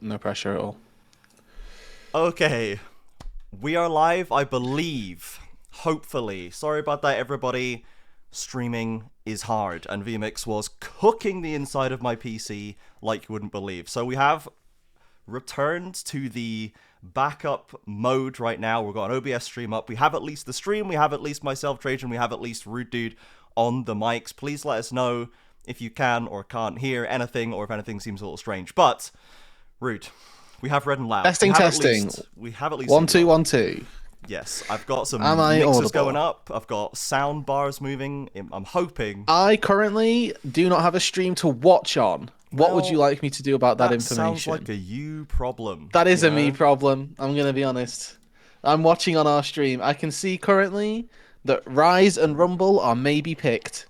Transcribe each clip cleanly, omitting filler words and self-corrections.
no pressure at all. Okay, we are live, I believe. Hopefully. Sorry about that, everybody. Streaming is hard, and VMix was cooking the inside of my PC like you wouldn't believe. So we have returned to the backup mode right now. We've got an OBS stream up. We have at least the stream. We have at least myself, Trajan. We have at least Roodood on the mics. Please let us know if you can or can't hear anything, or if anything seems a little strange. But, Root, we have red and loud. Testing. We have at least 1 2 1 2. Yes, I've got some Am I mixers audible? going up. I've got sound bars moving. I'm hoping. I currently do not have a stream to watch on. What would you like me to do about that information? Sounds like a you problem. That is a me problem. I'm going to be honest. I'm watching on our stream. I can see currently that Rise and Rumble are maybe picked.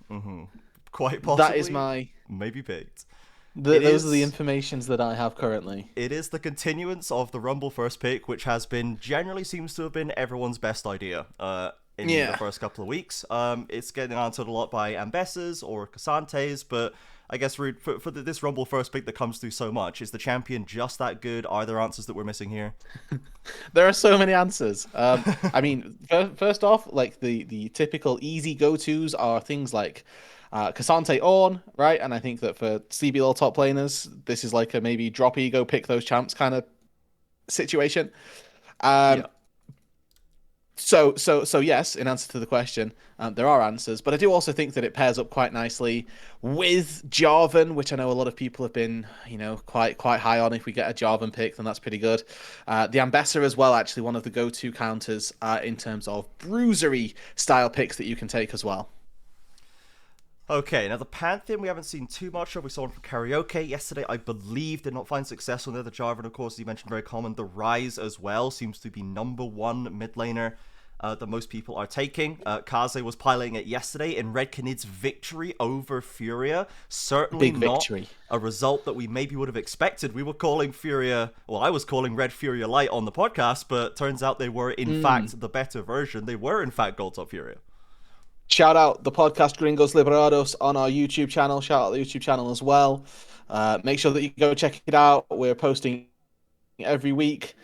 Quite possibly. That is my... Maybe picked. Those are the informations that I have currently. It is the continuance of the Rumble first pick, which has been, generally seems to have been everyone's best idea in the first couple of weeks. It's getting answered a lot by Ambesses or Casantes, but I guess for this Rumble first pick that comes through so much, is the champion just that good? Are there answers that we're missing here? There are so many answers. I mean, first off, like the typical easy go-tos are things like Cassante Ornn, right? And I think that for CBLOL top laners, this is like a maybe drop ego, pick those champs kind of situation. So yes, in answer to the question, there are answers, but I do also think that it pairs up quite nicely with Jarvan, which I know a lot of people have been, quite high on. If we get a Jarvan pick, then that's pretty good. The Ambassador as well, actually one of the go-to counters in terms of bruisery style picks that you can take as well. Okay, now the Pantheon we haven't seen too much of. We saw one from Karaoke yesterday, I believe, did not find success on there. The Jarvan, of course, as you mentioned, very common. The Rise as well seems to be #1 mid laner that most people are taking. Kaze was piloting it yesterday in Red Canid's victory over Furia. Certainly not a result that we maybe would have expected. We were calling Furia, well, I was calling Red Furia Light on the podcast, but turns out they were, in fact, the better version. They were, in fact, Gold Top Furia. Shout out the podcast Gringos Liberados on our YouTube channel. Shout out the YouTube channel as well. Make sure that you go check it out. We're posting every week,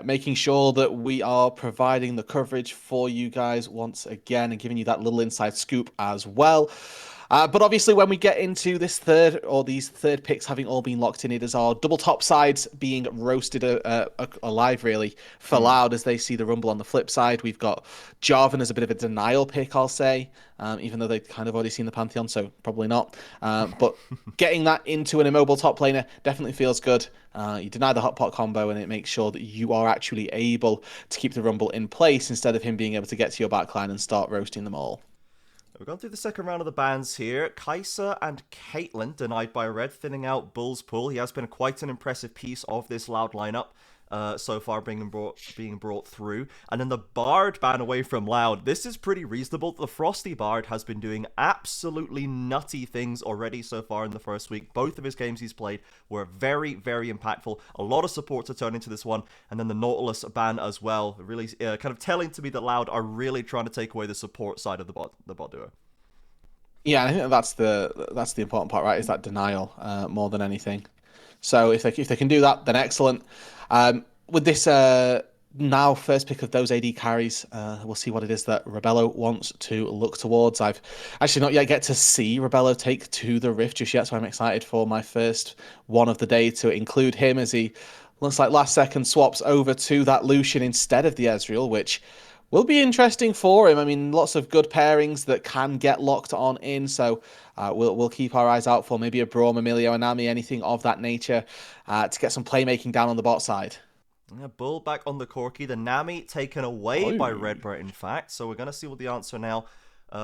making sure that we are providing the coverage for you guys once again and giving you that little inside scoop as well. But obviously, when we get into this these third picks having all been locked in, it is our double top sides being roasted alive, really, for Loud as they see the Rumble on the flip side. We've got Jarvan as a bit of a denial pick, I'll say, even though they've kind of already seen the Pantheon, so probably not. But getting that into an immobile top laner definitely feels good. You deny the hot pot combo, and it makes sure that you are actually able to keep the Rumble in place instead of him being able to get to your backline and start roasting them all. We're going through the second round of the bans here. Kai'Sa and Caitlyn denied by Red, thinning out Bull's pool. He has been quite an impressive piece of this Loud lineup so far, being brought through. And then the Bard ban away from Loud. This is pretty reasonable. The Frosty Bard has been doing absolutely nutty things already so far in the first week. Both of his games he's played were very, very impactful. A lot of support to turn into this one. And then the Nautilus ban as well. Really kind of telling to me that Loud are really trying to take away the support side of the bot duo. Yeah, I think that's the important part, right? Is that denial more than anything. So if they can do that, then excellent. With this now first pick of those AD carries, we'll see what it is that Rebello wants to look towards. I've actually not yet get to see Rebello take to the Rift just yet, so I'm excited for my first one of the day to include him as he looks like last second swaps over to that Lucian instead of the Ezreal, which will be interesting for him. I mean, lots of good pairings that can get locked on in, so we'll keep our eyes out for maybe a Braum, Emilio, Anami, anything of that nature to get some playmaking down on the bot side. Yeah, Bull back on the Corki. The Nami taken away by Redbird, in fact. So we're going to see what the answer now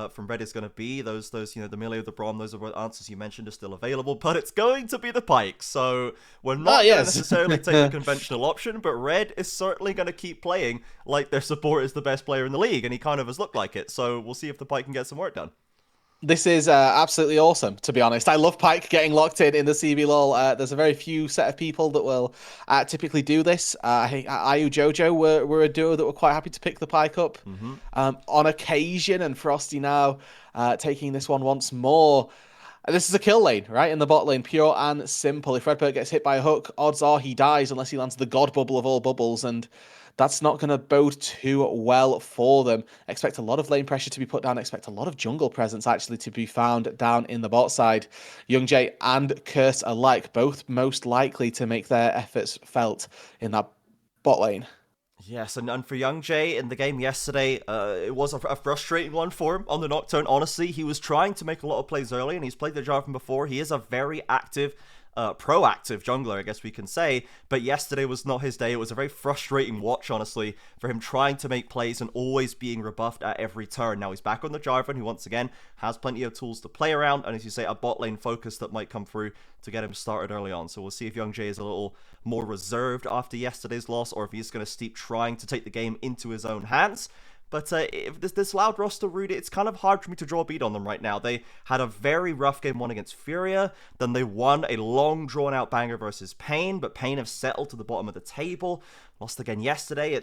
from Red is going to be. Those the Emilio, the Braum, those are the answers you mentioned are still available, but it's going to be the Pyke. So we're not going to necessarily take the conventional option, but Red is certainly going to keep playing like their support is the best player in the league, and he kind of has looked like it. So we'll see if the Pyke can get some work done. This is absolutely awesome, to be honest. I love Pyke getting locked in the CBLOL. There's a very few set of people that will typically do this. I think Ayu Jojo were a duo that were quite happy to pick the Pyke up on occasion, and Frosty now taking this one once more. This is a kill lane, right? In the bot lane, pure and simple. If Redbird gets hit by a hook, odds are he dies unless he lands the god bubble of all bubbles, and that's not going to bode too well for them. Expect a lot of lane pressure to be put down. Expect a lot of jungle presence actually to be found down in the bot side. Young Jay and Curse alike, both most likely to make their efforts felt in that bot lane. Yes, and for Young Jay in the game yesterday, it was a frustrating one for him on the Nocturne. Honestly, he was trying to make a lot of plays early, and he's played the Jarvan before. He is a very active, proactive jungler, I guess we can say. But yesterday was not his day. It was a very frustrating watch, honestly, for him trying to make plays and always being rebuffed at every turn. Now he's back on the Jarvan, who once again has plenty of tools to play around, and as you say, a bot lane focus that might come through to get him started early on. So we'll see if Young Jay is a little more reserved after yesterday's loss, or if he's going to keep trying to take the game into his own hands. But if this Loud roster, Roodood, it's kind of hard for me to draw a beat on them right now. They had a very rough game one against FourY4, then they won a long drawn-out banger versus Pain, but Pain have settled to the bottom of the table. Lost again yesterday.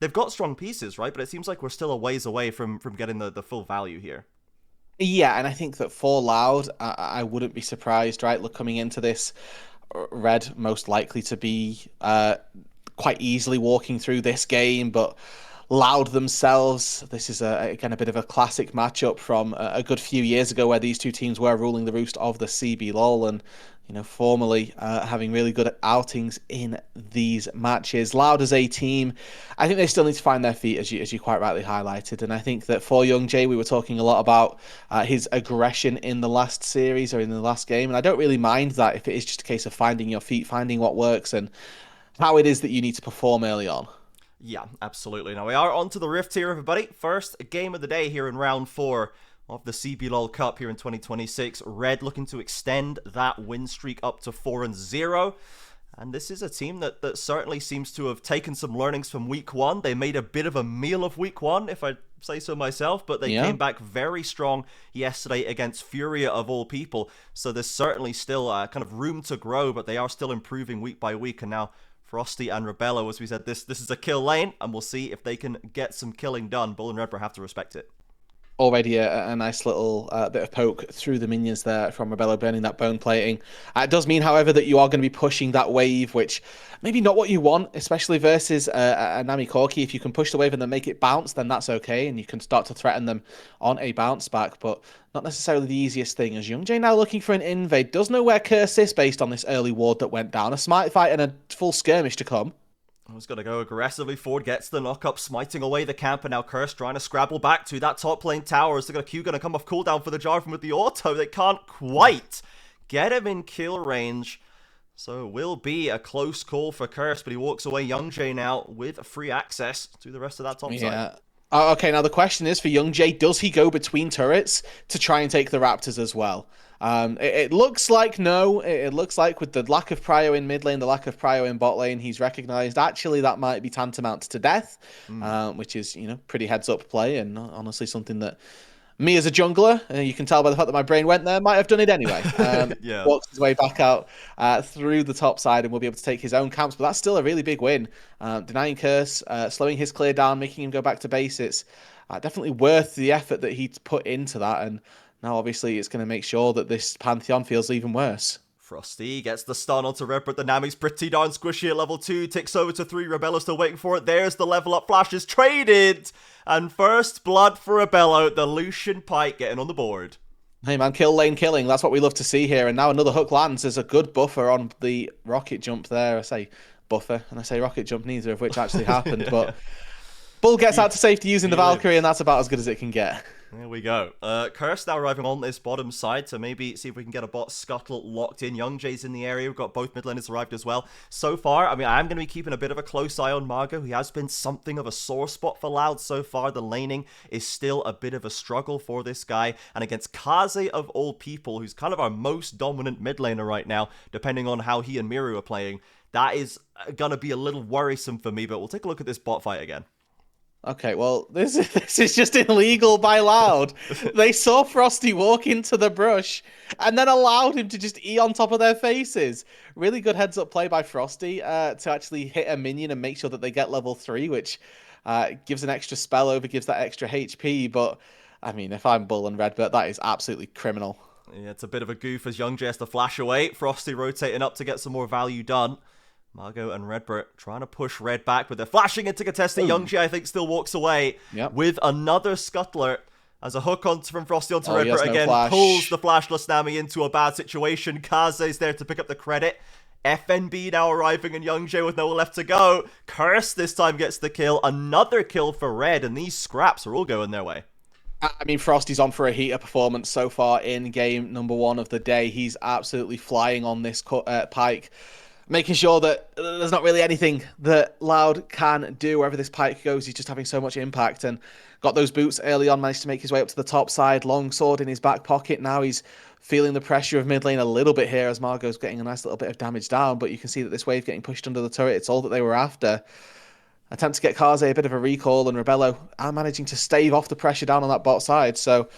They've got strong pieces, right? But it seems like we're still a ways away from getting the full value here. Yeah, and I think that for Loud, I wouldn't be surprised, right? Look, coming into this, Red most likely to be quite easily walking through this game, but Loud themselves, this is again a bit of a classic matchup from a good few years ago where these two teams were ruling the roost of the CBLOL and formerly having really good outings in these matches. Loud as a team, I think they still need to find their feet, as you quite rightly highlighted. And I think that for Young Jay, we were talking a lot about his aggression in the last series or in the last game, and I don't really mind that if it is just a case of finding your feet, finding what works, and how it is that you need to perform early on. Yeah, absolutely. Now we are on to the Rift here, everybody. First game of the day here in round 4 of the CBLOL Cup here in 2026. Red looking to extend that win streak up to 4-0. And this is a team that certainly seems to have taken some learnings from week 1. They made a bit of a meal of week 1, if I say so myself, but they came back very strong yesterday against FourY4 of all people. So there's certainly still kind of room to grow, but they are still improving week by week. And now Frosty and Rebello, as we said, this is a kill lane, and we'll see if they can get some killing done. Bull and Redbird have to respect it. Already a nice little bit of poke through the minions there from Rebello burning that bone plating. It does mean, however, that you are going to be pushing that wave, which maybe not what you want, especially versus a Nami Corki. If you can push the wave and then make it bounce, then that's okay, and you can start to threaten them on a bounce back, but not necessarily the easiest thing, as Young Jay now looking for an invade. Does know where Curse is based on this early ward that went down. A smite fight and a full skirmish to come. I was going to go aggressively forward, gets the knock-up, smiting away the camp, and now Curse trying to scrabble back to that top lane tower. Is the Q going to come off cooldown for the Jarvan with the auto? They can't quite get him in kill range. So it will be a close call for Curse, but he walks away. Young Jay now with free access to the rest of that top side. Okay, now the question is for Young Jay, does he go between turrets to try and take the Raptors as well? It looks like no. It looks like with the lack of prio in mid lane, the lack of prio in bot lane, he's recognized actually that might be tantamount to death, which is, pretty heads up play, and honestly something that me as a jungler, you can tell by the fact that my brain went there, might have done it anyway. Yeah. Walks his way back out through the top side and will be able to take his own camps, but that's still a really big win. Denying Curse, slowing his clear down, making him go back to base. It's definitely worth the effort that he's put into that, and now obviously it's going to make sure that this Pantheon feels even worse. Frosty gets the stun onto Red, but the Nami's pretty darn squishy at level 2. Ticks over to 3. Rebello's still waiting for it. There's the level up. Flash is traded. And first blood for Rebello. The Lucian Pike getting on the board. Hey man, kill lane killing. That's what we love to see here. And now another hook lands. There's a good buffer on the rocket jump there. I say buffer and I say rocket jump, neither of which actually happened. But Bull gets out to safety using the Valkyrie, and that's about as good as it can get. There we go. Curse now arriving on this bottom side to maybe see if we can get a bot scuttle locked in. Young Jay's in the area. We've got both mid laners arrived as well. So far, I mean, I am going to be keeping a bit of a close eye on Margot. He has been something of a sore spot for Loud so far. The laning is still a bit of a struggle for this guy. And against Kaze of all people, who's kind of our most dominant mid laner right now, depending on how he and Miru are playing, that is going to be a little worrisome for me. But we'll take a look at this bot fight again. Okay, well, this is just illegal by Loud. They saw Frosty walk into the brush and then allowed him to just E on top of their faces. Really good heads-up play by Frosty to actually hit a minion and make sure that they get level 3, which gives an extra spell over, gives that extra HP. But, I mean, if I'm Bull and Redbird, that is absolutely criminal. Yeah, it's a bit of a goof as Young J has to flash away. Frosty rotating up to get some more value done. Margot and Redbert trying to push Red back, but they're flashing into contesting. Ooh. Young J, I think, still walks away with another scuttler as a hook on from Frosty onto Redbert again. Pulls the flashless Nami into a bad situation. Kaze's there to pick up the credit. FNB now arriving and Young J with nowhere left to go. Curse this time gets the kill. Another kill for Red, and these scraps are all going their way. I mean, Frosty's on for a heater performance so far in game number 1 of the day. He's absolutely flying on this Pyke, making sure that there's not really anything that Loud can do wherever this Pyke goes. He's just having so much impact and got those boots early on, managed to make his way up to the top side. Long sword in his back pocket. Now he's feeling the pressure of mid lane a little bit here as Margot's getting a nice little bit of damage down, but you can see that this wave getting pushed under the turret, it's all that they were after. Attempt to get Kaze a bit of a recall, and Rebello are managing to stave off the pressure down on that bot side. So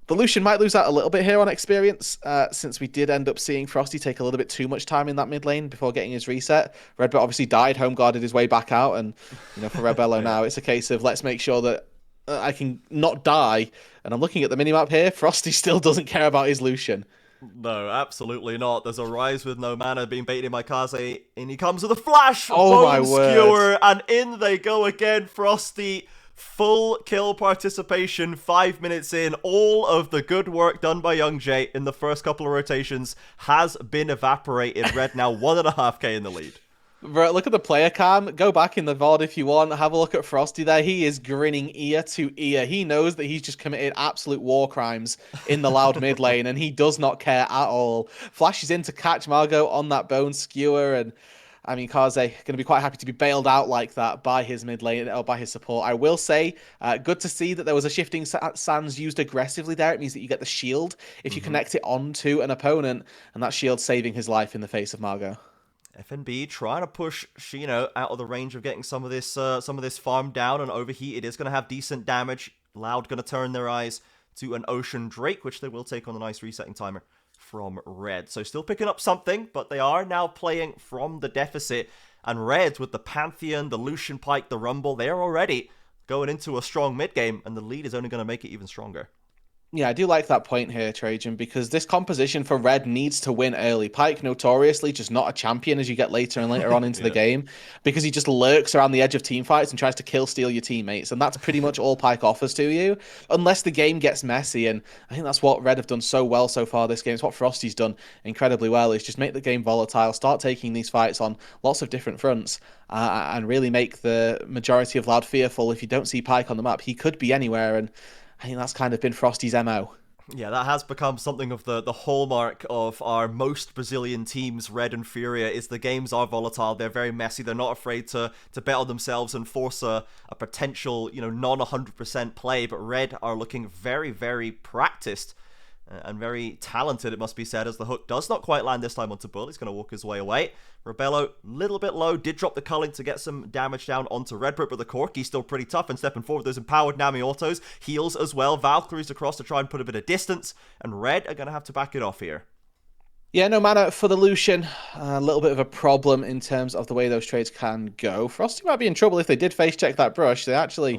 the Lucian might lose out a little bit here on experience, since we did end up seeing Frosty take a little bit too much time in that mid lane before getting his reset. Redbert obviously died, home guarded his way back out, and for Rebello now, it's a case of let's make sure that I can not die. And I'm looking at the minimap here, Frosty still doesn't care about his Lucian. No, absolutely not. There's a Rise with no mana being baited by Kaze, and he comes with a flash! Oh my word! And in they go again, Frosty. Full kill participation, 5 minutes in. All of the good work done by Young J in the first couple of rotations has been evaporated. Red now 1.5k in the lead. Look at the player cam. Go back in the VOD if you want. Have a look at Frosty there. He is grinning ear to ear. He knows that he's just committed absolute war crimes in the Loud mid lane, and he does not care at all. Flashes in to catch Margot on that bone skewer, and I mean, Kaze going to be quite happy to be bailed out like that by his mid lane, or by his support. I will say, good to see that there was a shifting sands used aggressively there. It means that you get the shield if you connect it onto an opponent, and that shield saving his life in the face of Margot. FNB trying to push Shino out of the range of getting some of this farm down and overheat. It is going to have decent damage. Loud going to turn their eyes to an Ocean Drake, which they will take on a nice resetting timer from Red. So still picking up something, but they are now playing from the deficit. And Red, with the Pantheon, the Lucian Pyke, the Rumble, they're already going into a strong mid game, and the lead is only going to make it even stronger. Yeah, I do like that point here, Trajan, because this composition for Red needs to win early. Pyke, notoriously, just not a champion as you get later and later on into the game, because he just lurks around the edge of team fights and tries to kill steal your teammates, and that's pretty much all Pyke offers to you, unless the game gets messy, and I think that's what Red have done so well so far this game. It's what Frosty's done incredibly well, is just make the game volatile, start taking these fights on lots of different fronts, and really make the majority of Loud fearful. If you don't see Pyke on the map, he could be anywhere, and I think that's kind of been Frosty's MO. Yeah, that has become something of the hallmark of our most Brazilian teams, Red and FourY4, is the games are volatile, they're very messy, they're not afraid to bet on themselves and force a potential, non 100% play, but Red are looking very, very practiced and very talented, it must be said, as the hook does not quite land this time onto Bull. He's going to walk his way away. Rebello, little bit low, did drop the culling to get some damage down onto Redbert, but the Corki's still pretty tough and stepping forward. Those empowered Nami autos, heals as well. Valkyrie's across to try and put a bit of distance, and Red are going to have to back it off here. Yeah, no mana for the Lucian. A little bit of a problem in terms of the way those trades can go. Frosty might be in trouble if they did face check that brush. They actually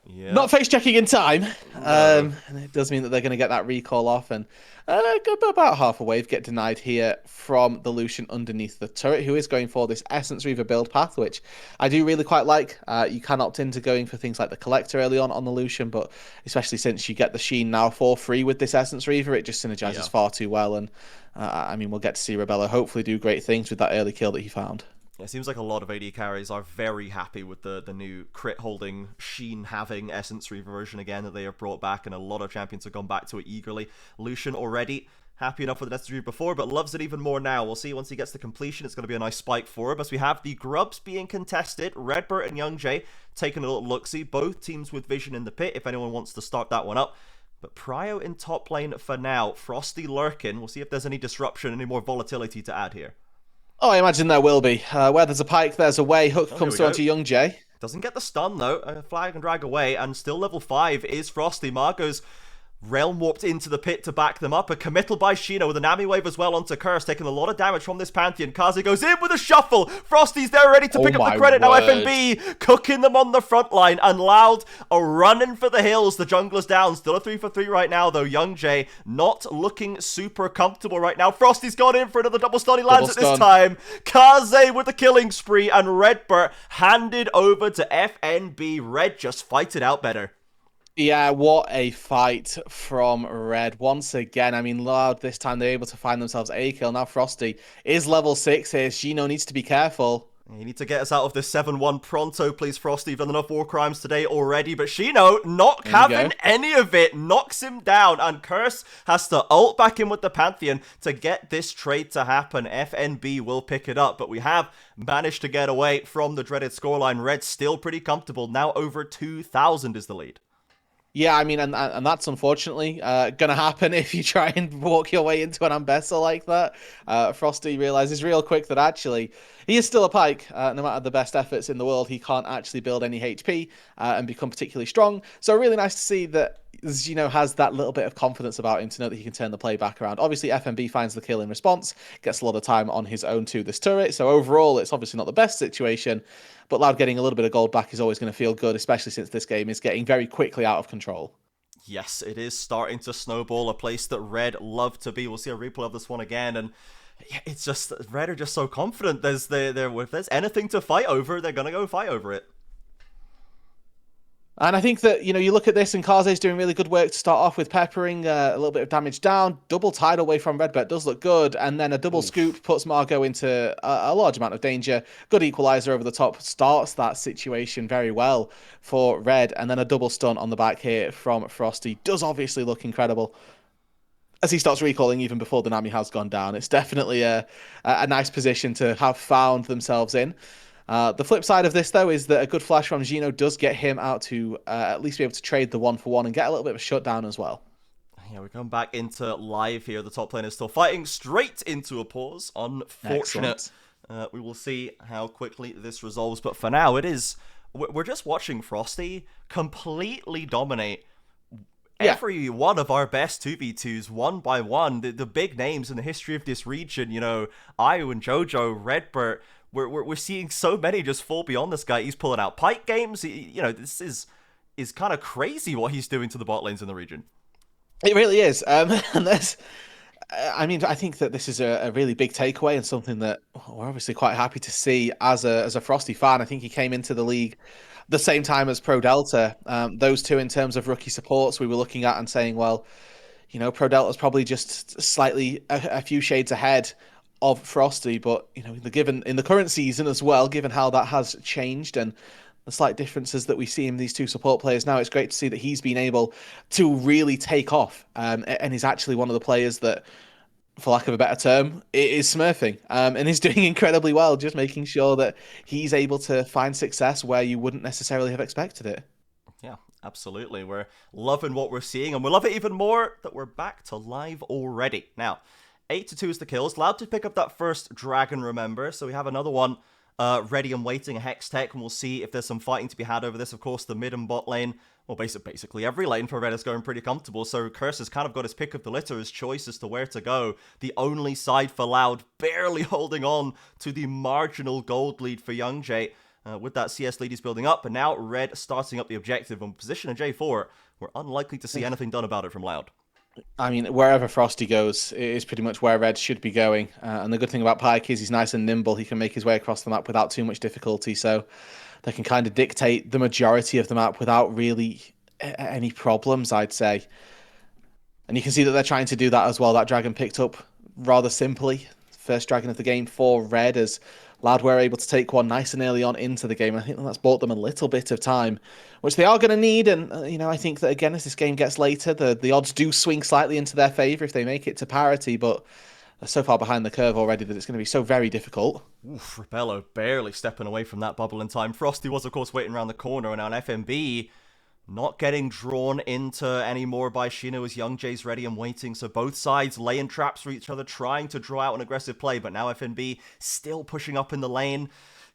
not face checking in time. And it does mean that they're going to get that recall off, and about half a wave get denied here from the Lucian underneath the turret, who is going for this Essence Reaver build path, which I do really quite like. You can opt into going for things like the Collector early on the Lucian, but especially since you get the Sheen now for free with this Essence Reaver, it just synergizes far too well. And I mean, we'll get to see Rebello hopefully do great things with that early kill that he found. It seems like a lot of AD carries are very happy with the new crit holding, Sheen having Essence Reaver version again that they have brought back, and a lot of champions have gone back to it eagerly. Lucian already happy enough with the Essence Reaver before, but loves it even more now. We'll see once he gets to completion. It's going to be a nice spike for him, as we have the Grubs being contested. Redbert and Young J taking a little look-see. Both teams with vision in the pit if anyone wants to start that one up. But Prio in top lane for now. Frosty lurking. We'll see if there's any disruption, any more volatility to add here. Oh, I imagine there will be. Where there's a Pyke, there's a way. Hook comes through onto Young J. Doesn't get the stun, though. Flag and drag away, and still level 5 is Frosty. Margot's Realm warped into the pit to back them up. A committal by Shino with an Nami wave as well onto Curse, taking a lot of damage from this Pantheon. Kaze goes in with a shuffle. Frosty's there ready to pick up the credit. Now FNB cooking them on the front line. And Loud are running for the hills. The jungler's down. Still a 3-for-3 right now, though. Young Jay not looking super comfortable right now. Frosty's gone in for another double stun. He lands at this time. Kaze with the killing spree. And Redbert handed over to FNB. Red just fight it out better. Yeah, what a fight from Red. Once again, I mean, Loud, this time they're able to find themselves a kill. Now Frosty is level 6 here. Shino needs to be careful. You need to get us out of this 7-1 pronto, please, Frosty. You've done enough war crimes today already. But Shino, not having any of it, knocks him down. And Curse has to ult back in with the Pantheon to get this trade to happen. FNB will pick it up. But we have managed to get away from the dreaded scoreline. Red still pretty comfortable. Now over 2,000 is the lead. Yeah, I mean, and that's unfortunately going to happen if you try and walk your way into an Ambessa like that. Frosty realizes real quick that actually he is still a Pyke. No matter the best efforts in the world, he can't actually build any HP and become particularly strong. So really nice to see that Xeno has that little bit of confidence about him to know that he can turn the play back around. Obviously, FNB finds the kill in response, gets a lot of time on his own to this turret. So overall, it's obviously not the best situation, but Loud getting a little bit of gold back is always going to feel good, especially since this game is getting very quickly out of control. Yes, it is starting to snowball, a place that Red love to be. We'll see a replay of this one again, and it's just, Red are just so confident. If there's anything to fight over, they're going to go fight over it. And I think that, you look at this and Kaze's doing really good work to start off with, peppering a little bit of damage down. Double tidal away from Redbert does look good. And then a double scoop puts Margot into a large amount of danger. Good equalizer over the top starts that situation very well for Red. And then a double stun on the back here from Frosty does obviously look incredible as he starts recalling even before the Nami has gone down. It's definitely a nice position to have found themselves in. The flip side of this, though, is that a good flash from Xeno does get him out to at least be able to trade the 1-for-1 and get a little bit of a shutdown as well. Yeah, we're going back into live here. The top lane is still fighting straight into a pause. Unfortunate. We will see how quickly this resolves. But for now, we're just watching Frosty completely dominate every one of our best 2v2s one by one. The big names in the history of this region, Ayu and Jojo, Redbert. We're seeing so many just fall beyond this guy. He's pulling out Pyke games. This is kind of crazy what he's doing to the bot lanes in the region. It really is. And I think that this is a really big takeaway and something that we're obviously quite happy to see as a Frosty fan. I think he came into the league the same time as Pro Delta. Those two, in terms of rookie supports, we were looking at and saying, well, Pro Delta's probably just slightly a few shades ahead of Frosty, but in the current season as well, given how that has changed and the slight differences that we see in these two support players now, it's great to see that he's been able to really take off, and he's actually one of the players that, for lack of a better term, is smurfing, and is doing incredibly well, just making sure that he's able to find success where you wouldn't necessarily have expected it. Yeah, absolutely. We're loving what we're seeing, and we love it even more that we're back to live already. Now, 8-2 is the kills. Allowed to pick up that first dragon, remember. So we have another one ready and waiting, a Hex Tech, and we'll see if there's some fighting to be had over this. Of course, the mid and bot lane, well, basically every lane for Red is going pretty comfortable. So Curse has kind of got his pick of the litter, his choice as to where to go. The only side for Loud barely holding on to the marginal gold lead for Young Jay. With that CS lead he's building up, and now Red starting up the objective on position in J4. We're unlikely to see anything done about it from Loud. I mean, wherever Frosty goes is pretty much where Red should be going. And the good thing about Pyke is he's nice and nimble. He can make his way across the map without too much difficulty. So they can kind of dictate the majority of the map without really any problems, I'd say. And you can see that they're trying to do that as well. That dragon picked up rather simply. First dragon of the game for Red, as Loud were able to take one nice and early on into the game. I think that's bought them a little bit of time, which they are going to need. And, I think that, again, as this game gets later, the odds do swing slightly into their favour if they make it to parity. But they're so far behind the curve already that it's going to be so very difficult. Oof, Rebello barely stepping away from that bubble in time. Frosty was, of course, waiting around the corner. And now FNB not getting drawn into any more by Shino as Young Jay's ready and waiting. So both sides laying traps for each other, trying to draw out an aggressive play. But now FNB still pushing up in the lane.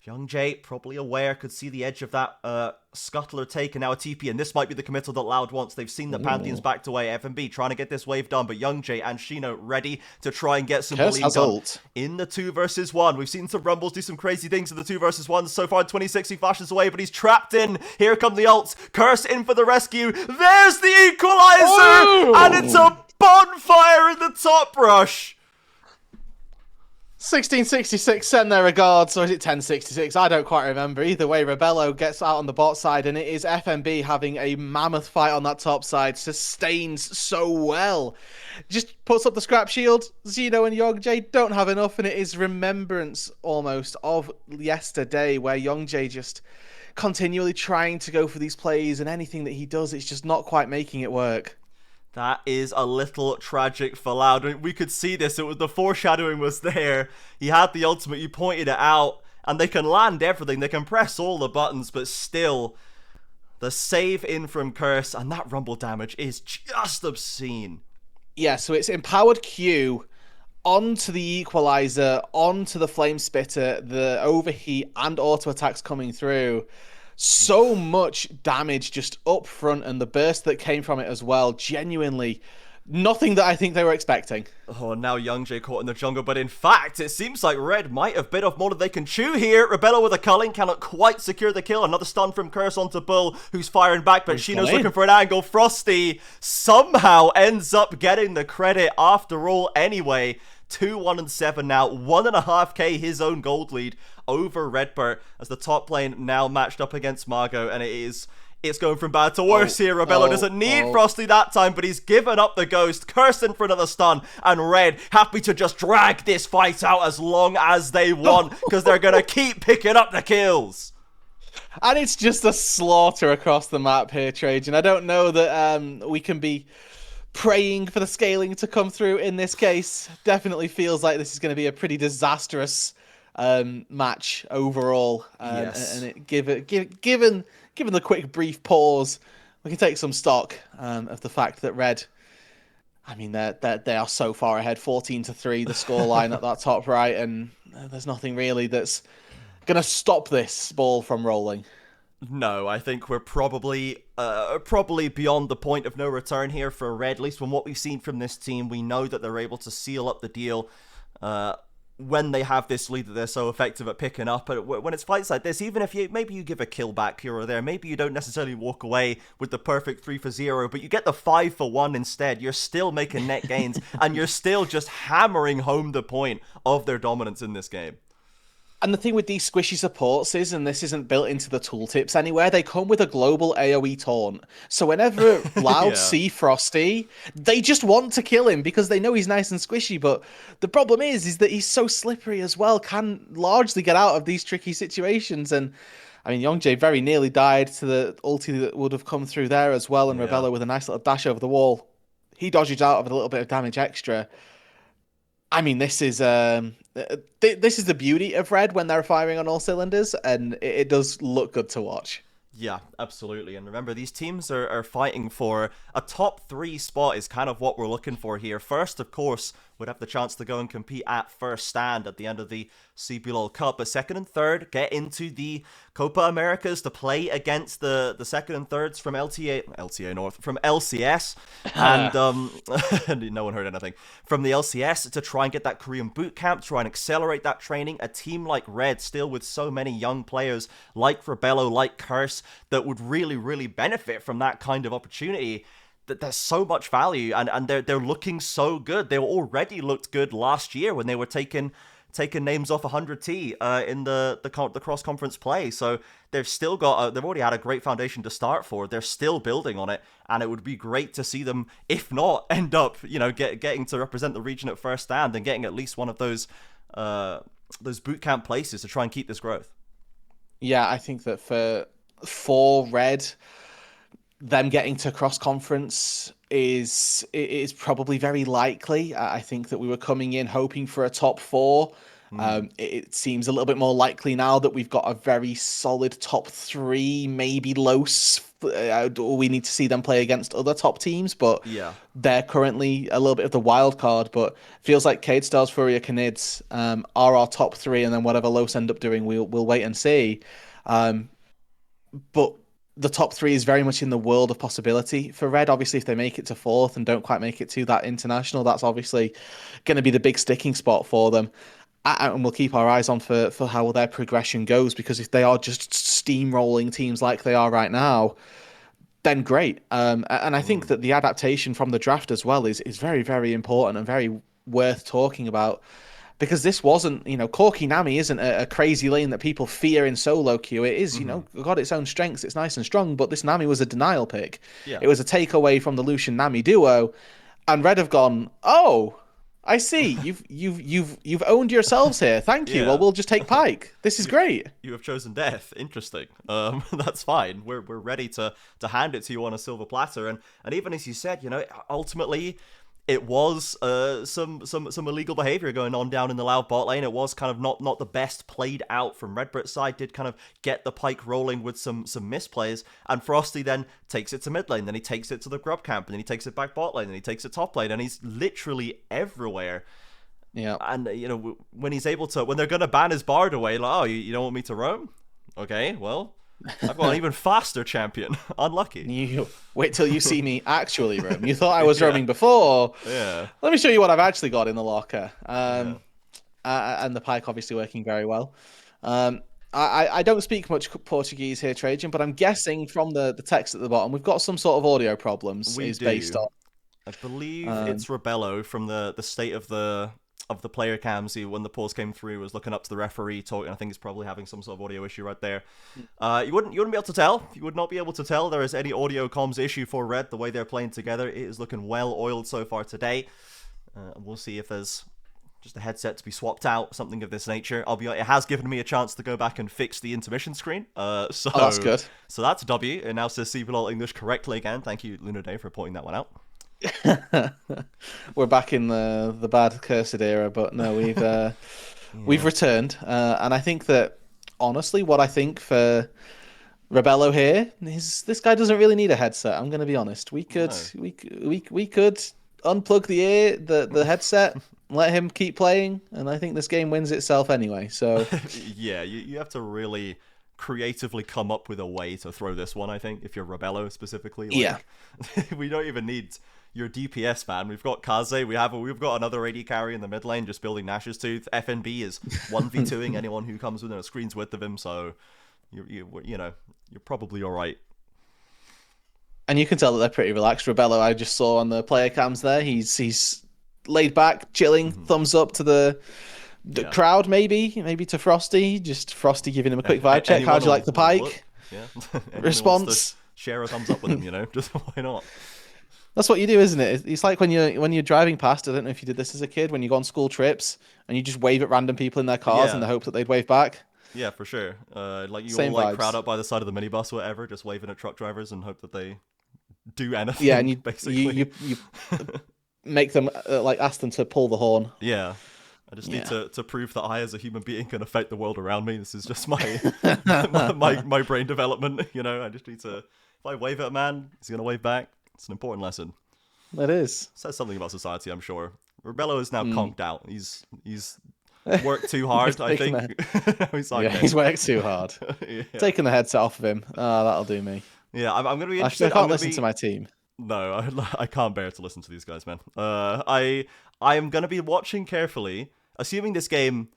Young Jay, probably aware, could see the edge of that scuttler take and now a TP, and this might be the committal that Loud wants. They've seen that Pantheon's backed away. FNB trying to get this wave done, but Young Jay and Shino ready to try and get some Curse bullying has done ult. in the 2 versus 1. We've seen some Rumbles do some crazy things in the 2 versus 1 so far. 26, he flashes away, but he's trapped in. Here come the ults. Curse in for the rescue. There's the equalizer, and it's a bonfire in the top rush. 1666 send their regards, or is it 1066? I don't quite remember. Either way, Rebello gets out on the bot side, and it is FNB having a mammoth fight on that top side. Sustains so well. Just puts up the scrap shield. Xeno and Youngjae don't have enough, and it is remembrance almost of yesterday, where Youngjae just continually trying to go for these plays, and anything that he does, it's just not quite making it work. That is a little tragic for Loud. We could see this. It was the foreshadowing was there. He had the ultimate. You pointed it out. And they can land everything. They can press all the buttons. But still, the save in from Curse and that rumble damage is just obscene. Yeah, so it's empowered Q onto the equalizer, onto the flame spitter, the overheat and auto attacks coming through. So much damage just up front, and the burst that came from it as well. Genuinely, nothing that I think they were expecting. Oh, now Youngjae caught in the jungle, but in fact, it seems like Red might have bit off more than they can chew here. Rebello with a culling, cannot quite secure the kill. Another stun from Curse onto Bull, who's firing back, but Shino's looking for an angle. Frosty somehow ends up getting the credit after all anyway. 2-1-7 now, 1.5k his own gold lead over Redbird as the top lane now matched up against Margot, and it's going from bad to worse here. Rebello doesn't need Frosty that time, but he's given up the ghost. Curse in for another stun, and Red happy to just drag this fight out as long as they want, because they're going to keep picking up the kills. And it's just a slaughter across the map here, Trajan. I don't know that we can be praying for the scaling to come through in this case. Definitely feels like this is going to be a pretty disastrous match overall. Yes. And given the quick brief pause, we can take some stock of the fact that Red, I mean, they are so far ahead, 14-3, the scoreline at that top right, and there's nothing really that's going to stop this ball from rolling. No, I think we're probably beyond the point of no return here for Red. At least from what we've seen from this team, we know that they're able to seal up the deal when they have this lead that they're so effective at picking up. But when it's fights like this, even if maybe you give a kill back here or there, maybe you don't necessarily walk away with the perfect 3-for-0, but you get the 5-for-1 instead, you're still making net gains, and you're still just hammering home the point of their dominance in this game. And the thing with these squishy supports is, and this isn't built into the tooltips anywhere, they come with a global AoE taunt. So whenever Loud see Frosty, they just want to kill him because they know he's nice and squishy. But the problem is that he's so slippery as well, can largely get out of these tricky situations. And I mean, Youngjae very nearly died to the ulti that would have come through there as well. And Rebello with a nice little dash over the wall, he dodges out of a little bit of damage extra. I mean, this is the beauty of Red when they're firing on all cylinders, and it does look good to watch. Yeah, absolutely. And remember, these teams are fighting for a top 3 spot is kind of what we're looking for here. First, of course, would have the chance to go and compete at first stand at the end of the CBLOL Cup. But second and third get into the Copa Americas to play against the second and thirds from LTA North, from LCS. And no one heard anything. From the LCS to try and get that Korean boot camp, try and accelerate that training. A team like Red, still with so many young players like Rebello, like Curse, that would really, really benefit from that kind of opportunity. That there's so much value, and they're looking so good. They already looked good last year when they were taking names off 100T in the cross conference play. So they've still got they've already had a great foundation to start for. They're still building on it, and it would be great to see them, if not end up, getting to represent the region at first stand and getting at least one of those boot camp places to try and keep this growth. Yeah, I think that for Red, them getting to cross conference is probably very likely. I think that we were coming in hoping for a top 4, Mm. It seems a little bit more likely now that we've got a very solid top three, maybe we need to see them play against other top teams, but Yeah. they're currently a little bit of the wild card. But feels like Cade Stars, FourY4, Canids are our top three, and then whatever Los end up doing, we'll wait and see. Um, but the top three is very much in the world of possibility for Red. Obviously, if they make it to fourth and don't quite make it to that international, that's obviously going to be the big sticking spot for them. And we'll keep our eyes on for how their progression goes, because if they are just steamrolling teams like they are right now, then great. And I think Mm. that the adaptation from the draft as well is very, very important and very worth talking about, because this wasn't, Corki Nami isn't a crazy lane that people fear in solo queue. It is, Hmm. got its own strengths. It's nice and strong, but this Nami was a denial pick. Yeah. It was a takeaway from the Lucian Nami duo, and Red have gone, oh, I see. You've owned yourselves here. Thank you. Well, Yeah. we'll just take Pike. This is You great. you have chosen death. Interesting. That's fine. We're ready to hand it to you on a silver platter. And even as you said, ultimately it was some illegal behavior going on down in the Loud bot lane. It was kind of not the best played out from Redbrit's side. Did kind of get the Pike rolling with some misplays, and Frosty then takes it to mid lane, then he takes it to the Grub camp, and then he takes it back bot lane, and he takes it top lane, and he's literally everywhere. Yeah. And when he's able to, when they're gonna ban his Bard away, like, oh, you don't want me to roam? Okay, well, I've got an even faster champion. Unlucky. You wait till you see me actually roam. You thought I was Yeah. roaming before. Yeah. Let me show you what I've actually got in the locker. Yeah. And the Pike obviously working very well. I don't speak much Portuguese here, Trajan, but I'm guessing from the text at the bottom, we've got some sort of audio problems. We Is based do. on. I believe Um, it's Rebello from the state of the player cams. He, when the pause came through, was looking up to the referee talking. I think he's probably having some sort of audio issue right there. You wouldn't be able to tell. You would not be able to tell there is any audio comms issue for Red. The way they're playing together, it is looking well oiled so far today. We'll see if there's just a headset to be swapped out, something of this nature. It has given me a chance to go back and fix the intermission screen. So oh, that's good. So that's a W. It now says CBLOL English correctly again. Thank you, Luna Day, for pointing that one out. We're back in the bad cursed era, but no, we've returned, and I think that honestly, what I think for Rebello here is this guy doesn't really need a headset. I'm going to be honest. We could No. we could unplug the headset, let him keep playing, and I think this game wins itself anyway. So Yeah, you have to really creatively come up with a way to throw this one, I think, if you're Rebello specifically. Like, yeah, we don't even need your DPS, man. We've got Kaze, we've got another AD carry in the mid lane just building Nash's Tooth. FNB is 1v2ing anyone who comes within a screen's width of him, so you're probably alright. and you can tell that they're pretty relaxed. Rebello, I just saw on the player cams there. He's laid back, chilling, thumbs up to the Yeah. crowd, maybe to Frosty. Just Frosty giving him a quick vibe check. Anyone How'd you like the will look. Pike? Yeah. Anyone who wants Response. to share a thumbs up with him, just why not? That's what you do, isn't it? It's like when you're driving past. I don't know if you did this as a kid, when you go on school trips and you just wave at random people in their cars in the hope that they'd wave back. Yeah, for sure. Like you Same all like vibes. crowd up by the side of the minibus or whatever, just waving at truck drivers and hope that they do anything. Yeah, and you basically. you make them like ask them to pull the horn. Yeah. I just need to prove that I, as a human being, can affect the world around me. This is just my my brain development. I just need to. If I wave at a man, he's gonna wave back. It's an important lesson. It is. Says something about society, I'm sure. Rebello is now conked out. He's worked too hard, I think. He's like, He's worked too hard. Yeah. Taking the headset off of him. That'll do me. Yeah, I'm gonna be Actually, interested. I can't listen to my team. No, I can't bear to listen to these guys, man. I am gonna be watching carefully, assuming this game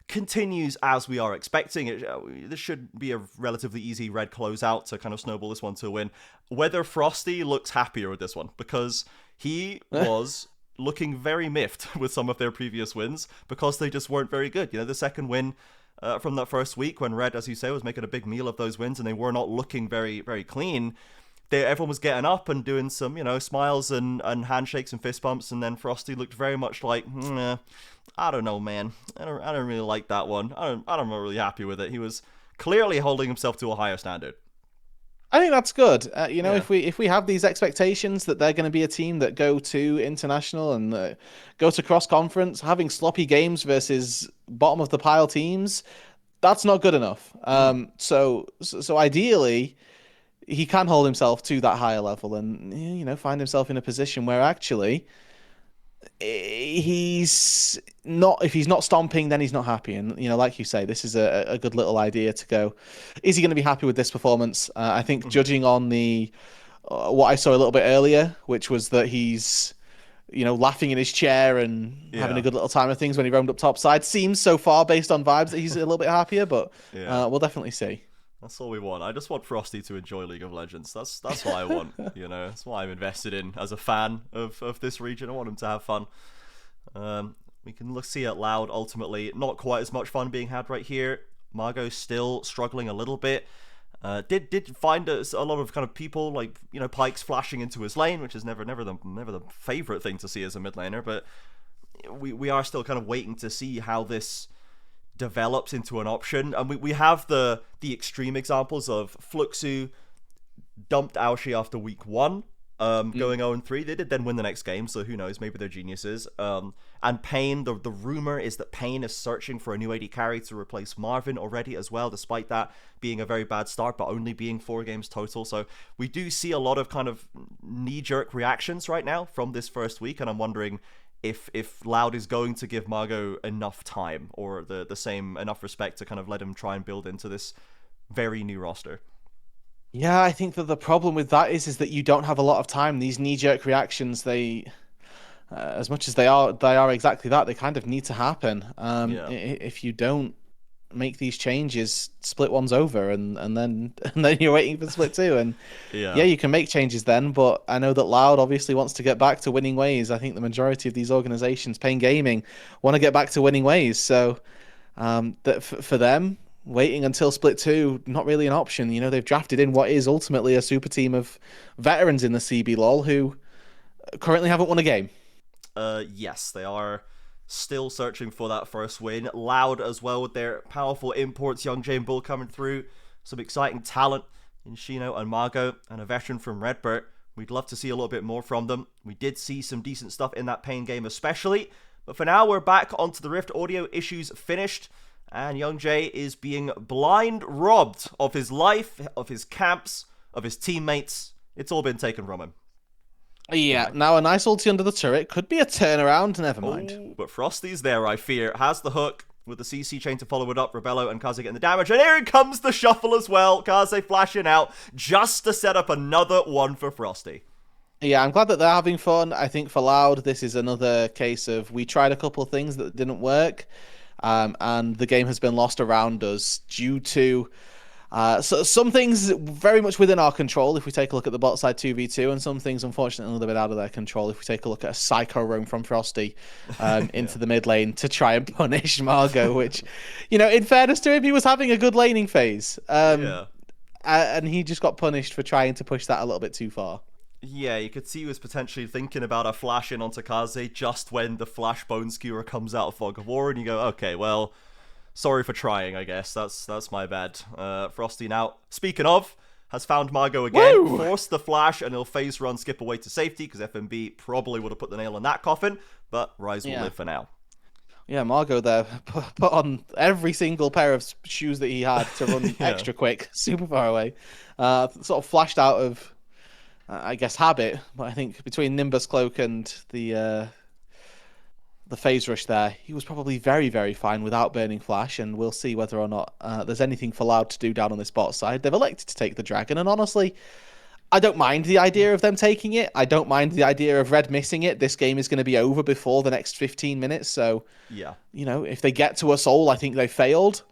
continues as we are expecting it. This should be a relatively easy Red closeout to kind of snowball this one to a win. Whether Frosty looks happier with this one, because he was looking very miffed with some of their previous wins because they just weren't very good. The second win from that first week when Red, as you say, was making a big meal of those wins and they were not looking very, very clean. Everyone was getting up and doing some, smiles and handshakes and fist bumps, and then Frosty looked very much like, I don't know, man. I don't really like that one. I'm not really happy with it. He was clearly holding himself to a higher standard. I think that's good. Yeah. If we have these expectations that they're going to be a team that go to international and go to cross conference, having sloppy games versus bottom of the pile teams, that's not good enough. Mm. So ideally, he can hold himself to that higher level and find himself in a position where actually he's not if he's not stomping, then he's not happy. And like you say, this is a good little idea to go. Is he going to be happy with this performance? I think Mhm. judging on the what I saw a little bit earlier, which was that he's laughing in his chair and having a Yeah. good little time of things when he roamed up topside, seems so far based on vibes that he's a little bit happier. But Yeah. we'll definitely see. That's all we want. I just want Frosty to enjoy League of Legends. That's what I want. That's what I'm invested in as a fan of this region. I want him to have fun. We can see it loud. Ultimately, not quite as much fun being had right here. Margot's still struggling a little bit. Did find a lot of kind of people like Pikes flashing into his lane, which is never the favorite thing to see as a mid laner. But we are still kind of waiting to see how this develops into an option. And we have the extreme examples of Fluxu dumped Aoshi after week 1, going 0-3. They did then win the next game, so who knows, maybe they're geniuses. And Pain, the rumor is that Pain is searching for a new AD carry to replace Marvin already as well, despite that being a very bad start, but only being 4 games total. So we do see a lot of kind of knee-jerk reactions right now from this first week, and I'm wondering if Loud is going to give Margot enough time or the same enough respect to kind of let him try and build into this very new roster. Yeah, I think that the problem with that is that you don't have a lot of time. These knee-jerk reactions, as much as they are exactly that. They kind of need to happen. Yeah. If you don't make these changes, split one's over, and then and then you're waiting for split two. And yeah, Yeah. you can make changes then, but I know that Loud obviously wants to get back to winning ways. I think the majority of these organizations, Pain Gaming, want to get back to winning ways. So that for them, waiting until split two, not really an option. They've drafted in what is ultimately a super team of veterans in the CBLOL who currently haven't won a game. Yes, they are still searching for that first win. Loud as well with their powerful imports. Young Jane Bull coming through. Some exciting talent in Shino and Margot, and a veteran from Redbird. We'd love to see a little bit more from them. We did see some decent stuff in that Pain game especially. But for now, we're back onto the Rift. Audio issues finished. And Young Jay is being blind robbed of his life, of his camps, of his teammates. It's all been taken from him. Yeah, now a nice ulti under the turret could be a turnaround, never mind. Oh, but Frosty's there, I fear. Has the hook with the CC chain to follow it up. Rebello and Kaze getting the damage. And here comes the shuffle as well. Kaze flashing out just to set up another one for Frosty. Yeah, I'm glad that they're having fun. I think for Loud, this is another case of we tried a couple of things that didn't work, and the game has been lost around us due to so some things very much within our control if we take a look at the bot side 2v2, and some things unfortunately a little bit out of their control if we take a look at a psycho roam from Frosty into the mid lane to try and punish Margot, which, in fairness to him, he was having a good laning phase. Yeah. And he just got punished for trying to push that a little bit too far. Yeah, you could see he was potentially thinking about a flash in onto Kaze just when the flash bone skewer comes out of Fog of War, and you go, okay, well, sorry for trying, I guess. That's my bad. Frosty now, speaking of, has found Margot again. Woo! Forced the flash, and he'll phase run, skip away to safety, because FMB probably would have put the nail in that coffin, but Rise will live for now. Yeah, Margot there put on every single pair of shoes that he had to run extra quick, super far away. Sort of flashed out of, I guess, habit, but I think between Nimbus Cloak and the phase rush there, he was probably very, very fine without burning flash, and we'll see whether or not there's anything for Loud to do down on this bot side. They've elected to take the dragon, and honestly, I don't mind the idea of them taking it. I don't mind the idea of Red missing it. This game is going to be over before the next 15 minutes, so Yeah. if they get to a soul, I think they failed.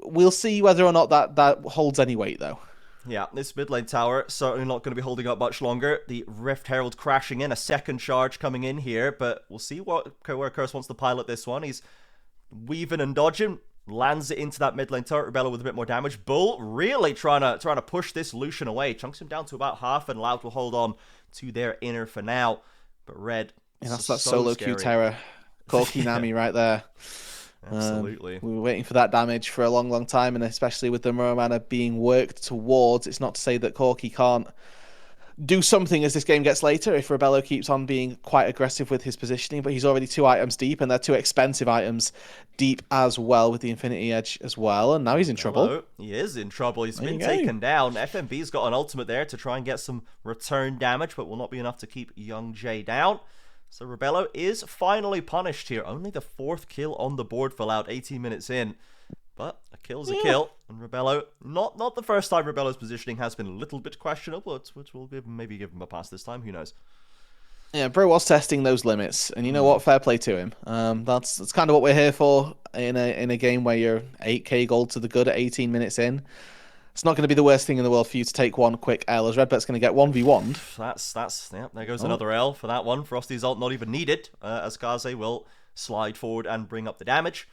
We'll see whether or not that holds any weight, though. Yeah, this mid lane tower certainly not going to be holding up much longer. The Rift Herald crashing in, a second charge coming in here, but we'll see where Curse wants to pilot this one. He's weaving and dodging, lands it into that mid lane turret. Rebello with a bit more damage. Bull really trying to push this Lucian away, chunks him down to about half, and Loud will hold on to their inner for now. But Red, that's that solo queue terror, Corky Nami right there. Absolutely. We were waiting for that damage for a long, long time, and especially with the Romana being worked towards, it's not to say that Corki can't do something as this game gets later if Rebello keeps on being quite aggressive with his positioning, but he's already 2 items deep, and they're 2 expensive items deep as well with the Infinity Edge as well, and now he's in trouble. He is in trouble. He's There been you go. taken down. FMB's got an ultimate there to try and get some return damage, but will not be enough to keep Young Jay down. So Rebello is finally punished here. Only the 4th kill on the board for Loud 18 minutes in. But a kill's a kill. And Rebello, not the first time Rebello's positioning has been a little bit questionable, which will maybe give him a pass this time. Who knows? Yeah, Bro was testing those limits, and you know what? Fair play to him. That's kind of what we're here for in a game where you're 8k gold to the good at 18 minutes in. It's not going to be the worst thing in the world for you to take one quick L, as Redbet's going to get 1v1'd. Yeah, there goes another L for that one. Frosty's ult not even needed, as Kaze will slide forward and bring up the damage.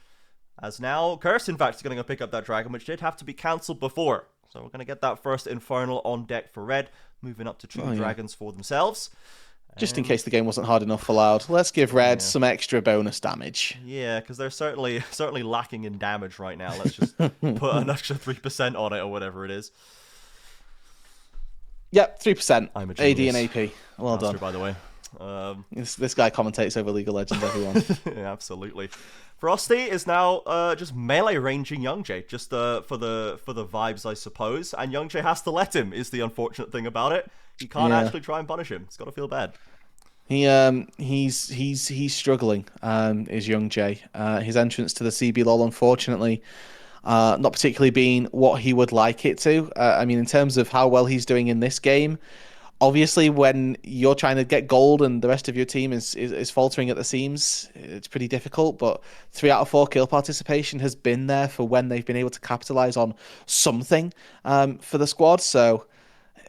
As now, Curse, in fact, is going to go pick up that dragon, which did have to be cancelled before. So we're going to get that first Infernal on deck for Red, moving up to 2 dragons for themselves. Just in case the game wasn't hard enough for Loud, let's give Red some extra bonus damage. Yeah, because they're certainly lacking in damage right now. Let's just put an extra 3% on it or whatever it is. Yep, 3%. I'm a AD genius. and AP. Well Master, done. by the way. This guy commentates over League of Legends, everyone. Yeah, absolutely. Frosty is now just melee ranging Young Jay, just for the vibes, I suppose. And Young Jay has to let him, is the unfortunate thing about it. He can't actually try and punish him. He's got to feel bad. He's struggling. Is Young Jay. His entrance to the CBLOL, unfortunately, not particularly being what he would like it to. I mean, in terms of how well he's doing in this game, obviously, when you're trying to get gold and the rest of your team is faltering at the seams, it's pretty difficult. But 3 out of 4 kill participation has been there for when they've been able to capitalize on something for the squad. So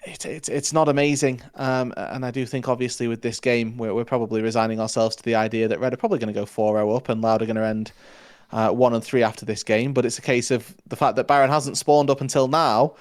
it's not amazing. And I do think, obviously, with this game, we're probably resigning ourselves to the idea that Red are probably going to go 4-0 up and Loud are going to end 1 and 3 after this game. But it's a case of the fact that Baron hasn't spawned up until now.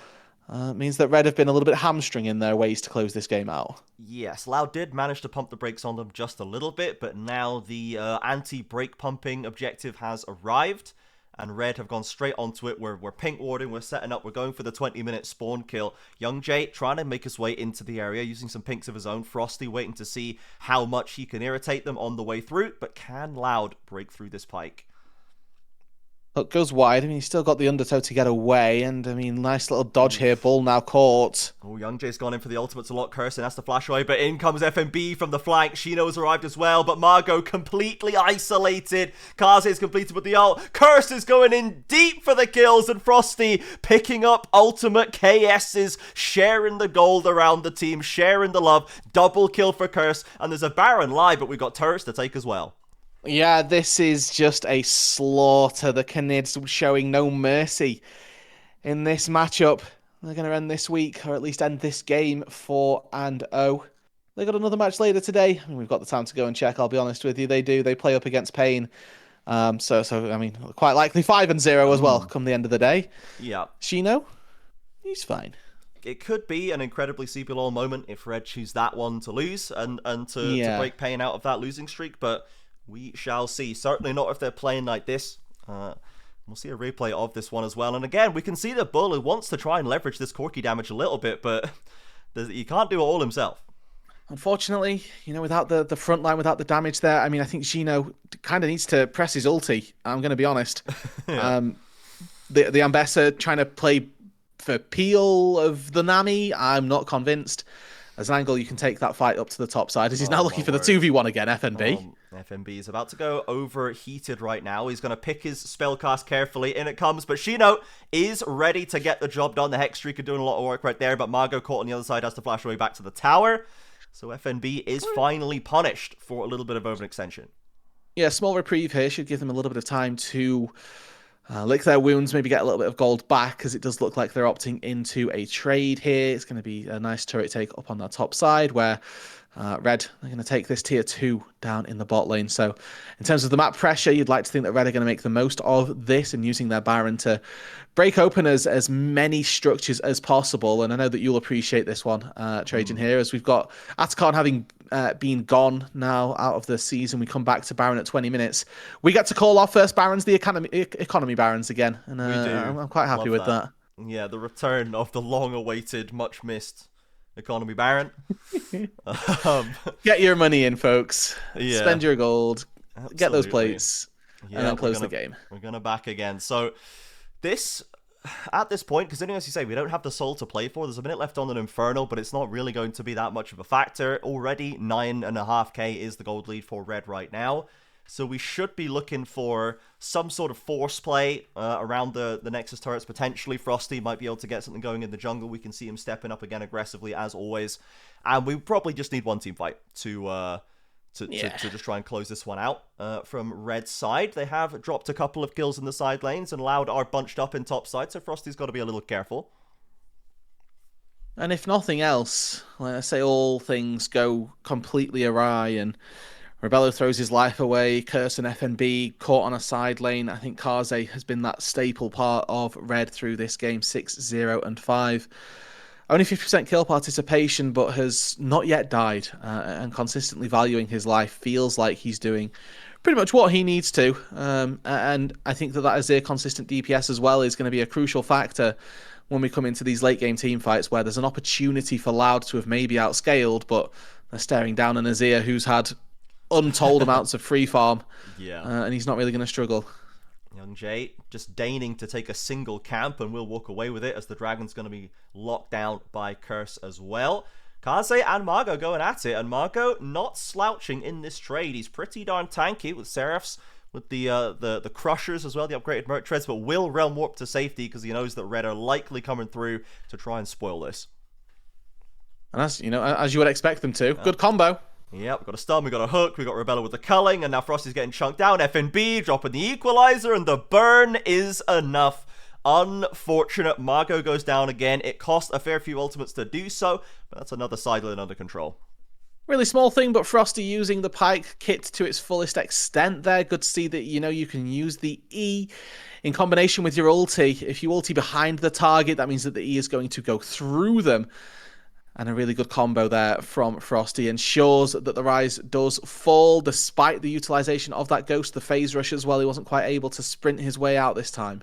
Means that Red have been a little bit hamstring in their ways to close this game out. Yes, Loud did manage to pump the brakes on them just a little bit, but now the anti-brake pumping objective has arrived, and Red have gone straight onto it. We're pink warding, we're setting up, we're going for the 20-minute spawn kill. Young Jay trying to make his way into the area, using some pinks of his own. Frosty waiting to see how much he can irritate them on the way through, but can Loud break through this pike? Look, goes wide. I mean, he's still got the undertow to get away, and I mean, nice little dodge here. Ball now caught. Oh, Young Jay's gone in for the ultimate to lock Curse and has to flash away, but in comes FMB from the flank. Shino's arrived as well, but Margot completely isolated. Kaze's completed with the ult. Curse is going in deep for the kills, and Frosty picking up ultimate KS's, sharing the gold around the team, sharing the love. Double kill for Curse, and there's a Baron live, but we've got turrets to take as well. Yeah, this is just a slaughter. The Canids showing no mercy in this matchup. They're going to end this week, or at least end this game 4-0. They got another match later today. I mean, we've got the time to go and check, I'll be honest with you. They do. They play up against Pain. So I mean, quite likely 5-0 as well come the end of the day. Yeah. Shino, he's fine. It could be an incredibly CBLOL moment if Red choose that one to lose and to break Pain out of that losing streak, but we shall see. Certainly not if they're playing like this. We'll see a replay of this one as well. And again, we can see that Bull wants to try and leverage this Corki damage a little bit, but he can't do it all himself. Unfortunately, you know, without the front line, without the damage there, I mean, I think Shino kind of needs to press his ulti. I'm going to be honest. Yeah. The Ambessa trying to play for Peel of the Nami, I'm not convinced. As an angle, you can take that fight up to the top side, as he's now looking for the 2v1 again, FNB. FNB is about to go overheated right now. He's going to pick his spellcast carefully. In it comes, but Shino is ready to get the job done. The Hex Streak are doing a lot of work right there, but Margot caught on the other side has to flash away back to the tower. So FNB is finally punished for a little bit of overextension. Yeah, small reprieve here should give them a little bit of time to lick their wounds, maybe get a little bit of gold back, because it does look like they're opting into a trade here. It's going to be a nice turret take up on that top side, where Red are going to take this tier 2 down in the bot lane. So in terms of the map pressure, you'd like to think that Red are going to make the most of this and using their Baron to break open as many structures as possible. And I know that you'll appreciate this one, Trajan, here, as we've got Atacon having been gone now out of the season. We come back to Baron at 20 minutes. We get to call our first Barons the economy Barons again. And We do. I'm quite happy with that. Yeah, the return of the long-awaited, much-missed economy Baron. Get your money in, folks. Yeah, spend your gold. absolutely. Get those plates. Yeah, and then close the game. We're going to back again. So at this point, because as you say, we don't have the soul to play for. There's a minute left on an Infernal, but it's not really going to be that much of a factor. Already 9.5k is the gold lead for Red right now. So we should be looking for some sort of force play around the Nexus turrets. Potentially Frosty might be able to get something going in the jungle. We can see him stepping up again aggressively as always. And we probably just need one team fight to just try and close this one out. From Red's side, they have dropped a couple of kills in the side lanes and Loud are bunched up in top side. So Frosty's got to be a little careful. And if nothing else, let's say all things go completely awry and Rebello throws his life away, Curse and FNB caught on a side lane. I think Kaze has been that staple part of Red through this game, 6, 0, and 5. Only 50% kill participation, but has not yet died, and consistently valuing his life. Feels like he's doing pretty much what he needs to. And I think that Azir consistent DPS as well is going to be a crucial factor when we come into these late game team fights where there's an opportunity for Loud to have maybe outscaled, but they're staring down an Azir who's had untold amounts of free farm, and he's not really going to struggle. Young Jay just deigning to take a single camp and will walk away with it as the Dragon's going to be locked down by Curse as well. Kaze and Margot going at it, and Margot not slouching in this trade. He's pretty darn tanky with Seraphs, with the Crushers as well, the upgraded Merc Treads, but will Realm Warp to safety because he knows that Red are likely coming through to try and spoil this. And as you would expect them to. Good combo. Yep, we've got a stun, we've got a hook, we've got Rebello with the culling, and now Frosty's getting chunked down. FNB dropping the equalizer, and the burn is enough. Unfortunate. Margot goes down again. It cost a fair few ultimates to do so, but that's another side lane under control. Really small thing, but Frosty using the Pike kit to its fullest extent there. Good to see that, you can use the E in combination with your ulti. If you ulti behind the target, that means that the E is going to go through them. And a really good combo there from Frosty ensures that the Rise does fall despite the utilization of that Ghost, the phase rush as well. He wasn't quite able to sprint his way out this time.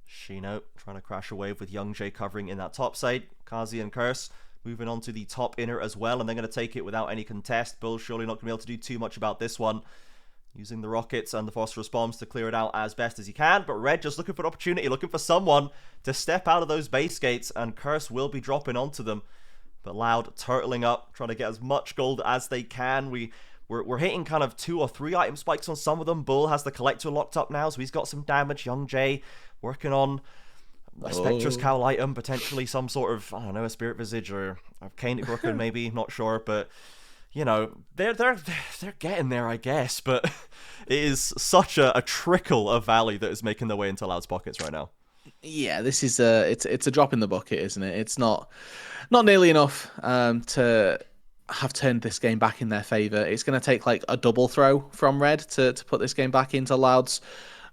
Shino trying to crash a wave with Young Jay covering in that top side. Kaze and Curse moving on to the top inner as well, and they're going to take it without any contest. Bull's surely not going to be able to do too much about this one. Using the rockets and the phosphorus bombs to clear it out as best as he can, but Red just looking for an opportunity, looking for someone to step out of those base gates, and Curse will be dropping onto them. But Loud turtling up, trying to get as much gold as they can. We're hitting kind of 2 or 3 item spikes on some of them. Bull has the collector locked up now, so he's got some damage. Young Jay working on a Spectre's Cowl item, potentially some sort of, I don't know, a Spirit Visage or a Canic Brooklyn maybe, not sure, but they're getting there, I guess. But it is such a trickle of value that is making their way into Loud's pockets right now. Yeah, this is it's a drop in the bucket, isn't it? It's not nearly enough to have turned this game back in their favor. It's going to take like a double throw from Red to put this game back into Loud's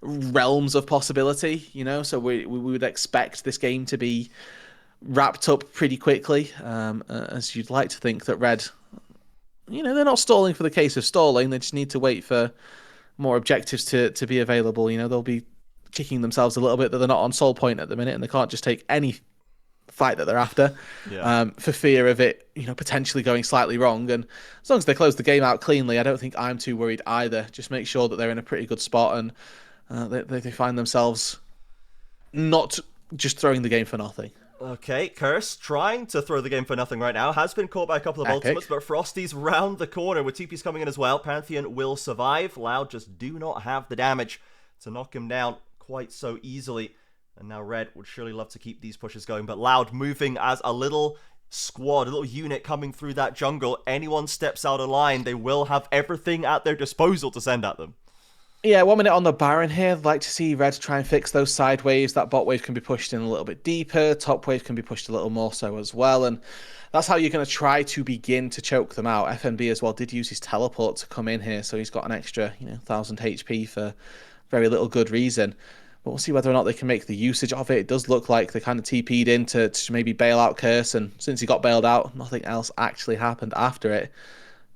realms of possibility, so we would expect this game to be wrapped up pretty quickly, as you'd like to think that Red, they're not stalling for the case of stalling. They just need to wait for more objectives to be available. They'll be kicking themselves a little bit that they're not on soul point at the minute, and they can't just take any fight that they're after, for fear of it, potentially going slightly wrong. And as long as they close the game out cleanly, I don't think I'm too worried either. Just make sure that they're in a pretty good spot and they find themselves not just throwing the game for nothing. Okay, Curse trying to throw the game for nothing right now. Has been caught by a couple of ultimates, but Frosty's round the corner with TP's coming in as well. Pantheon will survive. Loud just do not have the damage to knock him down quite so easily. And now Red would surely love to keep these pushes going, but Loud moving as a little squad, a little unit coming through that jungle. Anyone steps out of line, they will have everything at their disposal to send at them. Yeah, 1 minute on the Baron here. I'd like to see Red try and fix those side waves. That bot wave can be pushed in a little bit deeper. Top wave can be pushed a little more so as well. And that's how you're going to try to begin to choke them out. FNB as well did use his teleport to come in here, so he's got an extra, 1,000 HP for very little good reason. But we'll see whether or not they can make the usage of it. It does look like they kind of TP'd in to maybe bail out Curse, and since he got bailed out, nothing else actually happened after it.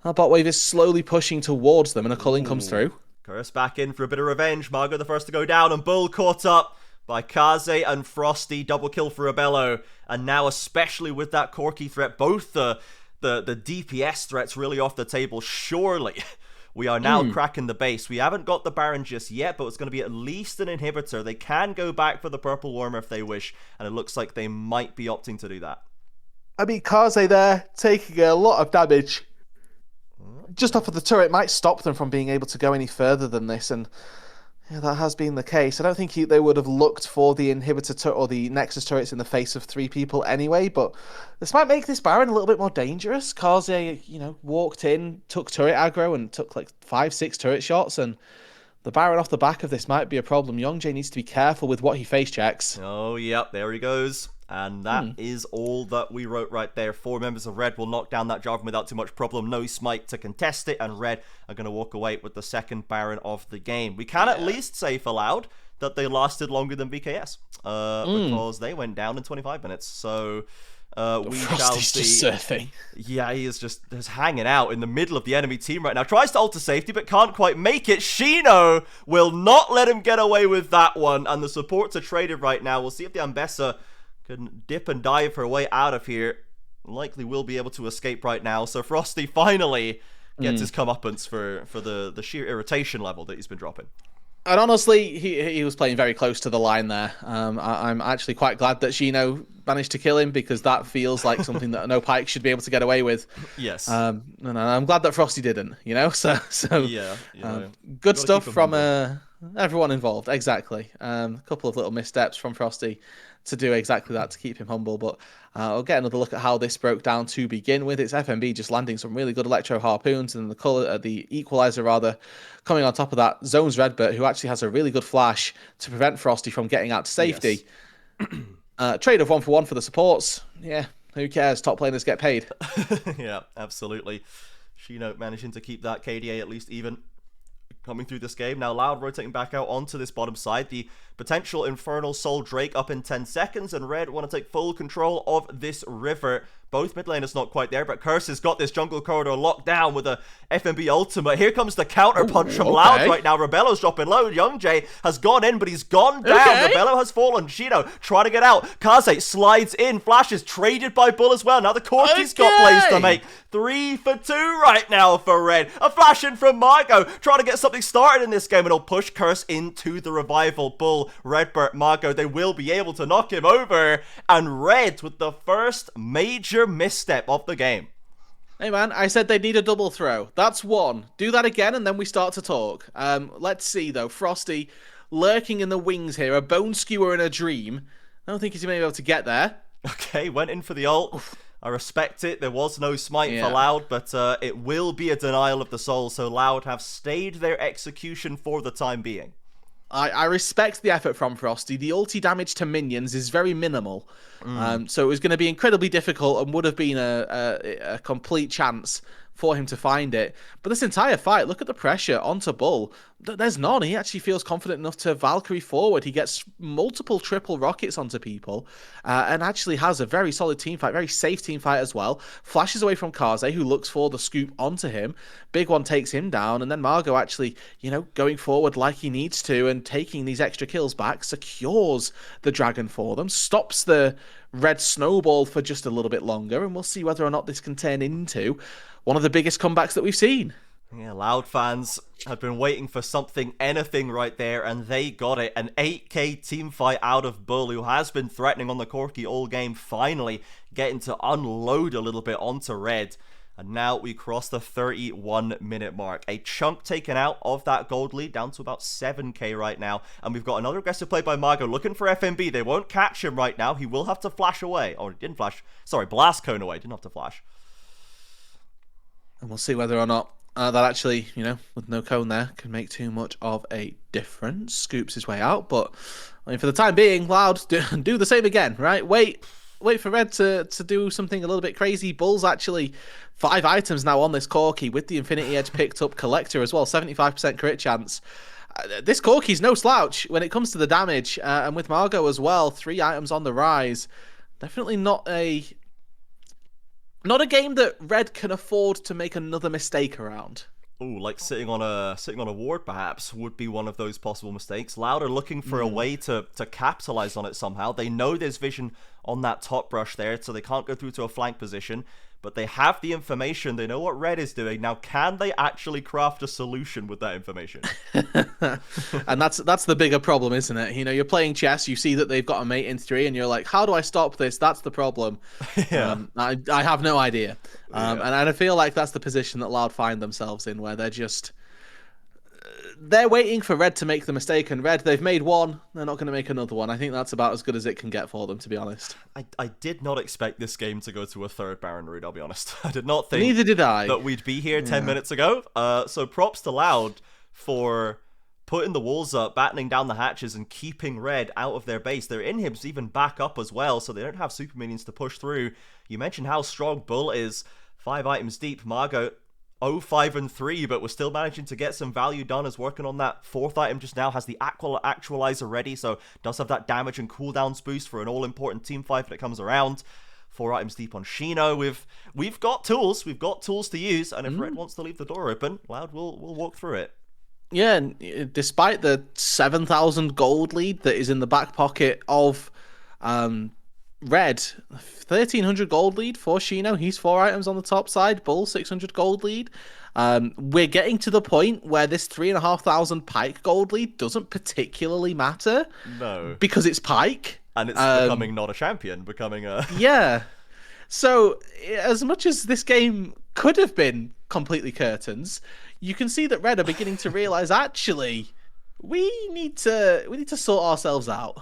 Our bot wave is slowly pushing towards them, and a culling comes through. Curse back in for a bit of revenge. Margot the first to go down, and Bull caught up by Kaze and Frosty. Double kill for Rebello. And now, especially with that Corki threat, both the DPS threats really off the table. Surely we are now cracking the base. We haven't got the Baron just yet, but it's going to be at least an inhibitor. They can go back for the Purple Worm if they wish, and it looks like they might be opting to do that. I mean, Kaze there taking a lot of damage just off of the turret might stop them from being able to go any further than this, and yeah, that has been the case. I don't think they would have looked for the inhibitor turret or the Nexus turrets in the face of 3 people anyway, but this might make this Baron a little bit more dangerous. Kaze, walked in, took turret aggro, and took like 5-6 turret shots, and the Baron off the back of this might be a problem. Youngjae needs to be careful with what he face checks. Oh, yep, there he goes. And that is all that we wrote right there. 4 members of Red will knock down that Jarvan without too much problem. No smite to contest it, and Red are going to walk away with the second Baron of the game. We can at least say for loud that they lasted longer than BKS, because they went down in 25 minutes. So we shall see. Just surfing. Yeah, he is just hanging out in the middle of the enemy team right now. Tries to ult to safety, but can't quite make it. Shino will not let him get away with that one, and the supports are traded right now. We'll see if the Ambessa can dip and dive her way out of here. Likely will be able to escape right now. So Frosty finally gets his comeuppance for the sheer irritation level that he's been dropping. And honestly, he was playing very close to the line there. I'm actually quite glad that Shino managed to kill him, because that feels like something that no Pyke should be able to get away with. Yes. And I'm glad that Frosty didn't, So yeah, good stuff from everyone involved. Exactly. A couple of little missteps from Frosty to do exactly that, to keep him humble. But I'll get another look at how this broke down to begin with. It's FNB just landing some really good electro harpoons, and the equalizer rather coming on top of that. Zone's Redbert, who actually has a really good flash to prevent Frosty from getting out to safety. Yes. Trade of 1-for-1 for the supports. Yeah, who cares? Top laners get paid. Yeah, absolutely. Shino managing to keep that KDA at least even coming through this game. Now Loud rotating back out onto this bottom side. The potential Infernal Soul Drake up in 10 seconds, and Red want to take full control of this river. Both mid laners not quite there, but Curse has got this jungle corridor locked down with a FNB ultimate. Here comes the counter punch from Loud right now. Rebello's dropping low. Youngjae has gone in, but he's gone down. Rebello has fallen. Shino trying to get out. Kaze slides in. Flashes traded by Bull as well. Now the Corki's got plays to make. 3 for 2 right now for Red. A flash in from Margot, trying to get something started in this game, and he'll push Curse into the revival. Bull, Redbert, Margot, they will be able to knock him over, and Red with the first major misstep of the game. Hey man, I said they need a double throw. That's one. Do that again, and then we start to talk. Let's see though. Frosty lurking in the wings here, a bone skewer in a dream. I don't think he's going to be able to get there. Okay, went in for the ult. I respect it. There was no smite for Loud, but it will be a denial of the soul, so Loud have stayed their execution for the time being. I respect the effort from Frosty. The ulti damage to minions is very minimal. So it was going to be incredibly difficult, and would have been a complete chance for him to find it. But this entire fight, look at the pressure onto Bull. There's none. He actually feels confident enough to Valkyrie forward. He gets multiple triple rockets onto people, and actually has a very solid team fight, very safe team fight as well. Flashes away from Kaze, who looks for the scoop onto him. Big One takes him down, and then Margot actually, going forward like he needs to and taking these extra kills back, secures the dragon for them, stops the Red snowball for just a little bit longer, and we'll see whether or not this can turn into one of the biggest comebacks that we've seen. Yeah, Loud fans have been waiting for something, anything right there, and they got it. An 8k team fight out of Bull, who has been threatening on the Corki all game, finally getting to unload a little bit onto Red. And now we cross the 31-minute mark. A chunk taken out of that gold lead, down to about 7k right now. And we've got another aggressive play by Margot, looking for FNB. They won't catch him right now. He will have to flash away. Or, he didn't flash. Sorry, blast cone away. Didn't have to flash. And we'll see whether or not That actually, with no cone there, can make too much of a difference. Scoops his way out, but I mean, for the time being, Loud, do the same again, right? Wait for Red to do something a little bit crazy. Bull's actually 5 items now on this Corki with the Infinity Edge picked up. Collector as well, 75% crit chance. This Corki's no slouch when it comes to the damage, and with Margot as well, 3 items on the rise. Definitely not a game that Red can afford to make another mistake around. Ooh, like sitting on a ward perhaps would be one of those possible mistakes. Loud are looking for a way to capitalize on it somehow. They know there's vision on that top brush there, so they can't go through to a flank position. But they have the information. They know what Red is doing. Now, can they actually craft a solution with that information? And that's the bigger problem, isn't it? You're playing chess. You see that they've got a mate in 3, and you're like, how do I stop this? That's the problem. Yeah. I have no idea. Yeah. And I feel like that's the position that Loud find themselves in, where they're waiting for Red to make the mistake, and Red, they've made one, they're not going to make another one. I think that's about as good as it can get for them, to be honest. I did not expect this game to go to a third Baron Root, I'll be honest. I did not think Neither did I. that we'd be here 10 minutes ago. So props to Loud for putting the walls up, battening down the hatches, and keeping Red out of their base. Their inhibs even back up as well, so they don't have super minions to push through. You mentioned how strong Bull is. 5 items deep. Margot 0-5-3, but we're still managing to get some value done as working on that 4th item just now. Has the Actualizer ready, so does have that damage and cooldowns boost for an all-important team fight when it comes around. 4 items deep on Shino. We've got tools. We've got tools to use, and if Red wants to leave the door open, Loud will walk through it. Yeah, and despite the 7,000 gold lead that is in the back pocket of Red, 1,300 gold lead for Shino. He's 4 items on the top side. Bull, 600 gold lead. We're getting to the point where this 3,500 Pyke gold lead doesn't particularly matter. No. Because it's Pyke. And it's becoming not a champion, becoming a... Yeah. So, as much as this game could have been completely curtains, you can see that Red are beginning to realize, actually, we need to sort ourselves out.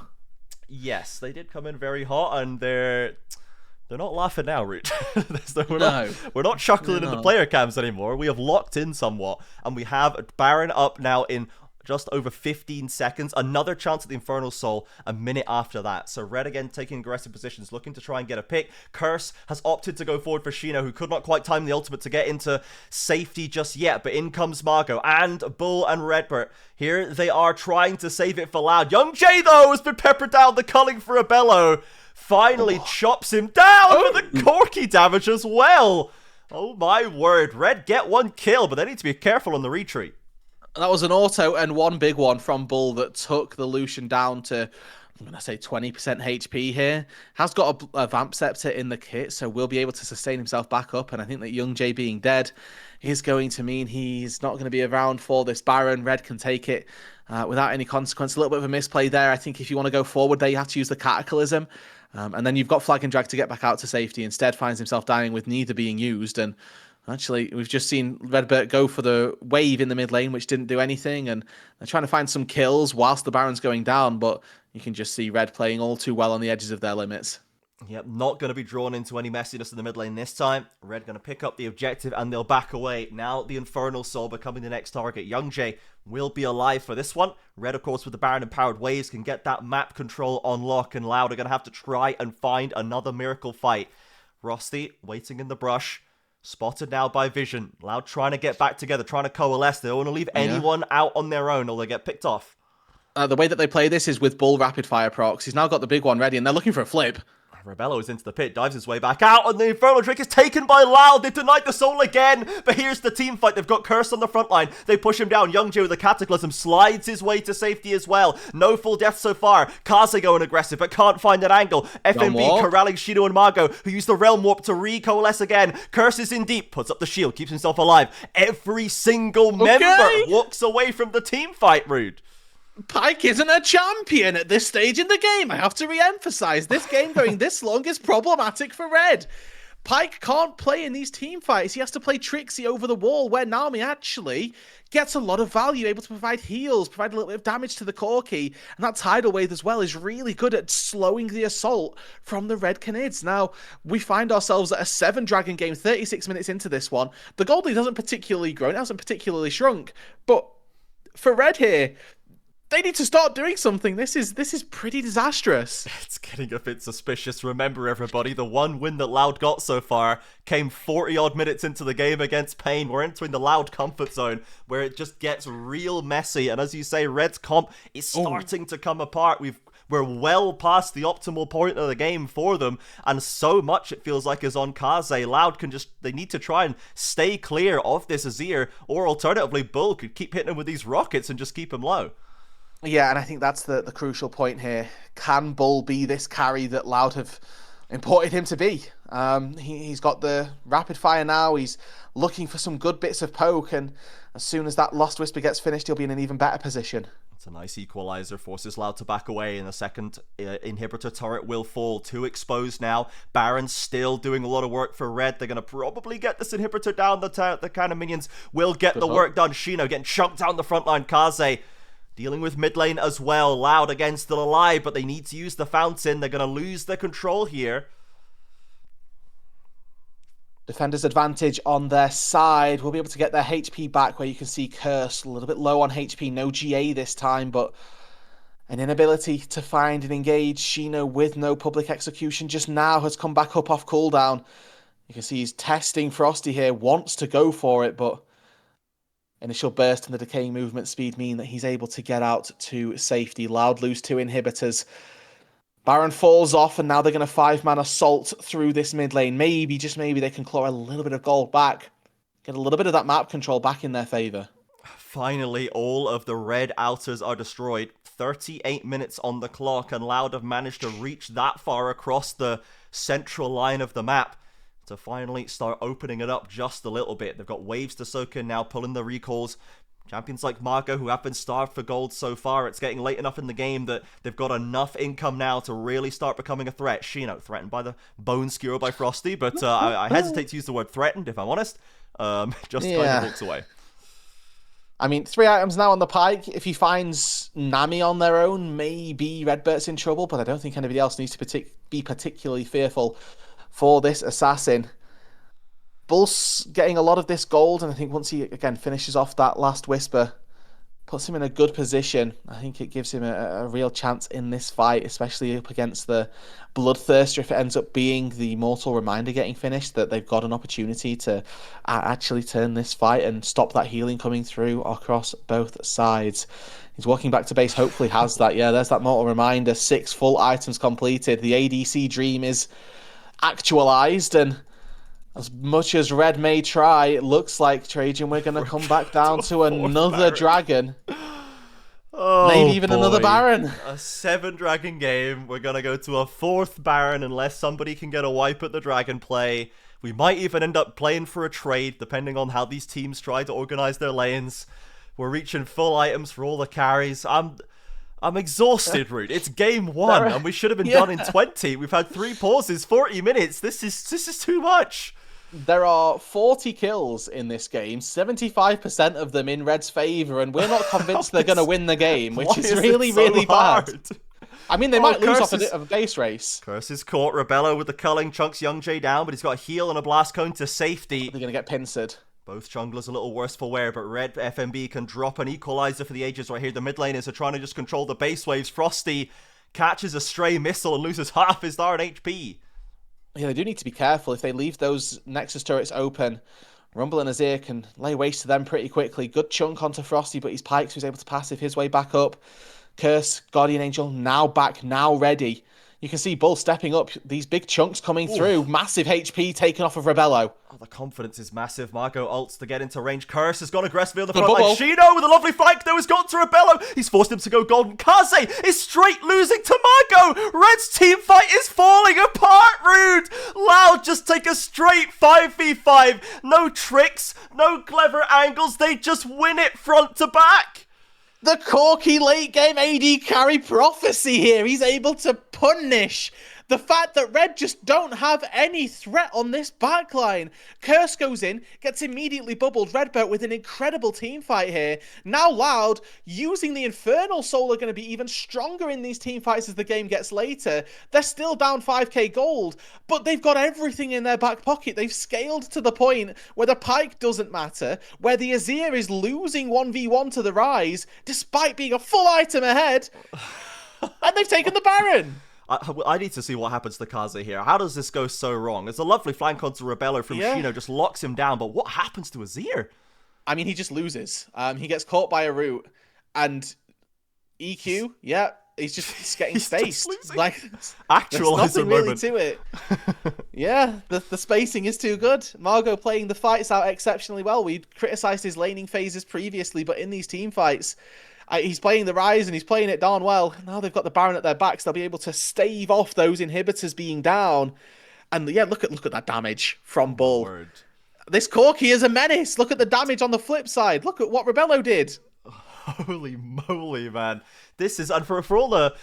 Yes, they did come in very hot, and they're not laughing now, Root. We're not chuckling in the player cams anymore. We have locked in somewhat, and we have Baron up now in just over 15 seconds. Another chance at the Infernal Soul a minute after that. So Red again taking aggressive positions, looking to try and get a pick. Curse has opted to go forward for Shino, who could not quite time the ultimate to get into safety just yet. But in comes Margot and Bull and Redbert. Here they are trying to save it for Loud. Young Jay, though, has been peppered down. The culling for a bellow finally chops him down with the Corki damage as well. Oh my word. Red get 1 kill, but they need to be careful on the retreat. That was an auto and 1 big one from Bull that took the Lucian down to, I'm going to say 20% HP here. Has got a Vamp Scepter in the kit, so will be able to sustain himself back up. And I think that Young Jay being dead is going to mean he's not going to be around for this Baron. Red can take it without any consequence. A little bit of a misplay there. I think if you want to go forward there, you have to use the Cataclysm. And then you've got Flag and Drag to get back out to safety. Instead, finds himself dying with neither being used. And actually, we've just seen Redbert go for the wave in the mid lane, which didn't do anything, and they're trying to find some kills whilst the Baron's going down, but you can just see Red playing all too well on the edges of their limits. Yep, not going to be drawn into any messiness in the mid lane this time. Red going to pick up the objective, and they'll back away. Now the Infernal Soul becoming the next target. Young Jay will be alive for this one. Red, of course, with the Baron and Powered Waves, can get that map control on lock, and Loud are going to have to try and find another miracle fight. Rusty waiting in the brush. Spotted now by Vision. Loud trying to get back together, trying to coalesce. They don't want to leave anyone out on their own or they get picked off. The way that they play this is with Bull Rapid Fire procs. He's now got the big one ready and they're looking for a flip. Rebello is into the pit, dives his way back out, and the Infernal Drake is taken by Loud. They denied the soul again, but here's the team fight. They've got Curse on the front line. They push him down. Young Jay with a Cataclysm slides his way to safety as well. No full death so far. Kaze going aggressive, but can't find an angle. FMB corralling Shino and Margot, who use the Realm Warp to recoalesce again. Curse is in deep, puts up the shield, keeps himself alive. Every single member walks away from the team fight, Rude. Pyke isn't a champion at this stage in the game. I have to re-emphasize, this game going this long is problematic for Red. Pyke can't play in these team fights. He has to play Trixie over the wall, where Nami actually gets a lot of value, able to provide heals, provide a little bit of damage to the Corki. And that Tidal Wave as well is really good at slowing the assault from the Red Canids. Now, we find ourselves at a 7-dragon game, 36 minutes into this one. The gold lead hasn't particularly grown, it hasn't particularly shrunk. But for Red here, they need to start doing something. This is pretty disastrous. It's getting a bit suspicious. Remember, everybody, the one win that Loud got so far came 40-odd minutes into the game against Pain. We're entering the Loud comfort zone where it just gets real messy. And as you say, Red's comp is starting to come apart. We're well past the optimal point of the game for them, and so much it feels like is on Kaze. Loud they need to try and stay clear of this Azir, or alternatively, Bull could keep hitting him with these rockets and just keep him low. Yeah, and I think that's the crucial point here. Can Bull be this carry that Loud have imported him to be? He's got the rapid fire now. He's looking for some good bits of poke, and as soon as that Lost Whisper gets finished, he'll be in an even better position. It's a nice equalizer, forces Loud to back away, and the second inhibitor turret will fall. 2 exposed now. Baron's still doing a lot of work for Red. They're going to probably get this inhibitor down. The kind of minions will get the work done. Shino getting chunked down the front line. Kaze dealing with mid lane as well. Loud again still alive, but they need to use the fountain. They're going to lose their control here. Defenders advantage on their side. We'll be able to get their HP back, where you can see Curse a little bit low on HP. No GA this time, but an inability to find and engage. Shino with no public execution just now has come back up off cooldown. You can see he's testing Frosty here, wants to go for it, but initial burst and the decaying movement speed mean that he's able to get out to safety. Loud lose 2 inhibitors. Baron falls off, and now they're going to 5-man assault through this mid lane. Maybe, just maybe, they can claw a little bit of gold back. Get a little bit of that map control back in their favour. Finally, all of the red outers are destroyed. 38 minutes on the clock, and Loud have managed to reach that far across the central line of the map to finally start opening it up just a little bit. They've got waves to soak in now, pulling the recalls. Champions like Marco, who have been starved for gold so far, it's getting late enough in the game that they've got enough income now to really start becoming a threat. Shino, threatened by the bone skewer by Frosty, but I hesitate to use the word threatened, if I'm honest. Just kind of walks away. I mean, 3 items now on the Pyke. If he finds Nami on their own, maybe Redbert's in trouble, but I don't think anybody else needs to be particularly fearful for this assassin. Bull's getting a lot of this gold, and I think once he, again, finishes off that last Whisper, puts him in a good position. I think it gives him a real chance in this fight, especially up against the Bloodthirster. If it ends up being the Mortal Reminder getting finished, that they've got an opportunity to actually turn this fight and stop that healing coming through across both sides. He's walking back to base, hopefully has that. Yeah, there's that Mortal Reminder. 6 full items completed. The ADC dream is actualized, and as much as Red may try, it looks like, Trajan, we're going to come back down to another dragon. Maybe even another Baron. A 7-dragon game. We're going to go to a 4th Baron unless somebody can get a wipe at the dragon play. We might even end up playing for a trade, depending on how these teams try to organize their lanes. We're reaching full items for all the carries. I'm exhausted, Root. It's game 1, and we should have been done in 20. We've had 3 pauses, 40 minutes. This is too much. There are 40 kills in this game, 75% of them in Red's favour, and we're not convinced they're going to win the game, which is really, really bad. I mean, they might lose off a base race. Curse is caught. Rebello with the culling chunks Young Jay down, but he's got a heal and a blast cone to safety. They're going to get pincered. Both junglers a little worse for wear, but Red FMB can drop an equalizer for the ages right here. The mid laners are trying to just control the base waves. Frosty catches a stray missile and loses half his Darn HP. Yeah, they do need to be careful. If they leave those Nexus turrets open, Rumble and Azir can lay waste to them pretty quickly. Good chunk onto Frosty, but he's Pyke, so he's able to passive his way back up. Curse, Guardian Angel, now back, now ready. You can see Bull stepping up, these big chunks coming through. Massive HP taken off of Rebello. Oh, the confidence is massive. Marco ults to get into range. Curse has gone aggressively on the front line. Shino with a lovely flank, though, has gone to Rebello. He's forced him to go golden. Kaze is straight losing to Marco. Red's team fight is falling apart, Rude. Loud just take a straight 5v5. No tricks, no clever angles. They just win it front to back. The Corki late game AD carry prophecy here. He's able to punish The fact that Red just don't have any threat on this backline. Curse goes in, gets immediately bubbled. Redbert with an incredible team fight here. Now Loud, using the Infernal Soul, are going to be even stronger in these team fights as the game gets later. They're still down 5k gold, but they've got everything in their back pocket. They've scaled to the point where the Pike doesn't matter, where the Azir is losing 1v1 to the Rise, despite being a full item ahead, and they've taken the Baron. I need to see what happens to Kaze here. How does this go so wrong? It's a lovely flank onto Rebello from Shino, just locks him down, but what happens to Azir? I mean, he just loses. He gets caught by a root, and EQ, he's just getting spaced. Like, actualize there's nothing really to it. Yeah, the spacing is too good. Margot playing the fights out exceptionally well. We criticised his laning phases previously, but in these team fights, he's playing the Rise and he's playing it darn well. Now they've got the Baron at their backs. They'll be able to stave off those inhibitors being down. And yeah, look at that damage from Bull. Word. This Corki is a menace. Look at the damage on the flip side. Look at what Rebello did. Holy moly, man. This is, and for all the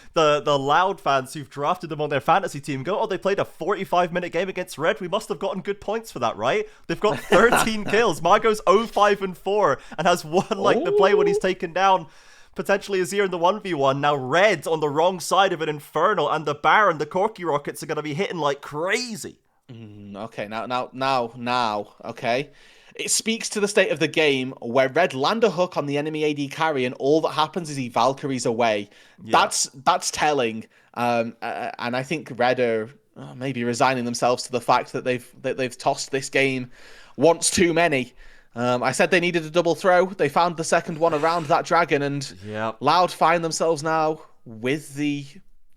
Loud fans who've drafted them on their fantasy team, they played a 45-minute game against Red. We must have gotten good points for that, right? They've got 13 kills. Margot's 0-5-4 and has won the play when he's taken down potentially Azir in the 1v1. Now Red on the wrong side of an Infernal, and the Baron, the Corki Rockets, are going to be hitting like crazy. Okay, now, okay. It speaks to the state of the game where Red land a hook on the enemy AD carry, and all that happens is he Valkyries away. Yeah. That's telling. And I think Red are maybe resigning themselves to the fact that they've tossed this game once too many. I said they needed a double throw. They found the second one around that dragon, and Loud find themselves now with the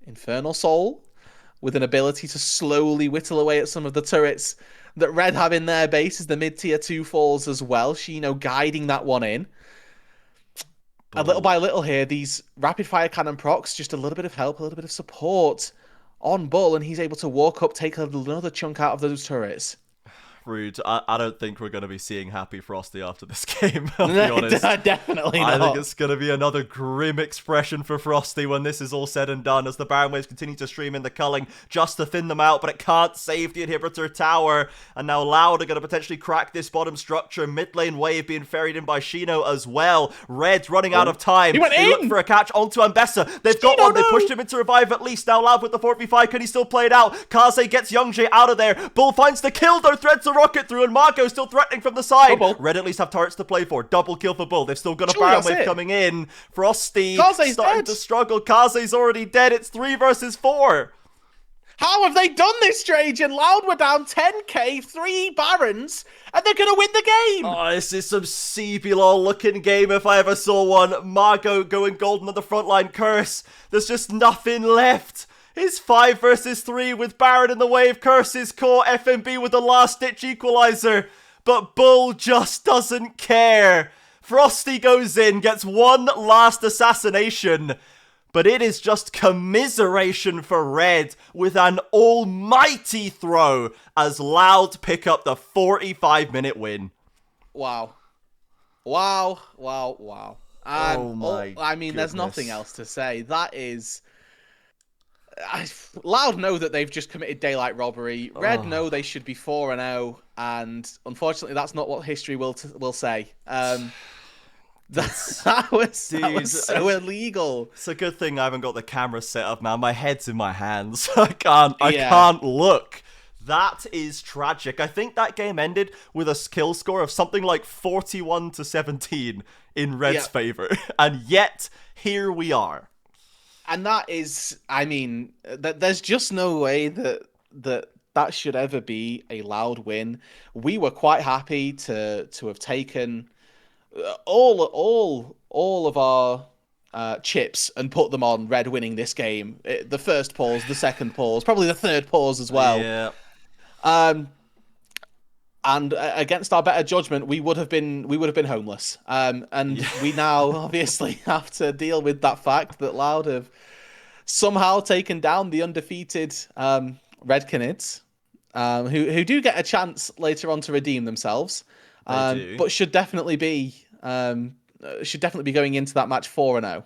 Infernal Soul, with an ability to slowly whittle away at some of the turrets that Red have in their base as the mid-tier 2 falls as well. Shino guiding that one in. And little by little here, these rapid-fire cannon procs, just a little bit of help, a little bit of support on Bull, and he's able to walk up, take another chunk out of those turrets. Rude. I don't think we're going to be seeing Happy Frosty after this game, I'll be honest. Definitely not. I think it's going to be another grim expression for Frosty when this is all said and done, as the Baron waves continue to stream in the culling just to thin them out, but it can't save the inhibitor tower. And now Loud are going to potentially crack this bottom structure. Mid lane wave being ferried in by Shino as well. Red's running out of time. They look for a catch onto Ambessa. They've got one. They pushed him into revive at least. Now Loud with the 4v5. Can he still play it out? Kaze gets Youngjae out of there. Bull finds the kill though. Threads a rocket through, and Marco still threatening from the side. Red at least have turrets to play for. Double kill for Bull. They've still got a Baron wave coming in. Frosty starting to struggle. Kaze's already dead. It's 3 versus 4. How have they done this, Trajan? Loud were down 10k, 3 Barons, and they're going to win the game. Oh, this is some CBLOL looking game if I ever saw one. Margot going golden on the front line. Curse. There's just nothing left. It's 5 versus 3 with Baron in the wave. Curse is caught. FMB with the last-ditch equalizer. But Bull just doesn't care. Frosty goes in, gets one last assassination. But it is just commiseration for Red with an almighty throw as Loud pick up the 45-minute win. Wow. Oh my I mean, there's nothing else to say. That is... Loud know that they've just committed daylight robbery. Red know they should be 4-0, and unfortunately, that's not what history will say. That was so illegal. It's a good thing I haven't got the camera set up, man. My head's in my hands. I can't look. That is tragic. I think that game ended with a kill score of something like 41-17 in Red's favor, and yet here we are. And that is, I mean, there's just no way that should ever be a Loud win. We were quite happy to have taken all of our chips and put them on Red winning this game. The first pause, the second pause, probably the third pause as well. Yeah. And against our better judgment, we would have been homeless. And we now obviously have to deal with that fact that Loud have somehow taken down the undefeated Red Canids, who do get a chance later on to redeem themselves, but should definitely be going into that match 4-0.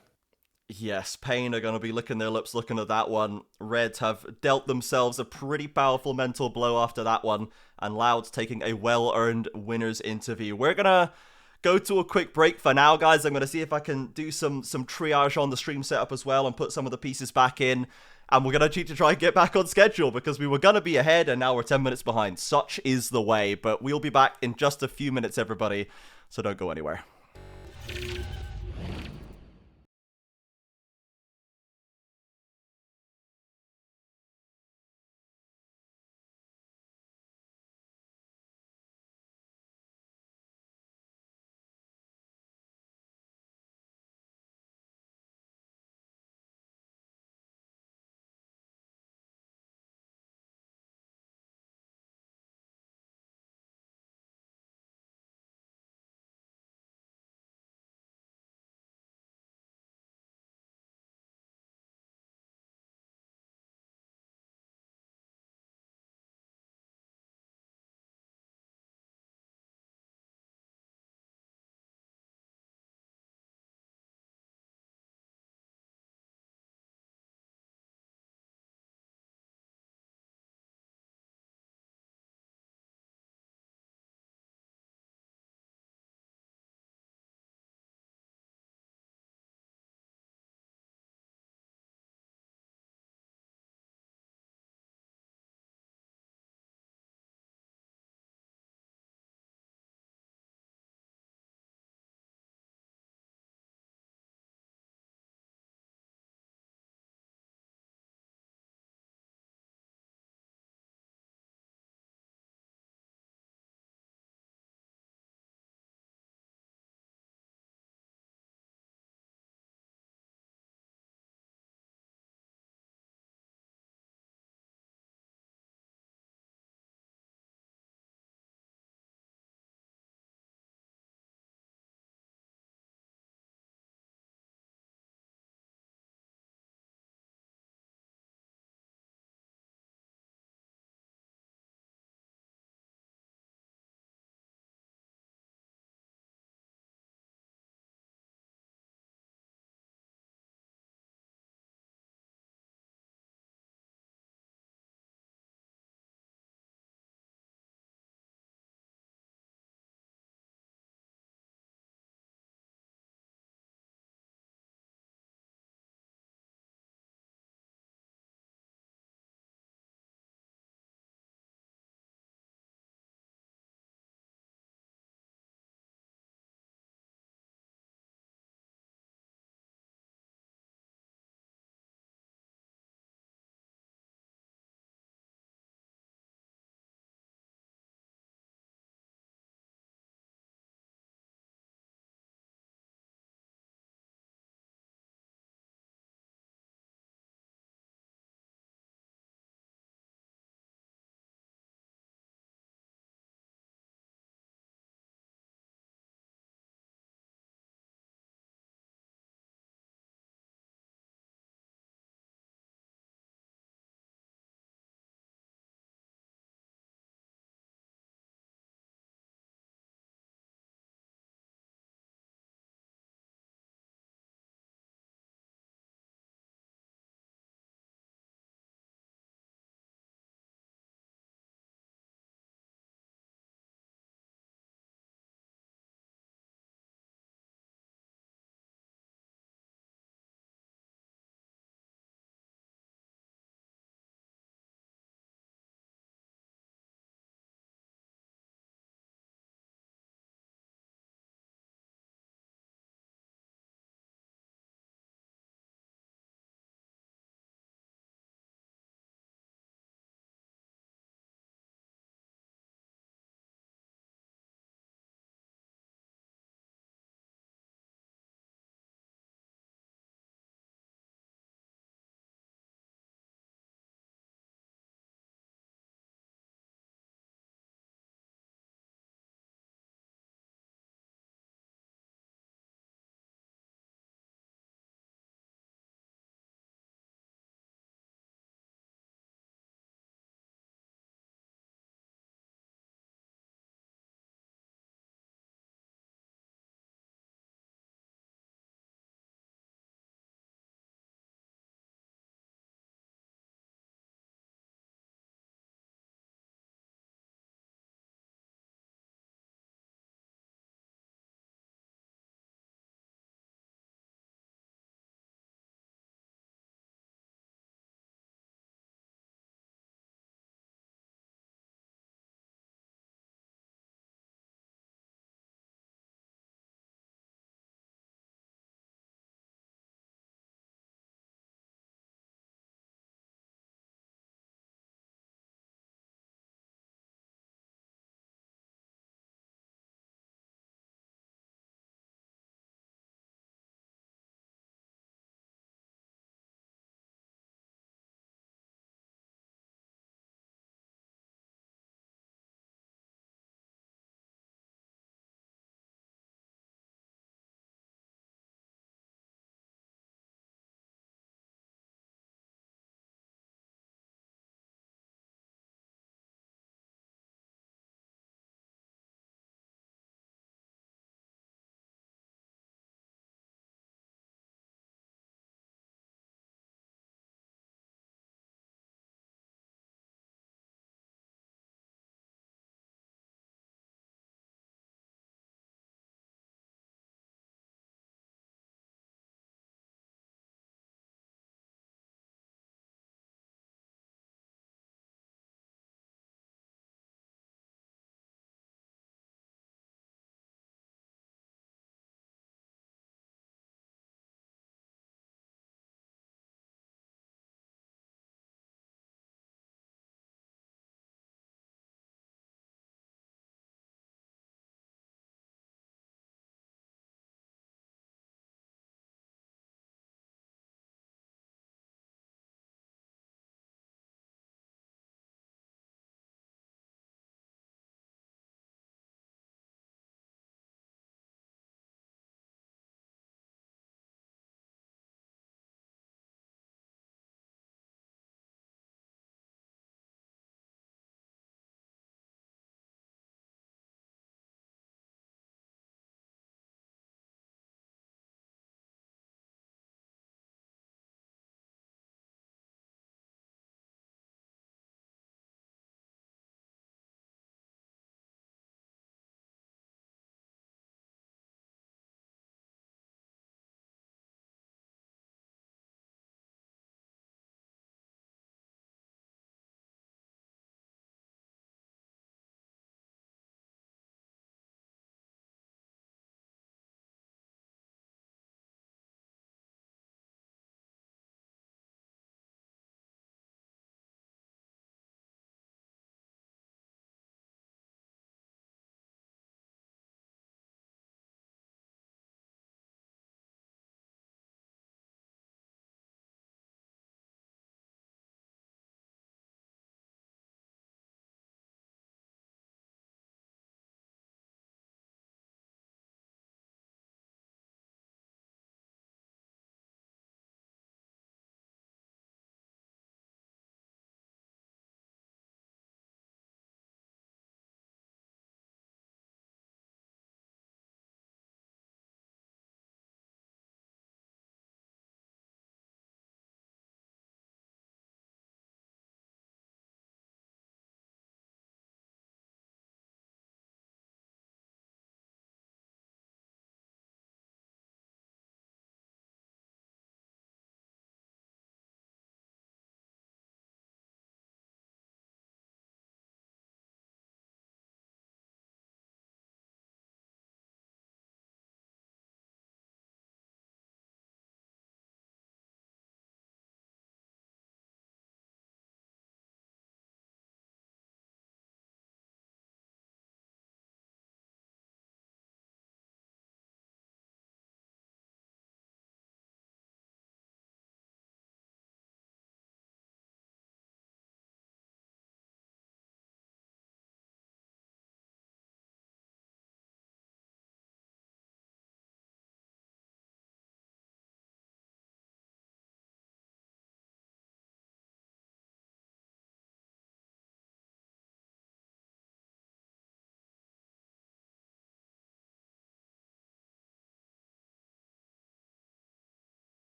Yes, Pain are going to be licking their lips looking at that one. Red have dealt themselves a pretty powerful mental blow after that one, and Loud's taking a well-earned winner's interview. We're going to go to a quick break for now, guys. I'm going to see if I can do some triage on the stream setup as well and put some of the pieces back in. And we're going to need to try and get back on schedule because we were going to be ahead and now we're 10 minutes behind. Such is the way, but we'll be back in just a few minutes, everybody. So don't go anywhere.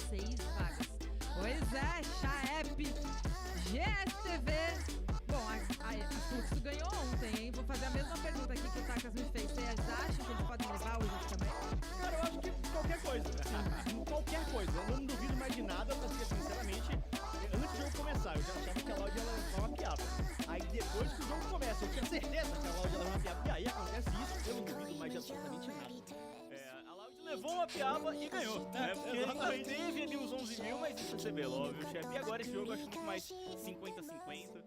6 vagas. Pois é, Chaep, GSTV. Bom, a Fluxo ganhou ontem, hein? Vou fazer a mesma pergunta aqui que o Takas me fez. Vocês acham que eles podem levar hoje também? Cara, eu acho que qualquer coisa. Qualquer coisa. Eu não duvido mais de nada, porque, sinceramente, antes do jogo começar, eu já achava que a Loud ia levar uma piada. Aí depois que o jogo começa, eu tinha certeza que a Loud ia levar uma piada. E aí acontece isso, eu não duvido mais de absolutamente nada. A Loud levou uma piaba e ganhou, né? Porque ainda teve ali os 11 mil, mas isso é CBLOL, viu, chefe? E agora esse jogo eu acho muito mais 50-50.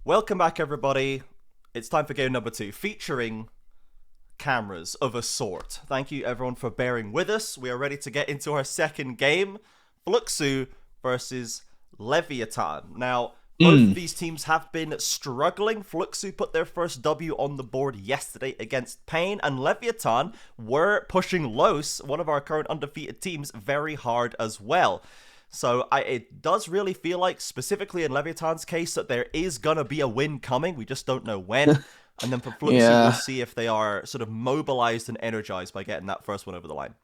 Welcome back, everybody. It's time for game number 2, featuring cameras of a sort. Thank you, everyone, for bearing with us. We are ready to get into our second game, Fluxo versus Leviathan. Now, both of these teams have been struggling. Fluxo put their first W on the board yesterday against Pain, and Leviathan were pushing Los, one of our current undefeated teams, very hard as well. So it does really feel like, specifically in Leviathan's case, that there is going to be a win coming. We just don't know when. And then for Fluxo, we'll see if they are sort of mobilized and energized by getting that first one over the line.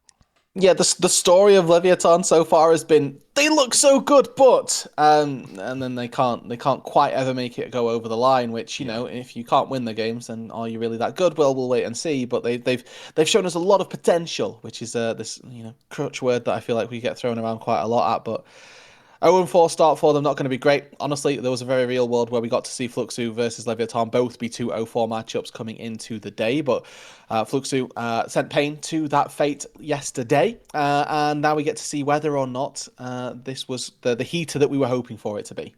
Yeah, the story of Leviathan so far has been they look so good, but and then they can't quite ever make it go over the line. Which, you know, if you can't win the games, then are you really that good? Well, we'll wait and see. But they've shown us a lot of potential, which is this crutch word that I feel like we get thrown around quite a lot at. But 0-4 start for them, not going to be great. Honestly, there was a very real world where we got to see Fluxo versus Leviathan both be 2 0-4 matchups coming into the day, but Fluxo sent Pain to that fate yesterday, and now we get to see whether or not this was the heater that we were hoping for it to be.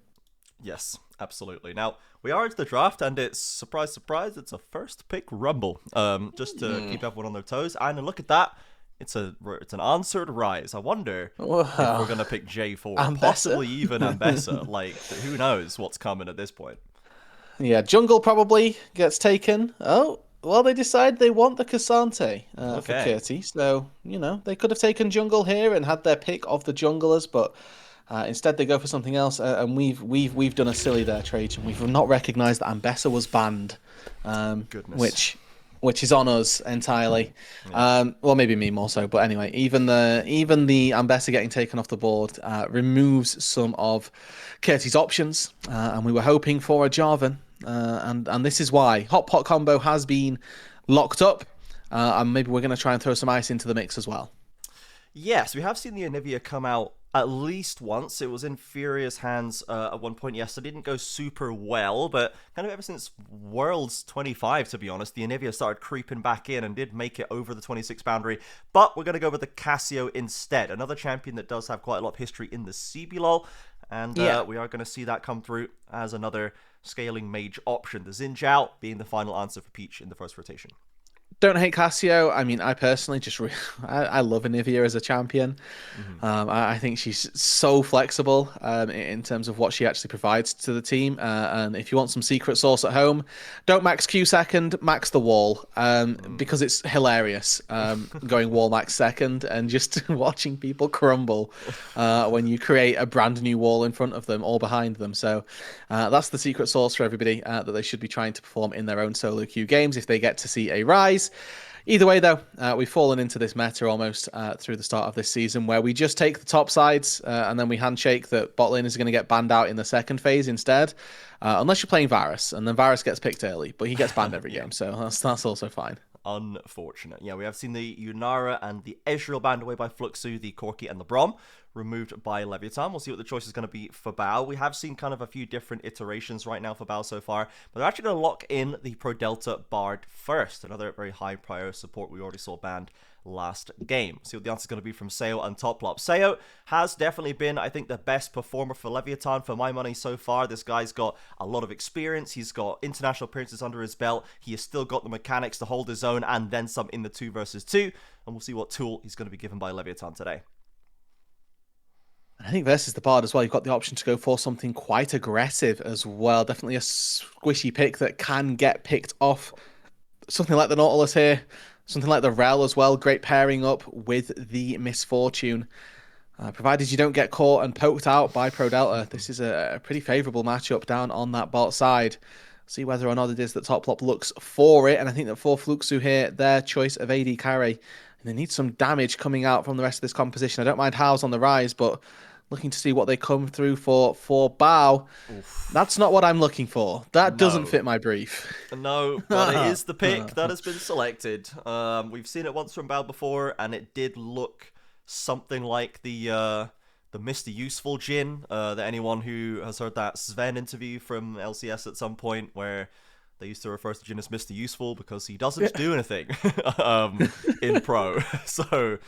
Yes, absolutely. Now, we are into the draft, and it's, surprise, surprise, it's a first pick rumble, just to keep everyone on their toes, and look at that. It's an answered rise. I wonder if we're going to pick J4, Ambessa? possibly even Ambessa. Like, who knows what's coming at this point. Yeah, jungle probably gets taken. Oh, well, they decide they want the Cassante for Curti. So, they could have taken jungle here and had their pick of the junglers, but instead they go for something else. And we've done a silly there, Trajan. We've not recognised that Ambessa was banned. Goodness. Which is on us entirely. Well, maybe me more so, but anyway, even the Ambessa getting taken off the board removes some of Curti's options, and we were hoping for a Jarvan, and this is why Hot Pot combo has been locked up, and maybe we're going to try and throw some ice into the mix as well. Yes, we have seen the Anivia come out at least once. It was in Furia's hands at one point yesterday. Didn't go super well, but kind of ever since Worlds 25, to be honest, the Anivia started creeping back in and did make it over the 26 boundary. But we're going to go with the Cassio instead. Another champion that does have quite a lot of history in the CBLOL. And we are going to see that come through as another scaling mage option. The Xin Zhao being the final answer for Peach in the first rotation. Don't hate Cassio. I mean, I personally just I love Anivia as a champion. I think she's so flexible in terms of what she actually provides to the team. And if you want some secret sauce at home, don't max Q second, max the wall, because it's hilarious going wall max second and just watching people crumble when you create a brand new wall in front of them or behind them. So that's the secret sauce for everybody that they should be trying to perform in their own solo queue games if they get to see a rise. Either way, though, we've fallen into this meta almost through the start of this season where we just take the top sides and then we handshake that bot lane is going to get banned out in the second phase instead, unless you're playing Varus, and then Varus gets picked early, but he gets banned every game, so that's also fine. Unfortunate. Yeah, we have seen the Yunara and the Ezreal banned away by Fluxo, the Corki and the Braum removed by Leviathan. We'll see what the choice is going to be for Bao. We have seen kind of a few different iterations right now for Bao so far, but they're actually going to lock in the Pro Delta Bard first. Another very high prior support we already saw banned last game. See what the answer is going to be from Seo and Toplop. Seo has definitely been, I think, the best performer for Leviathan for my money so far. This guy's got a lot of experience. He's got international appearances under his belt. He has still got the mechanics to hold his own and then some in the 2 versus 2. And we'll see what tool he's going to be given by Leviathan today. I think versus the Bard as well, you've got the option to go for something quite aggressive as well. Definitely a squishy pick that can get picked off. Something like the Nautilus here. Something like the Rel as well. Great pairing up with the Misfortune. Provided you don't get caught and poked out by Pro Delta, this is a pretty favourable matchup down on that bot side. See whether or not it is that Toplop looks for it, and I think that for Fluxu here, their choice of AD carry, and they need some damage coming out from the rest of this composition. I don't mind House on the rise, but looking to see what they come through for Bao. Oof. That's not what I'm looking for. That doesn't No. fit my brief. No, but it is the pick that has been selected. We've seen it once from Bao before, and it did look something like the Mr. Useful Jin, that anyone who has heard that Sven interview from LCS at some point where they used to refer to Jin as Mr. Useful because he doesn't do anything in Pro. So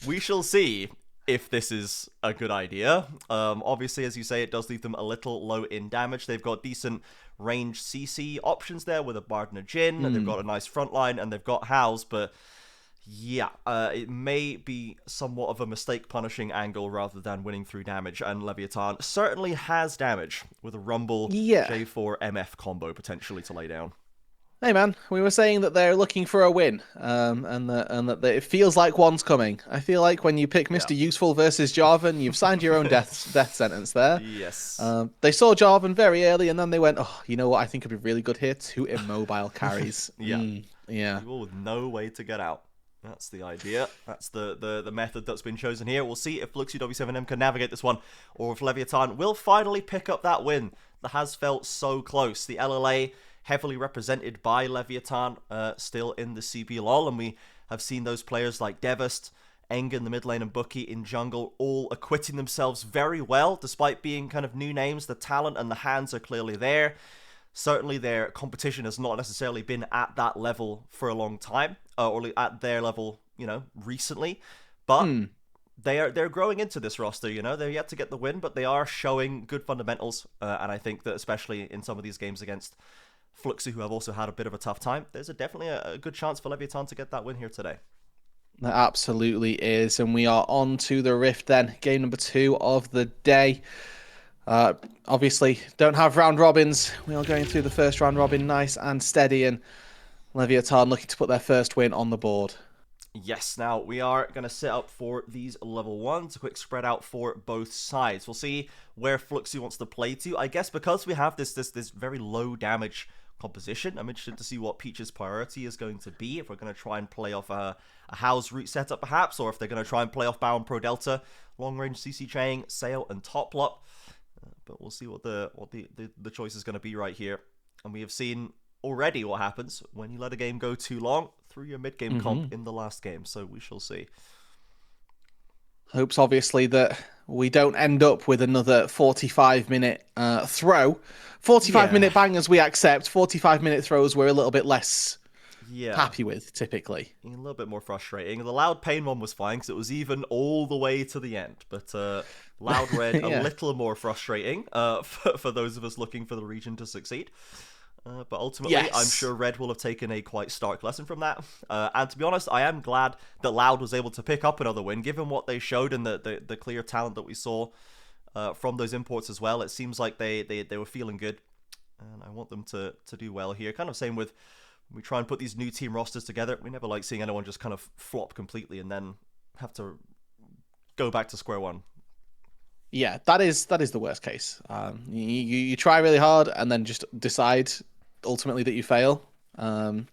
we shall see if this is a good idea. Obviously, as you say, it does leave them a little low in damage. They've got decent range CC options there with a Bard and a Jin, and they've got a nice front line, and they've got House, but yeah, it may be somewhat of a mistake punishing angle rather than winning through damage, and Leviathan certainly has damage with a Rumble J4 MF combo potentially to lay down. Hey man, we were saying that they're looking for a win, and that it feels like one's coming. I feel like when you pick Mr. Useful versus Jarvan, you've signed your own death sentence there. Yes. They saw Jarvan very early, and then they went, oh, you know what? I think would be really good here. 2 immobile carries. Yeah. People with no way to get out. That's the idea. That's the method that's been chosen here. We'll see if Fluxu W7M can navigate this one, or if Leviathan will finally pick up that win that has felt so close. The LLA heavily represented by Leviathan, still in the CBLOL, and we have seen those players like Devast, Enga in the mid lane, and Bucky in jungle all acquitting themselves very well, despite being kind of new names. The talent and the hands are clearly there. Certainly their competition has not necessarily been at that level for a long time, or at their level, recently, but they're growing into this roster, they're yet to get the win, but they are showing good fundamentals, and I think that especially in some of these games against Fluxu, who have also had a bit of a tough time, there's definitely a good chance for Leviathan to get that win here today. That absolutely is, and we are on to the Rift then, game number 2 of the day. Obviously, don't have round robins. We are going through the first round robin nice and steady, and Leviathan looking to put their first win on the board. Yes, now we are going to set up for these level 1s, a quick spread out for both sides. We'll see where Fluxu wants to play to. I guess because we have this very low damage composition, I'm interested to see what Peach's priority is going to be. If we're going to try and play off a House route setup perhaps, or if they're going to try and play off Bao and Pro Delta, long range CC chain, Sail and Toplop. But we'll see what the choice is going to be right here. And we have seen already what happens when you let a game go too long through your mid-game comp in the last game. So we shall see. Hopes obviously that we don't end up with another 45-minute throw. 45-minute bangers we accept. 45-minute throws we're a little bit less happy with, typically. A little bit more frustrating. The Loud Pain one was fine because it was even all the way to the end. But Loud Red, a little more frustrating for those of us looking for the region to succeed. But ultimately, I'm sure Red will have taken a quite stark lesson from that. And to be honest, I am glad that Loud was able to pick up another win, given what they showed and the clear talent that we saw from those imports as well. It seems like they were feeling good, and I want them to do well here. Kind of same with when we try and put these new team rosters together. We never like seeing anyone just kind of flop completely and then have to go back to square one. Yeah, that is the worst case. You try really hard and then just decide ultimately that you fail. And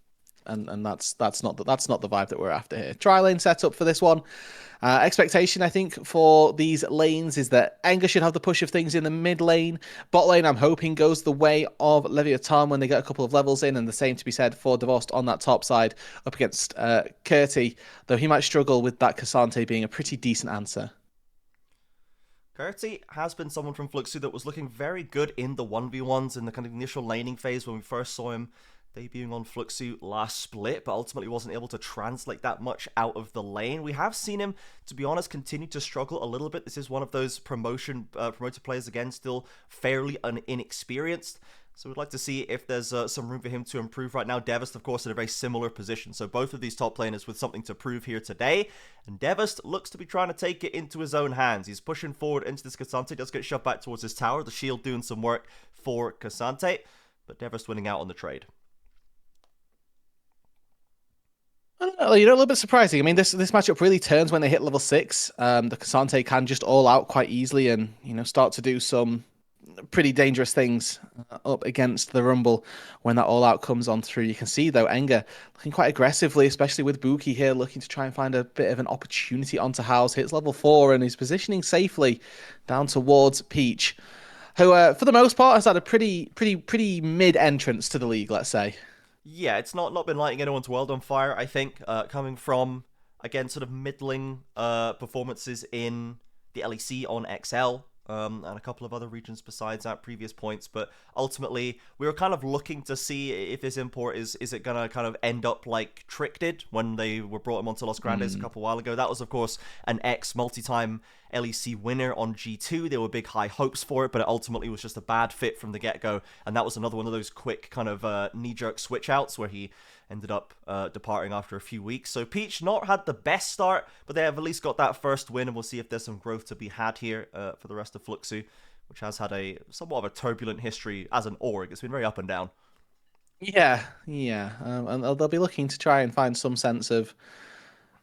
that's not the vibe that we're after here. Tri-lane setup for this one. Expectation, I think, for these lanes is that Enga should have the push of things in the mid lane. Bot lane, I'm hoping, goes the way of Leviathan when they get a couple of levels in, and the same to be said for Devost on that top side up against Kurti, though he might struggle with that Cassante being a pretty decent answer. Kurti has been someone from Fluxu that was looking very good in the 1v1s in the kind of initial laning phase when we first saw him debuting on Fluxu last split, but ultimately wasn't able to translate that much out of the lane. We have seen him, to be honest, continue to struggle a little bit. This is one of those promoted players, again, still fairly inexperienced. So we'd like to see if there's some room for him to improve right now. Devast, of course, in a very similar position. So both of these top laners with something to prove here today. And Devast looks to be trying to take it into his own hands. He's pushing forward into this Cassante. Does get shoved back towards his tower. The shield doing some work for Cassante. But Devast winning out on the trade. I don't know. Well, a little bit surprising. I mean, this matchup really turns when they hit level 6. The Cassante can just all out quite easily and, start to do some pretty dangerous things up against the Rumble when that all out comes on through. You can see, though, Enger looking quite aggressively, especially with Buki here, looking to try and find a bit of an opportunity onto House. Hits level 4 and he's positioning safely down towards Peach, who, for the most part, has had a pretty mid entrance to the league, let's say. Yeah, it's not been lighting anyone's world on fire, I think, coming from, again, sort of middling performances in the LEC on XL, and a couple of other regions besides at previous points, but ultimately we were kind of looking to see if this import is it gonna kind of end up like Trick did when they were brought him onto Los Grandes a couple while ago. That was, of course, an multi-time LEC winner on G2. There were big high hopes for it, but it ultimately was just a bad fit from the get-go, and that was another one of those quick kind of knee-jerk switch-outs where he ended up departing after a few weeks. So Peach not had the best start, but they have at least got that first win, and we'll see if there's some growth to be had here for the rest of Fluxu, which has had a somewhat of a turbulent history as an org. It's been very up and down. Yeah. And they'll be looking to try and find some sense of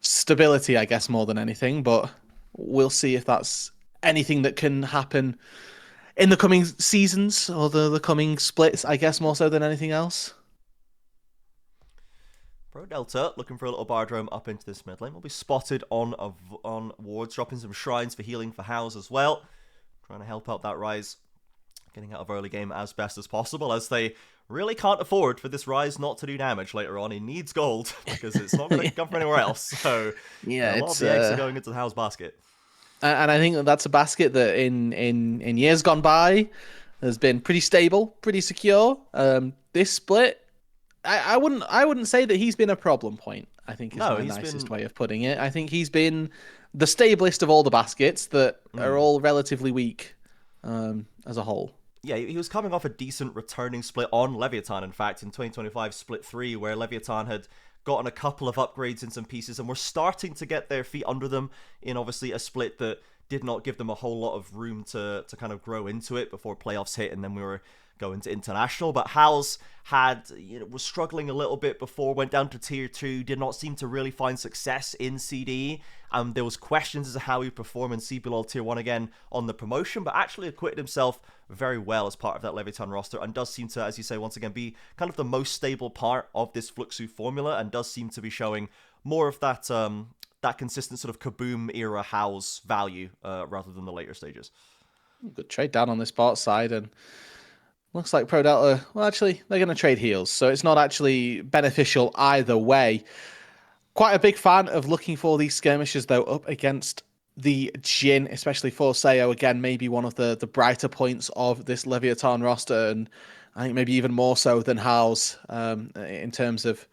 stability, I guess, more than anything, but we'll see if that's anything that can happen in the coming seasons or the coming splits, I guess, more so than anything else. Pro Delta looking for a little bar drone up into this mid lane. Will be spotted on wards, dropping some shrines for healing for House as well. Trying to help out that Rise, getting out of early game as best as possible, as they really can't afford for this Rise not to do damage later on. He needs gold because it's not going to come from anywhere else. So yeah, a lot of the eggs are going into the House basket. And I think that's a basket that in years gone by has been pretty stable, pretty secure. This split, I wouldn't say that he's been a problem point, I think is the nicest way of putting it. I think he's been the stablest of all the baskets that are all relatively weak as a whole. Yeah, he was coming off a decent returning split on Leviathan, in fact, in 2025 Split 3, where Leviathan had gotten a couple of upgrades in some pieces and were starting to get their feet under them in obviously a split that did not give them a whole lot of room to kind of grow into it before playoffs hit, and then we were going to international. But Howls was struggling a little bit before, went down to tier 2, did not seem to really find success in CD. There was questions as to how he would perform in CBLOL tier 1 again on the promotion, but actually acquitted himself very well as part of that Leviathan roster, and does seem to, as you say, once again be kind of the most stable part of this Fluxu formula, and does seem to be showing more of that that consistent sort of Kaboom era House value rather than the later stages. Good trade down on this bot side, and looks like Pro Delta, well, actually, they're going to trade heals, so it's not actually beneficial either way. Quite a big fan of looking for these skirmishes, though, up against the Jhin, especially for Sayo. Again, maybe one of the brighter points of this Leviathan roster, and I think maybe even more so than House in terms of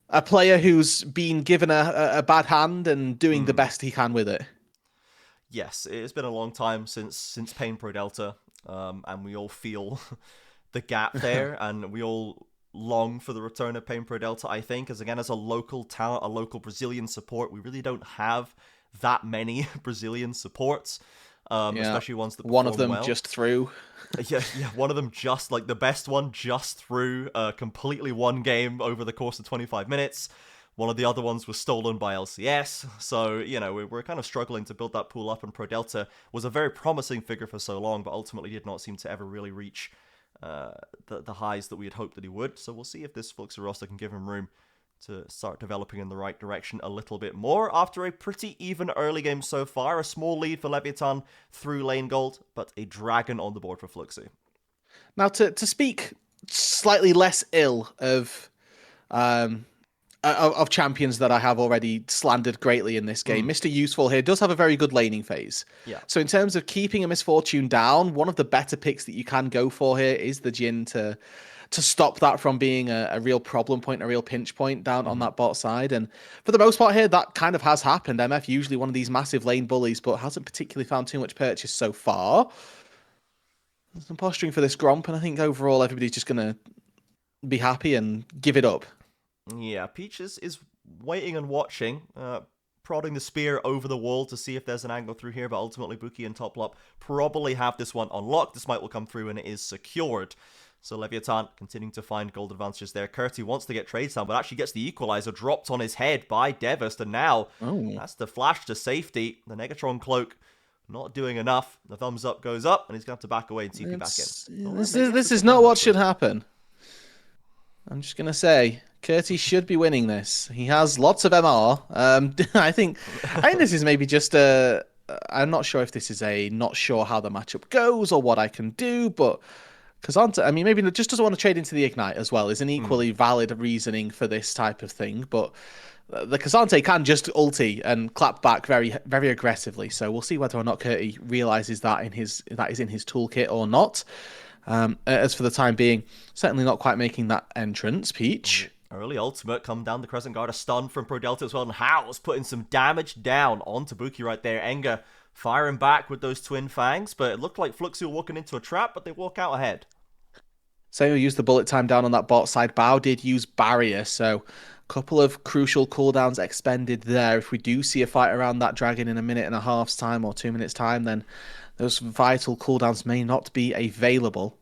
a player who's been given a bad hand and doing the best he can with it. Yes, it's been a long time since Pain Pro Delta, and we all feel the gap there, and we all long for the return of Pain Pro Delta, I think, as again, as a local talent, a local Brazilian support, we really don't have that many Brazilian supports, especially ones that perform one of them well. just through. yeah, one of them just, like, the best one just through completely one game over the course of 25 minutes. One of the other ones was stolen by LCS, so, we're kind of struggling to build that pool up, and Pro Delta was a very promising figure for so long, but ultimately did not seem to ever really reach the highs that we had hoped that he would. So we'll see if this Fluxu roster can give him room to start developing in the right direction a little bit more. After a pretty even early game so far, a small lead for Leviathan through lane gold, but a dragon on the board for Fluxu. Now, to speak slightly less ill of champions that I have already slandered greatly in this game, Mr. Useful here does have a very good laning phase. Yeah. So in terms of keeping a Misfortune down, one of the better picks that you can go for here is the Jhin to stop that from being a real problem point, a real pinch point down on that bot side. And for the most part here, that kind of has happened. MF usually one of these massive lane bullies, but hasn't particularly found too much purchase so far. There's some posturing for this Gromp, and I think overall everybody's just going to be happy and give it up. Yeah, Peach is waiting and watching, prodding the spear over the wall to see if there's an angle through here, but ultimately Buki and Toplop probably have this one unlocked. This might will come through and it is secured. So Leviathan continuing to find gold advantages there. Curti wants to get trades down, but actually gets the equalizer dropped on his head by Devast. And now that's the flash to safety. The Negatron cloak not doing enough. The thumbs up goes up, and he's going to have to back away and TP back in. This is not what should happen. I'm just going to say, Curti should be winning this. He has lots of MR. I think this is maybe just a... I'm not sure if this is a not sure how the matchup goes or what I can do, but Kazanta, I mean, maybe just doesn't want to trade into the Ignite as well is an equally valid reasoning for this type of thing, but the Kazante can just ulti and clap back very, very aggressively, so we'll see whether or not Curti realizes that is in his toolkit or not. As for the time being, certainly not quite making that entrance, Peach. Early ultimate come down the Crescent Guard, a stun from ProDelta as well, and How's putting some damage down on Tabuki right there. Enga firing back with those twin fangs, but it looked like Fluxy were walking into a trap, but they walk out ahead. Sayo used the bullet time down on that bot side. Bao did use barrier, so a couple of crucial cooldowns expended there. If we do see a fight around that dragon in a minute and a half's time or 2 minutes time, then those vital cooldowns may not be available.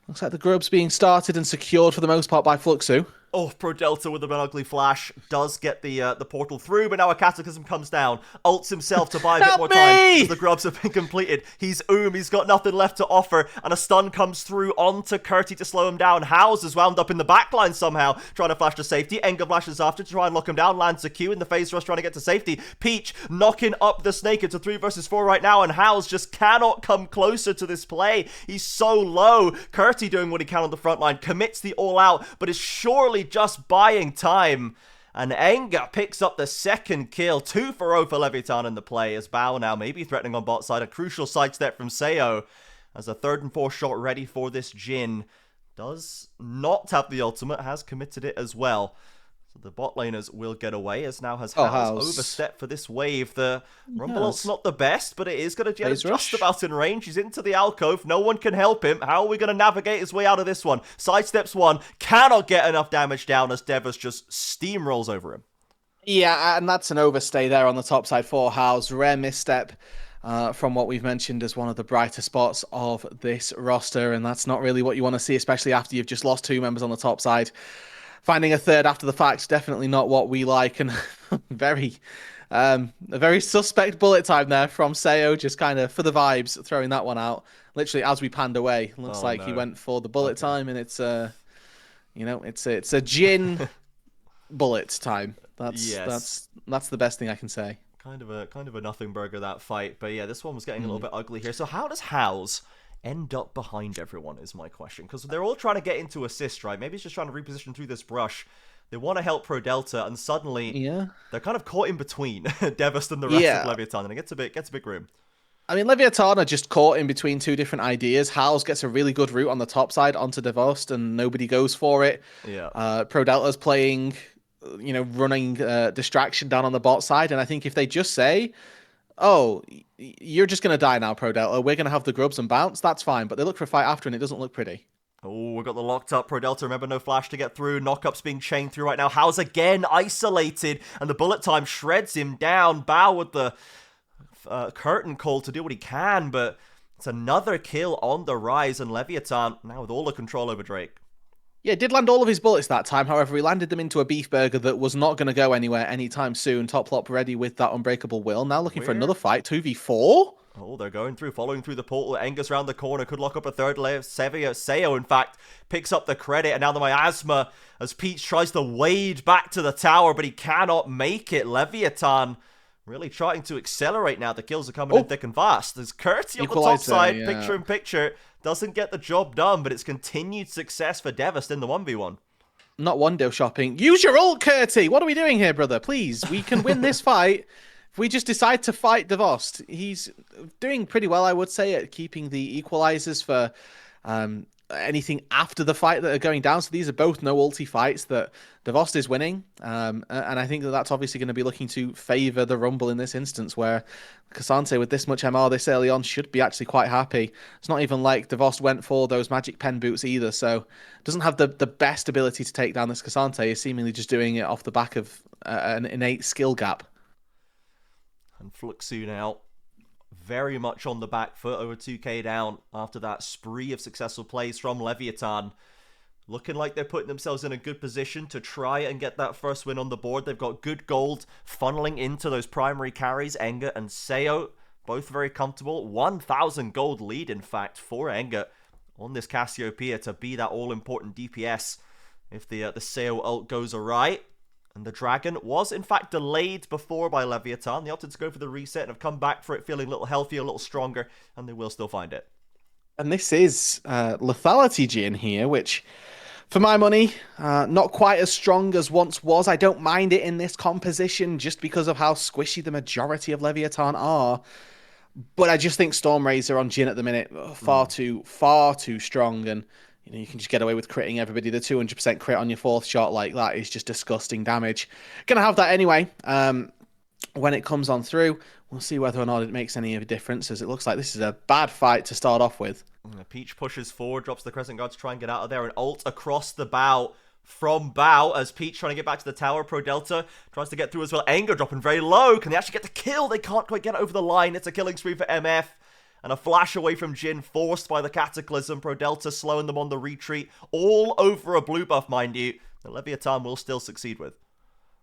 Looks like the grub's being started and secured for the most part by Fluxu. Oh, ProDelta with an ugly flash does get the portal through, but now a Cataclysm comes down, ults himself to buy a bit more time as the grubs have been completed. He's he's got nothing left to offer, and a stun comes through onto Curti to slow him down. How's is wound up in the backline somehow, trying to flash to safety. Enga flashes after to try and lock him down, lands a Q in the phase rush trying to get to safety. Peach knocking up the Snake. It's a 3 versus 4 right now, and How's just cannot come closer to this play. He's so low. Curti doing what he can on the front line, commits the all out, but is surely just buying time, and Enga picks up the second kill. 2 for 0 for Leviathan in the play, as Bao now maybe threatening on bot side. A crucial sidestep from Sayo as a 3rd and 4th shot ready for this Jhin. Does not have the ultimate, has committed it as well. So the bot laners will get away, as now has overstepped for this wave. The Rumble ult's not the best, but it is going to get just about in range. He's into the alcove. No one can help him. How are we going to navigate his way out of this one? Sidesteps one. Cannot get enough damage down as Devas just steamrolls over him. Yeah, and that's an overstay there on the top side for How's. Rare misstep from what we've mentioned as one of the brighter spots of this roster, and that's not really what you want to see, especially after you've just lost 2 members on the top side. Finding a third after the fact, definitely not what we like, and a very suspect bullet time there from Sayo, just kind of for the vibes, throwing that one out. Literally as we panned away, looks like he went for the bullet time, and it's a Jhin bullet time. That's the best thing I can say. Kind of a nothing burger, that fight, but yeah, this one was getting a little bit ugly here. So how does How's end up behind everyone is my question, because they're all trying to get into assist, right? Maybe it's just trying to reposition through this brush. They want to help ProDelta, and suddenly they're kind of caught in between Devast and the rest of Leviathan, and it gets a bit grim. I mean, Leviathan are just caught in between 2 different ideas. How's gets a really good route on the top side onto Devast, and nobody goes for it. ProDelta's playing, running distraction down on the bot side, and I think if they just say, oh, you're just going to die now, ProDelta, we're going to have the grubs and bounce, that's fine. But they look for a fight after, and it doesn't look pretty. Oh, we've got the locked up ProDelta. Remember, no flash to get through. Knockup's being chained through right now. How's again isolated, and the bullet time shreds him down. Bao with the curtain call to do what he can, but it's another kill on the rise, and Leviathan now with all the control over Drake. Yeah, did land all of his bullets that time. However, he landed them into a beef burger that was not going to go anywhere anytime soon. Top Lop ready with that unbreakable will. Now looking for another fight. 2v4. Oh, they're going through, following through the portal. Enga's around the corner, could lock up a third layer. Sayo, in fact, picks up the credit, and now the miasma as Peach tries to wade back to the tower, but he cannot make it. Leviathan really trying to accelerate now. The kills are coming in thick and fast. There's Curti on the top side, picture in picture. Doesn't get the job done, but it's continued success for Devast in the 1v1. Not window shopping. Use your ult, Curti! What are we doing here, brother? Please, we can win this fight. If we just decide to fight Devast, he's doing pretty well, I would say, at keeping the equalizers for anything after the fight that are going down. So these are both no ulti fights that Devast is winning. And I think that that's obviously going to be looking to favour the Rumble in this instance, where K'Sante with this much MR this early on should be actually quite happy. It's not even like Devast went for those magic pen boots either, so doesn't have the best ability to take down this K'Sante. Is seemingly just doing it off the back of an innate skill gap. And Fluxu now very much on the back foot, over 2k down after that spree of successful plays from Leviathan. Looking like they're putting themselves in a good position to try and get that first win on the board. They've got good gold funneling into those primary carries, Enga and Seo. Both very comfortable. 1,000 gold lead, in fact, for Enga on this Cassiopeia to be that all-important DPS if the Seo ult goes awry. And the Dragon was, in fact, delayed before by Leviathan. They opted to go for the reset and have come back for it feeling a little healthier, a little stronger, and they will still find it. And this is Lethality Jhin here, which, for my money, not quite as strong as once was. I don't mind it in this composition just because of how squishy the majority of Leviathan are. But I just think Stormrazor on Jhin at the minute, far too strong. And you can just get away with critting everybody. The 200% crit on your fourth shot like that is just disgusting damage. Gonna have that anyway. When it comes on through, we'll see whether or not it makes any of a difference, as it looks like this is a bad fight to start off with. Peach pushes forward, drops the Crescent Guard to try and get out of there, and ult across the bow from Bow as Peach trying to get back to the tower. Pro Delta tries to get through as well. Anger dropping very low. Can they actually get the kill? They can't quite get over the line. It's a killing spree for MF. And a flash away from Jhin, forced by the Cataclysm. Pro Delta slowing them on the retreat. All over a blue buff, mind you. The Leviathan will still succeed with.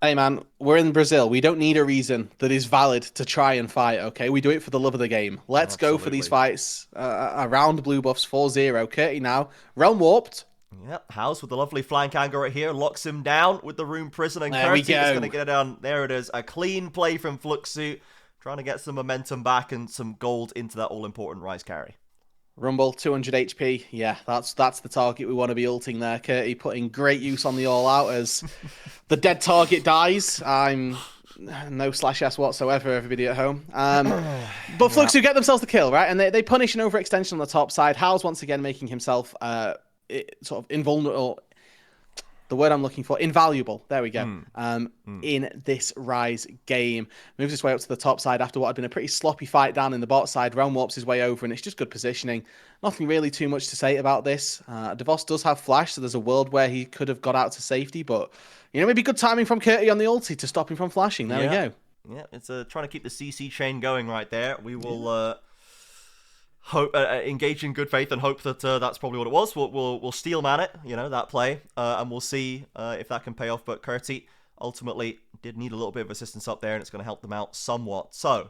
Hey man, we're in Brazil. We don't need a reason that is valid to try and fight, okay? We do it for the love of the game. Let's go for these fights around blue buffs 4-0. Curti now, realm warped. Yep, House with the lovely flank angle right here. Locks him down with the Rune Prison. And There we Curti is go. going to get it down. There it is. A clean play from Fluxu. Trying to get some momentum back and some gold into that all-important Rise carry. Rumble, 200 HP. Yeah, that's the target we want to be ulting there. Curti putting great use on the all-out as the dead target dies. I'm no /S whatsoever, everybody at home. But Fluxu get themselves the kill, right? And they punish an overextension on the top side. How's once again making himself sort of invulnerable. The word I'm looking for, invaluable. There we go. In this Rise game. Moves his way up to the top side after what had been a pretty sloppy fight down in the bot side. Realm warps his way over, and it's just good positioning. Nothing really too much to say about this. DeVos does have flash, so there's a world where he could have got out to safety, but, maybe good timing from Curti on the ulti to stop him from flashing. There we go. Yeah, it's trying to keep the CC chain going right there. We will hope engage in good faith and hope that that's probably what it was. We'll steel man it, that play, and we'll see if that can pay off. But Curti ultimately did need a little bit of assistance up there, and it's going to help them out somewhat. So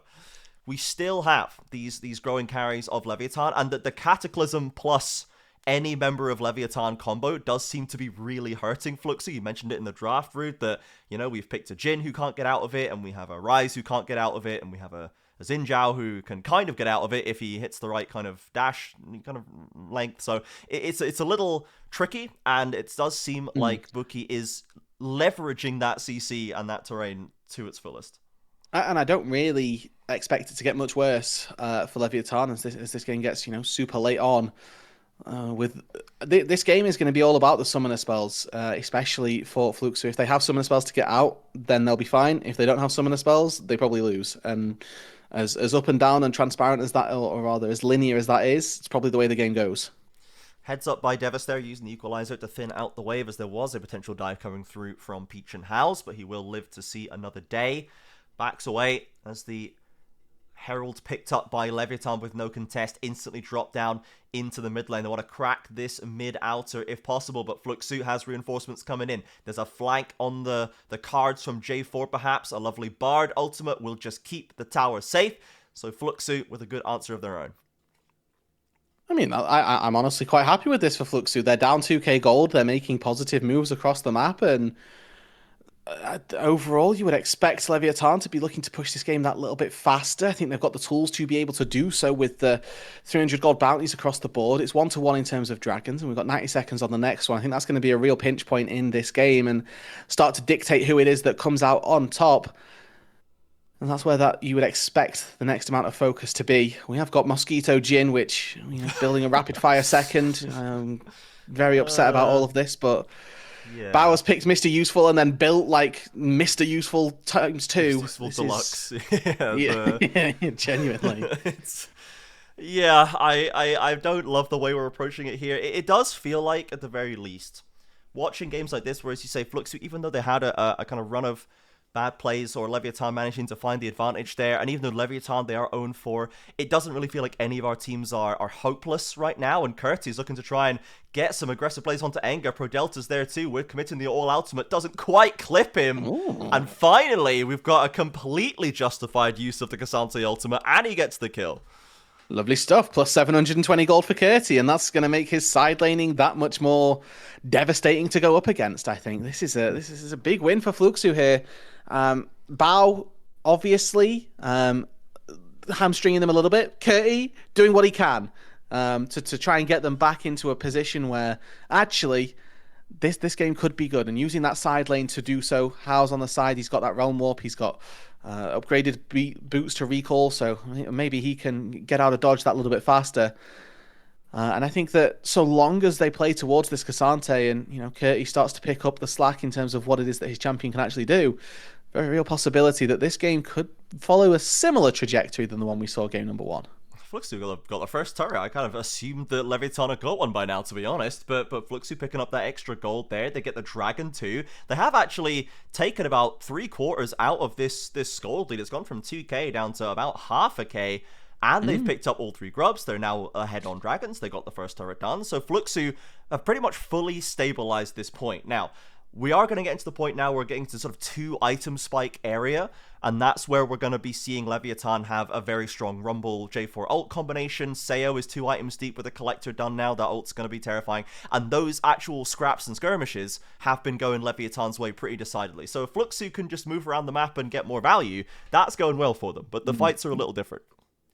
we still have these growing carries of Leviathan, and that the Cataclysm plus any member of Leviathan combo does seem to be really hurting Fluxu. You mentioned it in the draft, Root, that we've picked a Jhin who can't get out of it, and we have a Rise who can't get out of it, and we have a Xin Zhao who can kind of get out of it if he hits the right kind of dash kind of length. So it's a little tricky, and it does seem like Buki is leveraging that CC and that terrain to its fullest. And I don't really expect it to get much worse for Leviathan as this game gets super late on. This game is going to be all about the summoner spells, especially for Fluxu. If they have summoner spells to get out, then they'll be fine. If they don't have summoner spells, they probably lose. And as up and down and transparent as that, or rather as linear as that is, it's probably the way the game goes. Heads up by Devis there, using the Equalizer to thin out the wave, as there was a potential dive coming through from Peach and House, but he will live to see another day. Backs away as the Herald picked up by Leviathan with no contest, instantly dropped down into the mid lane. They want to crack this mid-outer if possible, but Fluxu has reinforcements coming in. There's a flank on the cards from J4 perhaps. A lovely Bard ultimate will just keep the tower safe. So Fluxu with a good answer of their own. I mean, I'm honestly quite happy with this for Fluxu. They're down 2k gold. They're making positive moves across the map, and overall, you would expect Leviathan to be looking to push this game that little bit faster. I think they've got the tools to be able to do so with the 300 gold bounties across the board. It's 1-1 in terms of dragons, and we've got 90 seconds on the next one. I think that's going to be a real pinch point in this game and start to dictate who it is that comes out on top. And that's where that you would expect the next amount of focus to be. We have got Mosquito Jhin, which, building a rapid fire second. I'm very upset about all of this, but yeah. Bowers picked Mr. Useful and then built like Mr. Useful times 2. Useful Deluxe. Yeah, genuinely. I don't love the way we're approaching it here. It does feel like, at the very least, watching games like this, where, as you say, Fluxu, even though they had a kind of run of bad plays or Leviathan managing to find the advantage there. And even though Leviathan, they are 0-4, it doesn't really feel like any of our teams are hopeless right now. And Curtis looking to try and get some aggressive plays onto Enga. Pro Delta's there too. We're committing the all ultimate. Doesn't quite clip him. Ooh. And finally, we've got a completely justified use of the Cassante ultimate, and he gets the kill. Lovely stuff. Plus 720 gold for Curti, and that's going to make his side laning that much more devastating to go up against. I think this is a big win for Fluxu here. Bao obviously hamstringing them a little bit. Curti doing what he can to try and get them back into a position where actually this game could be good, and using that side lane to do so. Hao's on the side. He's got that realm warp. He's got upgraded boots to recall, so maybe he can get out of dodge that little bit faster. And I think that so long as they play towards this Cassante and, Curti starts to pick up the slack in terms of what it is that his champion can actually do, very real possibility that this game could follow a similar trajectory than the one we saw game number 1. Fluxu got the first turret. I kind of assumed that Leviathan had got one by now, to be honest. But Fluxu picking up that extra gold there. They get the dragon too. They have actually taken about 3/4 out of this gold lead. It's gone from 2k down to about half a k. And they've picked up all 3 grubs. They're now ahead on dragons. They got the first turret done. So Fluxu have pretty much fully stabilized this point. Now, we are going to get into the point now where we're getting to sort of 2 item spike area, and that's where we're going to be seeing Leviathan have a very strong Rumble J4 ult combination. Sayo is 2 items deep with a collector done now. That ult's going to be terrifying, and those actual scraps and skirmishes have been going Leviathan's way pretty decidedly. So if Fluxu can just move around the map and get more value, that's going well for them, but the fights are a little different.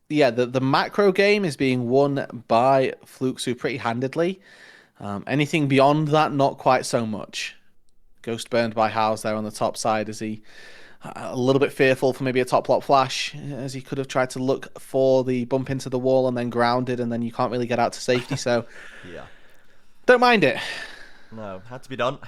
Yeah, the macro game is being won by Fluxu pretty handedly. Anything beyond that, not quite so much. Ghost burned by Hao's there on the top side. Is he a little bit fearful for maybe a top block flash, as he could have tried to look for the bump into the wall and then grounded, and then you can't really get out to safety. So yeah, don't mind it. No, had to be done,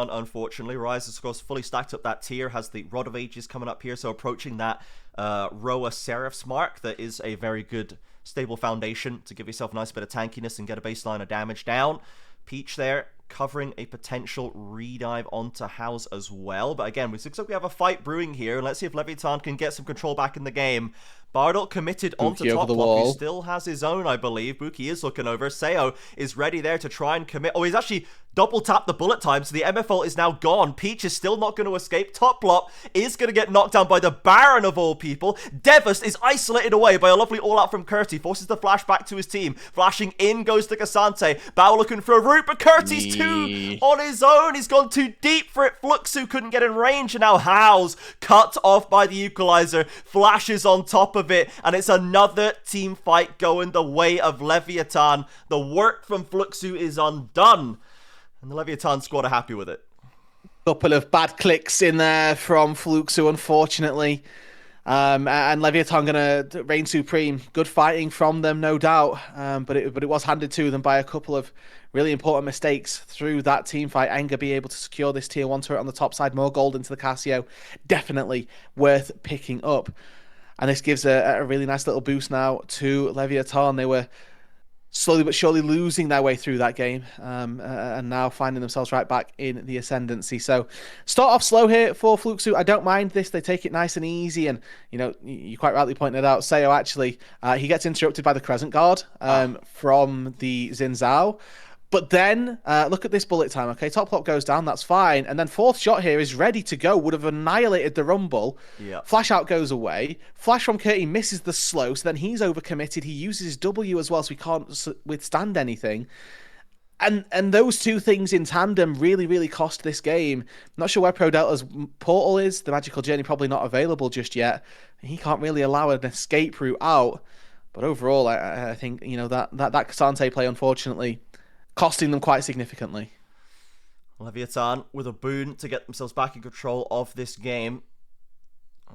unfortunately. Rise, of course, fully stacked up that tier, has the Rod of Ages coming up here, so approaching that Roa Seraph's mark. That is a very good, stable foundation to give yourself a nice bit of tankiness and get a baseline of damage down. Peach there, covering a potential redive onto Hao's as well. But again, we looks like we have a fight brewing here, and let's see if Leviathan can get some control back in the game. Bardol committed onto top block, who still has his own, I believe. Buki is looking over. Sayo is ready there to try and commit. Oh, he's actually double tapped the bullet time, so the MFL is now gone. Peach is still not going to escape. Top block is going to get knocked down by the Baron of all people. Devast is isolated away by a lovely all-out from Curti. Forces the flash back to his team. Flashing in goes the Cassante. Bao looking for a route, but Curti's too on his own. He's gone too deep for it. Fluxu couldn't get in range, and now Hao's cut off by the equalizer. Flashes on top of it, and it's another team fight going the way of Leviathan. The work from Fluxu is undone, and the Leviathan squad are happy with it. Couple of bad clicks in there from Fluxu, unfortunately. And Leviathan going to reign supreme. Good fighting from them, no doubt. But it was handed to them by a couple of really important mistakes through that team fight. Enga be able to secure this tier 1 turret on the top side. More gold into the Casio. Definitely worth picking up. And this gives a really nice little boost now to Leviathan. They were slowly but surely losing their way through that game, and now finding themselves right back in the ascendancy. So start off slow here for Fluxu. I don't mind this. They take it nice and easy, and you quite rightly pointed out, Sayo actually, he gets interrupted by the Crescent Guard from the Xin Zhao. But then, look at this bullet time, okay? Top block goes down, that's fine. And then 4th shot here is ready to go, would have annihilated the Rumble. Yep. Flash out goes away. Flash from Curti misses the slow, so then he's overcommitted. He uses his W as well, so he can't withstand anything. And those two things in tandem really, really cost this game. Not sure where Pro Delta's portal is. The Magical Journey probably not available just yet. He can't really allow an escape route out. But overall, I think, that Cassante play, unfortunately, costing them quite significantly. Leviathan with a boon to get themselves back in control of this game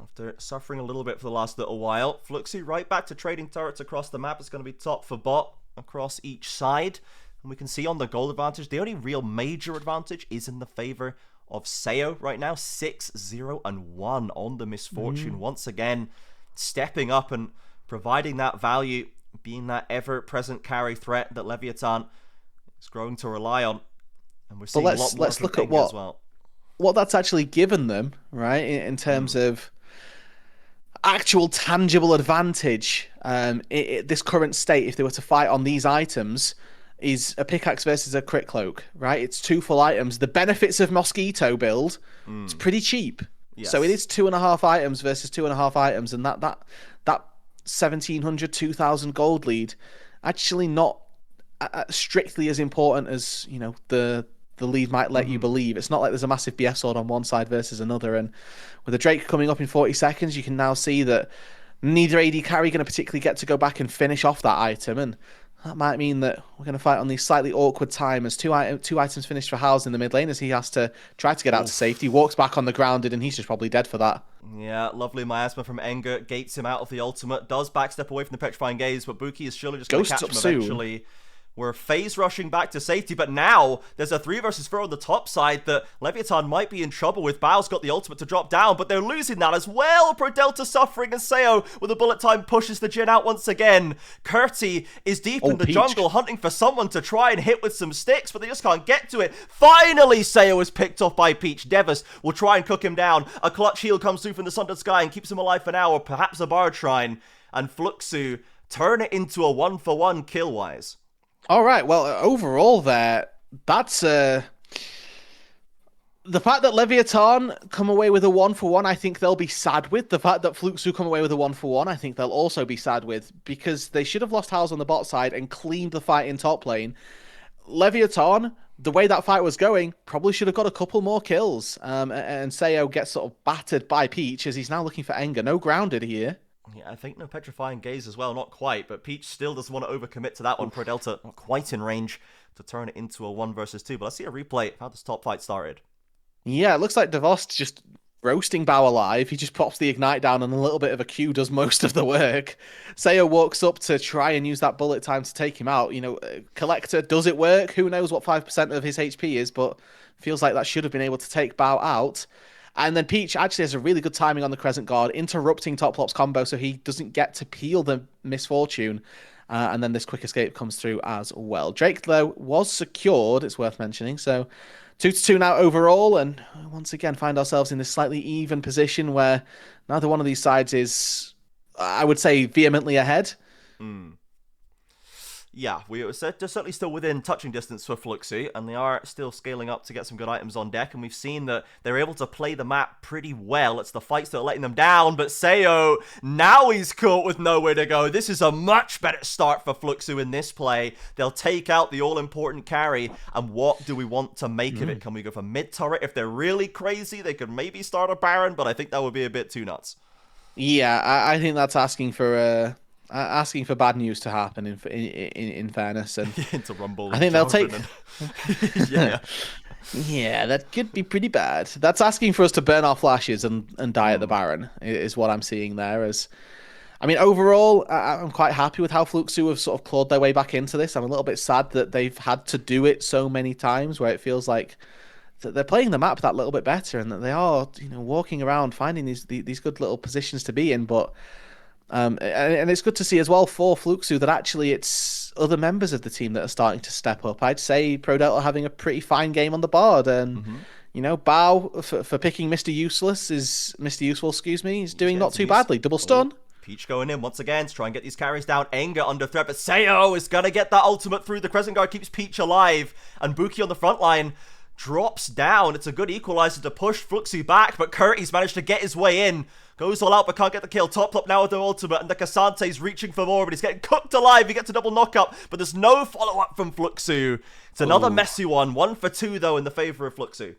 after suffering a little bit for the last little while. Fluxu right back to trading turrets across the map. It's going to be top for bot across each side. And we can see on the gold advantage, the only real major advantage is in the favor of Sayo right now. 6-0-1 on the Misfortune. Once again, stepping up and providing that value, being that ever-present carry threat that Leviathan is growing to rely on, and we're seeing a lot more let's look at what as well. what that's actually given them, right, in terms of actual tangible advantage, this current state, if they were to fight on these items, is a pickaxe versus a crit cloak, right? It's 2 full items. The benefits of Mosquito build, it's pretty cheap. Yes. So it is 2.5 items versus 2.5 items, and that 1,700, 2,000 gold lead, actually not strictly as important as, you know, the lead might let you believe. It's not like there's a massive BS sword on one side versus another, and with the Drake coming up in 40 seconds, you can now see that neither AD carry going to particularly get to go back and finish off that item, and that might mean that we're going to fight on these slightly awkward time as two items finished for Howes in the mid lane as he has to try to get out to safety, walks back on the grounded, and he's just probably dead for that. Yeah, lovely miasma from Enger gates him out of the ultimate, does backstep away from the petrifying gaze, but Buki is surely just going to catch him eventually. We're phase rushing back to safety, but now there's a 3 versus 4 on the top side that Leviathan might be in trouble with. Bao's got the ultimate to drop down, but they're losing that as well. Pro Delta suffering, and Seo with a bullet time pushes the Jhin out once again. Curti is deep in the jungle, hunting for someone to try and hit with some sticks, but they just can't get to it. Finally, Seo is picked off by Peach. Devis will try and cook him down. A clutch heal comes through from the Sundered Sky and keeps him alive for now, or perhaps a Bard Shrine. And Fluxu turn it into a 1-for-1 kill-wise. All right, well, overall there, that's the fact that Leviathan come away with a 1-for-1, I think they'll be sad with. The fact that Fluxu come away with a 1-for-1, I think they'll also be sad with, because they should have lost Howes on the bot side and cleaned the fight in top lane. Leviathan, the way that fight was going, probably should have got a couple more kills. And Seo gets sort of battered by Peach as he's now looking for Enger. No grounded here. Yeah, I think no petrifying gaze as well, not quite, but Peach still doesn't want to overcommit to that one. Pro Delta not quite in range to turn it into a 1 versus 2, but let's see a replay of how this top fight started. Yeah, it looks like Devost just roasting Bao alive. He just pops the ignite down and a little bit of a Q does most of the work. Seo walks up to try and use that bullet time to take him out. You know, Collector, does it work? Who knows what 5% of his HP is, but feels like that should have been able to take Bao out. And then Peach actually has a really good timing on the Crescent Guard, interrupting Toplop's combo so he doesn't get to peel the Misfortune. And then this quick escape comes through as well. Drake, though, was secured, it's worth mentioning. So 2-2 now overall. And once again, find ourselves in this slightly even position where neither one of these sides is, I would say, vehemently ahead. Yeah, they're certainly still within touching distance for Fluxy, and they are still scaling up to get some good items on deck, and we've seen that they're able to play the map pretty well. It's the fights that are letting them down, but Seo, now he's caught with nowhere to go. This is a much better start for Fluxu in this play. They'll take out the all-important carry, and what do we want to make of it? Can we go for mid-turret? If they're really crazy, they could maybe start a Baron, but I think that would be a bit too nuts. Yeah, I think that's asking for bad news to happen. In fairness, and into Rumble, I think they'll take. Yeah, yeah, that could be pretty bad. That's asking for us to burn our flashes and die at the Baron. Is what I'm seeing there. As I mean, overall, I'm quite happy with how Fluxu have sort of clawed their way back into this. I'm a little bit sad that they've had to do it so many times, where it feels like that they're playing the map that little bit better, and that they are, you know, walking around finding these good little positions to be in, but. And it's good to see as well for Fluxu that actually it's other members of the team that are starting to step up. I'd say Pro Delta having a pretty fine game on the Bard, and you know, Bao for picking Mr. Useful, he's doing not too badly. Double stun. Peach going in once again to try and get these carries down. Enger under threat, but Seo is gonna get that ultimate through. The Crescent Guard keeps Peach alive, and Buki on the front line drops down. It's a good equalizer to push Fluxu back, but Curtis managed to get his way in. Goes all out, but can't get the kill. Toplop now with the ultimate, and the Casante's reaching for more, but he's getting cooked alive. He gets a double knockup, but there's no follow-up from Fluxu. It's another messy one. 1 for 2, though, in the favor of Fluxu.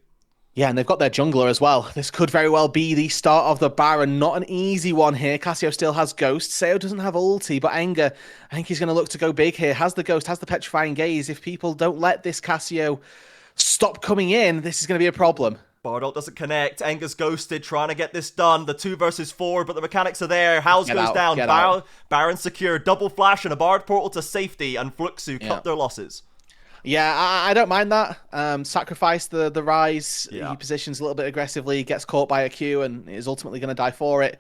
Yeah, and they've got their jungler as well. This could very well be the start of the Baron. Not an easy one here. Cassio still has Ghost. Seo doesn't have ulti, but Enger, I think he's going to look to go big here. Has the Ghost, has the Petrifying Gaze. If people don't let this Cassio stop coming in, this is going to be a problem. Bardol doesn't connect. Enger's ghosted, trying to get this done. The 2 versus 4, but the mechanics are there. Howes goes down. Baron secure. Double flash and a Bard portal to safety, and Fluxu cut their losses. Yeah, I don't mind that. Sacrifice the rise. Yeah. He positions a little bit aggressively, gets caught by a Q, and is ultimately going to die for it.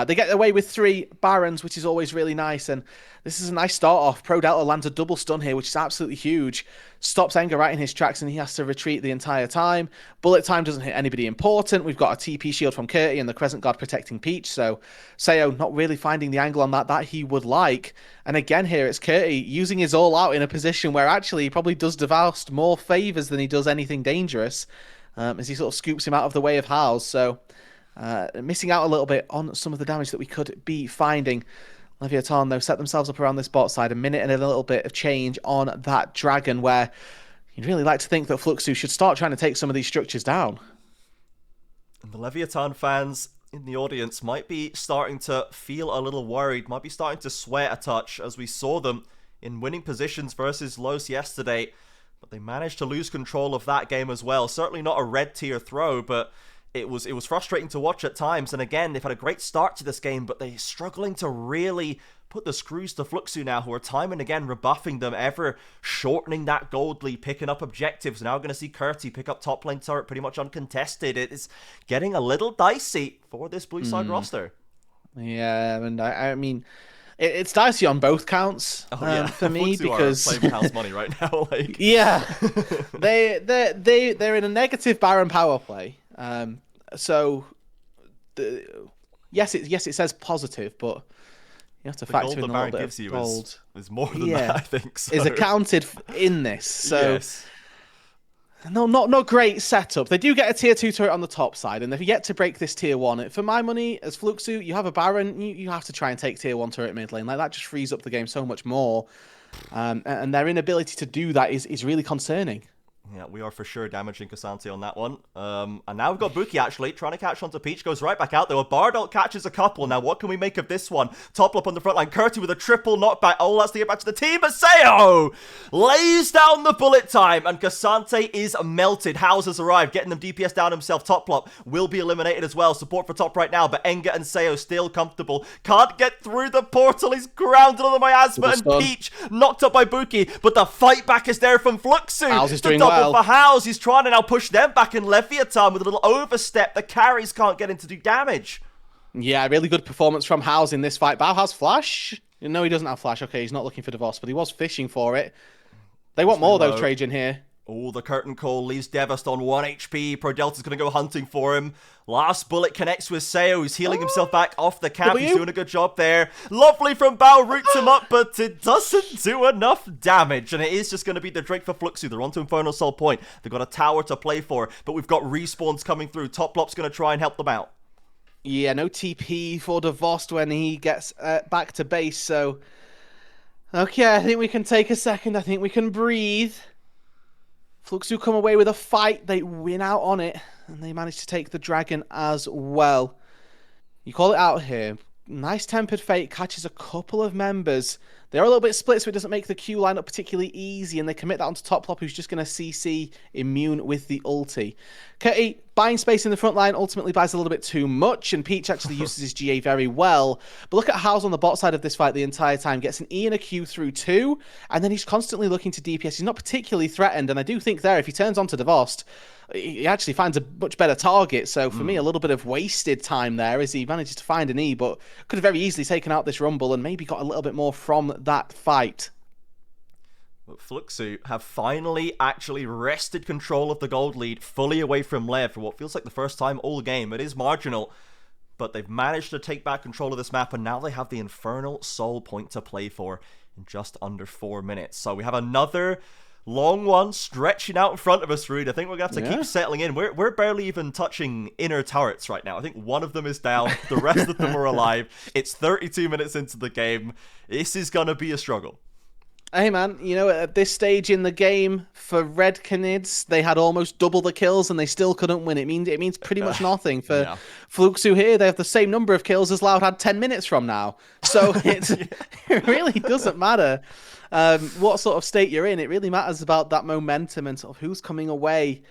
They get away with 3 Barons, which is always really nice. And this is a nice start off. Pro Delta lands a double stun here, which is absolutely huge. stops Enga right in his tracks and he has to retreat the entire time. Bullet time doesn't hit anybody important. We've got a TP shield from Curti and the Crescent Guard protecting Peach, so Seo not really finding the angle on that he would like. And again here, it's Curti using his all out in a position where actually he probably does Devoust more favors than he does anything dangerous, as he sort of scoops him out of the way of House. So missing out a little bit on some of the damage that we could be finding. Leviathan, though, set themselves up around this bot side, a minute and a little bit of change on that Dragon, where you'd really like to think that Fluxu should start trying to take some of these structures down. And the Leviathan fans in the audience might be starting to feel a little worried, might be starting to sweat a touch, as we saw them in winning positions versus Los yesterday. But they managed to lose control of that game as well. Certainly not a red tier throw, but it was frustrating to watch at times. And again, they've had a great start to this game, but they're struggling to really put the screws to Fluxu now, who are time and again rebuffing them, ever shortening that gold lead, picking up objectives. Now we're going to see Curti pick up top lane turret pretty much uncontested. It is getting a little dicey for this blue side roster. Yeah, and I mean, it's dicey on both counts for me, because playing with house money right now. Like, yeah, they're in a negative Baron power play. So yes, it says positive, but you have to factor in a little bit of gold. Is more than that, I think. So. Is accounted in this. So yes. No, not great setup. They do get a tier 2 turret on the top side, and they've yet to break this tier 1. For my money, as Fluxu, you have a Baron, you have to try and take tier 1 turret mid lane. Like, that just frees up the game so much more. And their inability to do that is really concerning. Yeah, we are for sure damaging Cassante on that one. And now we've got Buki actually trying to catch onto Peach, goes right back out there. Bardol catches a couple. Now what can we make of this one? Top up on the front line. Curti with a triple knockback. Oh, that's to get back to the team. But Seo lays down the bullet time, and Cassante is melted. House has arrived, getting them DPS down himself. Top flop will be eliminated as well. Support for top right now, but Enga and Seo still comfortable. Can't get through the portal. He's grounded on the miasma, and Peach knocked up by Buki. But the fight back is there from Fluxu. House is doing well. For House, he's trying to now push them back, in Leviathan with a little overstep. The carries can't get in to do damage. Yeah, really good performance from House in this fight. Bao has flash? No, he doesn't have flash. Okay, he's not looking for Devos, but he was fishing for it. They want more, though, Trajan here. Oh, the curtain call leaves Devast on 1 HP. Pro Delta's going to go hunting for him. Last bullet connects with Seo, who's healing himself back off the camp. He's doing a good job there. Lovely from Bao, roots him up, but it doesn't do enough damage. And it is just going to be the Drake for Fluxu. They're onto Infernal Soul Point. They've got a tower to play for, but we've got respawns coming through. Top Lop's going to try and help them out. Yeah, no TP for Devost when he gets back to base, so... Okay, I think we can take a second. I think we can breathe. Fluxu come away with a fight. They win out on it, and they manage to take the Dragon as well. You call it out here. Nice Tempered Fate catches a couple of members. They're a little bit split, so it doesn't make the Q lineup particularly easy, and they commit that onto Top Flop, who's just going to CC immune with the ulti. Curti, buying space in the front line, ultimately buys a little bit too much, and Peach actually uses his GA very well. But look at House on the bot side of this fight the entire time. Gets an E and a Q through 2, and then he's constantly looking to DPS. He's not particularly threatened, and I do think there, if he turns on to Devost, he actually finds a much better target. So for me, a little bit of wasted time there as he manages to find an E, but could have very easily taken out this Rumble and maybe got a little bit more from that fight. But Fluxu have finally actually wrested control of the gold lead fully away from Lev for what feels like the first time all game. It is marginal, but they've managed to take back control of this map, and now they have the Infernal Soul Point to play for in just under 4 minutes. So we have another long one stretching out in front of us, Rood. I think we're going to have to keep settling in. We're barely even touching inner turrets right now. I think one of them is down. The rest of them are alive. It's 32 minutes into the game. This is going to be a struggle. Hey man, you know, at this stage in the game, for Red Canids, they had almost double the kills and they still couldn't win. It means pretty much nothing. For Fluxu here, they have the same number of kills as Loud had 10 minutes from now. So it really doesn't matter what sort of state you're in. It really matters about that momentum and sort of who's coming away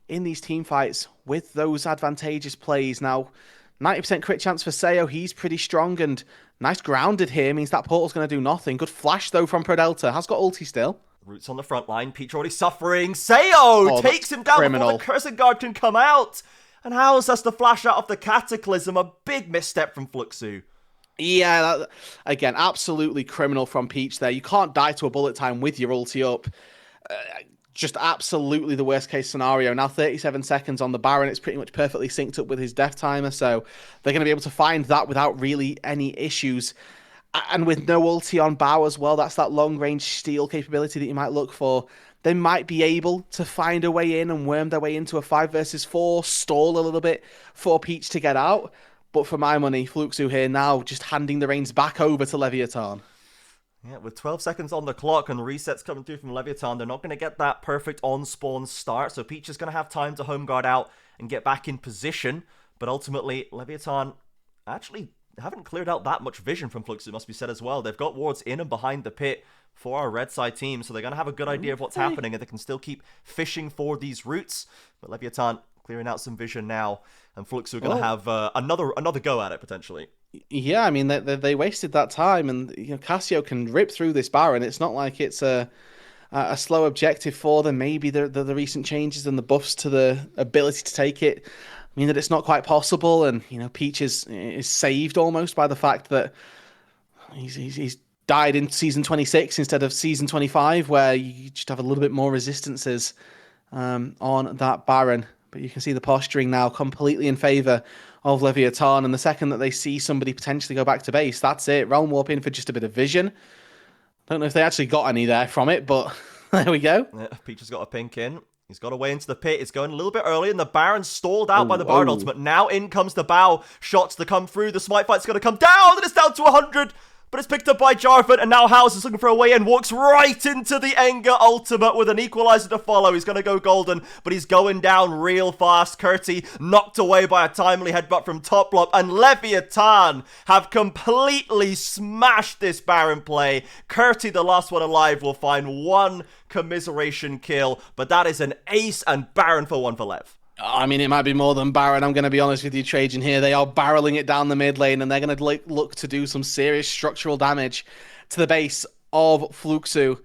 in these team fights with those advantageous plays. Now, 90% crit chance for Seo. He's pretty strong, and nice grounded here means that portal's going to do nothing. Good flash, though, from Prodelta. Has got ulti still. Roots on the front line. Peach already suffering. Seo takes him down before the Crescent Guard can come out. And House has to flash out of the Cataclysm. A big misstep from Fluxu. Yeah, again, absolutely criminal from Peach there. You can't die to a bullet time with your ulti up. just absolutely the worst case scenario. Now 37 seconds on the Baron. It's pretty much perfectly synced up with his death timer. So they're going to be able to find that without really any issues. And with no ulti on Bow as well, that's that long-range steal capability that you might look for. They might be able to find a way in and worm their way into a 5 versus 4, stall a little bit for Peach to get out. But for my money, Fluxu here now just handing the reins back over to Leviathan. Yeah, with 12 seconds on the clock and resets coming through from Leviathan, they're not going to get that perfect on-spawn start, so Peach is going to have time to home guard out and get back in position. But ultimately, Leviathan actually haven't cleared out that much vision from Fluxu, it must be said as well. They've got wards in and behind the pit for our red side team, so they're going to have a good idea of what's happening, and they can still keep fishing for these routes. But Leviathan clearing out some vision now, and Fluxu are going to have another go at it, potentially. Yeah, I mean, they wasted that time, and Cassio can rip through this Baron. It's not like it's a slow objective for them. Maybe the recent changes and the buffs to the ability to take it mean that it's not quite possible, and Peach is saved almost by the fact that he's died in season 26 instead of season 25, where you just have a little bit more resistances on that Baron. But you can see the posturing now completely in favor of Leviathan, and the second that they see somebody potentially go back to base, that's it. Realm Warp in for just a bit of vision. Don't know if they actually got any there from it, but there we go. Yeah, Peach has got a pink in. He's got away into the pit. It's going a little bit early, and the Baron stalled out by the Bard ultimate. Now in comes the Bow. Shots to come through. The smite fight's going to come down, and it's down to 100. But it's picked up by Jarvan, and now House is looking for a way in. Walks right into the Enga ultimate with an equalizer to follow. He's going to go golden, but he's going down real fast. Curti knocked away by a timely headbutt from Toplop, and Leviathan have completely smashed this Baron play. Curti, the last one alive, will find one commiseration kill, but that is an ace and Baron for 1 for Lev. I mean, it might be more than Baron. I'm going to be honest with you, Trajan here. They are barreling it down the mid lane, and they're going to look to do some serious structural damage to the base of Fluxu.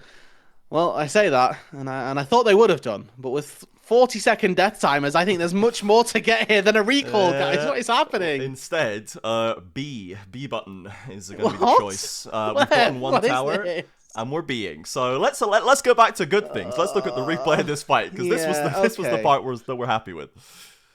Well, I say that, and I thought they would have done, but with 40-second death timers, I think there's much more to get here than a recall, guys. What is happening? Instead, B button is going to be the choice. We've gotten one tower. And we're being. So let's go back to good things. Let's look at the replay of this fight, because this was the part that we're happy with.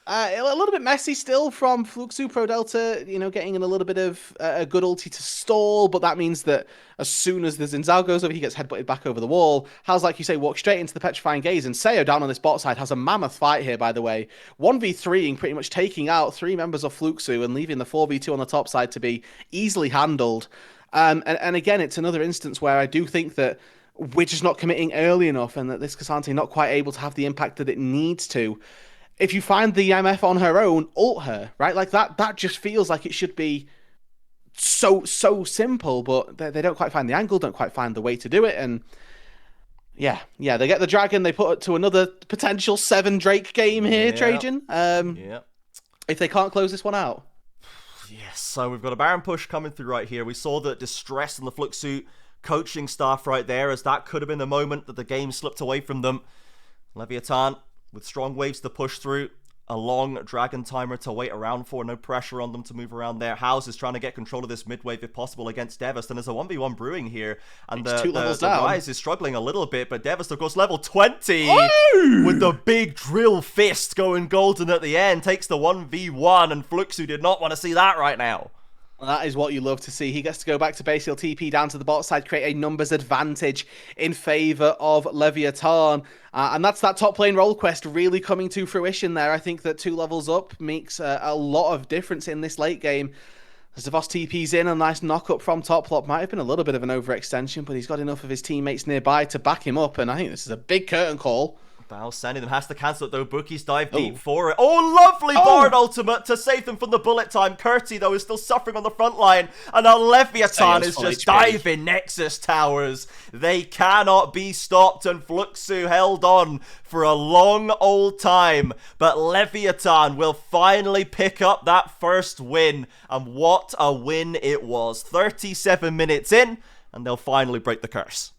A little bit messy still from Fluxu. Pro Delta, getting in a little bit of a good ulti to stall, but that means that as soon as the Zinzao goes over, he gets headbutted back over the wall. How's, like you say, walk straight into the Petrifying Gaze, and Seo down on this bot side has a mammoth fight here, by the way. 1v3ing, pretty much taking out 3 members of Fluxu and leaving the 4v2 on the top side to be easily handled. And again, it's another instance where I do think that we're just not committing early enough, and that this K'Sante not quite able to have the impact that it needs to. If you find the MF on her own, ult her, right? Like that just feels like it should be so simple, but they don't quite find the angle, don't quite find the way to do it, and yeah, they get the dragon, they put it to another potential 7 Drake game here, Trajan. If they can't close this one out. Yes, so we've got a Baron push coming through right here. We saw the distress on the Fluxu coaching staff right there, as that could have been the moment that the game slipped away from them. Leviathan with strong waves to push through. A long dragon timer to wait around for. No pressure on them to move around there. House is trying to get control of this mid wave if possible against Devast. And there's a 1v1 brewing here. And the Rise is struggling a little bit. But Devast, of course, level 20 with the big drill fist going golden at the end. Takes the 1v1. And Fluxu did not want to see that right now. Well, that is what you love to see. He gets to go back to base. He'll TP down to the bot side, create a numbers advantage in favor of Leviathan. And that's that top lane role quest really coming to fruition there. I think that 2 levels up makes a lot of difference in this late game. As Devos TP's in, a nice knock-up from Toplop. Might have been a little bit of an overextension, but he's got enough of his teammates nearby to back him up. And I think this is a big curtain call. Bow sending them, has to cancel it though. Bookies dive deep for it. Oh, lovely Bard ultimate to save them from the bullet time. Curti, though, is still suffering on the front line. And now Leviathan is just diving Nexus towers. They cannot be stopped, and Fluxu held on for a long old time. But Leviathan will finally pick up that first win. And what a win it was. 37 minutes in, and they'll finally break the curse.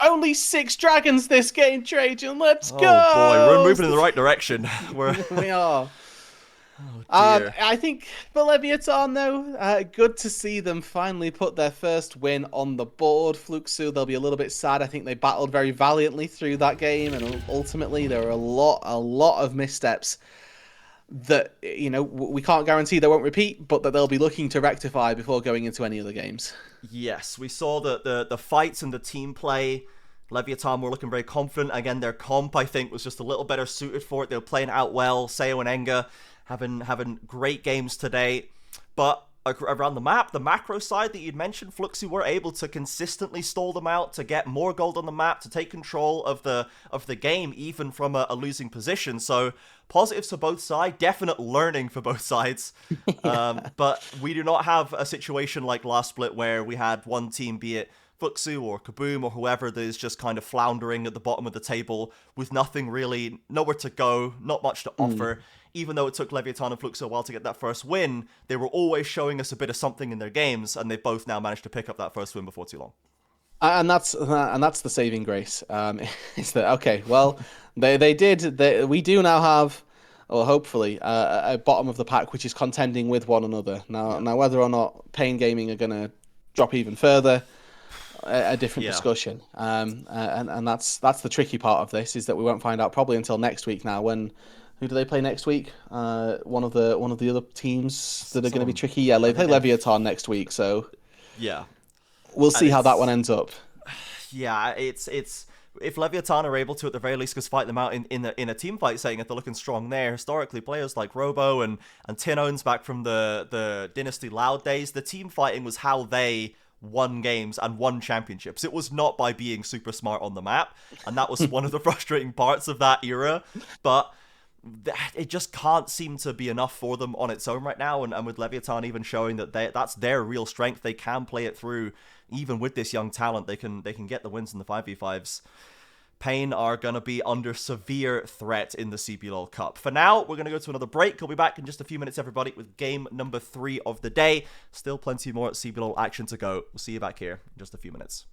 Only 6 dragons this game, Trajan. Let's go. Oh boy, we're moving in the right direction. We are. Oh dear. I think for Leviathan, though, good to see them finally put their first win on the board. Fluxu, they'll be a little bit sad. I think they battled very valiantly through that game, and ultimately there were a lot of missteps that we can't guarantee they won't repeat, but that they'll be looking to rectify before going into any other games. Yes, we saw that the fights and the team play. Leviathan were looking very confident. Again, their comp, I think, was just a little better suited for it. They were playing out well. Seo and Enga having great games today. But around the map, the macro side that you'd mentioned, Fluxy were able to consistently stall them out, to get more gold on the map, to take control of the game, even from a losing position. So positives for both sides, definite learning for both sides. But we do not have a situation like last split where we had one team, be it Fuxu or Kaboom or whoever, that is just kind of floundering at the bottom of the table with nothing really, nowhere to go, not much to offer. Even though it took Leviathan and Fluxu a while to get that first win, they were always showing us a bit of something in their games, and they both now managed to pick up that first win before too long. And that's the saving grace. Is that okay? Well, they did. We do now have, or hopefully, a bottom of the pack which is contending with one another. Now whether or not Pain Gaming are going to drop even further, a different discussion. And that's the tricky part of this, is that we won't find out probably until next week. Now, who do they play next week? One of the other teams that are going to be tricky. Yeah, they play Leviathan next week, so yeah, we'll see how that one ends up. Yeah, it's if Leviathan are able to at the very least just fight them out in a team fight setting, if they're looking strong there. Historically, players like Robo and Tinones back from the Dynasty Loud days, the team fighting was how they won games and won championships. It was not by being super smart on the map, and that was one of the frustrating parts of that era. But it just can't seem to be enough for them on its own right now, and with Leviathan even showing that that's their real strength, they can play it through. Even with this young talent, they can get the wins in the 5v5s. Pain are going to be under severe threat in the CBLOL Cup. For now, we're going to go to another break. We'll be back in just a few minutes, everybody, with game number 3 of the day. Still plenty more CBLOL action to go. We'll see you back here in just a few minutes.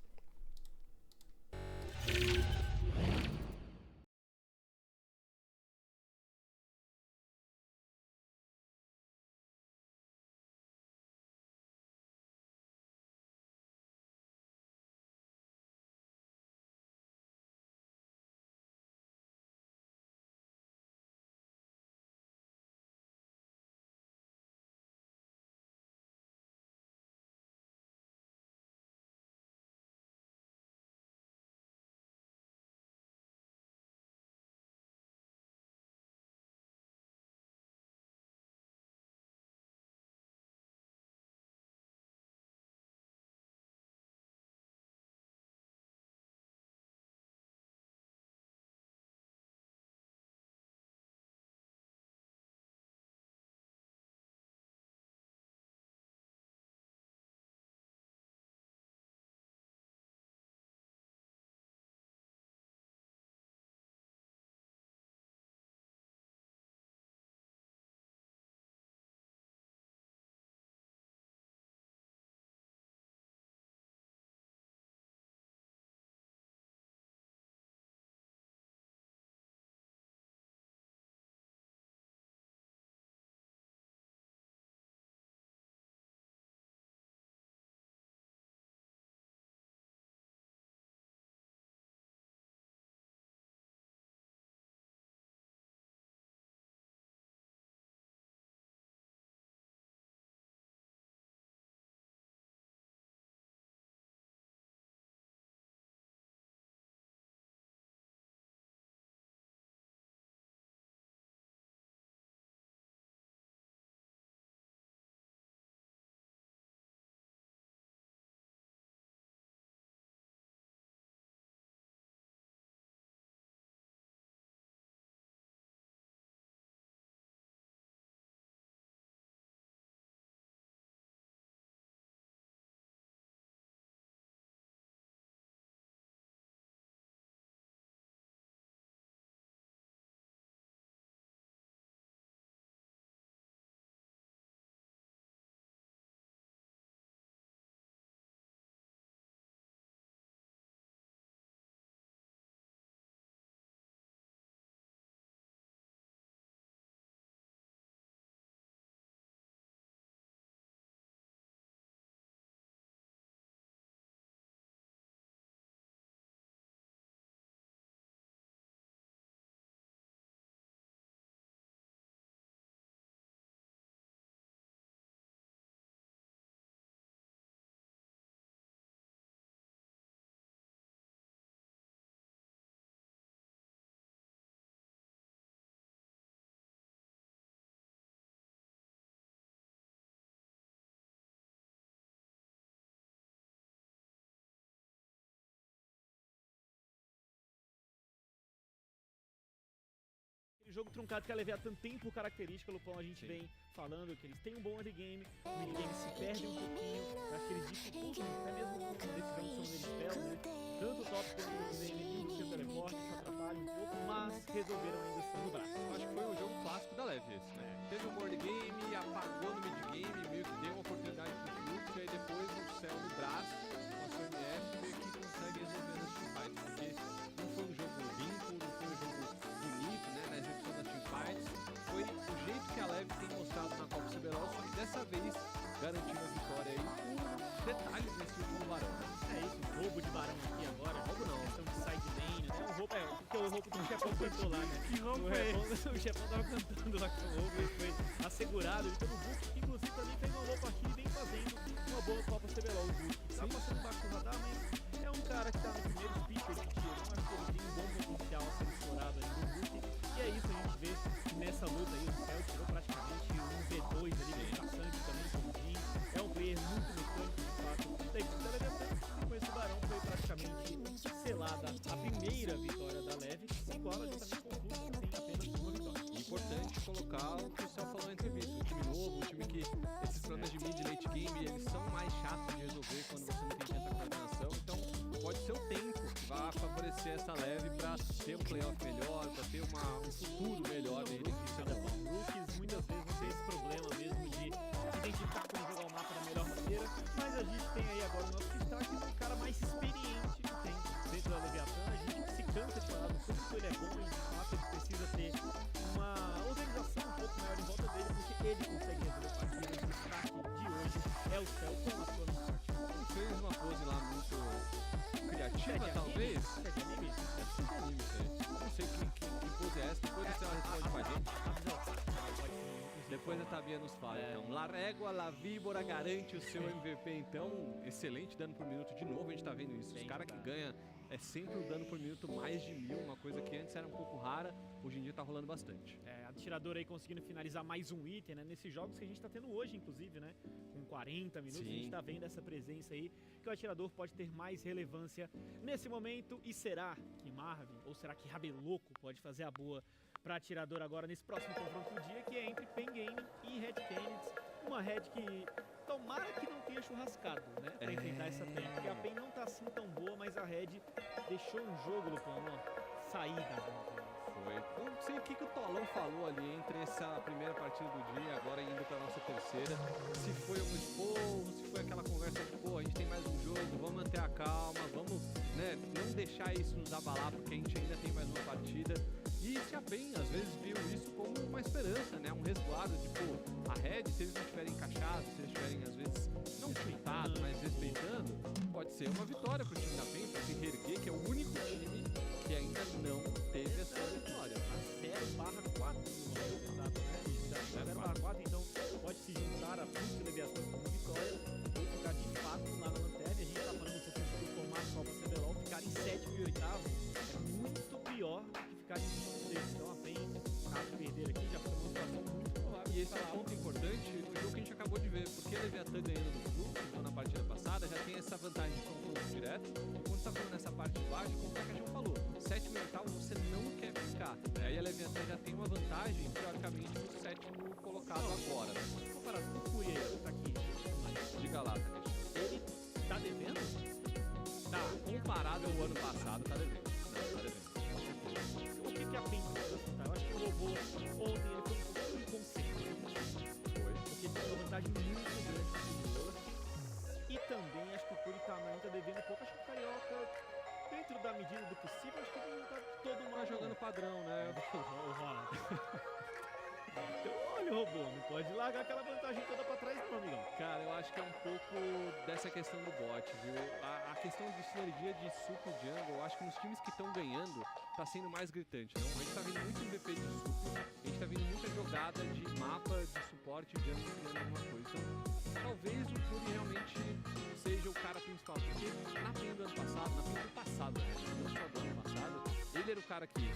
jogo truncado que a Leviathan tem por característica, Lupão, a gente vem falando que eles têm um bom early game, o minigame se perde um pouquinho, eu acho que eles dificultam, até mesmo com decisão que são deles spell, né? Tanto o top quanto o inimigo do seu teleporte, isso atrapalha um pouco, mas resolveram ainda assim no braço. Acho que foi um jogo clássico da Leve esse, né? Teve um board game, apagou no mid-game, meio que deu uma oportunidade pro Fluxo, e aí depois no céu do braço, passou o MF, meio que consegue resolver nas teamfights, porque não foi um jogo limpo, não foi um jogo bonito, né, na execução das teamfights, foi o jeito que a Leve tem mostrado na Copa CBLOL, só que dessa vez garantindo a vitória aí por detalhes nesse último barão. É isso, um roubo de barão aqui agora, roubo não, questão de side lane, né? Um roubo porque o roubo do chefão cantou lá, né? Que roubo é esse? O chefão tava cantando lá com o roubo e foi assegurado, ele teve um Book que inclusive pra mim fez uma roupa aqui e vem fazendo uma boa Copa CBLOL, o Book. Tá passando baixo do radar, mas é um cara que tá no primeiro speaker de tiro, eu acho que ele tem um bom potencial a ser explorado ainda no Book. E é isso, a gente vê que nessa luta aí o Cell tirou praticamente um V2 ali, bem bastante também, como Jim. É um player muito mecânico, de fato. Da equipe da Leviathan, com esse barão foi praticamente selada a primeira vitória da Leve, igual a justamente com o Fluxo, que tem apenas uma vitória. Importante colocar o que o Céu falou na entrevista, um time novo, um time que esses problemas de mid e late game, eles são mais chatos de resolver quando você não tem tanta coordenação, então pode ser o tempo que vai favorecer essa Leve para ter um playoff melhor, para ter um futuro melhor nele. Rookies muitas vezes não tem esse problema mesmo de identificar como jogar o mapa da melhor maneira, mas a gente tem aí agora o nosso destaque do cara mais experiente que tem dentro da Leviathan. A gente se cansa de falar do quanto ele é bom e de fato ele precisa ter uma organização um pouco maior em volta dele, porque ele consegue resolver partidas. O destaque de hoje é o Cell com a sua sorte. Ele fez uma pose lá muito criativa, talvez. É de anime? Não sei que pose é essa, depois você responde pra gente. Depois a Tabia nos fala. Então, La Régua, La Víbora garante o seu MVP, então, excelente dano por minuto. De novo a gente tá vendo isso. Os caras que ganham é sempre um dano por minuto mais de 1000, uma coisa que antes era um pouco rara, hoje em dia tá rolando bastante. Atirador aí conseguindo finalizar mais um item, né? Nesses jogos que a gente tá tendo hoje, inclusive, né? Com 40 minutos, a gente tá vendo essa presença aí, que o atirador pode ter mais relevância nesse momento. E será que Marvin, ou será que Rabeloco pode fazer a boa para atirador agora nesse próximo confronto do dia, que é entre Pen Game e Red Canids, uma Red que tomara que não tenha churrascado, né, para enfrentar essa Pen, porque a Pen não tá assim tão boa, mas a Red deixou um jogo no plano, ó, sair da bola. Foi. Não sei o que o Tolão falou ali entre essa primeira partida do dia, agora indo pra nossa terceira, se foi um esporro, se foi aquela conversa de, pô, a gente tem mais um jogo, vamos manter a calma, vamos, né, não deixar isso nos abalar, porque a gente ainda tem mais uma partida. E se a PEN às vezes viu isso como uma esperança, né? Um resguardo de, pô, a Red, se eles não estiverem encaixados, se eles estiverem às vezes não respeitado, mas respeitando, pode ser uma vitória pro time da PEN, pra se reerguer, que é o único time que ainda não teve essa vitória. A 0/4, exato, né? 0/4, então pode se juntar a Fluxo e Leviathan como vitória, ou ficar de fato lá na lanterna. A gente tá falando um pouquinho do formato Copa CBLOL, ficar em 7º e 8º é muito pior do que ficar em 5º. Então a PEN, caso perder aqui, já foi uma situação muito provável. E esse é um ponto importante no jogo que a gente acabou de ver, porque a Leviathan ganhando do Fluxo, então na partida passada, já tem essa vantagem de confronto direto. E quando tá falando nessa parte de baixo, como o Trajan falou, 7º e 8º você não quer ficar. Aí a Leviathan já tem uma vantagem, teoricamente, no 7º colocado agora. Né? Comparado com o FourY4 tá aqui. Diga lá, ele tá devendo? Tá, comparado ao ano passado, tá devendo. Não, tá devendo. O que a PEN precisa? Eu acho que o robô ontem ele foi um pouco inconsequente. Porque tinha uma vantagem muito grande pro jogador. E também acho que o FourY também tá devendo um pouco. Acho que o Carioca, dentro da medida do possível, acho que ele não tá todo mundo tá jogando padrão, né? Então, olha o robô, não pode largar aquela vantagem toda pra trás não, amigão. Cara, eu acho que é um pouco dessa questão do bot, viu? A questão de sinergia de Super Jungle, eu acho que nos times que estão ganhando, tá sendo mais gritante, não? A gente tá vendo muito MVP de Super, a gente tá vendo muita jogada de mapa, de suporte, de Jungle, criando alguma coisa. Então, talvez o FourY realmente seja o cara principal, porque na PEN do ano passado, na PEN do passado, né? Não só do ano passado, ele era o cara que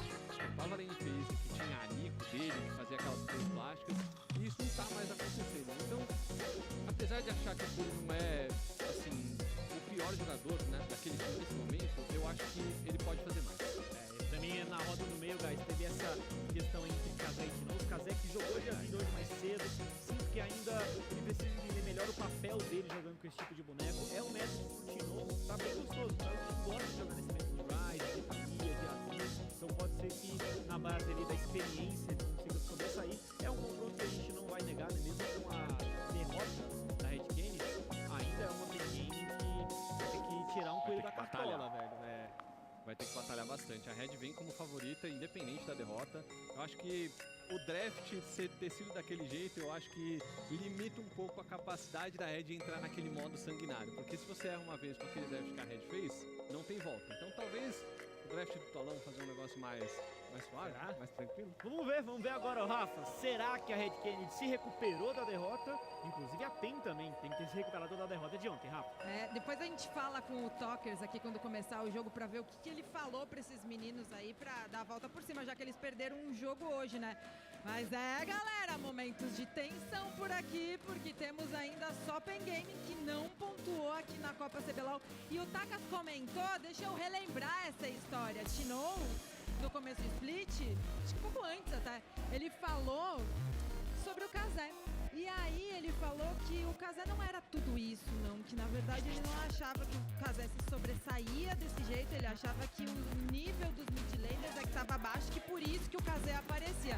tava na phase, que tinha a Nico dele, que fazia aquelas coisas plásticas, e isso não tá mais acontecendo. Então, apesar de achar que o FourY não é, assim, o pior jogador, né, daquele time nesse momento, eu acho que ele pode fazer mais. Também na roda do meio, guys, teve essa questão entre Kazé que jogou dia 20 hoje mais cedo. Sinto que ainda ele precisa entender melhor o papel dele jogando com esse tipo de boneco. É um método pro Tino, tá bem gostoso. Tá? O gosta de jogar nesse método de Rise, de família, de amigos. Então pode ser que na base ali da experiência ele consiga sobressair. É um confronto que a gente não vai negar, né? Mesmo com a derrota da Red Game, ainda é uma game que tem que tirar um coelho da cartola, velho. Vai ter que batalhar bastante. A Red vem como favorita, independente da derrota. Eu acho que o draft ter sido daquele jeito, eu acho que limita um pouco a capacidade da Red de entrar naquele modo sanguinário. Porque se você erra uma vez com aquele draft que a Red fez, não tem volta. Então talvez o draft do Tolão fazer um negócio mais suave, mais tranquilo. Vamos ver agora, Rafa. Será que a Red Kennedy se recuperou da derrota? Inclusive a PEN também tem que ter se recuperado da derrota de ontem, Rafa. Depois a gente fala com o Talkers aqui quando começar o jogo pra ver o que ele falou pra esses meninos aí pra dar a volta por cima, já que eles perderam um jogo hoje, né? Mas galera, momentos de tensão por aqui, porque temos ainda só Pen Gaming que não pontuou aqui na Copa CBLOL. E o Takas comentou, deixa eu relembrar essa história. Tinou no começo do split, acho que um pouco antes até, ele falou sobre o Kazé. E aí ele falou que o Kazé não era tudo isso, não. Que na verdade ele não achava que o Kazé se sobressaía desse jeito, ele achava que o nível dos mid laners é que estava abaixo, que por isso que o Kazé aparecia.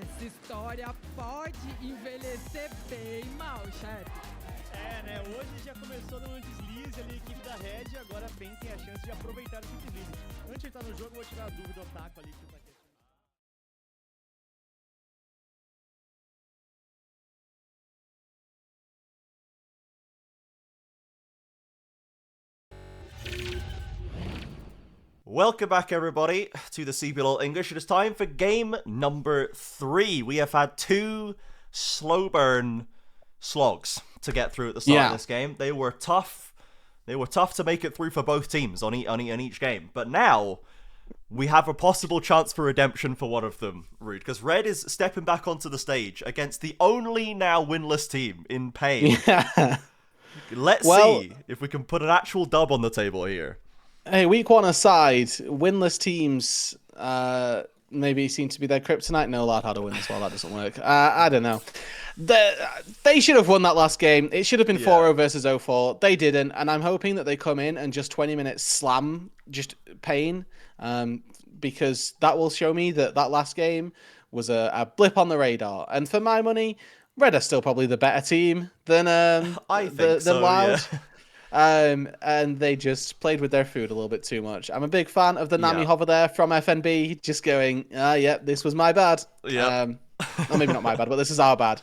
Essa história pode envelhecer bem mal, chefe. Né? Hoje já começou dando um deslize ali a equipe da Red, agora a PEN tem a chance de aproveitar esse deslize. Antes de entrar no jogo, eu vou tirar a dúvida do Taco ali que tá questionando. Welcome back, everybody, to the CBLOL English. It is time for game number 3. We have had 2 slow burn slogs to get through at the start of this game. They were tough. They were tough to make it through for both teams on each game. But now we have a possible chance for redemption for one of them, Roodood, because Red is stepping back onto the stage against the only now winless team in Pain. Yeah. Let's see if we can put an actual dub on the table here. Hey, week 1 aside, winless teams maybe seem to be their kryptonite. No, lad, how to win this well, that doesn't work. I don't know. They should have won that last game. It should have been 4-0 versus 0-4. They didn't, and I'm hoping that they come in and just 20 minutes slam just Pain, because that will show me that last game was a blip on the radar. And for my money, Red are still probably the better team than Loud. Yeah. And they just played with their food a little bit too much. I'm a big fan of the Nami hover there from FNB, just going, this was my bad. Yeah. Or maybe not my bad, but this is our bad.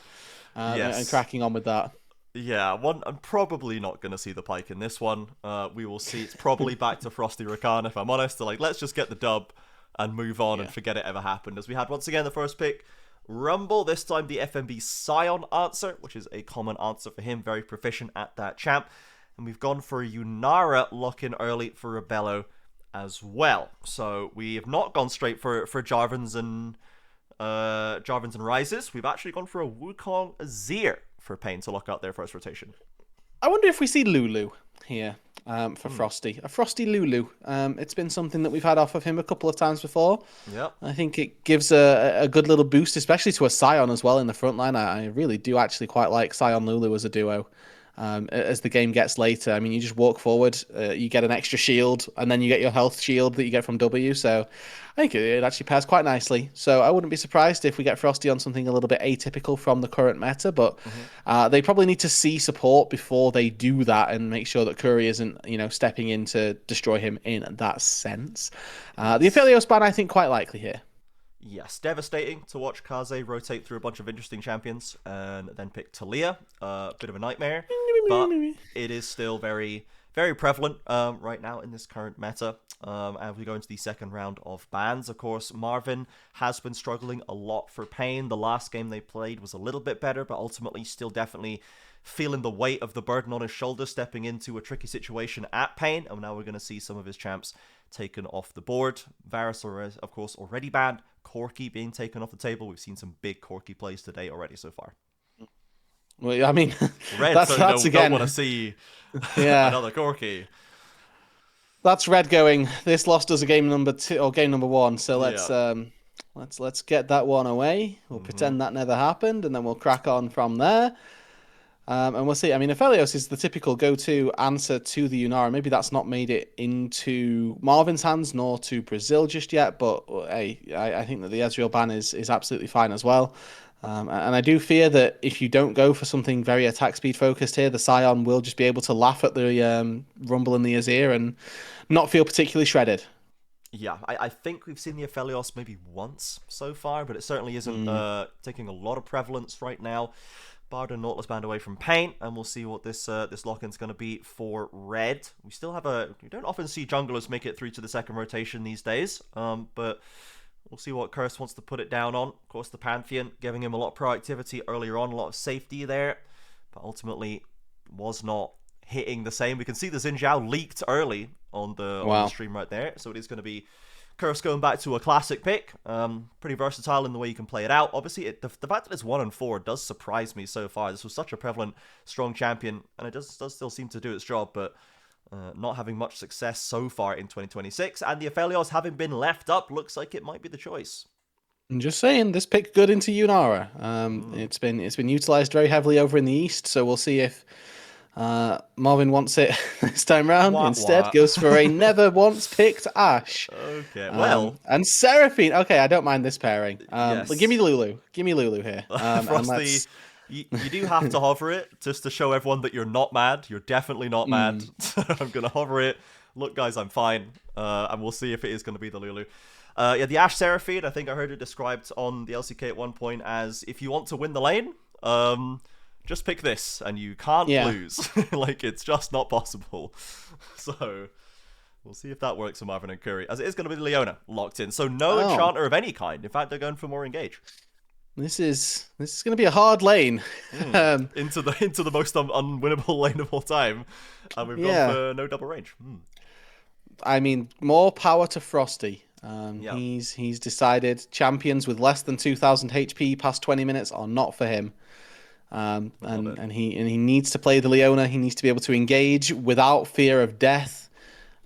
And cracking on with that. Yeah, I'm probably not going to see the Pyke in this one. We will see. It's probably back to Frosty Rakan, if I'm honest. Like, let's just get the dub and move on and forget it ever happened. As we had, once again, the first pick, Rumble. This time, the FNB Scion answer, which is a common answer for him. Very proficient at that champ. And we've gone for a Yunara lock-in early for Rebello as well. So we have not gone straight for Jarvans and Rises. We've actually gone for a Wukong Azir for Pain to lock out their first rotation. I wonder if we see Lulu here for Frosty. A Frosty Lulu. It's been something that we've had off of him a couple of times before. Yep. I think it gives a good little boost, especially to a Scion as well in the front line. I really do actually quite like Scion Lulu as a duo. As the game gets later, I mean, you just walk forward, you get an extra shield, and then you get your health shield that you get from W. So I think it actually pairs quite nicely. So I wouldn't be surprised if we get Frosty on something a little bit atypical from the current meta, but they probably need to see support before they do that and make sure that Curry isn't, stepping in to destroy him in that sense. The Aphelios ban, I think, quite likely here. Yes, devastating to watch Kaze rotate through a bunch of interesting champions and then pick Talia. Bit of a nightmare, but it is still very, very prevalent right now in this current meta. As we go into the second round of bans, of course, Marvin has been struggling a lot for Pain. The last game they played was a little bit better, but ultimately still definitely feeling the weight of the burden on his shoulders, stepping into a tricky situation at Pain. And now we're going to see some of his champs taken off the board. Varus, of course, already banned. Corki being taken off the table. We've seen some big Corki plays today already so far. Well, I mean, Red that's again. Don't want to see another Corki. That's Red going, this lost us a game number 2 or game number 1. So let's Let's get that one away. We'll pretend that never happened, and then we'll crack on from there. And we'll see. I mean, Aphelios is the typical go-to answer to the Unara. Maybe that's not made it into Marvin's hands nor to Brazil just yet, but hey, I think that the Ezreal ban is absolutely fine as well. And I do fear that if you don't go for something very attack speed focused here, the Scion will just be able to laugh at the rumble in the Azir and not feel particularly shredded. Yeah, I think we've seen the Aphelios maybe once so far, but it certainly isn't taking a lot of prevalence right now. Bard and Nautilus band away from Pain, and we'll see what this lock-in's going to be for Red. We still have we don't often see junglers make it through to the second rotation these days, but we'll see what Curse wants to put it down on. Of course, the Pantheon giving him a lot of proactivity earlier on, a lot of safety there, but ultimately was not hitting the same. We can see the Xin Zhao leaked early on the stream right there, so it is going to be Curse going back to a classic pick. Pretty versatile in the way you can play it out. Obviously, the fact that it's 1-4 does surprise me so far. This was such a prevalent, strong champion, and it does still seem to do its job, but not having much success so far in 2026. And the Aphelios having been left up looks like it might be the choice. I'm just saying, this pick good into Unara. It's been utilized very heavily over in the East, so we'll see if Marvin wants it this time round. Instead, goes for a never once picked Ashe. Okay, well. And Seraphine. Okay, I don't mind this pairing. Yes. But give me Lulu. Give me Lulu here. Frosty, you do have to hover it just to show everyone that you're not mad. You're definitely not mad. I'm going to hover it. Look, guys, I'm fine. And we'll see if it is going to be the Lulu. Yeah, the Ashe Seraphine, I think I heard it described on the LCK at one point as if you want to win the lane, just pick this, and you can't lose. Like, it's just not possible. So, we'll see if that works for Marvin and Curry. As it is going to be Leona locked in. So, no enchanter of any kind. In fact, they're going for more engage. This is going to be a hard lane. Into the most unwinnable lane of all time. And we've gone for no double range. I mean, more power to Frosty. He's decided champions with less than 2,000 HP past 20 minutes are not for him. And he needs to play the Leona. He needs to be able to engage without fear of death.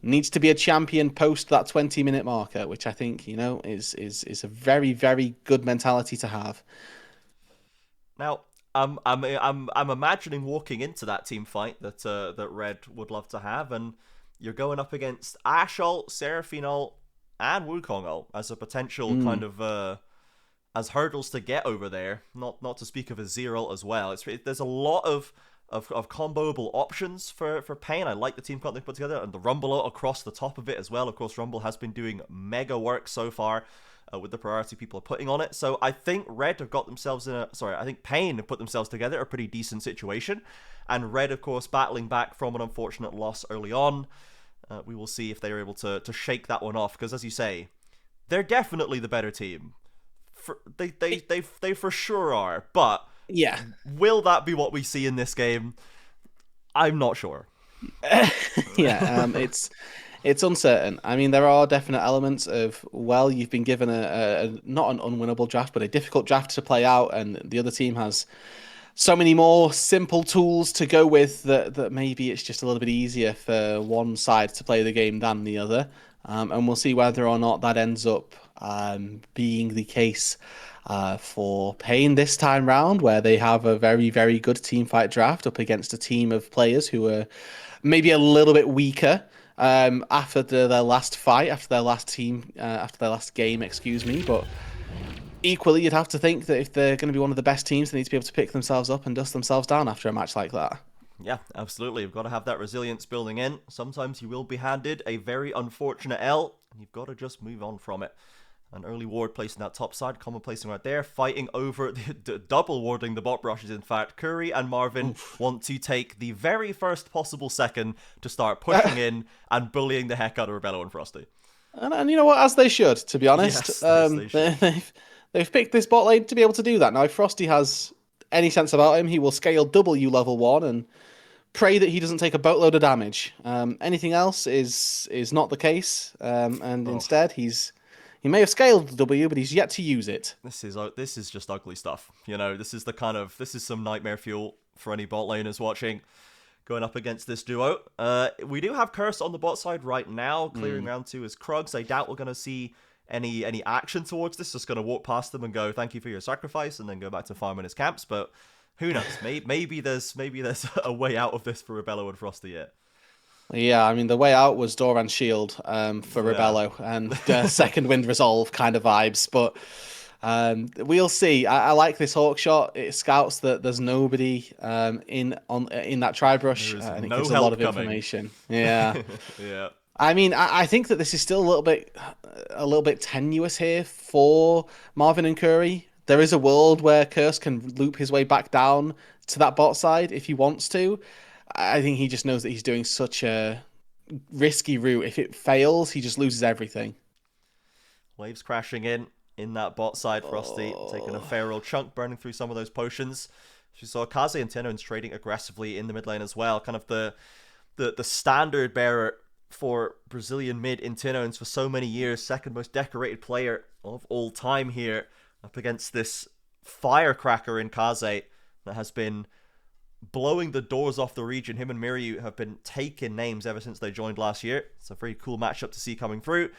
Needs to be a champion post that 20-minute marker, which I think is a very, very good mentality to have. Now, I'm imagining walking into that team fight that Red would love to have, and you're going up against Ashe ult, Seraphine ult, and Wukong ult as a potential kind of as hurdles to get over there, not to speak of a Zero as well. There's a lot of comboable options for Pain. I like the team they put together, and the Rumble out across the top of it as well. Of course, Rumble has been doing mega work so far with the priority people are putting on it. So I think Red have got themselves I think Pain have put themselves together a pretty decent situation. And Red, of course, battling back from an unfortunate loss early on. We will see if they're able to shake that one off, because as you say, they're definitely the better team. They for sure are, but will that be what we see in this game? I'm not sure. It's uncertain. I mean, there are definite elements of, you've been given a not an unwinnable draft, but a difficult draft to play out, and the other team has so many more simple tools to go with that maybe it's just a little bit easier for one side to play the game than the other. And we'll see whether or not that ends up being the case for Pain this time round, where they have a very, very good team fight draft up against a team of players who are maybe a little bit weaker after their last fight, after their last game, excuse me. But equally, you'd have to think that if they're going to be one of the best teams, they need to be able to pick themselves up and dust themselves down after a match like that. Yeah, absolutely. You've got to have that resilience building in. Sometimes you will be handed a very unfortunate L, and you've got to just move on from it. An early ward placing that top side, common placing right there, fighting over, double warding the bot brushes, in fact. Curry and Marvin want to take the very first possible second to start pushing in and bullying the heck out of Rebello and Frosty. And you know what, as they should, to be honest. Yes, they should. They've picked this bot lane to be able to do that. Now, if Frosty has any sense about him, he will scale W level 1 and pray that he doesn't take a boatload of damage. Anything else is not the case, and instead he may have scaled W, but he's yet to use it. This is just ugly stuff. This is some nightmare fuel for any bot laners watching, going up against this duo. We do have Curse on the bot side right now, clearing round 2 as Krugs. I doubt we're going to see any action towards this. Just going to walk past them and go, thank you for your sacrifice, and then go back to farming his camps. But who knows? Maybe there's a way out of this for Rebello and Frosty yet. Yeah, I mean, the way out was Doran's shield for Rebello and second wind resolve kind of vibes, but we'll see. I like this Hawk shot. It scouts that there's nobody in that tri-brush, and it gives a lot of information. Yeah. Yeah. I mean, I think that this is still a little bit tenuous here for Marvin and Curry. There is a world where Curse can loop his way back down to that bot side if he wants to. I think he just knows that he's doing such a risky route. If it fails, he just loses everything. Waves crashing in that bot side. Frosty taking a fair old chunk, burning through some of those potions. She saw Kaze and Tinones trading aggressively in the mid lane as well. Kind of the standard bearer for Brazilian mid in Tinones for so many years. Second most decorated player of all time here, up against this firecracker in Kaze that has been blowing the doors off the region. Him and Miryu have been taking names ever since they joined last year. It's a very cool matchup to see coming through.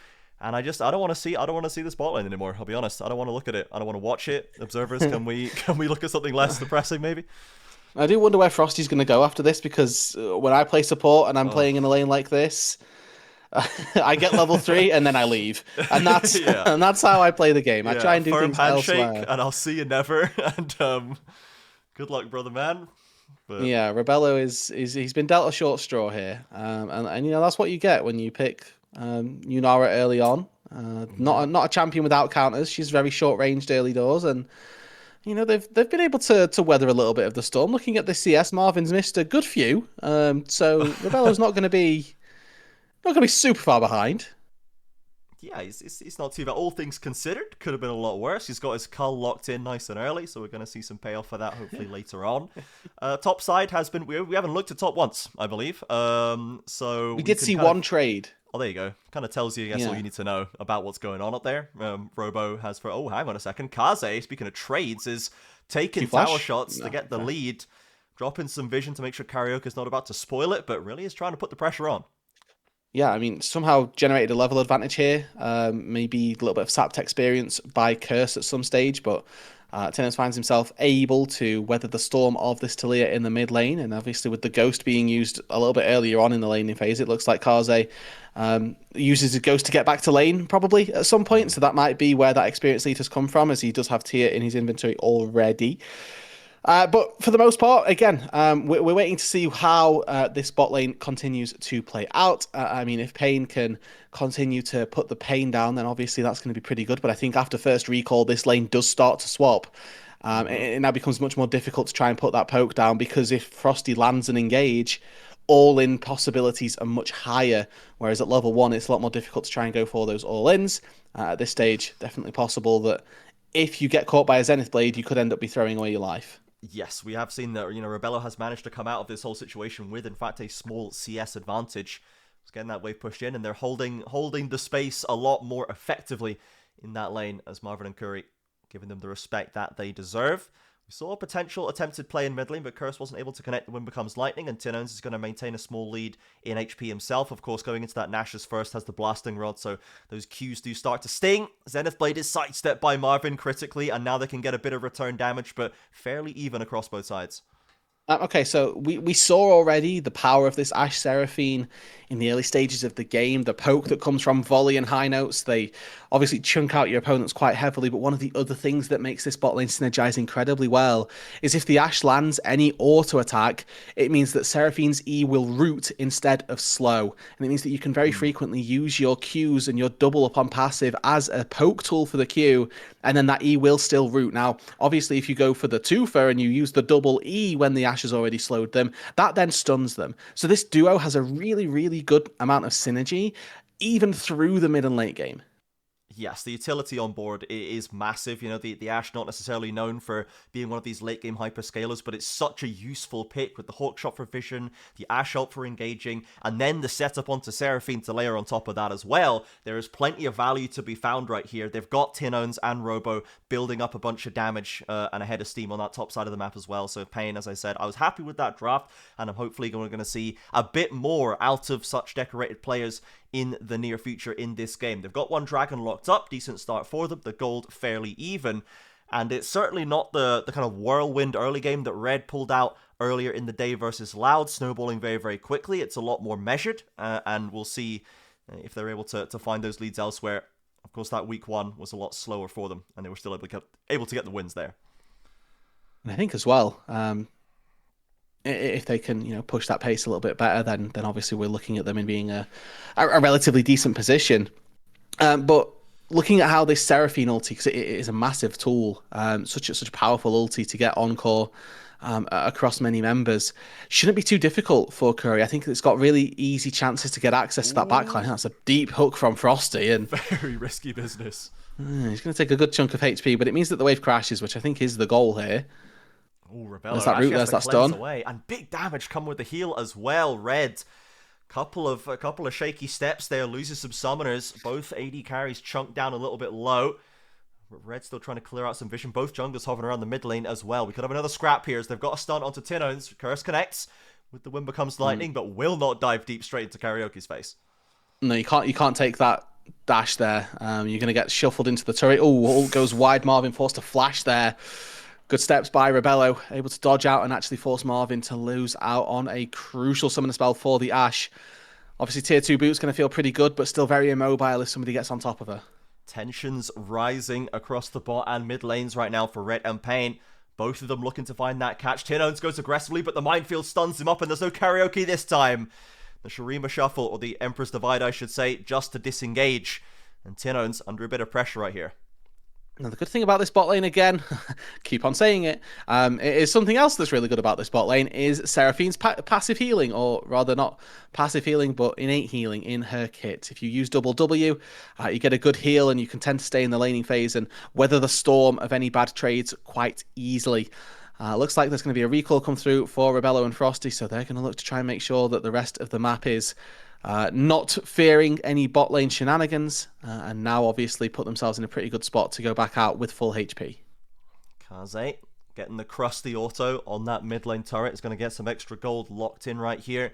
And I don't want to see this bot lane anymore. I'll be honest. I don't want to look at it. I don't want to watch it. Observers, can we look at something less depressing maybe? I do wonder where Frosty's going to go after this, because when I play support and I'm playing in a lane like this, I get level 3 and then I leave, and that's and that's how I play the game. I try and do things elsewhere. And I'll see you never. And good luck, brother man. But... yeah, Rebello he's been dealt a short straw here, and you know that's what you get when you pick Yunara early on. Not a champion without counters. She's very short ranged early doors, and you know they've been able to weather a little bit of the storm. Looking at the CS, Marvin's missed a good few, so Rebello's not going to be super far behind. Yeah, he's not too bad. All things considered, could have been a lot worse. He's got his cull locked in nice and early, so we're going to see some payoff for that hopefully later on. Top side has been... We haven't looked at top once, I believe. So we did see one trade. Oh, there you go. Kind of tells you, I guess, all you need to know about what's going on up there. Robo has for... Oh, hang on a second. Kaze, speaking of trades, is taking tower shots to get the lead. Dropping some vision to make sure Karaoke's not about to spoil it, but really is trying to put the pressure on. Yeah, I mean, somehow generated a level advantage here. Maybe a little bit of sapped experience by Curse at some stage, but Tinones finds himself able to weather the storm of this Taliyah in the mid lane, and obviously with the Ghost being used a little bit earlier on in the laning phase, it looks like Kaze uses his Ghost to get back to lane probably at some point, so that might be where that experience lead has come from, as he does have Tia in his inventory already. But for the most part, again, we're waiting to see how this bot lane continues to play out. I mean, if Pain can continue to put the pain down, then obviously that's going to be pretty good. But I think after first recall, this lane does start to swap. It now becomes much more difficult to try and put that poke down, because if Frosty lands an engage, all-in possibilities are much higher. Whereas at level 1, it's a lot more difficult to try and go for those all-ins. At this stage, definitely possible that if you get caught by a Zenith Blade, you could end up be throwing away your life. Yes, we have seen that, Rebello has managed to come out of this whole situation with, in fact, a small CS advantage. It's getting that wave pushed in, and they're holding the space a lot more effectively in that lane, as Marvin and Curry giving them the respect that they deserve. We saw a potential attempted play in mid lane, but Curse wasn't able to connect. The wind becomes lightning, and Tinones is going to maintain a small lead in HP himself. Of course, going into that, Nash's first has the blasting rod, so those Qs do start to sting. Zenith Blade is sidestepped by Marvin critically, and now they can get a bit of return damage, but fairly even across both sides. Okay, so we saw already the power of this Ashe Seraphine in the early stages of the game. The poke that comes from volley and high notes, they obviously chunk out your opponents quite heavily, but one of the other things that makes this bot lane synergize incredibly well is if the Ashe lands any auto attack, it means that Seraphine's E will root instead of slow, and it means that you can very frequently use your Qs and your double up on passive as a poke tool for the Q, and then that E will still root. Now, obviously, if you go for the twofer and you use the double E when the Ashe has already slowed them, that then stuns them. So this duo has a really, really good amount of synergy, even through the mid and late game. Yes, the utility on board is massive. The Ashe not necessarily known for being one of these late game hyperscalers, but it's such a useful pick with the Hawk Shot for vision, the Ashe ult for engaging, and then the setup onto Seraphine to layer on top of that as well. There is plenty of value to be found right here. They've got Tinones and Robo building up a bunch of damage and a head of steam on that top side of the map as well. So Pain, as I said, I was happy with that draft, and I'm hopefully going to see a bit more out of such decorated players in the near future in this game. They've got one Dragon locked up, decent start for them, the gold fairly even, and it's certainly not the kind of whirlwind early game that Red pulled out earlier in the day versus Loud, snowballing very, very quickly. It's a lot more measured, and we'll see if they're able to find those leads elsewhere. Of course, that week one was a lot slower for them, and they were still able to get the wins there. And I think as well, if they can, push that pace a little bit better, then obviously we're looking at them in being a relatively decent position. But looking at how this Seraphine ulti, because it is a massive tool, such a powerful ulti to get encore across many members, shouldn't be too difficult for Curry. I think it's got really easy chances to get access to that backline. That's a deep hook from Frosty, and very risky business. He's going to take a good chunk of HP, but it means that the wave crashes, which I think is the goal here. Oh, Rebello, there's that root, there's that stun. Away. And big damage come with the heal as well. Red, a couple of shaky steps there, loses some summoners. Both AD carries chunked down a little bit low. Red still trying to clear out some vision. Both junglers hovering around the mid lane as well. We could have another scrap here as they've got a stun onto Tinones. Curse connects with the wind becomes lightning, but will not dive deep straight into Karaoke's face. No, you can't take that dash there. You're going to get shuffled into the turret. Oh, ult goes wide. Marvin forced to flash there. Good steps by Rebello, able to dodge out and actually force Marvin to lose out on a crucial summoner spell for the Ashe. Obviously, tier 2 boot's going to feel pretty good, but still very immobile if somebody gets on top of her. Tensions rising across the bot and mid lanes right now for Red and Pain. Both of them looking to find that catch. Tinones goes aggressively, but the minefield stuns him up, and there's no Karaoke this time. The Shurima Shuffle, or the Emperor's Divide, I should say, just to disengage. And Tinones under a bit of pressure right here. Now, the good thing about this bot lane, again, keep on saying it, is something else that's really good about this bot lane is Seraphine's passive healing, or rather not passive healing, but innate healing in her kit. If you use double W, you get a good heal and you can tend to stay in the laning phase and weather the storm of any bad trades quite easily. Looks like there's going to be a recall come through for Rebello and Frosty, so they're going to look to try and make sure that the rest of the map is not fearing any bot lane shenanigans, and now obviously put themselves in a pretty good spot to go back out with full HP. Kaze getting the crusty auto on that mid lane turret is going to get some extra gold locked in right here.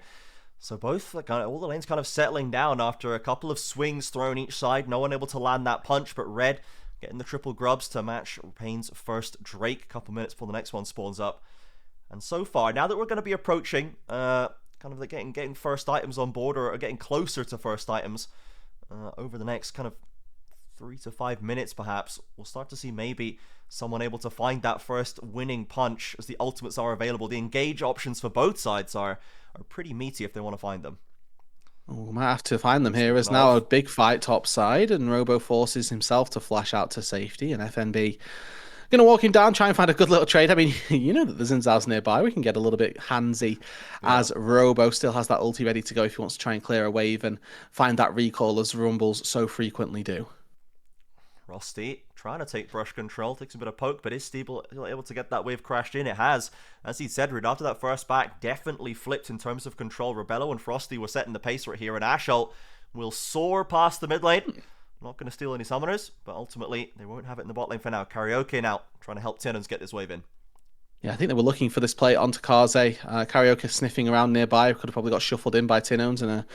So both, all the lanes kind of settling down after a couple of swings thrown each side. No one able to land that punch, but Red getting the triple grubs to match Pain's first Drake. A couple minutes before the next one spawns up. And so far, now that we're going to be approaching kind of getting first items on board, or getting closer to first items over the next kind of 3 to 5 minutes perhaps, we'll start to see maybe someone able to find that first winning punch as the ultimates are available. The engage options for both sides are pretty meaty if they want to find them. We might have to find them here. As now a big fight top side, and Robo forces himself to flash out to safety, and FNB going to walk him down, try and find a good little trade. I mean, you know that the Zinzal's nearby. We can get a little bit handsy as Robo still has that ulti ready to go if he wants to try and clear a wave and find that recall as Rumbles so frequently do. Frosty trying to take brush control, takes a bit of poke, but is still able to get that wave crashed in. It has, as he said, Roodood, after that first back, definitely flipped in terms of control. Rebello and Frosty were setting the pace right here, and Ashult will soar past the mid lane. Not going to steal any summoners, but ultimately they won't have it in the bot lane for now. Karaoke now trying to help Tinones get this wave in. Yeah, I think they were looking for this play onto Kaze. Karaoke sniffing around nearby. Could have probably got shuffled in by Tinones, and a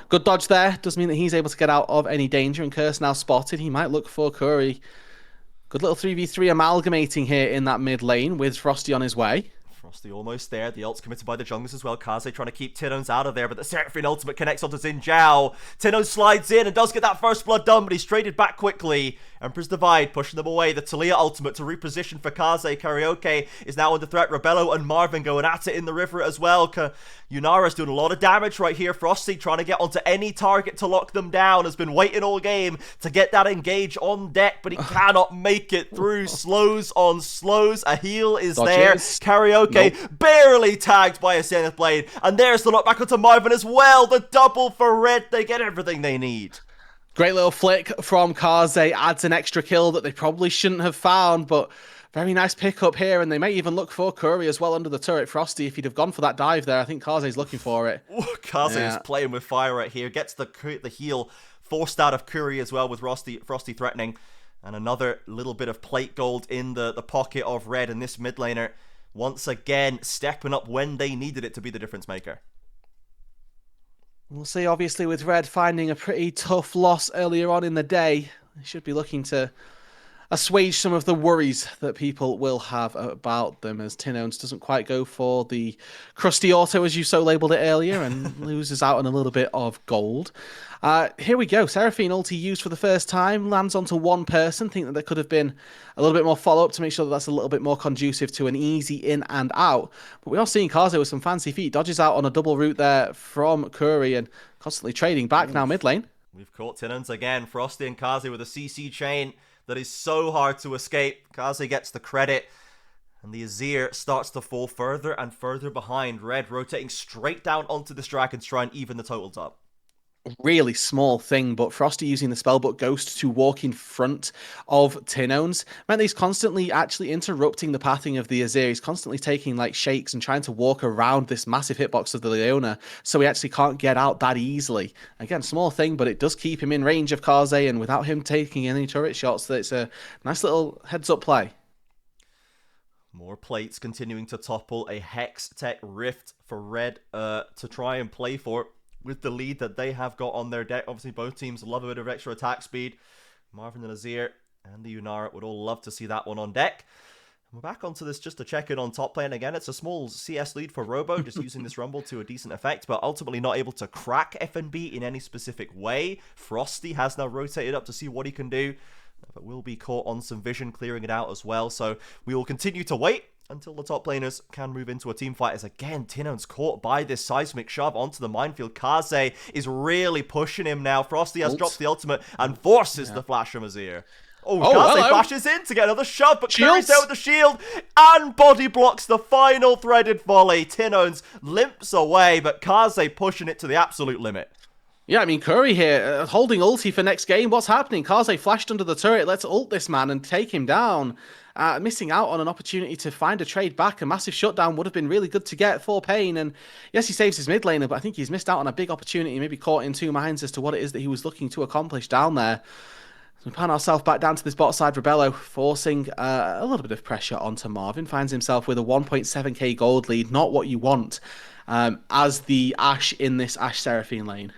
good dodge there. Does mean that he's able to get out of any danger, and Curse now spotted. He might look for Curry. Good little 3v3 amalgamating here in that mid lane with Frosty on his way. Frosty almost there. The ult's committed by the junglers as well. Kaze trying to keep Tinones out of there, but the Seraphine ultimate connects onto Xin Zhao. Tinones slides in and does get that first blood done, but he's traded back quickly. Emperor's Divide pushing them away. The Talia ultimate to reposition for Kaze. Karaoke is now under threat. Rebello and Marvin going at it in the river as well. Yunara's doing a lot of damage right here. Frosty trying to get onto any target to lock them down. Has been waiting all game to get that engage on deck, but he cannot make it through. Slows on slows. A heal is there. Karaoke barely tagged by a Zenith Blade. And there's the knock back onto Marvin as well. The double for Red. They get everything they need. Great little flick from Kaze, adds an extra kill that they probably shouldn't have found, but very nice pickup here, and they may even look for Curry as well under the turret. Frosty, if he'd have gone for that dive there, I think Kaze's looking for it. Kaze is playing with fire right here, gets the heal forced out of Curry as well with Frosty threatening, and another little bit of plate gold in the pocket of Red, and this mid laner once again stepping up when they needed it to be the difference maker. We'll see, obviously, with Red finding a pretty tough loss earlier on in the day. They should be looking to assuage some of the worries that people will have about them, as Tinones doesn't quite go for the crusty auto, as you so labelled it earlier, and loses out on a little bit of gold. Here we go. Seraphine ulti used for the first time, lands onto one person. Think that there could have been a little bit more follow-up to make sure that that's a little bit more conducive to an easy in and out. But we are seeing Kaze with some fancy feet. Dodges out on a double route there from Curry and constantly trading back now mid lane. We've caught Tinones again. Frosty and Kaze with a CC chain that is so hard to escape. Kaze gets the credit, and the Azir starts to fall further and further behind. Red rotating straight down onto this dragon to try and even the totals up. Really small thing, but Frosty using the Spellbook Ghost to walk in front of Tinones meant he's constantly actually interrupting the pathing of the Azir. He's constantly taking like shakes and trying to walk around this massive hitbox of the Leona, so he actually can't get out that easily. Again, small thing, but it does keep him in range of Kaze, and without him taking any turret shots, it's a nice little heads-up play. More plates continuing to topple. A Hex Tech Rift for Red to try and play for, with the lead that they have got on their deck. Obviously, both teams love a bit of extra attack speed. Marvin and Azir and the Yunara would all love to see that one on deck. And we're back onto this just to check in on top lane again. It's a small CS lead for Robo, just using this Rumble to a decent effect, but ultimately not able to crack FNB in any specific way. Frosty has now rotated up to see what he can do, but will be caught on some vision, clearing it out as well. So we will continue to wait until the top laners can move into a team fight, as again, Tinone's caught by this seismic shove onto the minefield. Kaze is really pushing him now. Frosty has dropped the ultimate and forces the flash from Azir. Kaze flashes in to get another shove, but Curry's there with the shield and body blocks the final threaded volley. Tinone's limps away, but Kaze pushing it to the absolute limit. Yeah, I mean, Curry here, holding ulti for next game. What's happening? Kaze flashed under the turret. Let's ult this man and take him down. Missing out on an opportunity to find a trade back. A massive shutdown would have been really good to get for Pain. And yes, he saves his mid laner, but I think he's missed out on a big opportunity, maybe caught in two minds as to what it is that he was looking to accomplish down there. So we pan ourselves back down to this bot side. Rebello forcing a little bit of pressure onto Marvin. Finds himself with a 1.7k gold lead. Not what you want as the Ashe in this Ashe Seraphine lane.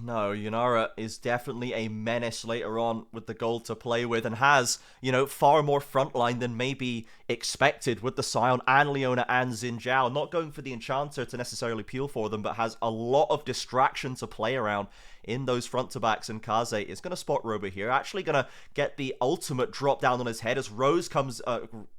No, Yunara is definitely a menace later on with the gold to play with, and has, you know, far more frontline than maybe expected with the Sion and Leona and Xin Zhao. Not going for the Enchanter to necessarily peel for them, but has a lot of distraction to play around in those front to backs, and Kaze is going to spot Robo here. Actually going to get the ultimate drop down on his head as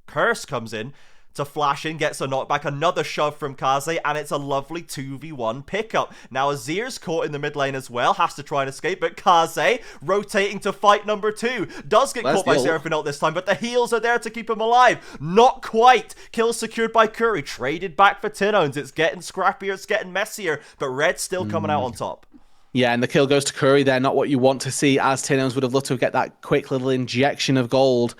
Curse comes in to flash in, gets a knockback, another shove from Kaze, and it's a lovely 2v1 pickup. Now Azir's caught in the mid lane as well, has to try and escape, but Kaze rotating to fight number 2. Does get caught by Seraphine ult this time, but the heals are there to keep him alive. Not quite. Kill secured by Curry, traded back for Tinones. It's getting scrappier, it's getting messier, but Red's still coming out on top. Yeah, and the kill goes to Curry there, not what you want to see, as Tinones would have loved to get that quick little injection of gold.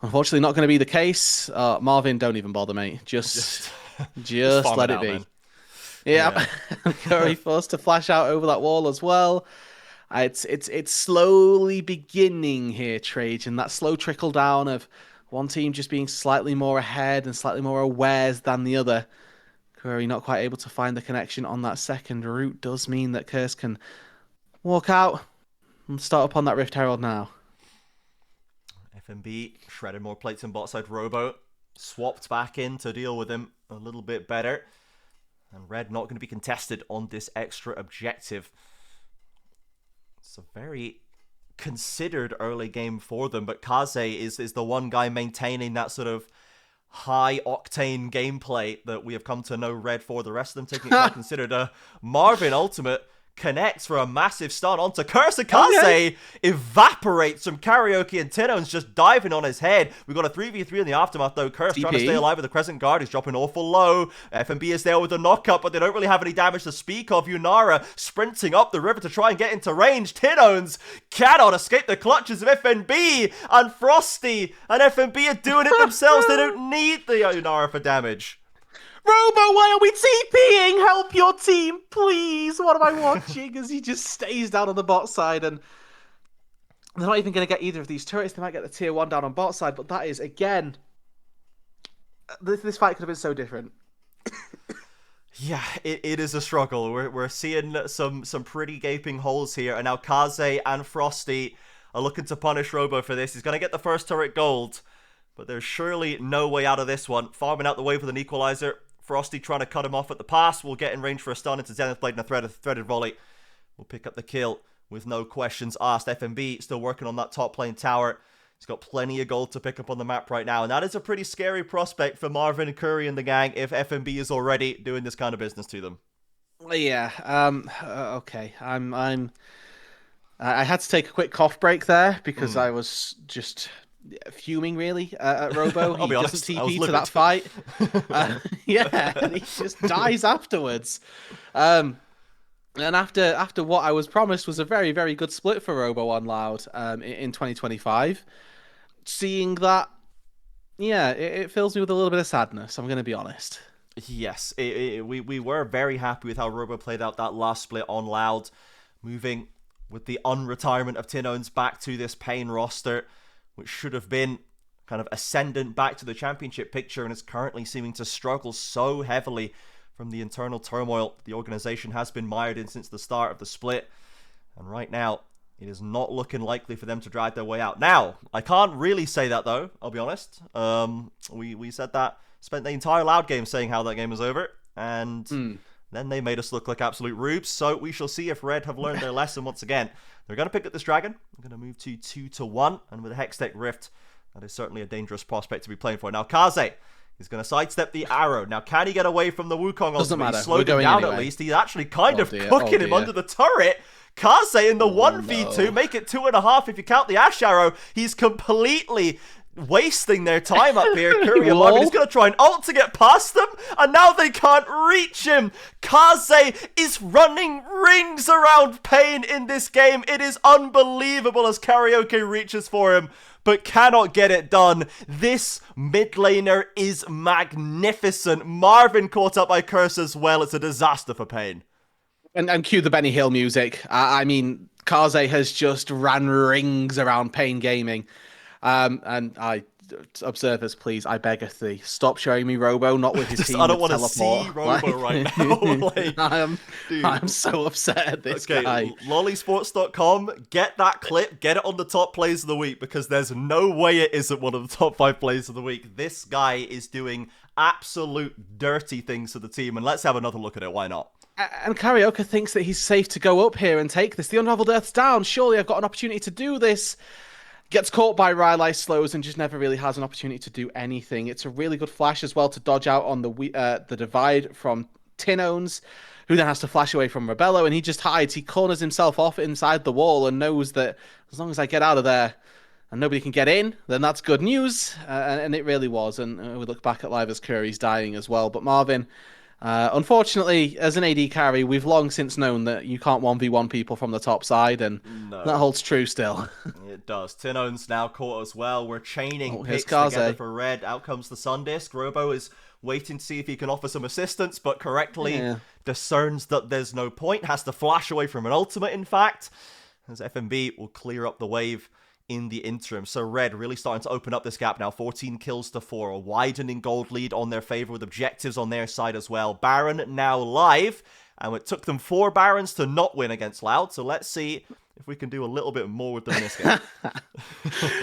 Unfortunately, not going to be the case. Marvin, don't even bother, mate. Just let it be. Man. Yeah. Curry forced to flash out over that wall as well. It's slowly beginning here, Trajan. That slow trickle down of one team just being slightly more ahead and slightly more awares than the other. Curry not quite able to find the connection on that second route does mean that Curse can walk out and start up on that Rift Herald now. FNB shredded more plates in bot side. Robo swapped back in to deal with him a little bit better. And Red not going to be contested on this extra objective. It's a very considered early game for them, but Kaze is the one guy maintaining that sort of high octane gameplay that we have come to know Red for. The rest of them taking it quite considered. Marvin ultimate connects for a massive stun onto Curse, and Kaze evaporates from Karaoke, and Tinone's just diving on his head. We've got a 3v3 in the aftermath though. Curse trying to stay alive with the Crescent Guard. He's dropping awful low. FNB is there with the knockup, but they don't really have any damage to speak of. Yunara sprinting up the river to try and get into range. Tinones cannot escape the clutches of FNB, and Frosty and FNB are doing it themselves. They don't need the Yunara for damage. Robo, why are we TPing? Help your team, please. What am I watching? As he just stays down on the bot side, and they're not even going to get either of these turrets. They might get the tier 1 down on bot side, but that is, again, this fight could have been so different. Yeah, it is a struggle. We're seeing some pretty gaping holes here, and now Kaze and Frosty are looking to punish Robo for this. He's going to get the first turret gold, but there's surely no way out of this one. Farming out the way with an equalizer. Frosty trying to cut him off at the pass. Will get in range for a stun into Zenith Blade and a threaded volley. Will pick up the kill with no questions asked. FMB still working on that top lane tower. He's got plenty of gold to pick up on the map right now, and that is a pretty scary prospect for Marvin, Curry, and the gang if FMB is already doing this kind of business to them. Yeah. Okay. I had to take a quick cough break there because I was just fuming really at Robo. I'll He be honest, doesn't I was TP to livid. that fight. Yeah, and he just dies afterwards. And after what I was promised was a very, very good split for Robo on Loud in 2025, seeing that, yeah, it fills me with a little bit of sadness, I'm going to be honest. Yes, we were very happy with how Robo played out that last split on Loud, moving with the unretirement of Tinones back to this Pain roster, which should have been kind of ascendant back to the championship picture and is currently seeming to struggle so heavily from the internal turmoil the organization has been mired in since the start of the split. And right now, it is not looking likely for them to drag their way out. Now, I can't really say that though, I'll be honest. We said that, spent the entire Loud game saying how that game was over, and then they made us look like absolute rubes. So we shall see if Red have learned their lesson once again. They're going to pick up this dragon. They're going to move to 2-1, and with a Hextech Rift, that is certainly a dangerous prospect to be playing for. Now, Kaze is going to sidestep the arrow. Now, can he get away from the Wukong ultimate? Doesn't matter. He slowed him down at least. He's actually kind of Dear. cooking him under the turret. Kaze in the 1v2, make it 2.5 if you count the Ash Arrow. He's completely wasting their time up here. Curry and Marvin is going to try and ult to get past them, and now they can't reach him. Kaze is running rings around Pain in this game. It is unbelievable as Karaoke reaches for him, but cannot get it done. This mid laner is magnificent. Marvin caught up by Curse as well. It's a disaster for Pain. And cue the Benny Hill music. I mean, Kaze has just ran rings around Pain Gaming. And observers, please, I beg of thee, stop showing me Robo, not with his team. I don't want to teleport. see Robo right now. I'm so upset at this guy. Lollysports.com, get that clip, get it on the top plays of the week, because there's no way it isn't one of the top 5 plays of the week. This guy is doing absolute dirty things to the team, and let's have another look at it. Why not? And Karaoke thinks that he's safe to go up here and take this. The Unraveled Earth's down. Surely I've got an opportunity to do this. Gets caught by Rylai, slows, and just never really has an opportunity to do anything. It's a really good flash as well to dodge out on the divide from Tinones, who then has to flash away from Rebello, and he just hides. He corners himself off inside the wall and knows that as long as I get out of there and nobody can get in, then that's good news. And it really was. And we look back at live as Curry's dying as well. But Marvin, unfortunately, as an AD carry, we've long since known that you can't 1v1 people from the top side, and that holds true still. It does. Tinone's now caught as well. We're chaining here's picks together Kaze. for Red. Out comes the Sun Disc. Robo is waiting to see if he can offer some assistance, but correctly discerns that there's no point. Has to flash away from an ultimate, in fact, as FMB will clear up the wave in the interim. So Red really starting to open up this gap now. 14 kills to 4. A widening gold lead on their favor with objectives on their side as well. Baron now live, and it took them 4 Barons to not win against Loud. So let's see if we can do a little bit more with them in this game.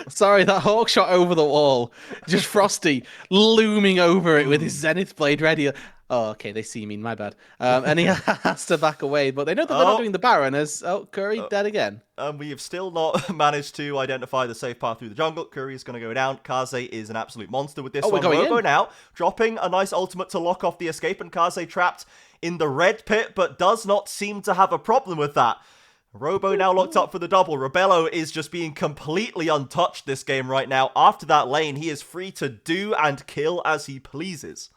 Sorry, that hawk shot over the wall. Just Frosty looming over it with his Zenith Blade ready. Oh, okay, they see me, my bad. And he has to back away, but they know that they're not doing the Baron as, Curry dead again. We have still not managed to identify the safe path through the jungle. Curry is going to go down. Kaze is an absolute monster with this one. Robo now dropping a nice ultimate to lock off the escape, and Kaze trapped in the red pit, but does not seem to have a problem with that. Robo now locked up for the double. Rebello is just being completely untouched this game right now. After that lane, he is free to do and kill as he pleases.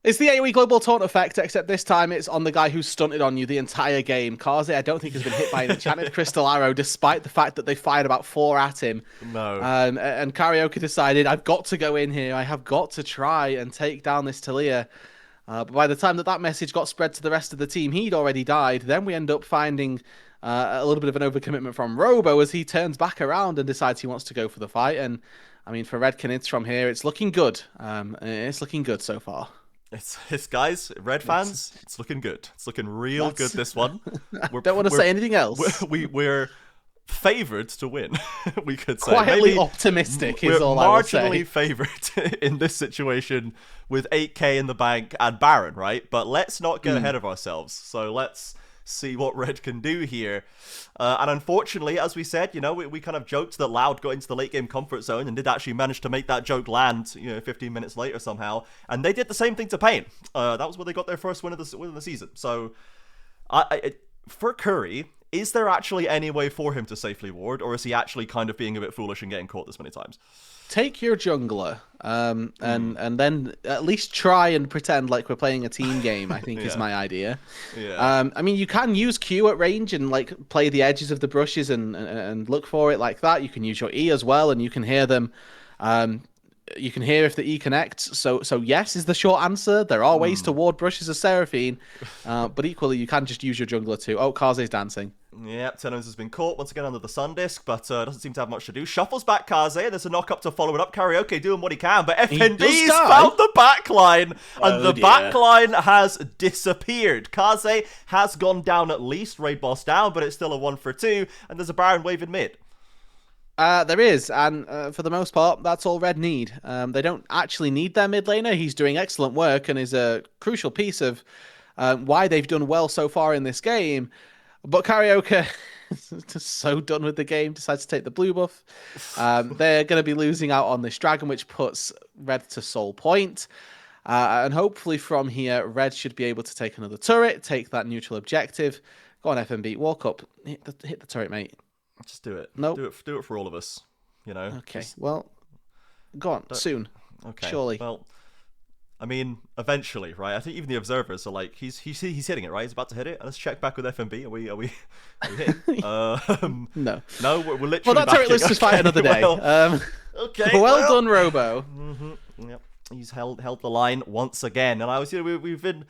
It's the AoE Global Taunt effect, except this time it's on the guy who's stunted on you the entire game. Kaze, I don't think, has been hit by an enchanted crystal arrow, despite the fact that they fired about 4 at him. No. And Karaoke decided, I've got to go in here. I have got to try and take down this Talia. But by the time that message got spread to the rest of the team, he'd already died. Then we end up finding a little bit of an overcommitment from Robo as he turns back around and decides he wants to go for the fight. And I mean, for Red Knits from here, it's looking good. It's looking good so far. It's guys, Red fans, it's looking good. It's looking real good, this one. Don't want to say anything else. We're favored to win, we could say. Quietly Maybe optimistic we're is all I will say. marginally favored in this situation with 8k in the bank and Baron, right? But let's not get ahead of ourselves. So let's see what Red can do here. And unfortunately, as we said, we kind of joked that Loud got into the late game comfort zone and did actually manage to make that joke land, 15 minutes later somehow. And they did the same thing to Pain. That was where they got their first win of the season. So for CourY, is there actually any way for him to safely ward, or is he actually kind of being a bit foolish and getting caught this many times? Take your jungler, and then at least try and pretend like we're playing a team game, I think is my idea. Yeah. I mean, you can use Q at range and like play the edges of the brushes and look for it like that. You can use your E as well, and you can hear them. You can hear if the E connects. So yes is the short answer. There are ways to ward brushes of Seraphine, but equally you can just use your jungler too. Oh, Kaze's dancing. Yep, Tenons has been caught once again under the Sun Disc, but doesn't seem to have much to do. Shuffles back Kaze, there's a knock-up to follow it up. Karaoke doing what he can, but FNB's found the backline, and the backline has disappeared. Kaze has gone down at least, raid boss down, but it's still a 1-for-2, and there's a Baron wave in mid. There is, and for the most part, that's all Red need. They don't actually need their mid laner. He's doing excellent work and is a crucial piece of why they've done well so far in this game. But Karaoke is just so done with the game, decides to take the blue buff. They're going to be losing out on this dragon, which puts Red to soul point. And hopefully from here, Red should be able to take another turret, take that neutral objective. Go on, FNB, walk up. Hit the turret, mate. Just do it. Nope. Do it for all of us, Okay, Just... well, go on, soon. Okay. Surely. Well, I mean, eventually, right? I think even the observers are like, he's hitting it, right? He's about to hit it. Let's check back with FNB. Are we hitting? No. No, we're literally. Well, that turret let's just fight another day. Okay. Well done, Robo. Yep. He's held the line once again, and I was, we've been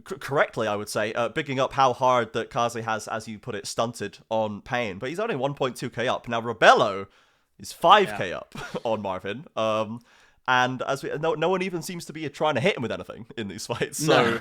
correctly, I would say, bigging up how hard that Kaze has, as you put it, stunted on Pain, but he's only 1.2k up now. Rebello is 5k up on Marvin. And as no one even seems to be trying to hit him with anything in these fights. So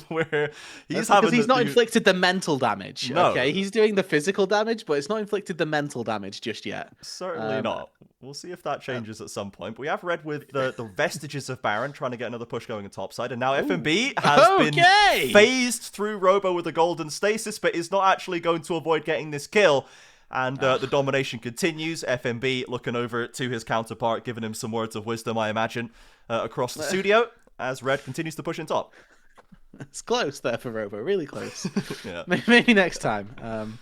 where he's not inflicted the mental damage. No. Okay, he's doing the physical damage, but it's not inflicted the mental damage just yet. Certainly not. We'll see if that changes at some point. But we have Red with the vestiges of Baron trying to get another push going in topside, and now FNB has been phased through Robo with a golden stasis, but is not actually going to avoid getting this kill. And the domination continues. FNB looking over to his counterpart, giving him some words of wisdom, I imagine, across the studio, as Red continues to push in top. It's close there for Robo, really close. Yeah. Maybe next time.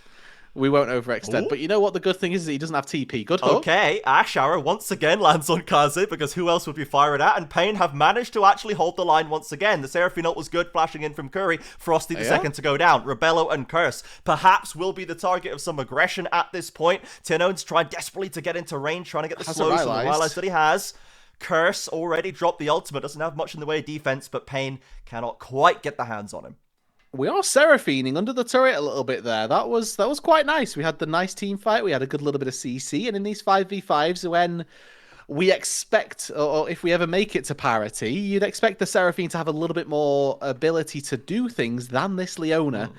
We won't overextend. Ooh. But you know what the good thing is that he doesn't have TP. Good hook. Okay, Ash Arrow once again lands on Kaze, because who else would be firing at? And Pain have managed to actually hold the line once again. The Seraphine ult was good, flashing in from CourY. Frosty the second to go down. Rebello and Curse perhaps will be the target of some aggression at this point. Tinone's trying desperately to get into range, trying to get the slows and the wildlife that he has. Curse already dropped the ultimate, doesn't have much in the way of defense, but Pain cannot quite get the hands on him. We are Seraphining under the turret a little bit there. That was quite nice. We had the nice team fight. We had a good little bit of CC. And in these 5v5s, when we expect, or if we ever make it to parity, you'd expect the Seraphine to have a little bit more ability to do things than this Leona.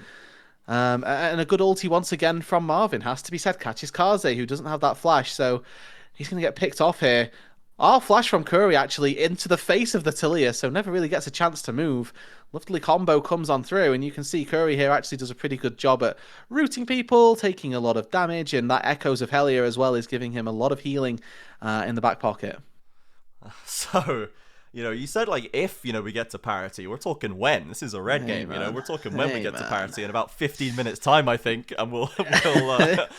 And a good ulti once again from Marvin, has to be said, catches Kaze, who doesn't have that flash. So he's going to get picked off here. Our flash from CourY actually into the face of the Talia, so never really gets a chance to move. Lovely combo comes on through, and you can see CourY here actually does a pretty good job at rooting people, taking a lot of damage, and that Echoes of Hellier as well is giving him a lot of healing in the back pocket. So, you said like if, we get to parity. We're talking when. This is a Red game, We're talking when we get to parity in about 15 minutes time, I think, and we'll check back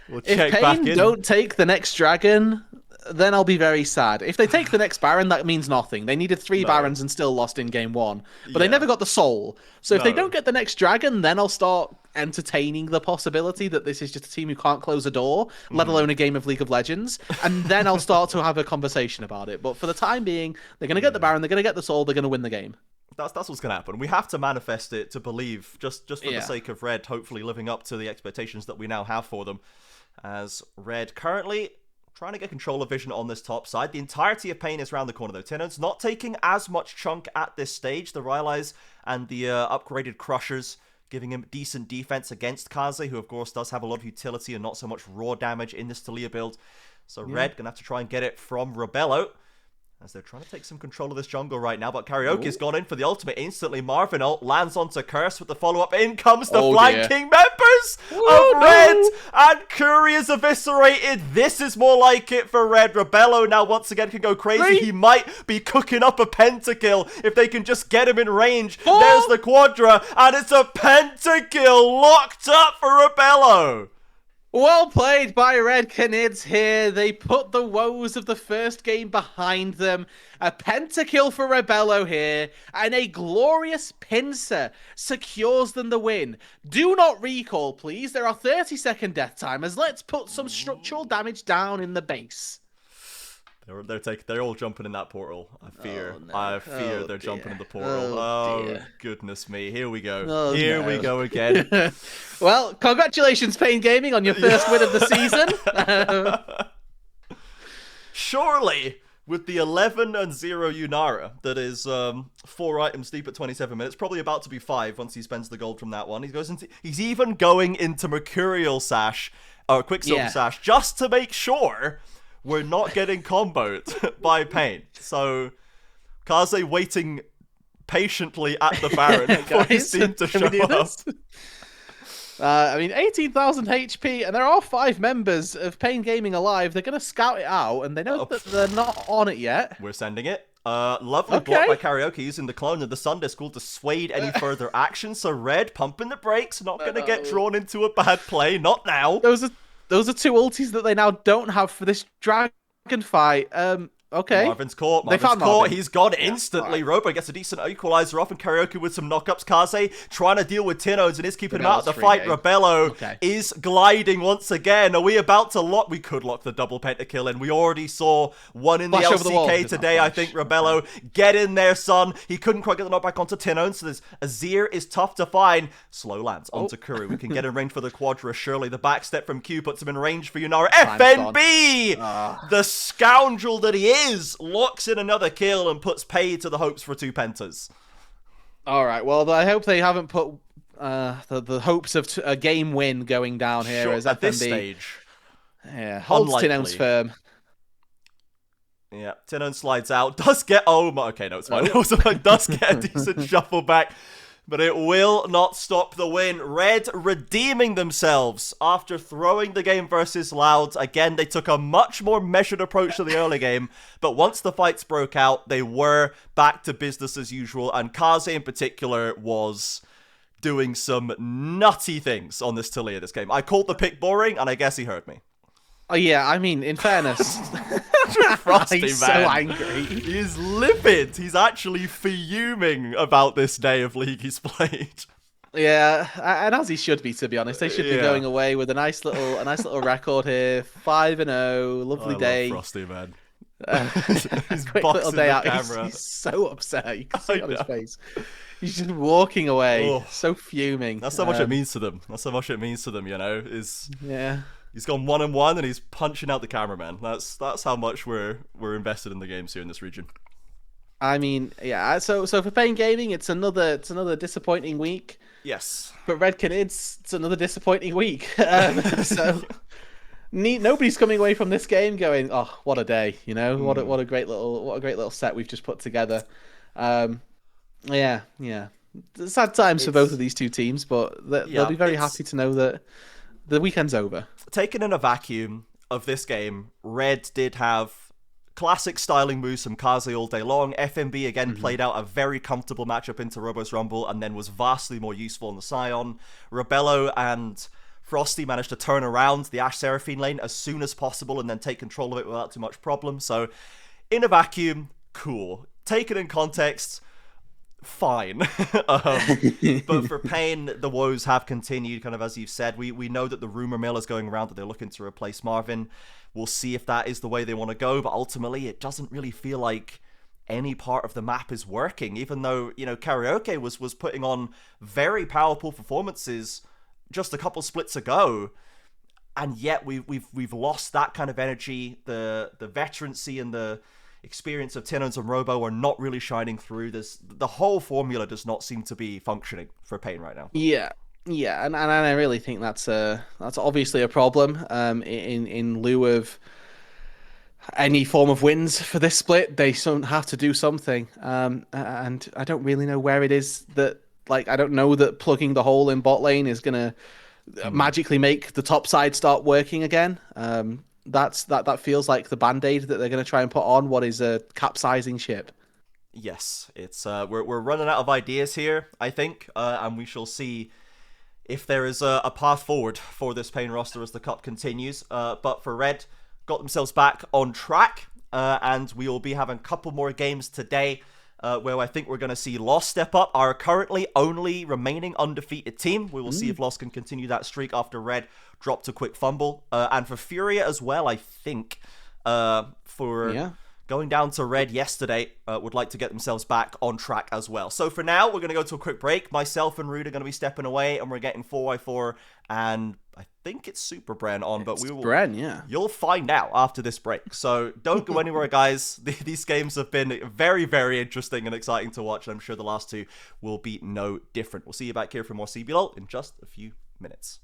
in. If Pain don't take the next dragon, then I'll be very sad. If they take the next Baron, that means nothing. They needed 3 Barons and still lost in game 1. But they never got the soul. So if they don't get the next dragon, then I'll start entertaining the possibility that this is just a team who can't close a door, let alone a game of League of Legends. And then I'll start to have a conversation about it. But for the time being, they're going to get the Baron, they're going to get the soul, they're going to win the game. That's what's going to happen. We have to manifest it to believe, just for the sake of Red, hopefully living up to the expectations that we now have for them. As Red currently trying to get control of vision on this top side. The entirety of Pain is around the corner, though. Tino's not taking as much chunk at this stage. The Rylai's and the upgraded Crushers giving him decent defense against Kaze, who, of course, does have a lot of utility and not so much raw damage in this Taliyah build. So Red gonna have to try and get it from Rebello, as they're trying to take some control of this jungle right now, but Karaoke's gone in for the ultimate instantly. Marvin ult lands onto Curse with the follow-up. In comes the flanking members of Red, and Curry is eviscerated. This is more like it for Red. Rebello now once again can go crazy. He might be cooking up a pentakill if they can just get him in range. There's the Quadra, and it's a pentakill locked up for Rebello. Well played by Red Canids here. They put the woes of the first game behind them. A pentakill for Rebello here, and a glorious pincer secures them the win. Do not recall, please. There are 30-second death timers. Let's put some structural damage down in the base. They're all jumping in that portal. I fear they're jumping in the portal. Oh goodness me! Here we go. Here we go again. Well, congratulations, Pain Gaming, on your first win of the season. Surely, with the 11-0 Yunara, that is 4 items deep at 27 minutes, probably about to be 5 once he spends the gold from that one. He's even going into Mercurial Sash, or Quicksilver Sash, just to make sure we're not getting comboed by Pain. So, Kaze waiting patiently at the Baron for his team to show up. I mean, 18,000 HP, and there are 5 members of Pain Gaming alive. They're going to scout it out, and they know that they're not on it yet. We're sending it. Lovely block by Karaoke using the clone of the Sun Disc to sway any further action. So Red pumping the brakes, not going to get drawn into a bad play. Not now. Those are 2 ultis that they now don't have for this dragon fight. Okay. Marvin's caught. Marvin. He's gone instantly. Robo gets a decent equalizer off, and Karaoke with some knockups. Kaze trying to deal with Tino's and is keeping him out of the fight. Rebello is gliding once again. Are we about to lock? We could lock the double pentakill, and we already saw one in the LCK today. I think Rebello, get in there, son. He couldn't quite get the knockback onto Tino, so this Azir is tough to find. Slow lands onto Curry. We can get in range for the Quadra. Surely the backstep from Q puts him in range for Yunara. FNB! The scoundrel that he is, locks in another kill and puts paid to the hopes for 2 pentas. All right. Well, I hope they haven't put the hopes of a game win going down here as at FNB. this stage. Yeah, holds Tino's firm. Yeah, Tinon slides out. Does get okay, no, it's fine. Does get a decent shuffle back. But it will not stop the win. Red redeeming themselves after throwing the game versus Loud. Again, they took a much more measured approach to the early game. But once the fights broke out, they were back to business as usual. And Kaze in particular was doing some nutty things on this Taliyah this game. I called the pick boring, and I guess he heard me. Oh, yeah, I mean, in fairness... Frosty, He's man. so angry. He's livid. He's actually fuming about this day of League he's played. Yeah, and as he should be, to be honest. They should be going away with a nice little record here. 5-0, lovely day. Love Frosty, man. He's quick little day out. He's so upset. You can see it on his face. He's just walking away, so fuming. That's how much it means to them. That's how much it means to them, you know. Yeah. He's gone 1-1 and he's punching out the cameraman. That's how much we're invested in the games here in this region. I mean, yeah. So for Pain Gaming, it's another disappointing week. Yes. But Red Canids, it's another disappointing week. So nobody's coming away from this game going, "Oh, what a day!" You know, what a great little set we've just put together. Yeah. Sad times for both of these 2 teams, but they'll be very happy to know that the weekend's over. Taken in a vacuum of this game, Red did have classic styling moves from Kaze all day long. FNB again played out a very comfortable matchup into Robo's Rumble and then was vastly more useful in the Scion. Rebello and Frosty managed to turn around the Ashe Seraphine lane as soon as possible and then take control of it without too much problem. So, in a vacuum, cool. Taken in context, fine. But for Pain, the woes have continued, kind of as you've said. We know that the rumor mill is going around that they're looking to replace Marvin. We'll see if that is the way they want to go, but ultimately it doesn't really feel like any part of the map is working, even though, you know, Karaoke was putting on very powerful performances just a couple splits ago. and yet we've lost that kind of energy. The veterancy and the experience of Tinons and Robo are not really shining through. The whole formula does not seem to be functioning for Pain right now. Yeah. Yeah, and I really think that's obviously a problem. In lieu of any form of wins for this split, they have to do something. And I don't really know where it is that, like, I don't know that plugging the hole in bot lane is gonna magically make the top side start working again. That feels like the band-aid that they're gonna try and put on what is a capsizing ship. Yes, it's we're running out of ideas here, I think, and we shall see if there is a path forward for this Pain roster as the cup continues. But for Red, got themselves back on track, and we will be having a couple more games today, where I think we're going to see Lost step up, our currently only remaining undefeated team. We will see if Lost can continue that streak after Red dropped a quick fumble. And for FourY4 as well, I think, going down to Red yesterday, would like to get themselves back on track as well. So for now, we're going to go to a quick break. Myself and Roodood are going to be stepping away, and we're getting FourY4 and I think it's SuperBren on, but we will. Bren, yeah. You'll find out after this break. So don't go anywhere, guys. These games have been very, very interesting and exciting to watch. And I'm sure the last two will be no different. We'll see you back here for more CBLOL in just a few minutes.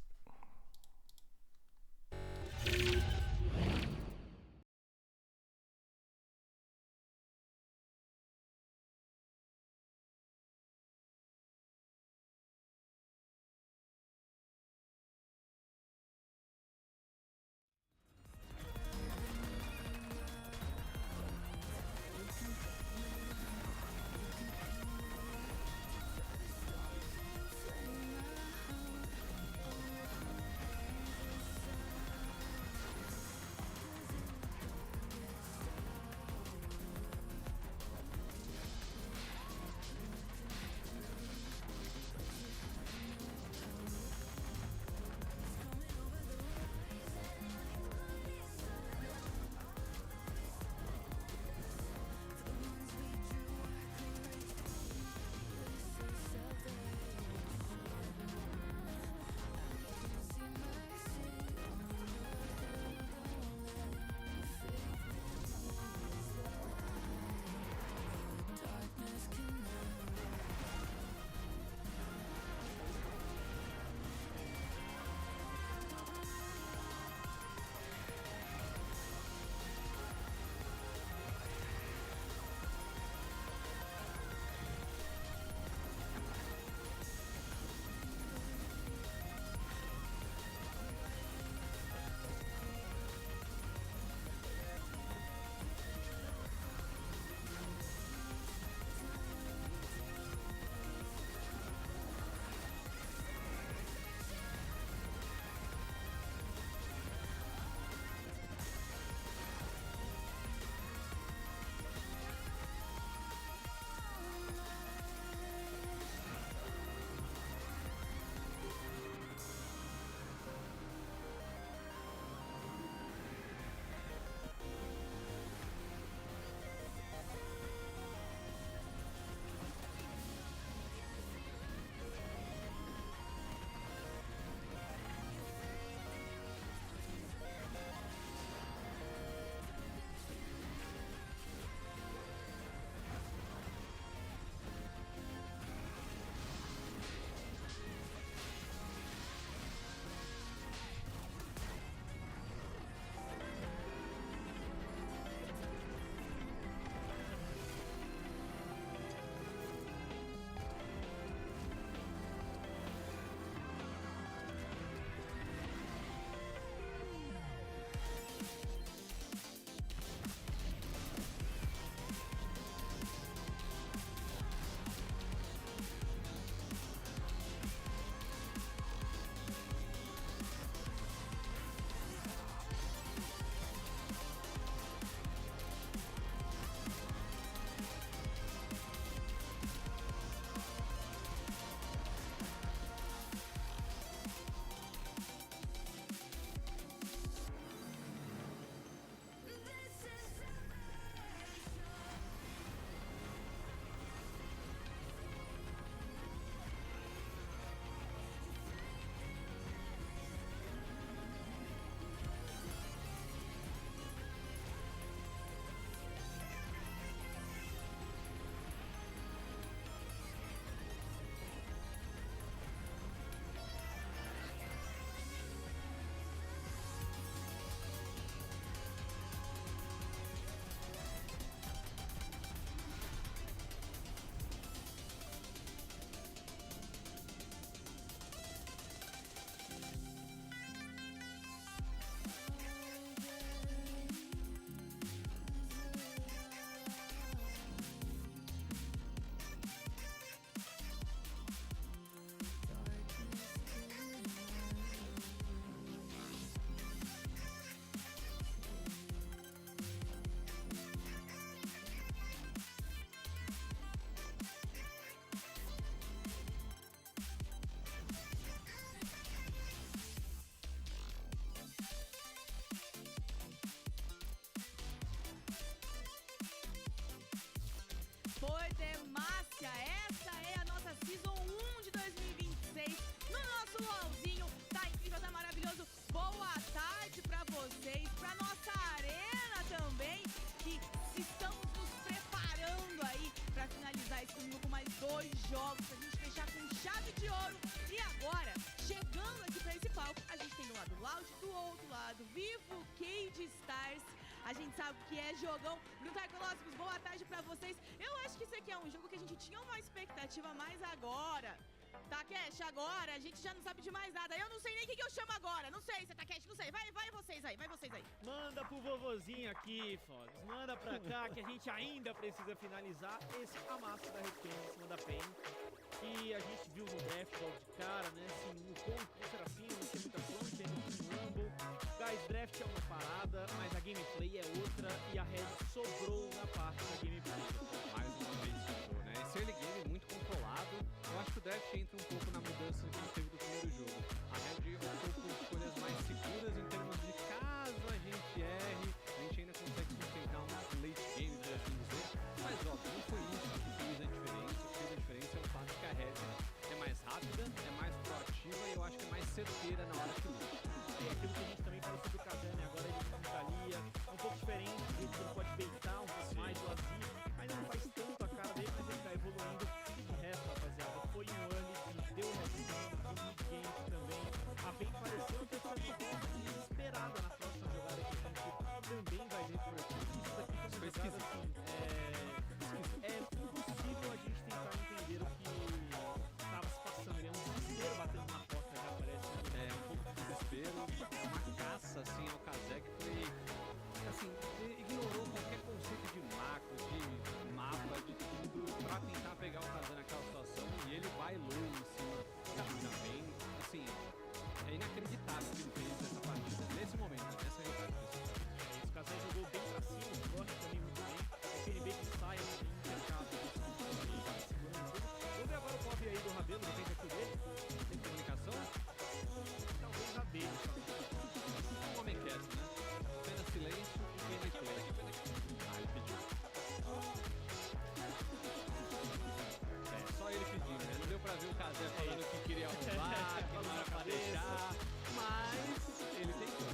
que é jogão. Brutai Colossus, boa tarde pra vocês. Eu acho que isso aqui é um jogo que a gente tinha uma expectativa, mas agora... Takeshi, agora a gente já não sabe de mais nada. Eu não sei nem o que eu chamo agora. Não sei, Takeshi, não sei. Vai vocês aí, vai vocês aí. Manda pro vovozinho aqui, Fox. Manda pra cá que a gente ainda precisa finalizar esse amasso da Red em cima da PEN. Que a gente viu no draft logo de cara, né? Assim, no ponto era assim, não tinha muita front, ainda tinha Rumble. Guys, draft é uma parada, mas a gameplay é outra e a Red sobrou na parte da gameplay. Mais uma vez sobrou, né? Esse early game muito controlado. Eu acho que o draft entra um pouco na mudança que a gente teve do primeiro jogo. A Red optou por escolhas mais seguras em termos de caso a gente erre, a gente ainda consegue sustentar um late game, por assim dizer. Mas óbvio, não foi isso que fez a diferença. O que fez a diferença é o fato que a Red é mais rápida, é mais proativa e eu acho que é mais certeira na hora que luta. É aquilo que a gente também falou sobre o Kazane, agora ele não Thalia, é um pouco diferente, ele pode beitar um pouco mais o Azir, ainda não faz tanto a cara dele, mas ele tá evoluindo. E de resto, rapaziada, foi um early que deu resultado no mid-game também. A PEN pareceu ter essa jogada desesperada na próxima jogada que a gente também vai ver por aqui. Isso daqui foi uma jogada assim, é impossível a gente tentar entender o que estava se passando. Ele é um desespero batendo na porta, já parece. É um pouco de desespero, é uma caça assim ao Kazé que foi assim, ignorou qualquer conceito de macro, de mapa, de tudo pra tentar pegar o Kazé naquela situação e ele vai low em cima da PEN, assim, é inacreditável o que ele fez nessa partida, nesse momento, nessa realidade. O Kazé jogou bem pra cima, o Corte também muito bem, o PNB que sai assim, intercado, vamos ver agora o pop aí do Rabelo, que tem aqui dele, Tem comunicação? talvez Rabelo. Um homem quieto, né? Apenas silêncio e gameplay. Ah, ele pediu. É, só ele pedindo, né? Não deu pra ver o Kazé falando que queria roubar, que não era pra deixar, mas ele tentou.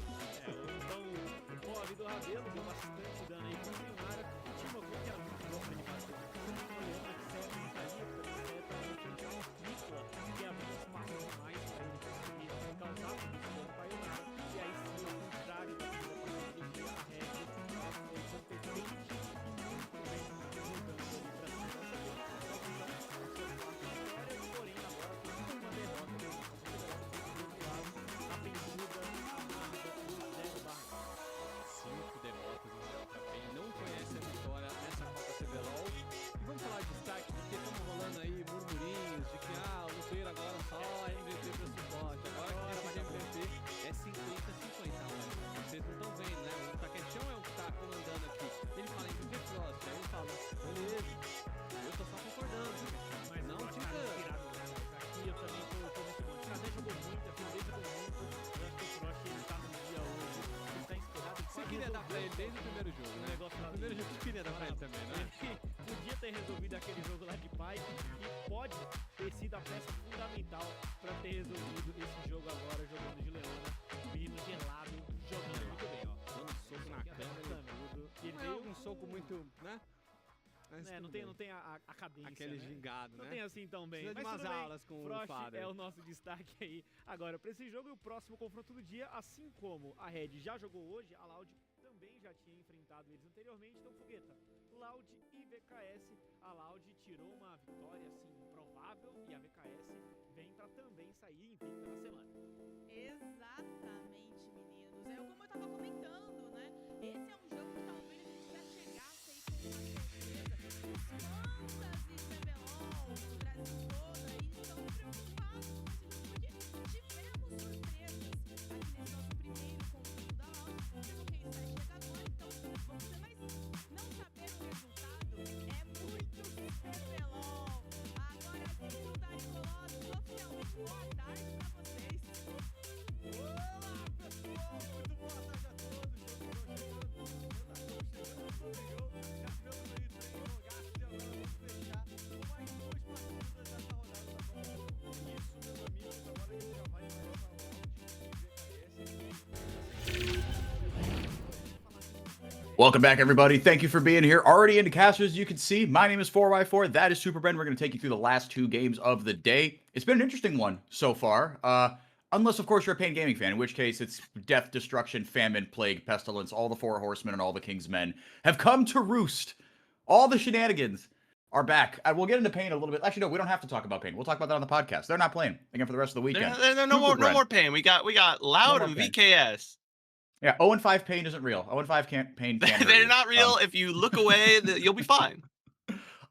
Então o pop do Rabelo deu bastante dano aí com o Neymar, o time jogou que era muito bom pra ele bater. O Leandro que serve em Italia, porque ele seta no frente ao Nicola, que é a aproximação mais pra ele conseguir causar um bom Bayonara. E aí sim, ao contrário da partida do dia, a Red foi competente e muito bem jogando ali pra cima dessa vez. Porém, agora tem uma derrota do outro lado, a penduda, amarga, do 0/4. 5 derrotas no Delta PEN, não conhece a vitória nessa Copa CBLOL. E vamos falar de destaque, porque estamos rolando aí murmurinhos de que o Lupeiro agora só é MVP para suporte, agora que era para MVP é 50-50. Vocês não estão vendo, né? O Takechão é o que está comandando aqui. Ele fala MVP Frost, aí ele fala, beleza, eu tô só concordando, Mas não fica fica... inspirado, né? Aqui eu também tô muito bom. O Kazé jogou muito, a Fidei jogou muito. Eu acho que o Frost ele tá no dia hoje. Ele tá inspirado. Você queria dar pra ele desde o primeiro jogo, né? Negócio lá O primeiro jogo você queria dar pra ele também, né? Ele podia ter resolvido aquele jogo lá de Pipe e pode ter sido a peça fundamental pra ter resolvido esse jogo agora, jogando de Leona. Menino gelado, jogando muito bem, ó. Dando soco na câmera e tudo. E ele Não é veio... um soco muito, né? Mas não tudo tem bem. a cadência, Aquele né? gingado, Não né? tem assim tão bem. Precisa de Mas umas tudo bem. aulas com o Frost Father. é o nosso destaque aí agora pra esse jogo e o próximo confronto do dia, assim como a Red já jogou hoje, a Loud também já tinha enfrentado eles anteriormente, então fogueta, Loud e VKS, a Loud tirou uma vitória assim improvável e a VKS vem pra também sair invicta na semana. Exatamente, meninos. Como eu tava comentando, né? Esse é um jogo que talvez a gente já chegasse aí com uma certeza. Os fantas e CBLOL, o Brasil todo aí estão preocupados com esse jogo, porque tivemos surpresas aqui nesse nosso primeiro confronto da Loud. Pelo que está chegando agora, então vamos ver, mas não saber o resultado é muito CBLOL. Agora sim, Brutai Colossus, oficialmente boa tarde pra vocês. Olá pessoal, muito boa tarde a todos. Já tivemos aí 3 jogaços e agora vamos fechar com mais 2 partidas dessa rodada da Copa do Mundo. Isso, meus amigos, agora a gente já vai para essa Welcome back, everybody. Thank you for being here. Already into casters, you can see. My name is FourY4. That is SuperBren. We're going to take you through the last 2 games of the day. It's been an interesting one so far. Unless, of course, you're a Pain Gaming fan, in which case it's death, destruction, famine, plague, pestilence, all the four horsemen and all the king's men have come to roost. All the shenanigans are back. We'll get into Pain a little bit. Actually, no, we don't have to talk about Pain. We'll talk about that on the podcast. They're not playing again for the rest of the weekend. No more Pain. We got Loud and VKS. Yeah, 0-5 Pain isn't real. 0-5 Pain can't They're not real. If you look away, you'll be fine.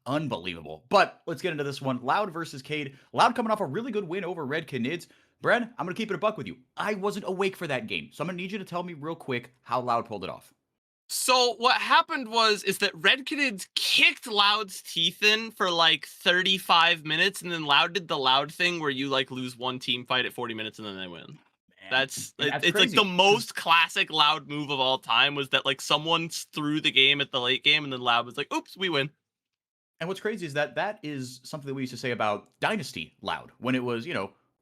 Unbelievable. But let's get into this one. Loud versus Cade. Loud coming off a really good win over Red Canids. Bren, I'm going to keep it a buck with you. I wasn't awake for that game, so I'm going to need you to tell me real quick how Loud pulled it off. So what happened is that Red Canids kicked Loud's teeth in for like 35 minutes, and then Loud did the Loud thing where you like lose one team fight at 40 minutes and then they win. Man, it's crazy. Like the most classic Loud move of all time was that like someone threw the game at the late game, and then Loud was like, oops, we win. And what's crazy is that is something that we used to say about Dynasty Loud when it was,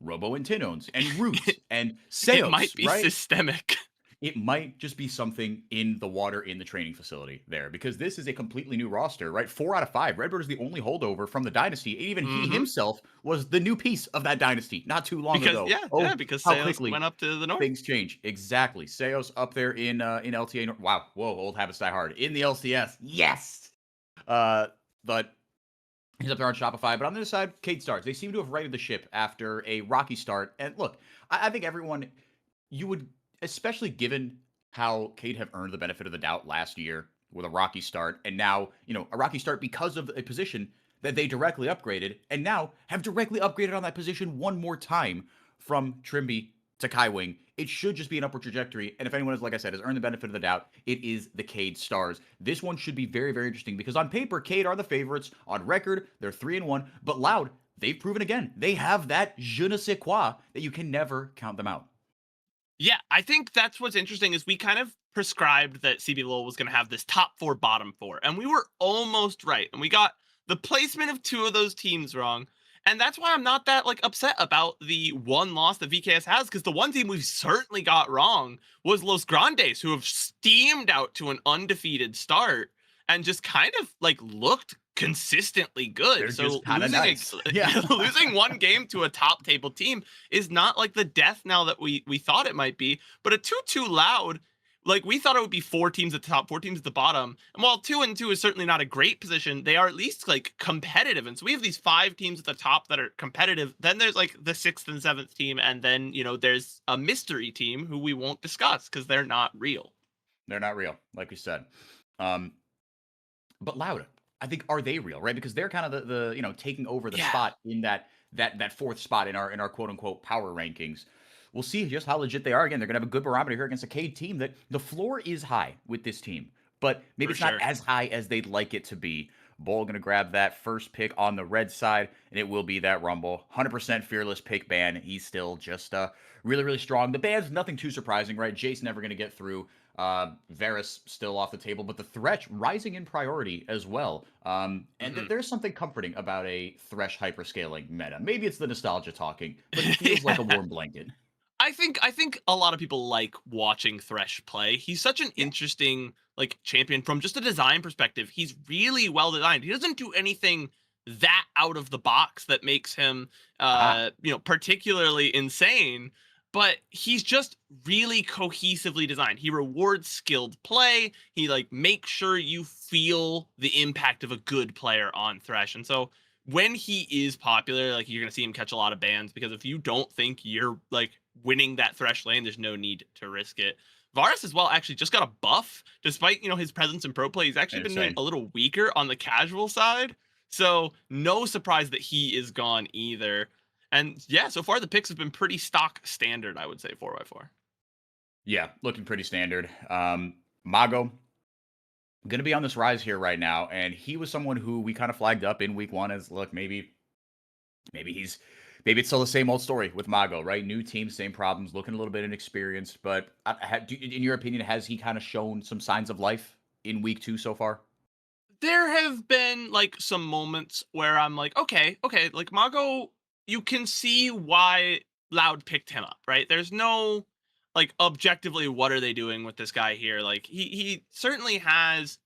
Robo and Tinones and Roots and Seos, it might be right? systemic. It might just be something in the water in the training facility there, because this is a completely new roster, right? 4 out of 5. Redbird is the only holdover from the Dynasty. And even he himself was the new piece of that Dynasty not too long ago. Because how Seos quickly went up to the north. Things change. Exactly. Seos up there in LTA. Wow. Whoa, old habits die hard. In the LCS. Yes! But he's up there on Shopify. But on the other side, Cade starts. They seem to have righted the ship after a rocky start. And look, I think everyone, you would, especially given how Cade have earned the benefit of the doubt last year with a rocky start, and now, a rocky start because of a position that they directly upgraded, and now have directly upgraded on that position one more time from Trimby to Kaiwing. It should just be an upward trajectory, and if anyone has, like I said, has earned the benefit of the doubt, it is the Cade Stars. This one should be very, very interesting, because on paper, Cade are the favorites. On record, they're 3-1, but Loud, they've proven again, they have that je ne sais quoi that you can never count them out. Yeah, I think that's what's interesting is we kind of prescribed that CBLOL was going to have this top 4, bottom 4, and we were almost right. And we got the placement of 2 of those teams wrong. And that's why I'm not that upset about the one loss that VKS has, because the one team we certainly got wrong was Los Grandes, who have steamed out to an undefeated start and just kind of looked consistently good. They're so losing, losing one game to a top table team is not like the death knell that we thought it might be. But a 2-2 Loud, we thought it would be 4 teams at the top, 4 teams at the bottom. And while 2-2 is certainly not a great position, they are at least competitive. And so we have these 5 teams at the top that are competitive. Then there's the 6th and 7th team, and then there's a mystery team who we won't discuss because they're not real. They're not real, like we said. But Loud, I think, are they real, right? Because they're kind of the taking over the spot in that 4th spot in our quote unquote power rankings. We'll see just how legit they are. Again, they're gonna have a good barometer here against a Cade team that the floor is high with this team, but maybe it's not as high as they'd like it to be. Bull gonna grab that first pick on the red side, and it will be that Rumble. 100% fearless pick ban. He's still just really, really strong. The ban's nothing too surprising, right? Jace never gonna get through. Varus still off the table, but the Thresh rising in priority as well. And there's something comforting about a Thresh hyperscaling meta. Maybe it's the nostalgia talking, but it feels like a warm blanket. I think a lot of people like watching Thresh play. He's such an interesting champion from just a design perspective. He's really well designed. He doesn't do anything that out of the box that makes him particularly insane. But he's just really cohesively designed. He rewards skilled play. He makes sure you feel the impact of a good player on Thresh. And so when he is popular, you're gonna see him catch a lot of bans, because if you don't think you're winning that Thresh lane, there's no need to risk it. Varus as well actually just got a buff, despite his presence in pro play. He's actually been doing a little weaker on the casual side. So no surprise that he is gone either. And yeah, so far the picks have been pretty stock standard, I would say, 4x4. Yeah, looking pretty standard. Mago, going to be on this rise here right now, and he was someone who we kind of flagged up in week 1 as, look, maybe it's still the same old story with Mago, right? New team, same problems, looking a little bit inexperienced, but in your opinion, has he kind of shown some signs of life in week 2 so far? There have been some moments where I'm okay, Mago, you can see why Loud picked him up, right? There's no objectively what are they doing with this guy here. He certainly has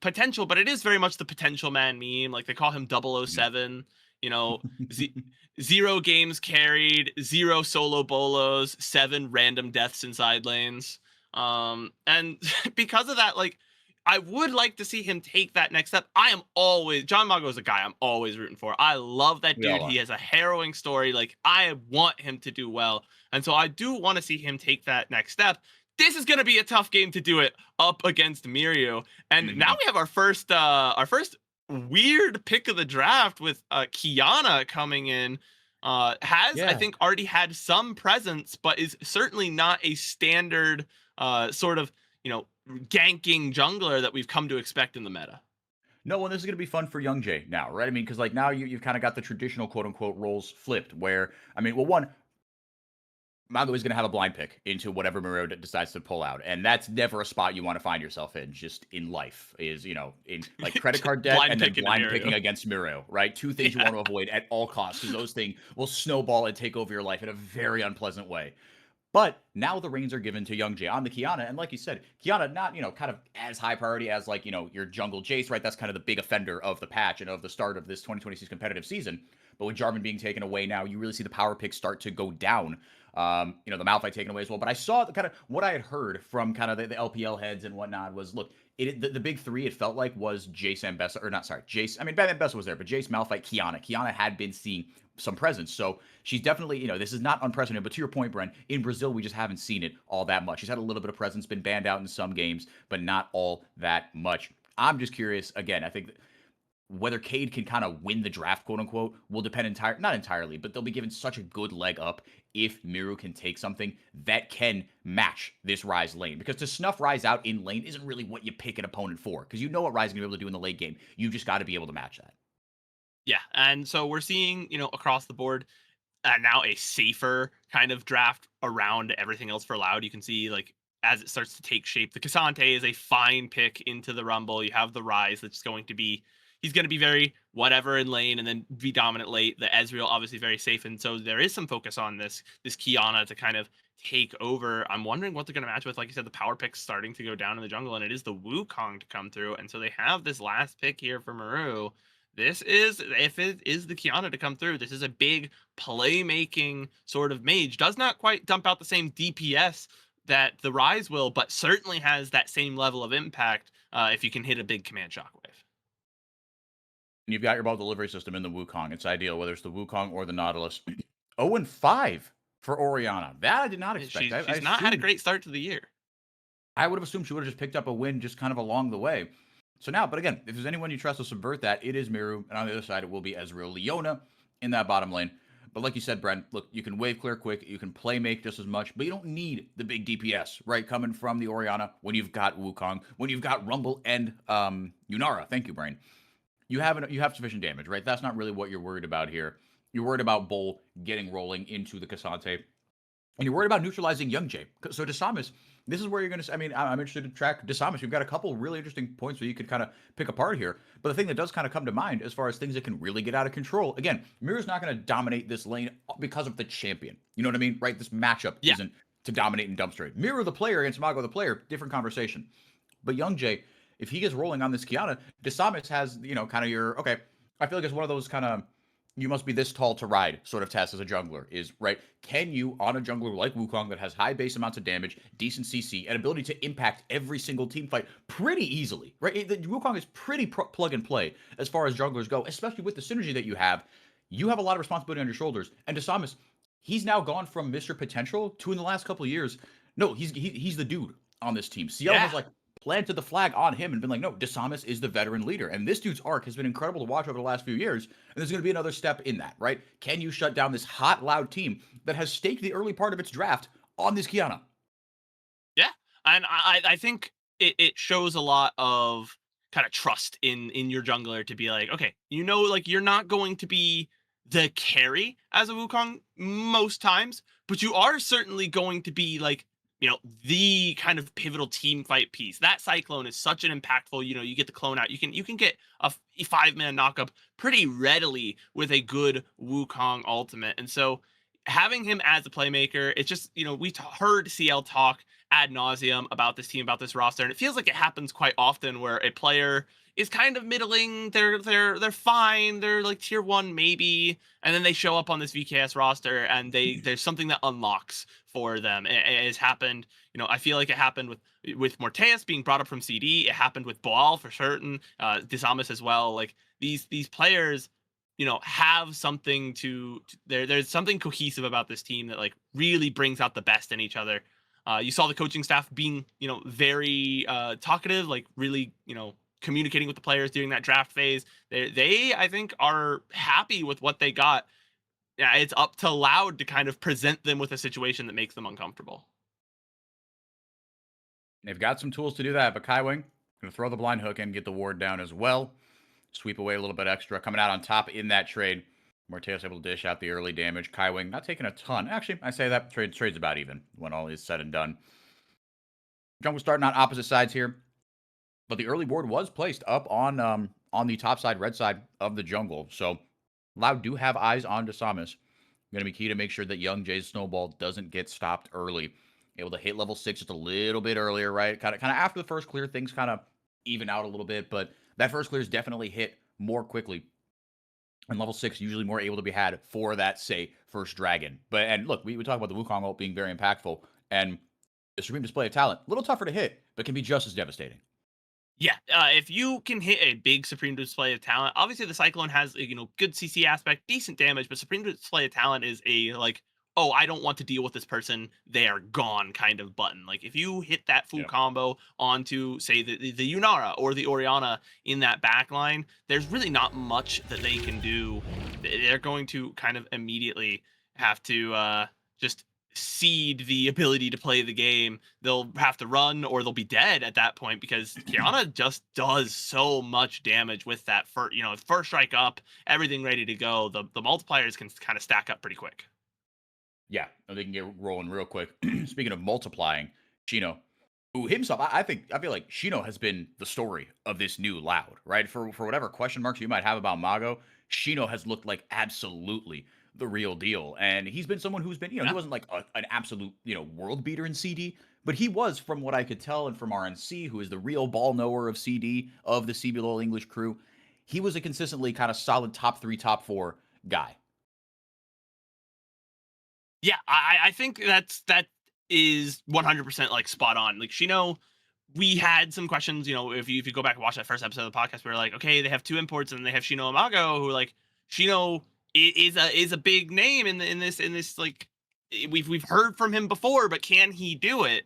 potential, but it is very much the potential man meme. They call him 007. You know, z- 0 games carried, 0 solo bolos, 7 random deaths in side lanes. And because of that, like, I would like to see him take that next step. John Mago is a guy I'm always rooting for. I love that We all dude. are. He has a harrowing story. Like, I want him to do well. And so I do want to see him take that next step. This is going to be a tough game to do it up against Mirio. And now we have our first weird pick of the draft with Kiana coming in. I think, already had some presence, but is certainly not a standard sort of, ganking jungler that we've come to expect in the meta. No, and this is going to be fun for Young Jay now, right? I mean, because like now you've kind of got the traditional quote unquote roles flipped where, I mean, well, one, Mago is going to have a blind pick into whatever Miro decides to pull out. And that's never a spot you want to find yourself in, just in life, is, in like credit card debt and then blind picking against Miro, right? Two things you want to avoid at all costs, because those things will snowball and take over your life in a very unpleasant way. But now the reins are given to Young Jay on the Kiana. And like you said, Kiana, not, kind of as high priority as like, your jungle Jace, right? That's kind of the big offender of the patch and of the start of this 2026 competitive season. But with Jarvan being taken away now, you really see the power picks start to go down. The Malphite taken away as well. But I saw kind of what I had heard from kind of the LPL heads and whatnot was, look, the big three, it felt like, was Jace and Bessa, or not, sorry, Jace. I mean, Batman Bessa was there, but Jace, Malphite, Kiana. Kiana had been seeing some presence. So she's definitely, this is not unprecedented. But to your point, Bren, in Brazil, we just haven't seen it all that much. She's had a little bit of presence, been banned out in some games, but not all that much. I'm just curious, again, I think whether Cade can kind of win the draft, quote unquote, will depend not entirely, but they'll be given such a good leg up if Miru can take something that can match this Ryze lane. Because to snuff Ryze out in lane isn't really what you pick an opponent for, because you know what Ryze is going to be able to do in the late game. You just got to be able to match that. Yeah, and so we're seeing, across the board now a safer kind of draft around everything else for Loud. You can see, like, as it starts to take shape, the Cassante is a fine pick into the Rumble. You have the Ryze that's going to be, he's going to be very whatever in lane and then be dominant late. The Ezreal obviously very safe, and so there is some focus on this Kiana to kind of take over. I'm wondering what they're going to match with. Like you said, the power pick's starting to go down in the jungle, and it is the Wukong to come through, and so they have this last pick here for Maru. This is, if it is the Kiana to come through, this is a big playmaking sort of mage. Does not quite dump out the same DPS that the Ryze will, but certainly has that same level of impact if you can hit a big command shockwave. You've got your ball delivery system in the Wukong. It's ideal, whether it's the Wukong or the Nautilus. 0-5 for Orianna. That I did not expect. She's not had a great start to the year. I would have assumed she would have just picked up a win just kind of along the way. So now, but again, if there's anyone you trust to subvert that, it is Miru. And on the other side, it will be Ezreal, Leona in that bottom lane. But like you said, Brent, look, you can wave clear quick, you can play make just as much, but you don't need the big DPS, right? Coming from the Orianna when you've got Wukong, when you've got Rumble and Yunara. Thank you, Brain. You have sufficient damage, right? That's not really what you're worried about here. You're worried about Bull getting rolling into the Cassante. And you're worried about neutralizing Young Jay. So Desamis, this is where you're going to, I mean, I'm interested to track Desamis. You've got a couple really interesting points where you could kind of pick apart here. But the thing that does kind of come to mind as far as things that can really get out of control, again, Miru's not going to dominate this lane because of the champion. You know what I mean? Right? This matchup isn't to dominate and dumpster it. Miru the player against Mago the player, different conversation. But Young Jay, if he gets rolling on this Kiana, Desamis has, kind of your, okay, I feel like it's one of those kind of, you must be this tall to ride sort of test as a jungler is, right? Can you, on a jungler like Wukong that has high base amounts of damage, decent CC, and ability to impact every single team fight pretty easily, right? The Wukong is pretty plug and play as far as junglers go, especially with the synergy that you have. You have a lot of responsibility on your shoulders. And Desamis, he's now gone from Mr. Potential to, in the last couple of years, no, he's the dude on this team. CL has like planted the flag on him and been like, no, Desamis is the veteran leader. And this dude's arc has been incredible to watch over the last few years. And there's going to be another step in that, right? Can you shut down this hot, loud team that has staked the early part of its draft on this Kiana? Yeah. And I think it shows a lot of kind of trust in your jungler to be like, okay, like you're not going to be the carry as a Wukong most times, but you are certainly going to be like, the kind of pivotal team fight piece. That Cyclone is such an impactful, you get the clone out. You can get a 5-man knockup pretty readily with a good Wukong ultimate. And so having him as a playmaker, it's just, we heard CL talk ad nauseum about this team, about this roster, and it feels like it happens quite often where a player is kind of middling. They're fine. They're like tier 1 maybe, and then they show up on this VKS roster and there's something that unlocks for them. It has happened. I feel like it happened with Morteus being brought up from CD. It happened with Boal for certain. Disamis as well. Like these players, have something there's something cohesive about this team that like really brings out the best in each other. You saw the coaching staff being, very talkative, like really, communicating with the players during that draft phase. They I think are happy with what they got. Yeah, it's up to Loud to kind of present them with a situation that makes them uncomfortable. They've got some tools to do that, but Kaiwing going to throw the blind hook and get the ward down as well. Sweep away a little bit extra. Coming out on top in that trade. Morteus able to dish out the early damage. Kaiwing not taking a ton. Actually, I say that trade's about even when all is said and done. Jungle starting on opposite sides here. But the early ward was placed up on the top side, red side of the jungle. So Loud do have eyes on Disamis. Going to be key to make sure that Young Jay's snowball doesn't get stopped early. Able to hit level 6 just a little bit earlier, right? Kind of after the first clear, things kind of even out a little bit. But that first clear is definitely hit more quickly. And level 6 usually more able to be had for that, say, first dragon. And look, we talk about the Wukong ult being very impactful. And the Supreme Display of Talent, a little tougher to hit, but can be just as devastating. Yeah, if you can hit a big Supreme Display of Talent, obviously the Cyclone has good CC aspect, decent damage, but Supreme Display of Talent is a like, oh, I don't want to deal with this person, they are gone kind of button. Like if you hit that full combo onto say the Yunara or the Orianna in that backline, there's really not much that they can do. They're going to kind of immediately have to just cede the ability to play the game. They'll have to run or they'll be dead at that point because Kiana just does so much damage with that first strike up, everything ready to go. The multipliers can kind of stack up pretty quick. Yeah, they can get rolling real quick. Speaking of multiplying, Shino, who himself, I feel like Shino has been the story of this new Loud, right? For whatever question marks you might have about Mago, Shino has looked like absolutely the real deal. And he's been someone who's been, he wasn't like an absolute, world beater in CD, but he was, from what I could tell, and from RNC, who is the real ball knower of CD, of the CBLOL English crew, he was a consistently kind of solid top 3, top 4 guy. Yeah, I think that is 100% like spot on. Like Shino, we had some questions, if you go back and watch that first episode of the podcast, we were like, okay, they have 2 imports and they have Shino and Mago, who like Shino is a big name in this like we've heard from him before, but can he do it?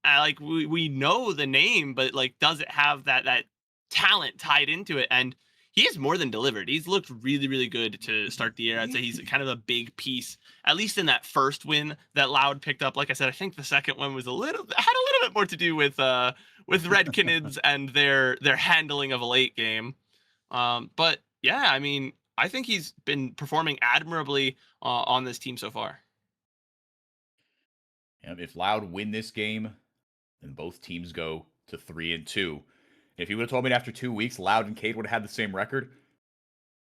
Like we know the name, but like does it have that talent tied into it? And he has more than delivered. He's looked really, really good to start the year. I'd say he's kind of a big piece, at least in that first win that Loud picked up. Like I said, I think the second one was had a little bit more to do with Redkinids and their handling of a late game. But yeah, I mean, I think he's been performing admirably on this team so far. And if Loud win this game, then both teams go to 3-2. If you would have told me after 2 weeks, Loud and Cade would have had the same record,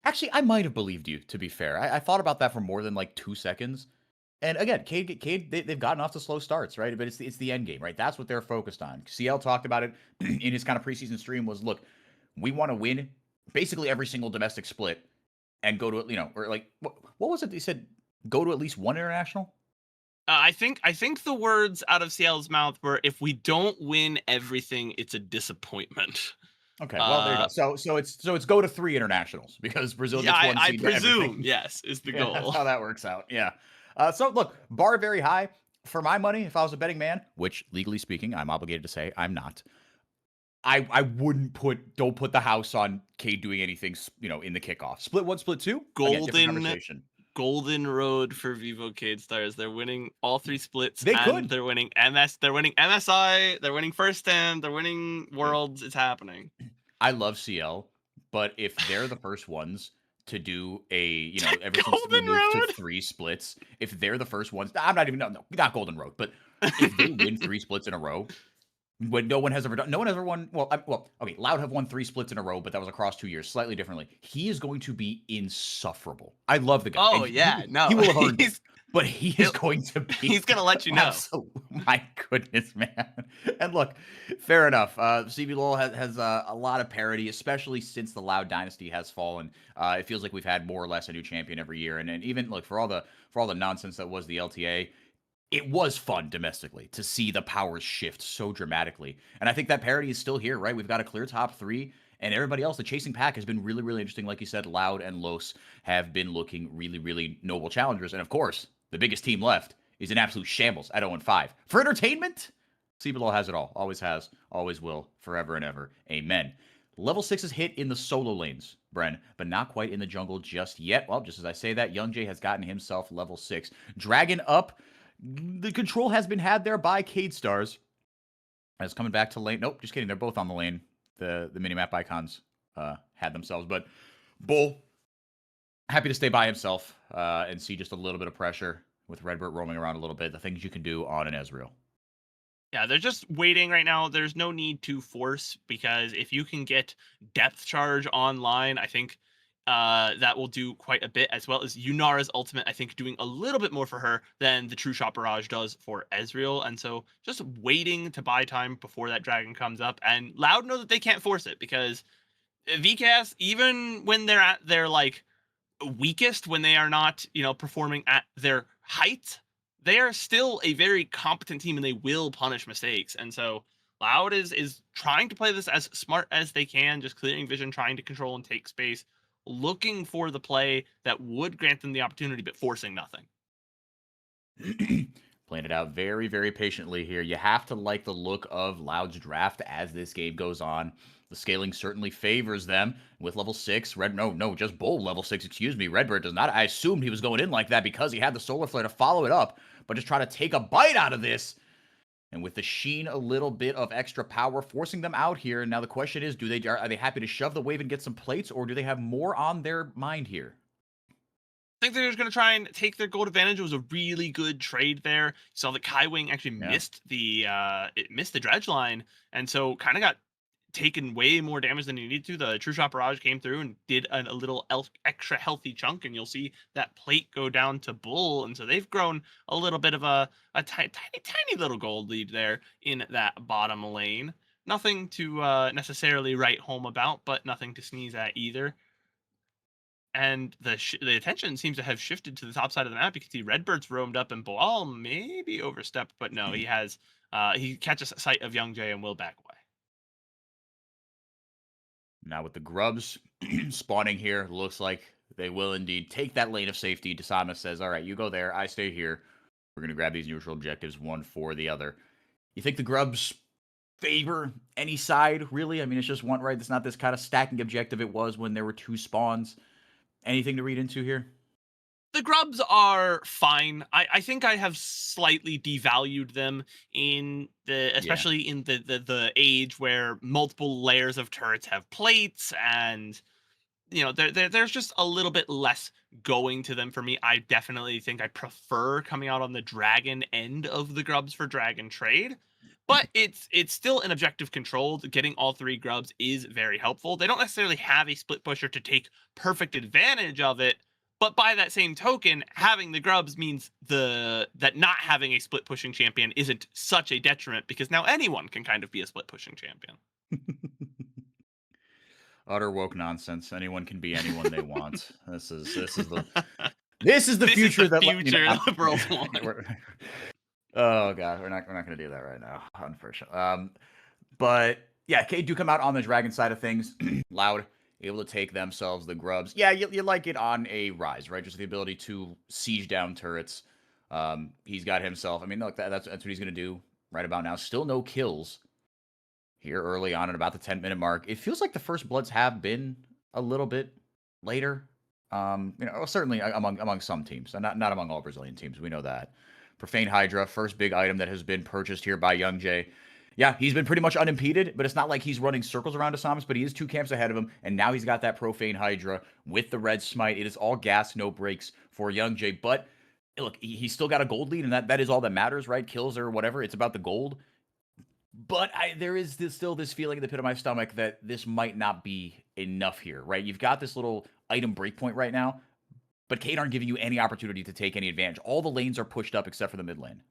actually, I might have believed you, to be fair. I thought about that for more than like 2 seconds. And again, Cade they've gotten off to slow starts, right? But it's the end game, right? That's what they're focused on. CL talked about it in his kind of preseason stream was, look, we want to win basically every single domestic split and go to, or like, what was it? They said go to at least 1 international? I think the words out of CL's mouth were, if we don't win everything, it's a disappointment. Okay, well, there you go. So it's go to 3 internationals because Brazil gets 1 seed. I presume, yes, is the goal. That's how that works out, yeah. So look, bar very high. For my money, if I was a betting man, which legally speaking, I'm obligated to say I'm not, I wouldn't don't put the house on Cade doing anything, in the kickoff. Split 1, split 2? Golden road for Vivo Cade Stars. They're winning all 3 splits. They're winning MS. They're winning MSI. They're winning First Stand. They're winning Worlds. It's happening. I love CL, but if they're the first ones to do ever since we moved to 3 splits, if they're the first ones, I'm not even not Golden Road, but if they win 3 splits in a row, when no one has ever won. Okay, Loud have won 3 splits in a row, but that was across 2 years, slightly differently. He is going to be insufferable. I love the guy. Oh, yeah, no. He will have earned it. but he is going to be. He's gonna let you know. My goodness, man. And look, fair enough. CBLOL has a lot of parity, especially since the Loud dynasty has fallen. It feels like we've had more or less a new champion every year, and even look for all the nonsense that was the LTA. It was fun domestically to see the powers shift so dramatically. And I think that parity is still here, right? We've got a clear top 3, and everybody else, the chasing pack has been really, really interesting. Like you said, Loud and Los have been looking really, really noble challengers. And of course, the biggest team left is an absolute shambles at 0-5. For entertainment, CBLOL has it all. Always has, always will, forever and ever. Amen. Level 6 is hit in the solo lanes, Bren, but not quite in the jungle just yet. Well, just as I say that, YoungJay has gotten himself level 6. Dragon up. The control has been had there by Cade Stars. As coming back to lane. Nope, just kidding. They're both on the lane. The minimap icons had themselves. But Bull, happy to stay by himself and see just a little bit of pressure with Redbird roaming around a little bit. The things you can do on an Ezreal. Yeah, they're just waiting right now. There's no need to force, because if you can get depth charge online, I think that will do quite a bit, as well as Yunara's ultimate, I think, doing a little bit more for her than the True Shot Barrage does for Ezreal. And so just waiting to buy time before that dragon comes up. And Loud know that they can't force it, because VCAS, even when they're at their like weakest, when they are not, performing at their height, they are still a very competent team, and they will punish mistakes. And so Loud is trying to play this as smart as they can, just clearing vision, trying to control and take space, looking for the play that would grant them the opportunity, but forcing nothing. Playing it out very, very patiently here. You have to like the look of Loud's draft as this game goes on. The scaling certainly favors them with level 6. Just Bull level 6, excuse me. Redbird does not. I assumed he was going in like that because he had the Solar Flare to follow it up, but just try to take a bite out of this. And with the Sheen, a little bit of extra power, forcing them out here. Now the question is, are they happy to shove the wave and get some plates, or do they have more on their mind here? I think they're just going to try and take their gold advantage. It was a really good trade there. You saw that Kai Wing actually missed the dredge line, and so kind of got taken way more damage than he needed to. The True Shot Barrage came through and did a little extra healthy chunk, and you'll see that plate go down to Bull. And so they've grown a little bit of a tiny little gold lead there in that bottom lane. Nothing to necessarily write home about, but nothing to sneeze at either. And the attention seems to have shifted to the top side of the map. You can see Redbird's roamed up, and Boal maybe overstepped, but no, he catches sight of YoungJay and will back away. Now with the grubs spawning here, looks like they will indeed take that lane of safety. Dasama says, all right, you go there, I stay here. We're going to grab these neutral objectives, one for the other. You think the grubs favor any side, really? I mean, it's just one, right? It's not this kind of stacking objective it was when there were 2 spawns. Anything to read into here? The grubs are fine. I think I have slightly devalued them especially in the age where multiple layers of turrets have plates, and there's just a little bit less going to them for me. I definitely think I prefer coming out on the dragon end of the grubs for dragon trade. But it's still an objective control. Getting all 3 grubs is very helpful. They don't necessarily have a split pusher to take perfect advantage of it, but by that same token, having the grubs means that not having a split pushing champion isn't such a detriment, because now anyone can kind of be a split pushing champion. Utter woke nonsense. Anyone can be anyone they want. This is the future that liberals want. Oh god, we're not going to do that right now, unfortunately. But yeah, Cade do come out on the dragon side of things. Loud, able to take themselves the grubs. Yeah, you like it on a rise, right? Just the ability to siege down turrets. He's got himself. I mean, look, that's what he's going to do right about now. Still no kills here early on at about the 10-minute mark. It feels like the first bloods have been a little bit later. Certainly among some teams, not among all Brazilian teams. We know that. Profane Hydra, first big item that has been purchased here by YoungJay. Yeah, he's been pretty much unimpeded, but it's not like he's running circles around Asamas, but he is 2 camps ahead of him, and now he's got that Profane Hydra with the red smite. It is all gas, no breaks for YoungJay, but look, he's still got a gold lead, and that is all that matters, right? Kills or whatever, it's about the gold. But there is still this feeling in the pit of my stomach that this might not be enough here, right? You've got this little item breakpoint right now, but Cade aren't giving you any opportunity to take any advantage. All the lanes are pushed up except for the mid lane.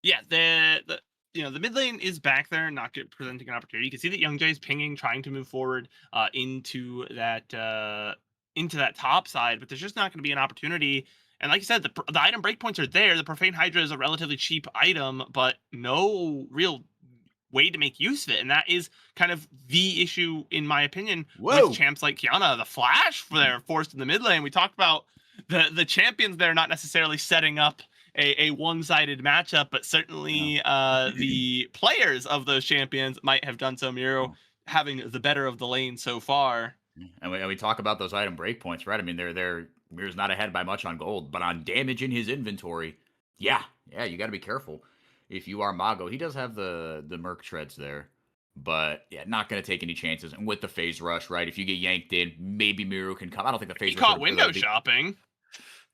Yeah, the mid lane is back there, not presenting an opportunity. You can see that Young Jay's pinging, trying to move forward into that top side, but there's just not going to be an opportunity. And like you said, the item breakpoints are there. The Profane Hydra is a relatively cheap item, but no real way to make use of it. And that is kind of the issue, in my opinion, with champs like Kiana. The Flash, they're forced in the mid lane. We talked about the champions there not necessarily setting up a one-sided matchup, but certainly the players of those champions might have done so. Miro having the better of the lane so far. And we talk about those item breakpoints, right? I mean, Miro's not ahead by much on gold, but on damage in his inventory, yeah, you got to be careful. If you are Mago, he does have the Merc Treads there, but yeah, not going to take any chances. And with the phase rush, right? If you get yanked in, maybe Miro can come. I don't think the phase rush. He caught window shopping.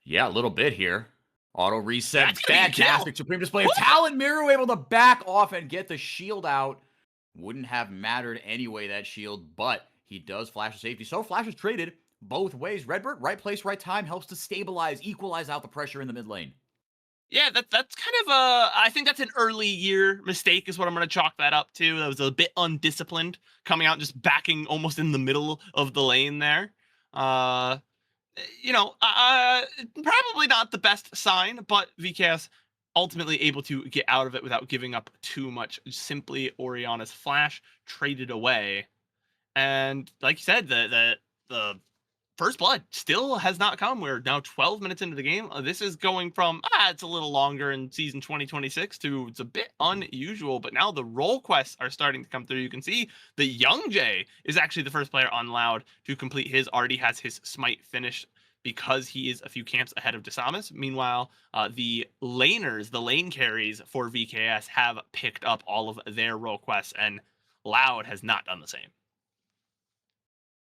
Yeah, a little bit here. Auto reset. Fantastic. Supreme display of talent. Miro able to back off and get the shield out. Wouldn't have mattered anyway, that shield, but he does flash to safety. So Flash is traded both ways. Redbird, right place, right time, helps to stabilize, equalize out the pressure in the mid lane. Yeah, that's kind of I think that's an early year mistake is what I'm going to chalk that up to. That was a bit undisciplined, coming out and just backing almost in the middle of the lane there. Probably not the best sign, but VKS ultimately able to get out of it without giving up too much. Simply Orianna's Flash traded away. And like you said, the first blood still has not come. We're now 12 minutes into the game. This is going from, it's a little longer in season 2026 to it's a bit unusual, but now the role quests are starting to come through. You can see the Young Jay is actually the first player on Loud to complete his, already has his smite finished because he is a few camps ahead of Desamas. Meanwhile, the laners, the lane carries for VKS have picked up all of their role quests, and Loud has not done the same.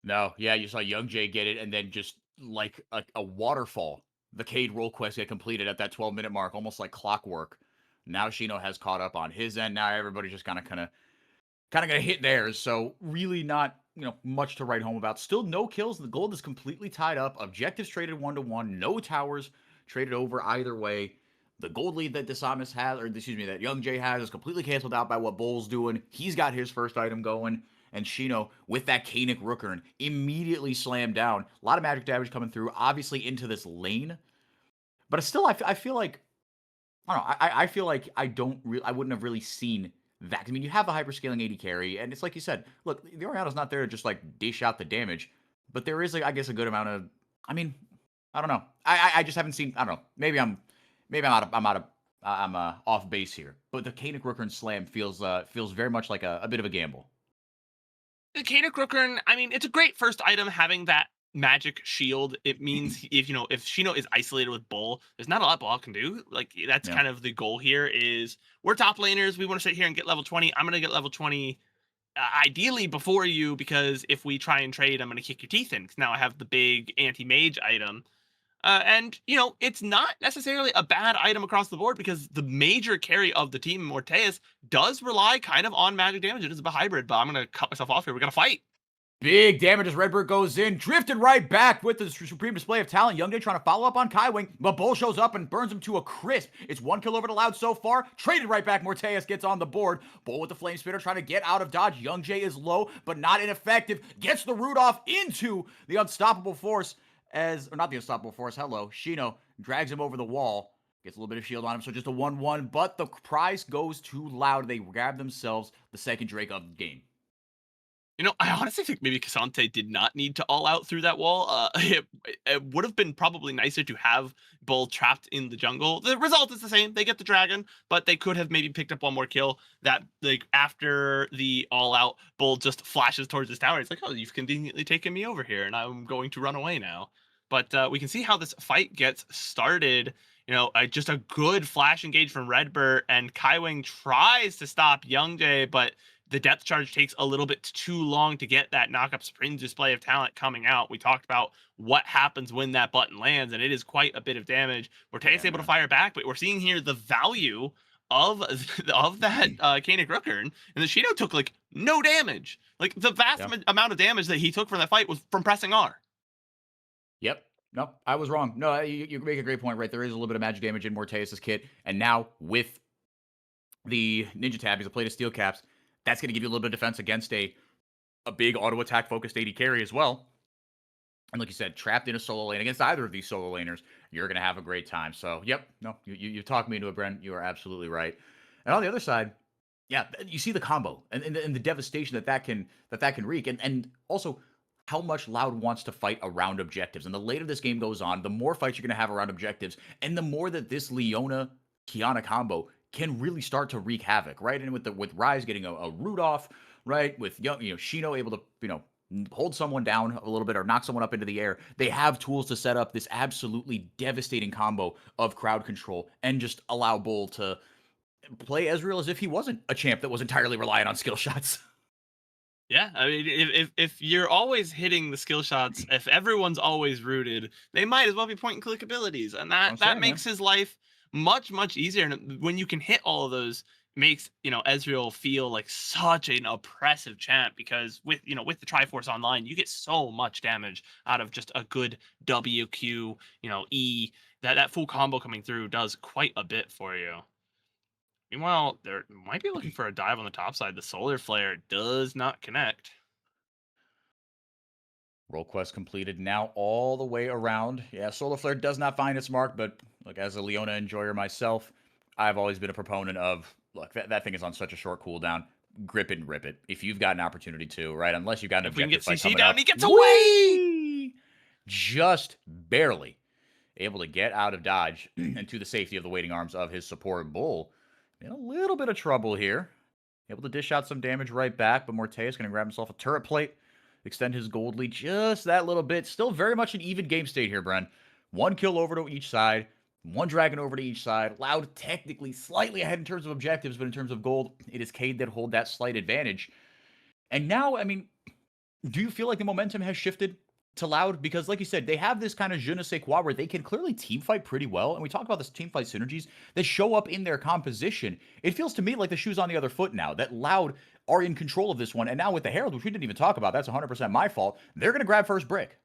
No, yeah, you saw Young Jay get it, and then just like a waterfall, the Cade role quest get completed at that 12-minute mark, almost like clockwork. Now Shino has caught up on his end. Now everybody's just kind of gonna hit theirs. So really not much to write home about. Still no kills. The gold is completely tied up. Objectives traded 1-1. No towers traded over either way. The gold lead that Desamas has, that Young Jay has, is completely canceled out by what Bull's doing. He's got his first item going. And Shino, with that Kanik Rookern, immediately slammed down. A lot of magic damage coming through, obviously into this lane. But still, I feel like, I don't know, I feel like I wouldn't have really seen that. I mean, you have a hyperscaling AD carry, and it's like you said, look, the Orianna's not there to just like dish out the damage, but there is, I guess, a good amount of, I mean, I don't know. I just haven't seen, I don't know, maybe I'm off base here. But the Kanik Rookern slam feels very much like a bit of a gamble. The Kanik Rookern, I mean, it's a great first item having that magic shield. It means if Shino is isolated with Bull, there's not a lot Bull can do. Like that's kind of the goal here is we're top laners. We want to sit here and get level 20. I'm going to get level 20 ideally before you, because if we try and trade, I'm going to kick your teeth in. Because now I have the big anti-mage item. And it's not necessarily a bad item across the board because the major carry of the team, Morteus, does rely kind of on magic damage. It is a hybrid, but I'm going to cut myself off here. We're going to fight. Big damage as Redbird goes in, drifted right back with the supreme display of talent. Young Jay trying to follow up on Kaiwing, but Bull shows up and burns him to a crisp. It's 1 kill over to Loud so far. Traded right back. Morteus gets on the board. Bull with the flame spitter trying to get out of dodge. Young Jay is low, but not ineffective. Gets the root off into the unstoppable force. Not the unstoppable force, Shino drags him over the wall, gets a little bit of shield on him, so just a 1-1, but the prize goes to Loud. They grab themselves the second Drake of the game. I honestly think maybe Cassante did not need to all out through that wall. It would have been probably nicer to have Bull trapped in the jungle. The result is the same. They get the dragon, but they could have maybe picked up one more kill. That after the all out, Bull just flashes towards his tower. It's like, oh, you've conveniently taken me over here, and I'm going to run away now. But we can see how this fight gets started. Just a good flash engage from Redbird, and Kaiwing tries to stop Young Jay, but the depth charge takes a little bit too long to get that knock-up Supreme display of talent coming out. We talked about what happens when that button lands, and it is quite a bit of damage. Morteus able to fire back, but we're seeing here the value of that Kanik Rookern, and the Shino took like no damage. Like the vast amount of damage that he took from that fight was from pressing R. Yep. No, I was wrong. No, you make a great point, right? There is a little bit of magic damage in Morteus' kit, and now with the Ninja Tabbies, the plate of steel caps, that's going to give you a little bit of defense against a big auto attack focused AD carry as well. And like you said, trapped in a solo lane against either of these solo laners, you're going to have a great time. So, yep, no, you talked me into it, Bren. You are absolutely right. And on the other side, yeah, you see the combo and the devastation that can wreak, and also how much Loud wants to fight around objectives. And the later this game goes on, the more fights you're going to have around objectives, and the more that this Leona Kiana combo can really start to wreak havoc, right? And with Rise getting a root off, right? With Shino able to hold someone down a little bit or knock someone up into the air, they have tools to set up this absolutely devastating combo of crowd control and just allow Bull to play Ezreal as if he wasn't a champ that was entirely reliant on skill shots. Yeah, I mean, if you're always hitting the skill shots, if everyone's always rooted, they might as well be point and click abilities, and that makes his life much easier. And when you can hit all of those, makes Ezreal feel like such an oppressive champ, because with the Triforce online, you get so much damage out of just a good WQ, E. That full combo coming through does quite a bit for you. Meanwhile, they might be looking for a dive on the top side. The Solar Flare does not connect. Role quest completed now all the way around. Yeah, Solar Flare does not find its mark, but look, as a Leona enjoyer myself, I've always been a proponent of, look, that thing is on such a short cooldown. Grip it and rip it. If you've got an opportunity to, right? Unless you've got an If we can objective get fight CC coming down, up. he gets away! Just barely able to get out of dodge and to the safety of the waiting arms of his support Bull. In a little bit of trouble here. Able to dish out some damage right back, but Morteus going to grab himself a turret plate, extend his gold lead just that little bit. Still very much an even game state here, Bren. One kill over to each side, one dragon over to each side. Loud technically slightly ahead in terms of objectives, but in terms of gold, it is Cade that hold that slight advantage. And now, I mean, do you feel like the momentum has shifted to Loud? Because like you said, they have this kind of je ne sais quoi where they can clearly team fight pretty well. And we talk about this team fight synergies that show up in their composition. It feels to me like the shoe's on the other foot now, that Loud are in control of this one. And now with the Herald, which we didn't even talk about, that's 100% my fault. They're going to grab first brick.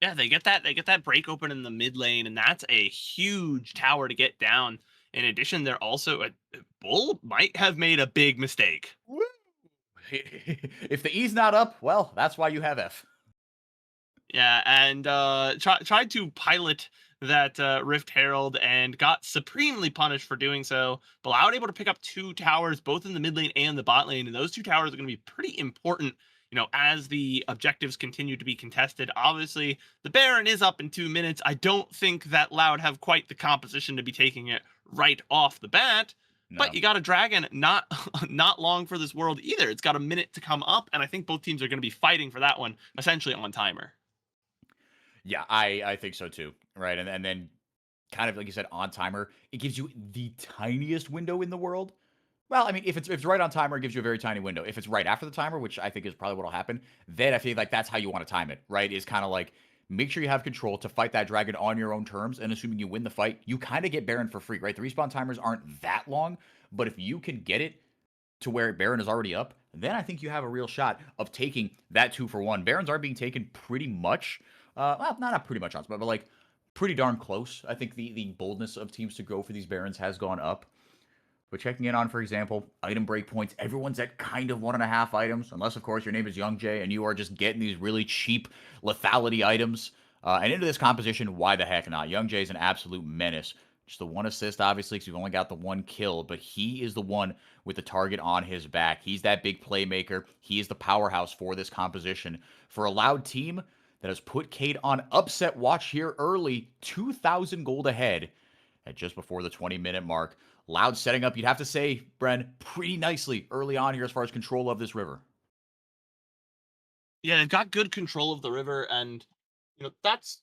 Yeah, they get that break open in the mid lane, and that's a huge tower to get down. In addition, they're also Bull might have made a big mistake. Woo! If the E's not up, well, that's why you have F. Yeah, and tried to pilot that Rift Herald and got supremely punished for doing so. But Loud able to pick up 2 towers, both in the mid lane and the bot lane, and those 2 towers are going to be pretty important, as the objectives continue to be contested. Obviously, the Baron is up in 2 minutes. I don't think that Loud have quite the composition to be taking it right off the bat. No. But you got a dragon not long for this world either. It's got a minute to come up, and I think both teams are going to be fighting for that one, essentially on timer. Yeah, I think so too, right? And then kind of like you said, on timer, it gives you the tiniest window in the world. Well, I mean, if it's right on timer, it gives you a very tiny window. If it's right after the timer, which I think is probably what will happen, then I feel like that's how you want to time it, right? Is kind of like, make sure you have control to fight that dragon on your own terms, and assuming you win the fight, you kind of get Baron for free, right? The respawn timers aren't that long, but if you can get it to where Baron is already up, then I think you have a real shot of taking that 2-for-1. Barons are being taken pretty much, well, not pretty much on spot, but like pretty darn close. I think the boldness of teams to go for these Barons has gone up. But checking in on, for example, item breakpoints, everyone's at kind of 1.5 items, unless, of course, your name is Young Jay and you are just getting these really cheap lethality items. And into this composition, why the heck not? Young Jay is an absolute menace. Just the 1 assist, obviously, because you've only got the 1 kill, but he is the one with the target on his back. He's that big playmaker. He is the powerhouse for this composition. For a Loud team that has put Cade on upset watch here early, 2,000 gold ahead at just before the 20-minute mark. Loud setting up, you'd have to say, Bren, pretty nicely early on here as far as control of this river. Yeah, they've got good control of the river, and that's...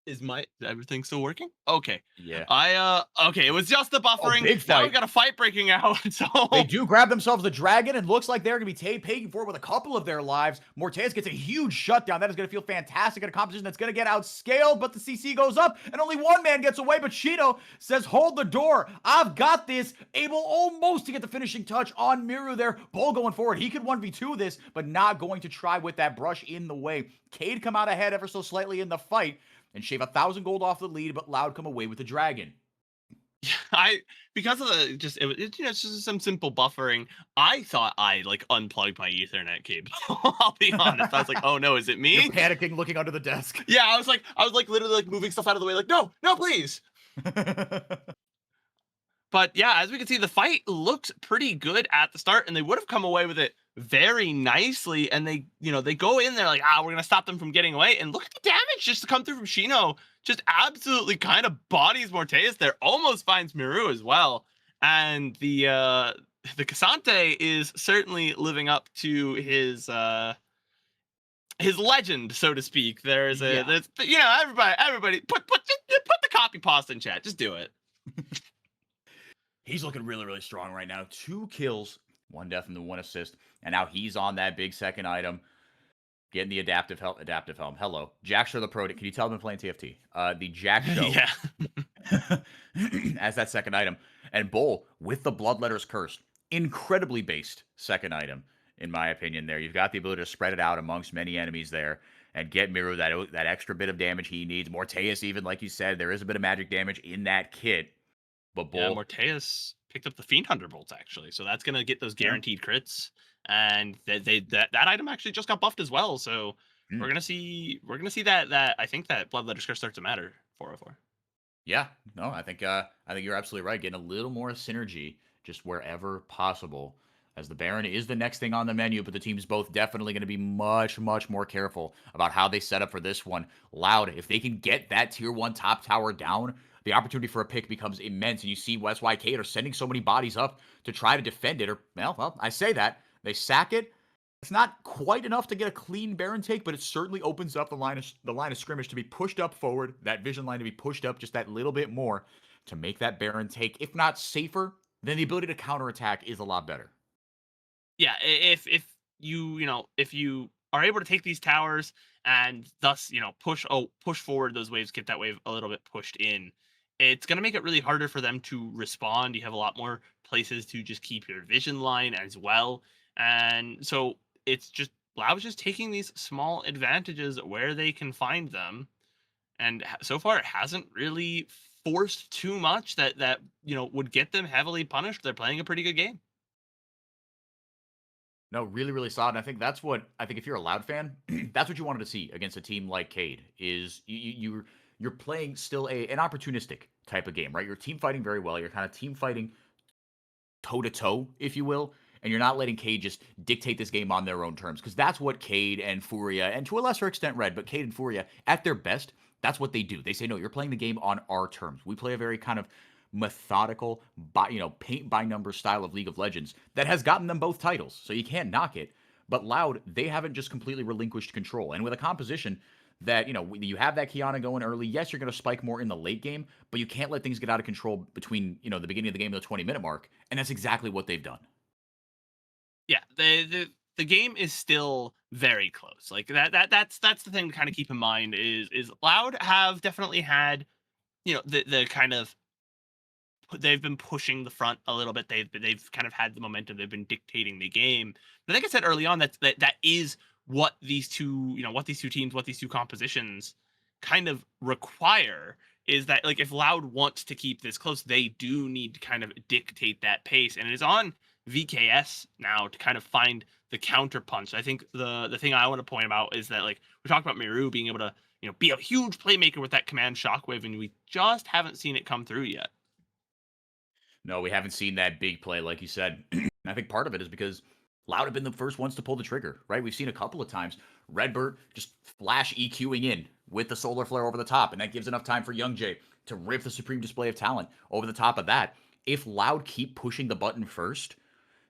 Is everything still working? Okay. Yeah. Okay, it was just the buffering. big Now fight. we've got a fight breaking out. So They do grab themselves the dragon, and looks like they're going to be paying for it with a couple of their lives. Morteus gets a huge shutdown. That is going to feel fantastic in a competition that's going to get outscaled, but the CC goes up, and only one man gets away, but Shino says, hold the door. I've got this. Able almost to get the finishing touch on Miru there. Bull going forward. He could 1v2 this, but not going to try with that brush in the way. Cade come out ahead ever so slightly in the fight, and shave 1,000 gold off the lead, but Loud come away with the dragon. Because of it's just some simple buffering. I thought I unplugged my Ethernet cable. I'll be honest. I was like, oh no, is it me? You're panicking, looking under the desk. Yeah, I was literally moving stuff out of the way, no, please. But yeah, as we can see, the fight looked pretty good at the start, and they would have come away with it very nicely. And they go in there like, we're gonna stop them from getting away. And look at the damage just to come through from Shino. Just absolutely kind of bodies Morteus there. Almost finds Miru as well. And the Cassante is certainly living up to his legend, so to speak. There's everybody put the copy pasta in chat. Just do it. He's looking really, really strong right now. 2 kills, 1 death and 1 assist. And now he's on that big second item. Getting the adaptive helm. Hello. Jack Show the Pro. Can you tell them playing TFT? The Jack Show. Yeah. As that second item. And Bull with the Bloodletter's Curse. Incredibly based second item, in my opinion there. You've got the ability to spread it out amongst many enemies there. And get Miru that extra bit of damage he needs. Morteus even, like you said, there is a bit of magic damage in that kit. But Bull, yeah, Morteus picked up the Fiend Hunter bolts actually, so that's gonna get those guaranteed crits, and that item actually just got buffed as well. So we're gonna see that I think that Bloodletter's Curse starts to matter 404. Yeah, no, I think you're absolutely right. Getting a little more synergy just wherever possible, as the Baron is the next thing on the menu, but the team's both definitely going to be much, much more careful about how they set up for this one. Loud, if they can get that tier 1 top tower down, the opportunity for a pick becomes immense, and you see West YK are sending so many bodies up to try to defend it, or, well, I say that. They sack it. It's not quite enough to get a clean Baron take, but it certainly opens up the line of scrimmage to be pushed up forward, that vision line to be pushed up just that little bit more to make that Baron take, if not safer, then the ability to counterattack is a lot better. Yeah, if you are able to take these towers and thus push forward those waves, get that wave a little bit pushed in, it's going to make it really harder for them to respond. You have a lot more places to just keep your vision line as well. And so it's just Loud's just taking these small advantages where they can find them. And so far it hasn't really forced too much that would get them heavily punished. They're playing a pretty good game. No, really, really solid. And I think that's what if you're a Loud fan, that's what you wanted to see against a team like Cade. Is you're playing still an opportunistic type of game, right? You're team fighting very well. You're kind of team fighting toe to toe, if you will, and you're not letting Cade just dictate this game on their own terms, because that's what Cade and FourY4, and to a lesser extent Red, but Cade and FourY4 at their best, that's what they do. They say, no, you're playing the game on our terms. We play a very kind of methodical, paint by numbers style of League of Legends that has gotten them both titles, so you can't knock it. But Loud, they haven't just completely relinquished control, and with a composition that, you have that Kiana going early. Yes, you're going to spike more in the late game, but you can't let things get out of control between, the beginning of the game and the 20-minute mark, and that's exactly what they've done. Yeah, the game is still very close. Like that's the thing to kind of keep in mind is Loud have definitely had, the kind of, they've been pushing the front a little bit. They've kind of had the momentum. They've been dictating the game. But like I said early on, that is what these two teams, what these two compositions kind of require, is that, like, if Loud wants to keep this close, they do need to kind of dictate that pace. And it is on VKS now to kind of find the counter punch. I think the thing I want to point out is that, like, we talked about Miru being able to, be a huge playmaker with that command shockwave, and we just haven't seen it come through yet. No, we haven't seen that big play, like you said. I think part of it is because Loud have been the first ones to pull the trigger, right? We've seen a couple of times Redbird just flash EQing in with the Solar Flare over the top, and that gives enough time for Young Jay to rip the Supreme Display of Talent over the top of that. If Loud keep pushing the button first,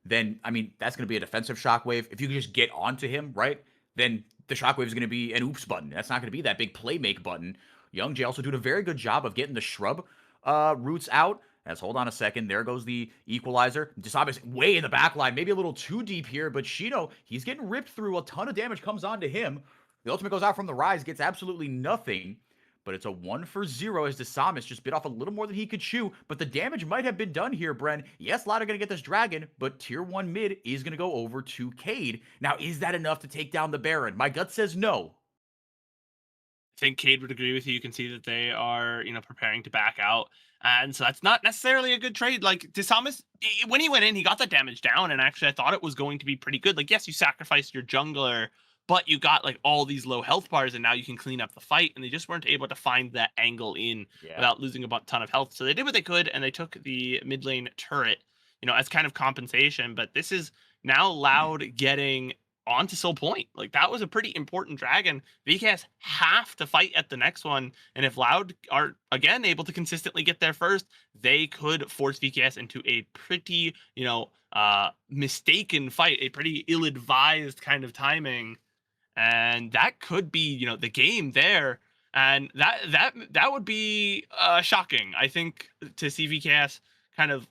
then, that's going to be a defensive shockwave. If you can just get onto him, right, then the shockwave is going to be an oops button. That's not going to be that big play make button. Young Jay also doing a very good job of getting the shrub roots out. As hold on a second, there goes the equalizer. Disabe's way in the back line, maybe a little too deep here, but Shino, he's getting ripped through. A ton of damage comes onto him. The ultimate goes out from the Rise, gets absolutely nothing. But it's a 1-for-0 as Disamis just bit off a little more than he could chew. But the damage might have been done here, Bren. Yes, Loud are going to get this Dragon, but Tier 1 mid is going to go over to Cade. Now, is that enough to take down the Baron? My gut says no. I think Cade would agree with you. You can see that they are, preparing to back out. And so that's not necessarily a good trade. Like, Disamis, when he went in, he got that damage down. And actually, I thought it was going to be pretty good. Like, yes, you sacrificed your jungler, but you got like all these low health bars, and now you can clean up the fight. And they just weren't able to find that angle in without losing a ton of health. So they did what they could, and they took the mid lane turret, as kind of compensation. But this is now Loud getting onto Soul Point. Like, that was a pretty important dragon. VKS have to fight at the next one, and if Loud are again able to consistently get there first, they could force VKS into a pretty mistaken fight, a pretty ill-advised kind of timing. And that could be, the game there. And that would be shocking, I think, to see VKS kind of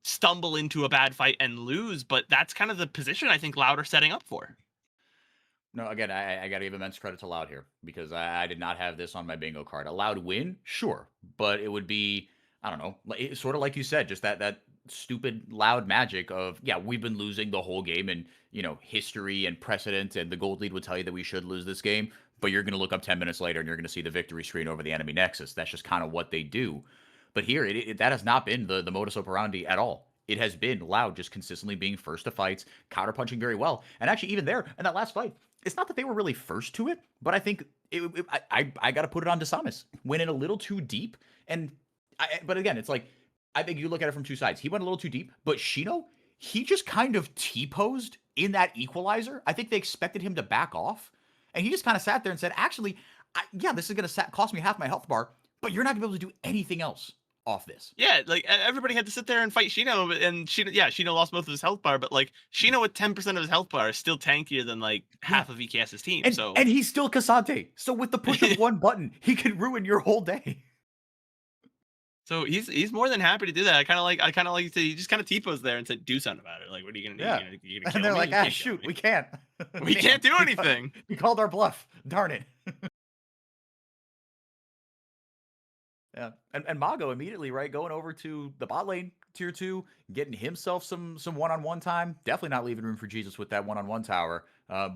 stumble into a bad fight and lose. But that's kind of the position I think Loud are setting up for. No, again, I got to give immense credit to Loud here, because I did not have this on my bingo card. A Loud win, sure, but it would be, I don't know, sort of like you said, just that stupid Loud magic of, we've been losing the whole game, and history and precedent and the gold lead would tell you that we should lose this game, but you're going to look up 10 minutes later and you're going to see the victory screen over the enemy nexus. That's just kind of what they do. But here, that has not been the modus operandi at all. It has been Loud just consistently being first to fights, counterpunching very well. And actually, even there, in that last fight, it's not that they were really first to it, but I think I got to put it on Disamis. Went in a little too deep, but again, it's like, I think you look at it from two sides. He went a little too deep, but Shino, he just kind of T-posed in that equalizer. I think they expected him to back off, and he just kind of sat there and said, actually, this is going to cost me half my health bar, but you're not going to be able to do anything else off this. Yeah, like, everybody had to sit there and fight Shino, and Shino lost most of his health bar, but like, Shino with 10% of his health bar is still tankier than like half of VKS's team. And he's still Cassante. So with the push of one button, he could ruin your whole day. So he's more than happy to do that. I kind of like he just kind of T-posed there and said, "Do something about it." Like, what are you gonna do? Yeah. You're gonna And they're kill like, me? shoot, we can't. We can't do anything. We called our bluff. Darn it. Yeah, and Mago immediately, right, going over to the bot lane, tier 2, getting himself some one-on-one time. Definitely not leaving room for Jesus with that one-on-one tower.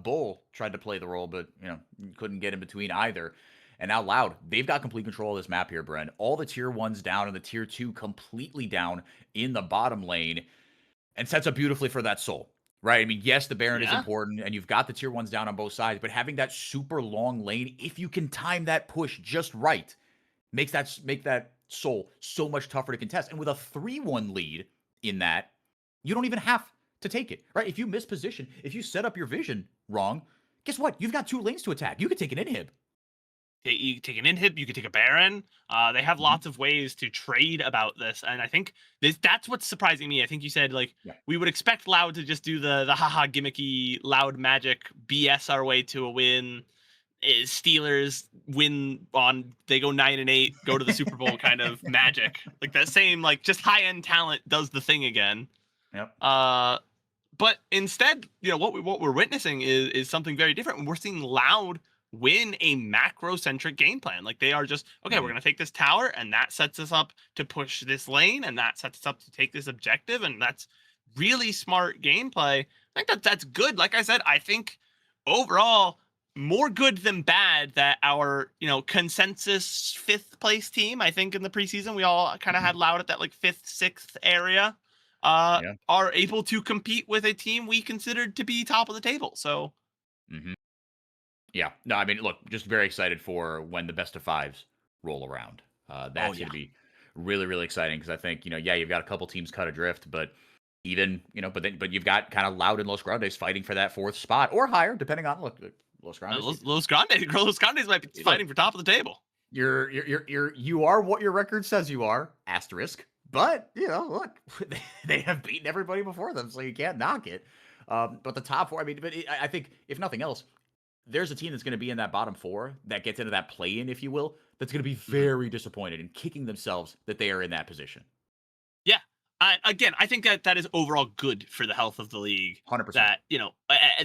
Bull tried to play the role, but couldn't get in between either. And now Loud, they've got complete control of this map here, Bren. All the tier 1s down and the tier 2 completely down in the bottom lane, and sets up beautifully for that soul. Right? I mean, yes, the Baron is important, and you've got the tier 1s down on both sides, but having that super long lane, if you can time that push just right, make that soul so much tougher to contest. And with a 3-1 lead in that, you don't even have to take it, right? If you miss position, if you set up your vision wrong, guess what? You've got 2 lanes to attack. You could take an inhib. You take an inhib, you could take a Baron. They have lots of ways to trade about this, and I think that's what's surprising me. I think you said, like, we would expect Loud to just do the haha gimmicky Loud magic BS our way to a win. Steelers win they go 9-8, go to the Super Bowl kind of magic. Like, that same, like, just high-end talent does the thing again. Yep. But instead, what we're witnessing is something very different. We're seeing Loud win a macro-centric game plan. Like, they are just, okay, we're going to take this tower, and that sets us up to push this lane, and that sets us up to take this objective, and that's really smart gameplay. I think that's good. Like I said, I think overall, more good than bad that our, consensus 5th place team, I think in the preseason, we all kind of had Loud at that, like, 5th, 6th area, are able to compete with a team we considered to be top of the table. So, yeah, no, I mean, look, just very excited for when the best of 5s roll around. That's going to be really, really exciting, because I think, you've got a couple teams cut adrift, but even, but you've got kind of Loud and Los Grandes fighting for that 4th spot or higher, depending on, look, Los Grandes. Los Grandes might be fighting for top of the table. You are what your record says you are, asterisk. But, look, they have beaten everybody before them, so you can't knock it. But the top 4, I mean, I think, if nothing else, there's a team that's going to be in that bottom 4 that gets into that play-in, if you will, that's going to be very disappointed and kicking themselves that they are in that position. Yeah. Again, I think that is overall good for the health of the league. 100%. That,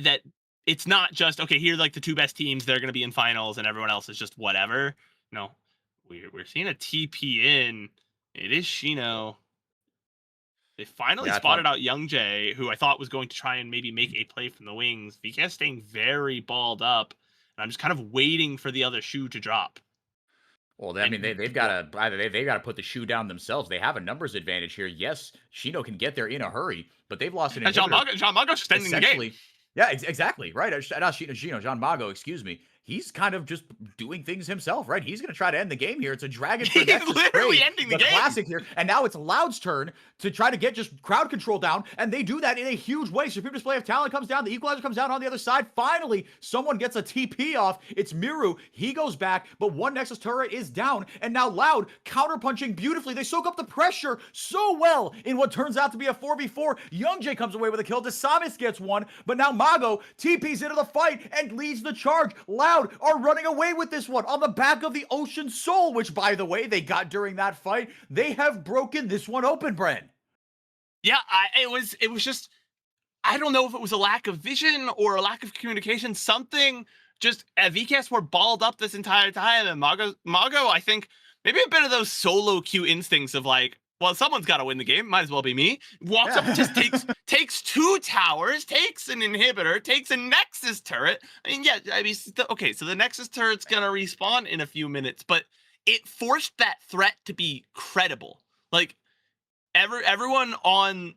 that it's not just, okay, here are like the two best teams, they're going to be in finals and everyone else is just whatever. No, we're seeing a TP in. It is Shino. They finally spotted out Young Jae, who I thought was going to try and maybe make a play from the wings. VKS staying very balled up, and I'm just kind of waiting for the other shoe to drop. Well, I mean, they've got to put the shoe down themselves. They have a numbers advantage here. Yes, Shino can get there in a hurry, but they've lost an inhibitor. John Mago's extending the game. Yeah, exactly. Right. Not Shino, John Mago, excuse me. He's kind of just doing things himself, right? He's going to try to end the game here. It's a Dragon for He's literally ending the game. Classic here. And now it's Loud's turn to try to get just crowd control down, and they do that in a huge way. Supreme Display of Talent comes down. The Equalizer comes down on the other side. Finally, someone gets a TP off. It's Miru. He goes back, but one Nexus turret is down, and now Loud counterpunching beautifully. They soak up the pressure so well in what turns out to be a 4v4. Young Jae comes away with a kill. Desamis gets one, but now Mago TPs into the fight and leads the charge. Loud are running away with this one on the back of the Ocean Soul, which, by the way, they got during that fight. They have broken this one open, Bren. Yeah, it was just, I don't know if it was a lack of vision or a lack of communication. Something just, VKS were balled up this entire time, and Mago, I think, maybe a bit of those solo queue instincts of like, well, someone's got to win the game. Might as well be me. Walks up and just takes two towers, takes an inhibitor, takes a Nexus turret. Okay, so the Nexus turret's going to respawn in a few minutes, but it forced that threat to be credible. Like, everyone on,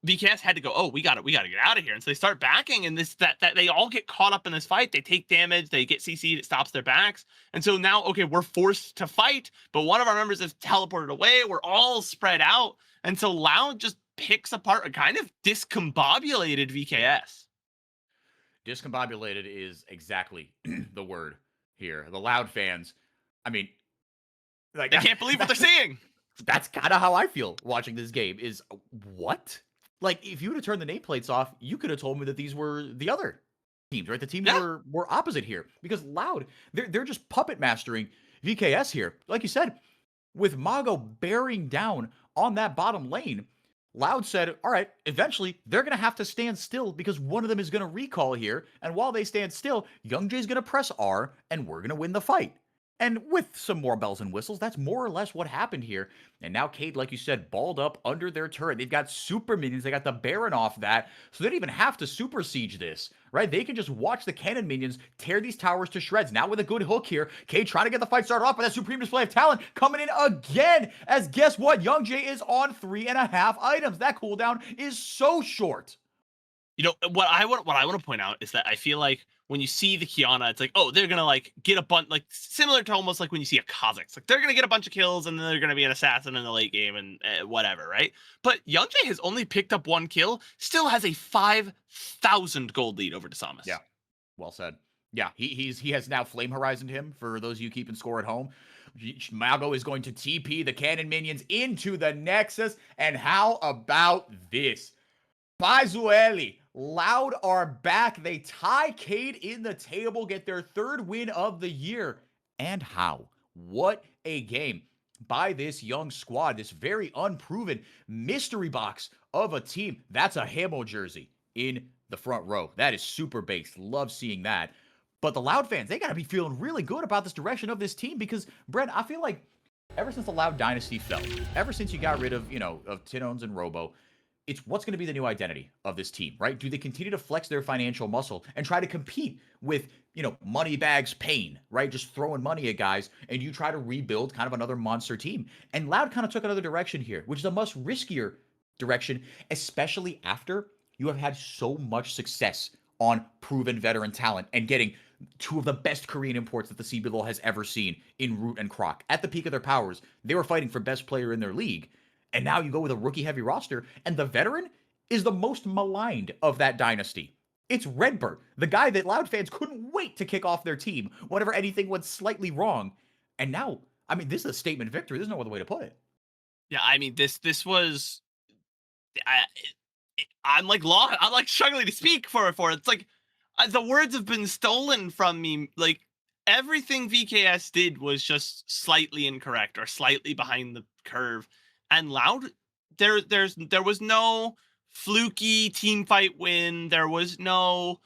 VKS had to go, oh, we got to get out of here. And so they start backing, and that they all get caught up in this fight. They take damage, they get CC'd, it stops their backs. And so now, okay, we're forced to fight, but one of our members has teleported away. We're all spread out. And so Loud just picks apart a kind of discombobulated VKS. Discombobulated is exactly the word here. The Loud fans, I mean, like, they can't believe what they're seeing. That's kind of how I feel watching this game is, what? Like, if you would have turned the nameplates off, you could have told me that these were the other teams, right? The teams were opposite here, because Loud, they're just puppet mastering VKS here. Like you said, with Mago bearing down on that bottom lane, Loud said, all right, eventually they're going to have to stand still because one of them is going to recall here. And while they stand still, Young Jae's going to press R and we're going to win the fight. And with some more bells and whistles, that's more or less what happened here. And now Cade, like you said, balled up under their turret. They've got super minions. They got the Baron off that. So they don't even have to super siege this, right? They can just watch the cannon minions tear these towers to shreds. Now with a good hook here, Cade trying to get the fight started off, but that Supreme Display of Talent coming in again. As guess what? Young Jae is on 3.5 items. That cooldown is so short. What I want to point out is that I feel like when you see the Kiana, it's like, oh, they're gonna like get a bunch, like similar to almost like when you see a Kha'Zix. It's like they're gonna get a bunch of kills and then they're gonna be an assassin in the late game and whatever, right? But Young Jae has only picked up one kill, still has a 5,000 gold lead over Desamis. Yeah, well said. Yeah, he has now Flame Horizoned him. For those of you keeping score at home, Mago is going to TP the cannon minions into the Nexus, and how about this? Bazueli, Loud are back. They tie Cade in the table, get their third win of the year. And how? What a game by this young squad, this very unproven mystery box of a team. That's a Hamo jersey in the front row. That is super based. Love seeing that. But the Loud fans, they got to be feeling really good about this direction of this team because, Brent, I feel like ever since the Loud dynasty fell, ever since you got rid of, of Tinones and Robo, it's what's going to be the new identity of this team, right? Do they continue to flex their financial muscle and try to compete with, money bags pain, right? Just throwing money at guys, and you try to rebuild kind of another monster team. And Loud kind of took another direction here, which is a much riskier direction, especially after you have had so much success on proven veteran talent and getting two of the best Korean imports that the CBLOL has ever seen in Root and Croc. At the peak of their powers, they were fighting for best player in their league. And now you go with a rookie-heavy roster, and the veteran is the most maligned of that dynasty. It's Redbird, the guy that Loud fans couldn't wait to kick off their team whenever anything went slightly wrong. And now, this is a statement victory. There's no other way to put it. Yeah, this was... I'm like struggling to speak for it. It's like the words have been stolen from me. Like, everything VKS did was just slightly incorrect or slightly behind the curve. And Loud, there was no fluky team fight win. There was no,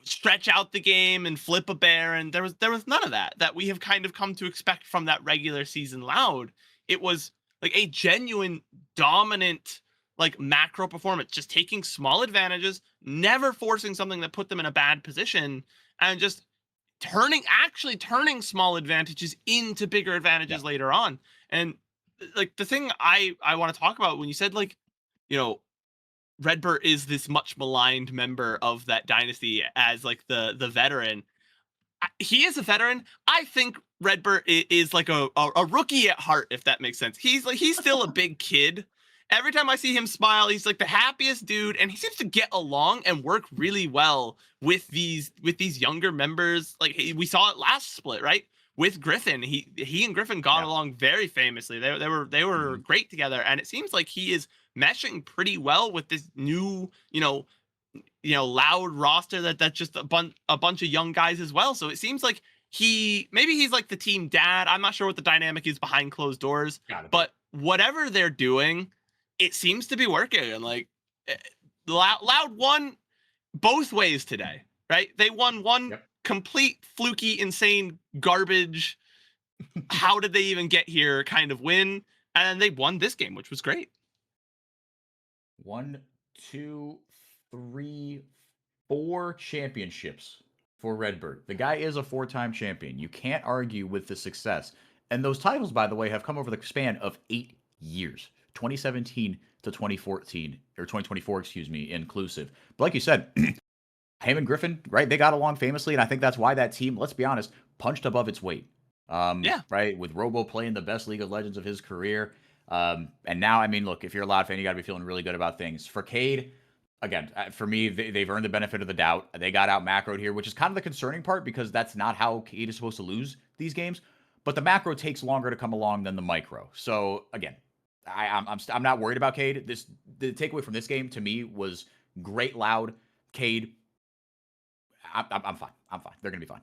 stretch out the game and flip a Baron. There was none of that we have kind of come to expect from that regular season Loud. It was like a genuine dominant like macro performance, just taking small advantages, never forcing something that put them in a bad position, and just turning small advantages into bigger advantages later on. And like the thing I want to talk about when you said like, Redbert is this much maligned member of that dynasty as like the veteran. He is a veteran. I think Redbert is like a rookie at heart, if that makes sense. He's still a big kid. Every time I see him smile, he's like the happiest dude, and he seems to get along and work really well with these younger members. Like we saw it last split, right? With Griffin, he and Griffin got along very famously. They were great together, and it seems like he is meshing pretty well with this new, Loud roster that's just a bunch of young guys as well. So it seems like he's like the team dad. I'm not sure what the dynamic is behind closed doors, but whatever they're doing, it seems to be working. And like Loud won both ways today, right? They won one complete fluky, insane garbage. How did they even get here kind of win? And then they won this game, which was great. 1, 2, 3, 4 championships for Redbird. The guy is a 4-time champion. You can't argue with the success. And those titles, by the way, have come over the span of 8 years. 2017 to 2014, or 2024, excuse me, inclusive. But like you said, him and Griffin, right? They got along famously, and I think that's why that team, let's be honest, punched above its weight. Right? With Robo playing the best League of Legends of his career. And now, I mean, look, if you're a Loud fan, you got to be feeling really good about things. For Cade, again, for me, they've earned the benefit of the doubt. They got out macroed here, which is kind of the concerning part because that's not how Cade is supposed to lose these games. But the macro takes longer to come along than the micro. So again, I'm not worried about Cade. The takeaway from this game to me was great Loud. Cade, I'm fine. I'm fine. They're gonna be fine.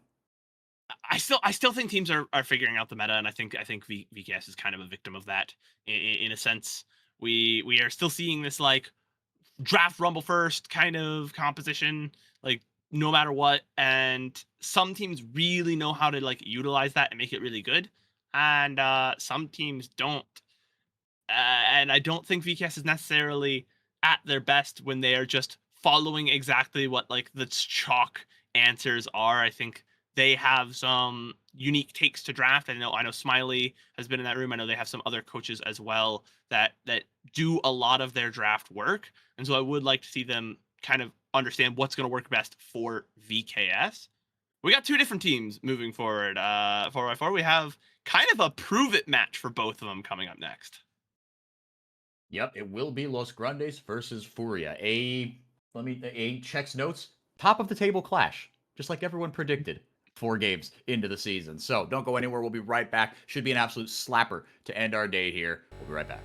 I still think teams are figuring out the meta, and I think VKS is kind of a victim of that in a sense. We are still seeing this like draft rumble first kind of composition, like no matter what, and some teams really know how to like utilize that and make it really good, and some teams don't. And I don't think VKS is necessarily at their best when they are just following exactly what like the chalk answers are. I think they have some unique takes to draft. I know Smiley has been in that room. I know they have some other coaches as well that do a lot of their draft work. And so I would like to see them kind of understand what's going to work best for VKS. We got two different teams moving forward. 4x4. We have kind of a prove it match for both of them coming up next. Yep, it will be Los Grandes versus Furia. A checks notes, top of the table clash, just like everyone predicted 4 games into the season. So don't go anywhere. We'll be right back. Should be an absolute slapper to end our day here. We'll be right back.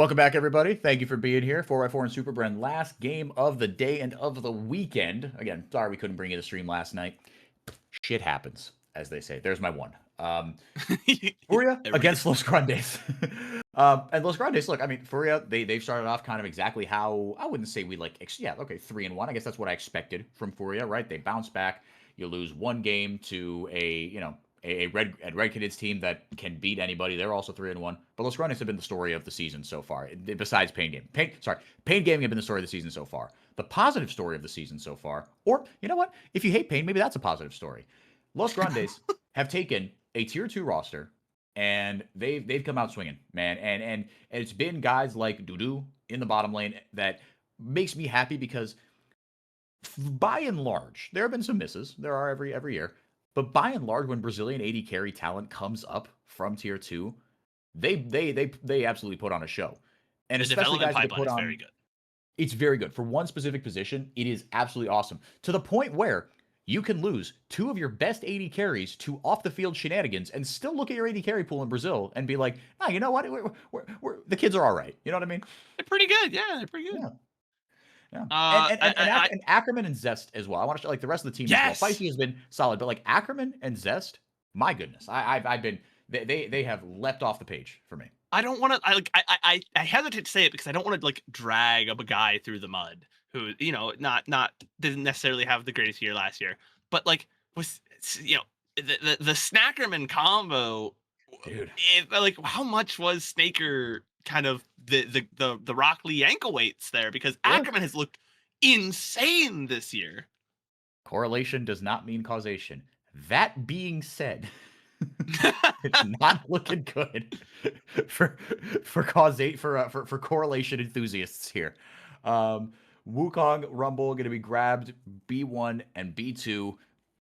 Welcome back, everybody. Thank you for being here. 4x4 and SuperBren, last game of the day and of the weekend. Again, sorry we couldn't bring you the stream last night. Shit happens, as they say. There's my one. FourY4 against Los Grandes. And Los Grandes, look, I mean, FourY4, they've started off kind of exactly how, I wouldn't say we like, 3-1. I guess that's what I expected from FourY4, right? They bounce back. You lose one game to a red kids team that can beat anybody. They're also 3-1. But Los Grandes have been the story of the season so far, besides Pain Gaming. Pain Gaming have been the story of the season so far. The positive story of the season so far, or you know what? If you hate Pain, maybe that's a positive story. Los Grandes have taken a tier 2 roster and they've come out swinging, man. And it's been guys like Roodood in the bottom lane that makes me happy because by and large, there have been some misses. There are every year. But by and large, when Brazilian AD carry talent comes up from tier 2, they absolutely put on a show. And the especially guys that put on, very good. It's very good. For one specific position, it is absolutely awesome. To the point where you can lose 2 of your best AD carries to off-the-field shenanigans and still look at your AD carry pool in Brazil and be like, nah, you know what? We're the kids are all right. You know what I mean? They're pretty good. Yeah, they're pretty good. Yeah. Yeah. I- And Ackerman and Zest as well. I want to show, like, the rest of the team Yes! as well. Feisty has been solid, but like Ackerman and Zest, my goodness, I've been they have leapt off the page for me. I don't want to. I hesitate to say it because I don't want to like drag up a guy through the mud who not didn't necessarily have the greatest year last year, but like was the Snackerman combo, Dude. Like how much was Snaker kind of the Rock Lee ankle weights there, because Ackerman has looked insane this year. Correlation does not mean causation. That being said, it's not looking good for correlation enthusiasts here. Wukong Rumble going to be grabbed B1 and B2,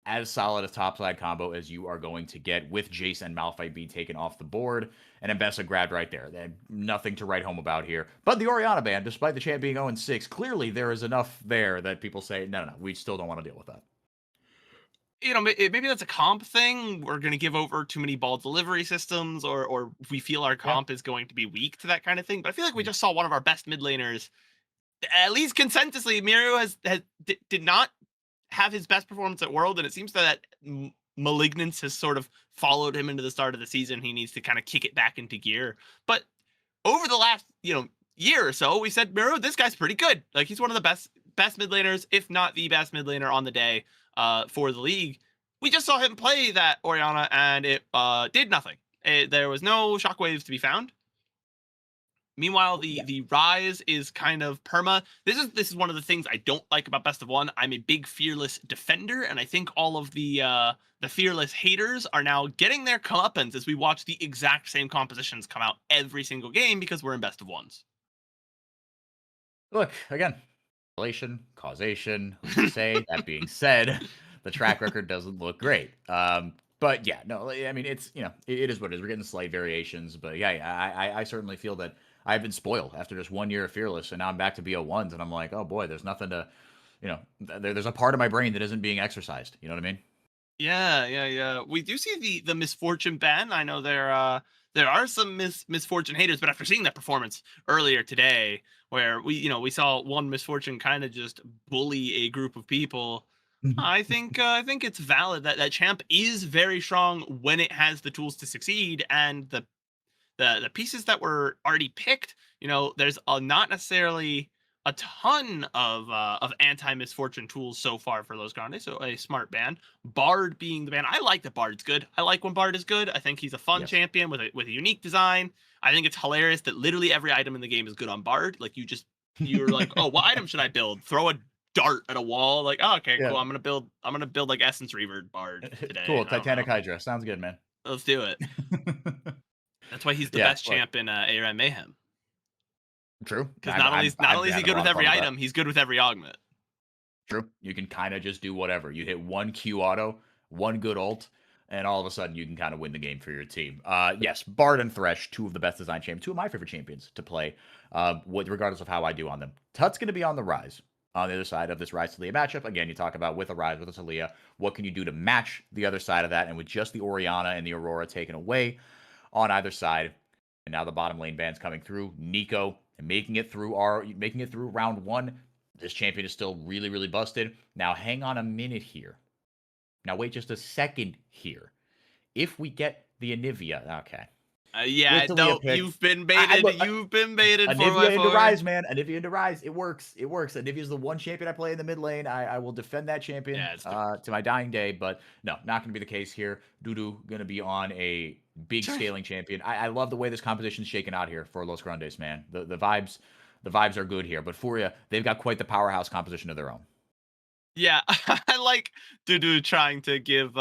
as solid a topside combo as you are going to get, with Jace and Malphite being taken off the board, and Mbessa grabbed right there. They had nothing to write home about here. But the Orianna ban, despite the champ being 0-6, clearly there is enough there that people say, no, we still don't want to deal with that. Maybe that's a comp thing. We're going to give over too many ball delivery systems, or we feel our comp is going to be weak to that kind of thing. But I feel like we just saw one of our best mid laners, at least consensusly. Miru did not have his best performance at World, and it seems that Malignance has sort of followed him into the start of the season. He needs to kind of kick it back into gear. But over the last year or so, we said, Miru, this guy's pretty good. Like, he's one of the best mid laners, if not the best mid laner on the day for the league. We just saw him play that Orianna, and it did nothing. There was no shockwaves to be found. Meanwhile, the Rise is kind of perma. This is one of the things I don't like about Best of One. I'm a big Fearless defender, and I think all of the Fearless haters are now getting their comeuppance as we watch the exact same compositions come out every single game because we're in Best of Ones. Look, again, relation, causation, who's to say? That being said, the track record doesn't look great. But yeah, no, I mean, it's, it is what it is. We're getting slight variations, but yeah, I certainly feel that I've been spoiled after just 1 year of Fearless, and now I'm back to BO1s, and I'm like, oh boy, there's nothing to, there's a part of my brain that isn't being exercised. You know what I mean? Yeah. We do see the Misfortune ban. I know there are some Misfortune haters, but after seeing that performance earlier today, where we saw one Misfortune kind of just bully a group of people, I think it's valid that champ is very strong when it has the tools to succeed, and the pieces that were already picked, there's not necessarily a ton of anti-Misfortune tools so far for Los Grandes, so a smart ban. Bard being the ban. I like that Bard's good. I like when Bard is good. I think he's a fun champion with a unique design. I think it's hilarious that literally every item in the game is good on Bard. Like, you're like, oh, what item should I build? Throw a dart at a wall. Like, oh, okay, cool. I'm gonna build like Essence Reaver Bard today. Cool. Titanic Hydra. Sounds good, man. Let's do it. That's why he's the best champ in ARAM Mayhem. True. Because not only is he good with every item, he's good with every augment. True. You can kind of just do whatever. You hit one Q auto, one good ult, and all of a sudden you can kind of win the game for your team. Yes, Bard and Thresh, 2 of the best design champions, 2 of my favorite champions to play, regardless of how I do on them. Tut's going to be on the Rise. On the other side of this Rise-Taliyah matchup, again, you talk about with a Rise, with a Taliyah, what can you do to match the other side of that? And with just the Orianna and the Aurora taken away on either side, And now the bottom lane ban's coming through. Nico and making it through round 1. This champion is still really, really busted. Now hang on a minute here. Now wait just a second here. If we get the Anivia, okay. Yeah, With the no, Leah pick, you've been baited. You've been baited. Anivia into 4x4. Rise, man. Anivia into Rise. It works. It works. Anivia's the one champion I play in the mid lane. I will defend that champion to my dying day. But no, not going to be the case here. Dudu going to be on a big scaling champion. I love the way this composition's shaken out here for Los Grandes, man. The vibes are good here. But Furia, they've got quite the powerhouse composition of their own. Yeah, I like Dudu trying to give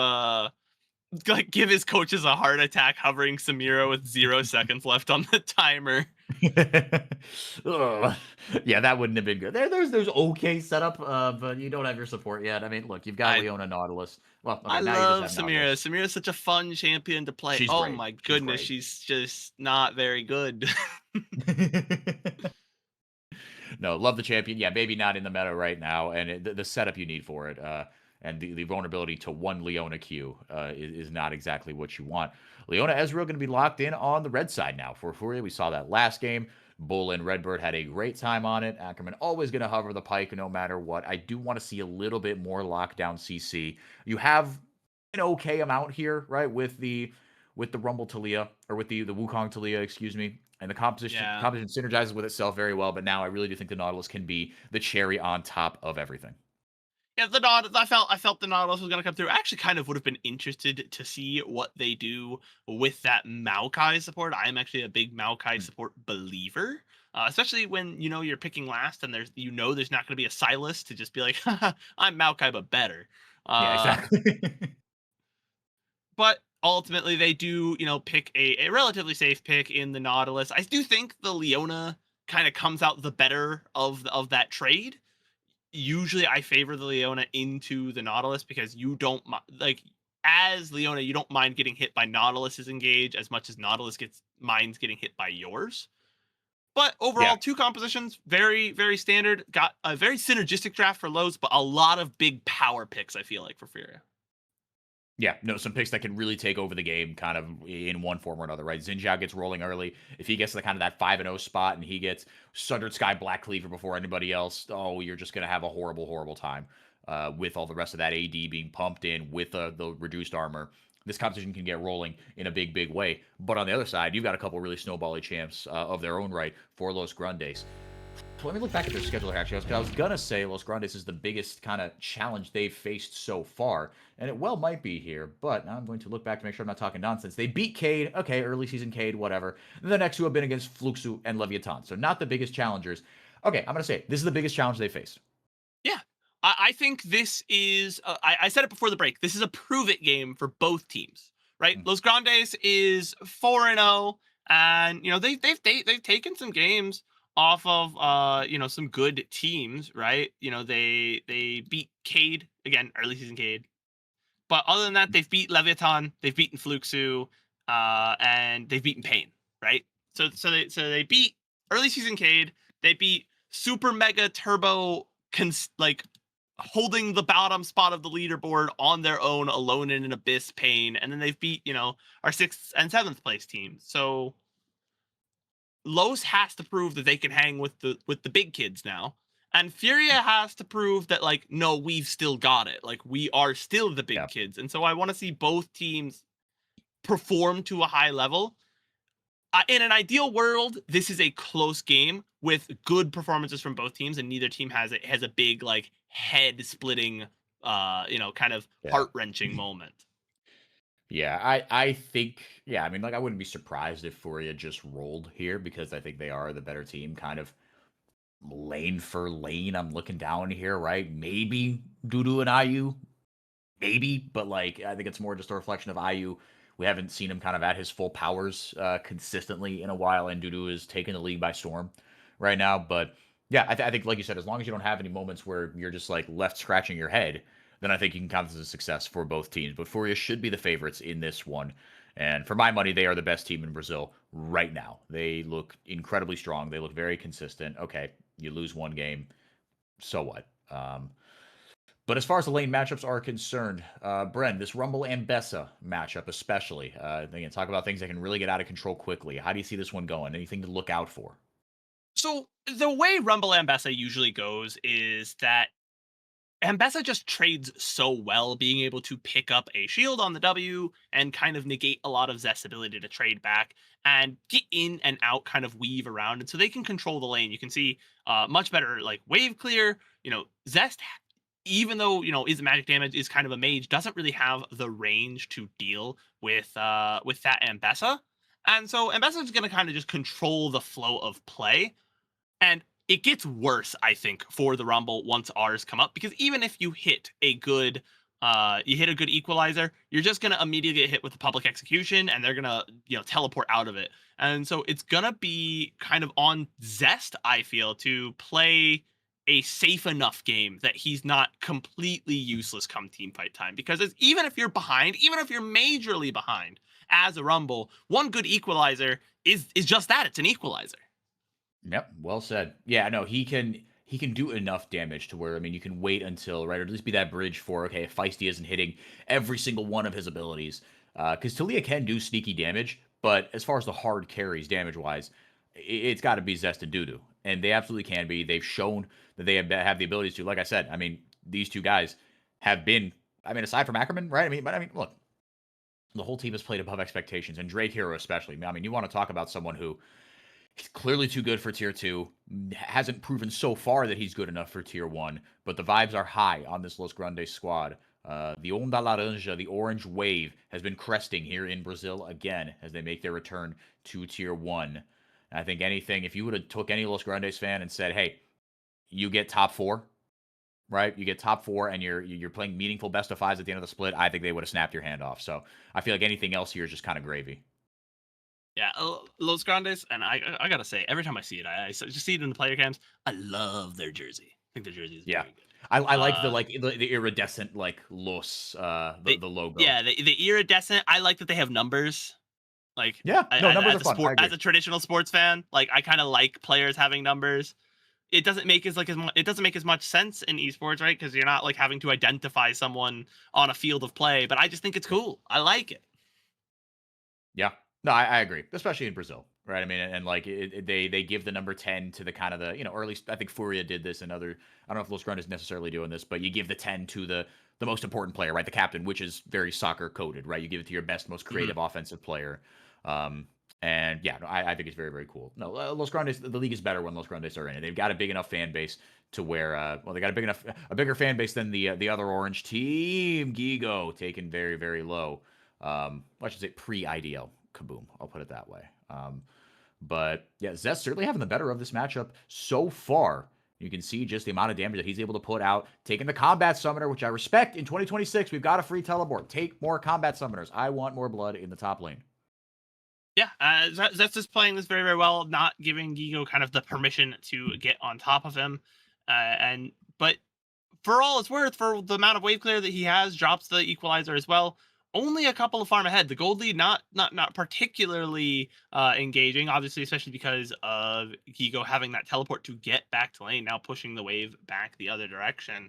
his coaches a heart attack hovering Samira with 0 seconds left on the timer. Yeah, that wouldn't have been good. There's okay setup, but you don't have your support yet. I mean, look, you've got Leona Nautilus. Well, okay, I now love you just have Samira. Nautilus. Samira's such a fun champion to play. She's oh great. my goodness, she's just not very good. No, love the champion. Yeah, maybe not in the meta right now, and the setup you need for it, and the vulnerability to one Leona Q is not exactly what you want. Leona Ezreal going to be locked in on the red side now for Furia. We saw that last game. Bull and Redbird had a great time on it. Ackerman always going to hover the pike no matter what. I do want to see a little bit more lockdown CC. You have an okay amount here, right, with the Rumble Talia, or with the Wukong Talia, excuse me. And the composition synergizes with itself very well, but now I really do think the Nautilus can be the cherry on top of everything. Yeah, I felt the Nautilus was going to come through. I actually kind of would have been interested to see what they do with that Maokai support. I am actually a big Maokai support believer, especially when you're picking last and there's not going to be a Silas to just be like, I'm Maokai but better. Yeah, exactly. But ultimately, they do pick a relatively safe pick in the Nautilus. I do think the Leona kind of comes out the better of that trade. Usually I favor the Leona into the Nautilus because you don't as Leona, you don't mind getting hit by Nautilus's engage as much as Nautilus minds getting hit by yours. But overall, two compositions, very, very standard. Got a very synergistic draft for Lowe's, but a lot of big power picks, I feel like, for Furia. Yeah, no, some picks that can really take over the game kind of in one form or another, right? Xin Zhao gets rolling early. If he gets to kind of that 5-0 spot and he gets Sundered Sky Black Cleaver before anybody else, you're just going to have a horrible, horrible time with all the rest of that AD being pumped in with the reduced armor. This competition can get rolling in a big, big way. But on the other side, you've got a couple really snowbally champs of their own right for Los Grandes. Let me look back at their schedule here, actually, because I was going to say Los Grandes is the biggest kind of challenge they've faced so far, and it well might be here, but now I'm going to look back to make sure I'm not talking nonsense. They beat Cade, okay, early season Cade, whatever. And the next two have been against Fluxu and Leviathan, so not the biggest challengers. Okay, I'm going to say it. This is the biggest challenge they faced. Yeah, I think this is, I said it before the break, this is a prove-it game for both teams, right? Los Grandes is 4-0, and, they've taken some games off of some good teams, right? They beat Cade again, early season Cade, but other than that, they've beat Leviathan, they've beaten Fluxu, and they've beaten Pain, right? So they beat early season Cade, they beat super mega turbo holding the bottom spot of the leaderboard on their own, alone in an abyss, Pain, and then they've beat our 6th and 7th place team. So Los has to prove that they can hang with the big kids now. And Furia has to prove that, no, we've still got it. We are still the big kids. And so I want to see both teams perform to a high level. In an ideal world, this is a close game with good performances from both teams, and neither team has a big, head-splitting, kind of heart-wrenching moment. Yeah, I think, I mean, I wouldn't be surprised if Furia just rolled here because I think they are the better team, kind of lane for lane. I'm looking down here, right? Maybe Dudu and IU, maybe, but I think it's more just a reflection of IU. We haven't seen him kind of at his full powers consistently in a while, and Dudu is taking the league by storm right now. But yeah, I think, like you said, as long as you don't have any moments where you're just left scratching your head, then I think you can count this as a success for both teams. But Furia should be the favorites in this one. And for my money, they are the best team in Brazil right now. They look incredibly strong. They look very consistent. Okay, you lose one game, so what? But as far as the lane matchups are concerned, Bren, this Rumble Ambessa matchup especially, again, talk about things that can really get out of control quickly. How do you see this one going? Anything to look out for? So the way Rumble Ambessa usually goes is that Ambessa just trades so well, being able to pick up a shield on the W and kind of negate a lot of Zest's ability to trade back and get in and out, kind of weave around. And so they can control the lane. You can see much better like wave clear. Zest, even though, is magic damage, is kind of a mage, doesn't really have the range to deal with that Ambessa. And so Ambessa is going to kind of just control the flow of play. And it gets worse, I think, for the Rumble once R's come up, because even if you hit a good equalizer, you're just gonna immediately get hit with a public execution, and they're gonna teleport out of it. And so it's gonna be kind of on Zest, I feel, to play a safe enough game that he's not completely useless come team fight time. Because even if you're behind, even if you're majorly behind as a Rumble, one good equalizer is just that. It's an equalizer. Yep, well said. Yeah, no, he can do enough damage to where, I mean, you can wait until, right, or at least be that bridge for, okay, if Feisty isn't hitting every single one of his abilities. Because Talia can do sneaky damage, but as far as the hard carries damage-wise, it's got to be Zest and Doodoo. And they absolutely can be. They've shown that they have the abilities to. Like I said, I mean, these two guys have been, I mean, aside from Ackerman, right? I mean, look, the whole team has played above expectations, and Drake Hero especially. I mean, you want to talk about someone who he's clearly too good for Tier 2. Hasn't proven so far that he's good enough for Tier 1. But the vibes are high on this Los Grandes squad. The Onda Laranja, the orange wave, has been cresting here in Brazil again as they make their return to Tier 1. And I think anything, if you would have took any Los Grandes fan and said, hey, you get top 4, right? You get top 4 and you're playing meaningful best of 5s at the end of the split, I think they would have snapped your hand off. So I feel like anything else here is just kind of gravy. Yeah, Los Grandes, and I gotta say, every time I see it, I just see it in the player cams. I love their jersey. I think their jersey is very good. I like the iridescent Los the logo. Yeah, the iridescent. I like that they have numbers. Like numbers are fun. As a traditional sports fan, like I kind of like players having numbers. It doesn't make as much sense in esports, right? Because you're not like having to identify someone on a field of play. But I just think it's cool. I like it. Yeah. No, I agree, especially in Brazil, right? I mean, and like they give the number 10 to the kind of the, or at least I think FourY4 did this, and I don't know if Los Grandes is necessarily doing this, but you give the 10 to the most important player, right? The captain, which is very soccer coded, right? You give it to your best, most creative offensive player. And yeah, no, I think it's very, very cool. No, Los Grandes, the league is better when Los Grandes are in it. They've got a big enough fan base to where, they got a bigger fan base than the other orange team, Gigo, taken very, very low. I should say pre-IDL. Kaboom. I'll put it that way. But yeah, Zest certainly having the better of this matchup so far. You can see just the amount of damage that he's able to put out. Taking the combat summoner, which I respect. In 2026, we've got a free teleport. Take more combat summoners. I want more blood in the top lane. Yeah, Zest is playing this very, very well, not giving Gigo kind of the permission to get on top of him. But for all it's worth, for the amount of wave clear that he has, drops the equalizer as well. Only a couple of farm ahead. The gold lead not particularly engaging, obviously, especially because of Gigo having that teleport to get back to lane, now pushing the wave back the other direction.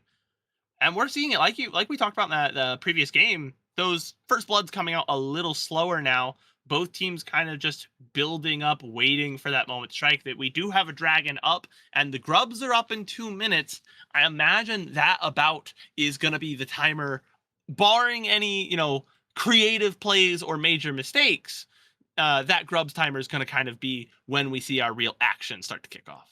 And we're seeing it like we talked about in the previous game. Those first bloods coming out a little slower now. Both teams kind of just building up, waiting for that moment to strike. That we do have a dragon up, and the grubs are up in 2 minutes. I imagine that about is going to be the timer, barring any, creative plays or major mistakes. That grubs timer is going to kind of be when we see our real action start to kick off.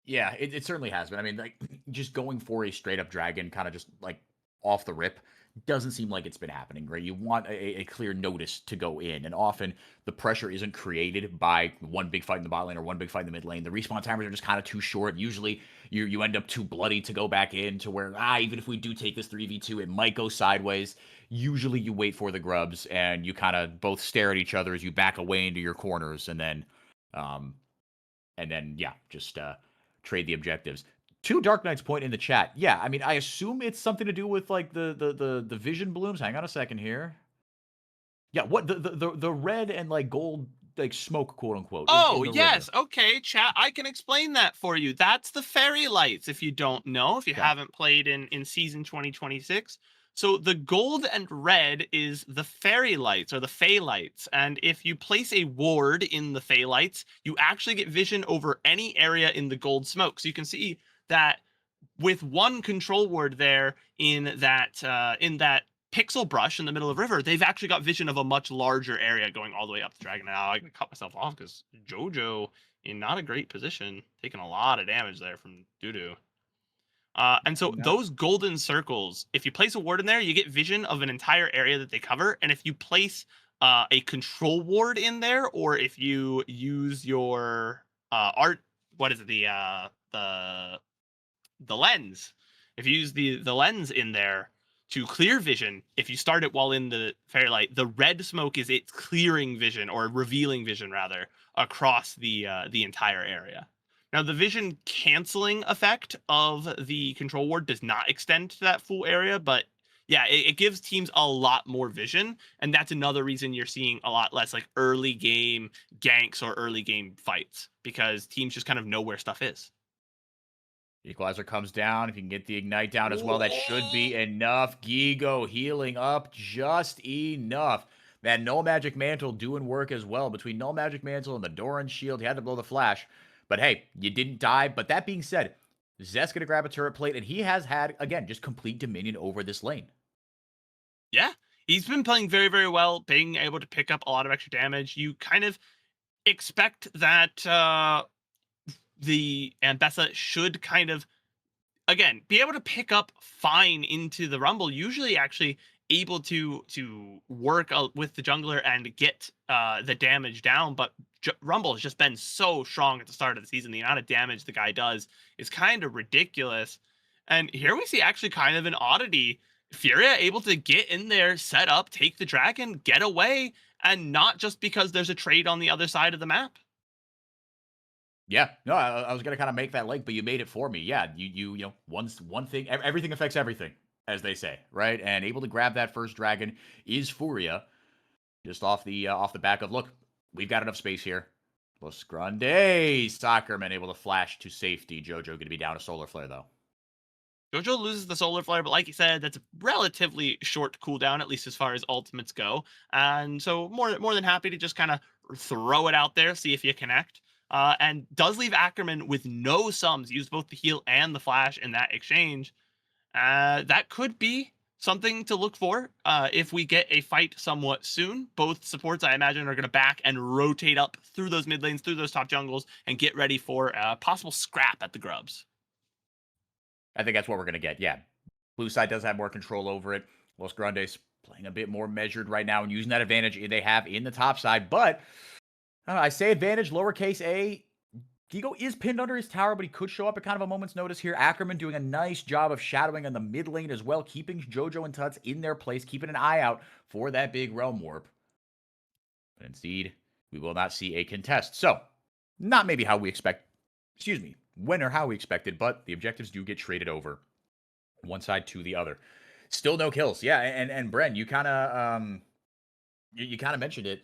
Yeah, it certainly has been. I mean, like, just going for a straight up dragon, kind of just like off the rip, doesn't seem like it's been happening, right? You want a clear notice to go in, and often the pressure isn't created by one big fight in the bot lane or one big fight in the mid lane. The respawn timers are just kind of too short. Usually you end up too bloody to go back in, to where, even if we do take this 3v2, it might go sideways. Usually you wait for the grubs, and you kind of both stare at each other as you back away into your corners, and then just trade the objectives. To Dark Knight's point in the chat, yeah, I mean, I assume it's something to do with like the vision blooms. Hang on a second here. Yeah, what the red and like gold like smoke, quote unquote. Oh, in the yes. river. Okay, chat. I can explain that for you. That's the fairy lights, if you don't know, if you Okay. haven't played in season 2026. So the gold and red is the fairy lights or the fey lights. And if you place a ward in the fey lights, you actually get vision over any area in the gold smoke. So you can see that with one control ward there in that pixel brush in the middle of the river, they've actually got vision of a much larger area going all the way up the dragon. Now I can cut myself off because Jojo in not a great position, taking a lot of damage there from Dudu. And so those golden circles, if you place a ward in there, you get vision of an entire area that they cover. And if you place a control ward in there, or if you use your the lens, if you use the lens in there to clear vision, if you start it while in the fairy light, the red smoke is it clearing vision, or revealing vision rather, across the entire area. Now, the vision canceling effect of the control ward does not extend to that full area, but yeah, it gives teams a lot more vision, and that's another reason you're seeing a lot less like early game ganks or early game fights, because teams just kind of know where stuff is. Equalizer comes down. If you can get the ignite down as well, that should be enough. Gigo healing up just enough. That Null Magic Mantle doing work as well. Between Null Magic Mantle and the Doran Shield, he had to blow the flash. But hey, you didn't die. But that being said, Zest gonna grab a turret plate, and he has had, again, just complete dominion over this lane. Yeah, he's been playing very, very well, being able to pick up a lot of extra damage. You kind of expect that the Ambessa should kind of, again, be able to pick up fine into the Rumble, usually actually able to work with the jungler and get the damage down, but Rumble has just been so strong at the start of the season. The amount of damage the guy does is kind of ridiculous. And here we see actually kind of an oddity. Furia able to get in there, set up, take the dragon, get away, and not just because there's a trade on the other side of the map. Yeah, no, I was gonna kind of make that link, but you made it for me. Yeah, you know, one thing, everything affects everything, as they say, right? And able to grab that first dragon is FourY4, just off the back of, look, we've got enough space here. Los Grandes, Soccerman able to flash to safety. Jojo going to be down a solar flare though. Jojo loses the solar flare, but like you said, that's a relatively short cooldown, at least as far as ultimates go. And so more than happy to just kind of throw it out there, see if you connect. And does leave Ackerman with no sums, used both the heal and the flash in that exchange. That could be something to look for if we get a fight somewhat soon. Both supports, I imagine, are going to back and rotate up through those mid lanes, through those top jungles, and get ready for a possible scrap at the Grubs. I think that's what we're going to get, yeah. Blue side does have more control over it. Los Grandes playing a bit more measured right now and using that advantage they have in the top side. But I say advantage, lowercase a. Gigo is pinned under his tower, but he could show up at kind of a moment's notice here. Ackerman doing a nice job of shadowing on the mid lane as well, keeping Jojo and Tuts in their place, keeping an eye out for that big Realm Warp. But indeed, we will not see a contest. So, not maybe how we expect, when or how we expected, but the objectives do get traded over one side to the other. Still no kills. Yeah, and Bren, you kind of you kind of mentioned it.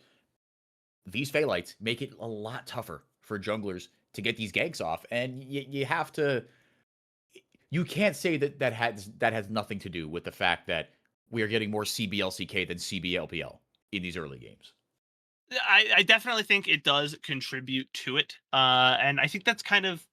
These Phaelites make it a lot tougher for junglers to get these ganks off, and you have to. You can't say that has nothing to do with the fact that we are getting more CBLCK than CBLPL in these early games. I definitely think it does contribute to it, and I think that's kind of.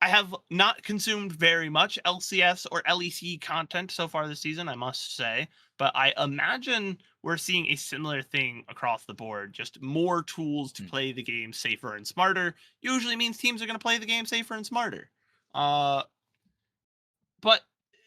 I have not consumed very much LCS or LEC content so far this season, I must say, but I imagine we're seeing a similar thing across the board. Just more tools to play the game safer and smarter usually means teams are going to play the game safer and smarter. But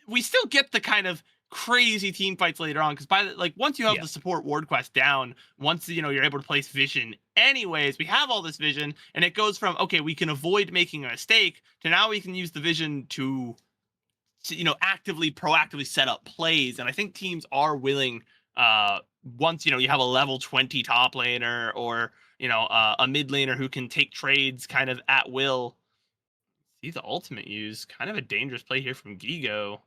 we still get the kind of crazy team fights later on, because once you have the support ward quest down, once you're able to place vision anyways, we have all this vision, and it goes from, okay, we can avoid making a mistake, to now we can use the vision to proactively set up plays. And I think teams are willing, once you have a level 20 top laner, or a mid laner who can take trades kind of at will. See the ultimate use, kind of a dangerous play here from Gigo.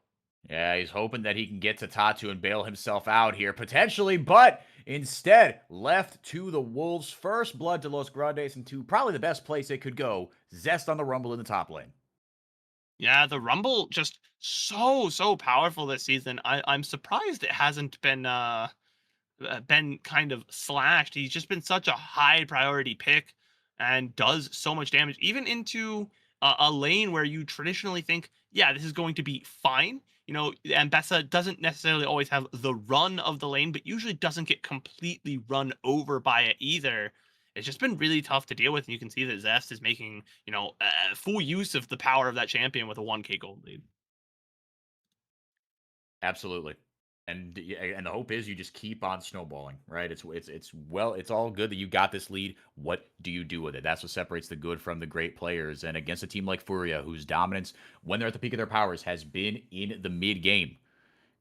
Yeah, he's hoping that he can get to Tatu and bail himself out here, potentially, but Instead, left to the Wolves. First blood to Los Grandes, and to probably the best place it could go, Zest on the Rumble in the top lane. Yeah, the Rumble just so powerful this season. I'm surprised it hasn't been kind of slashed. He's just been such a high priority pick and does so much damage, even into a lane where you traditionally think, yeah, this is going to be fine. You know, Ambessa doesn't necessarily always have the run of the lane, but usually doesn't get completely run over by it either. It's just been really tough to deal with. And you can see that Zest is making, full use of the power of that champion with a 1K gold lead. Absolutely. And the hope is you just keep on snowballing, right? It's all good that you got this lead. What do you do with it? That's what separates the good from the great players. And against a team like FourY4, whose dominance, when they're at the peak of their powers, has been in the mid game,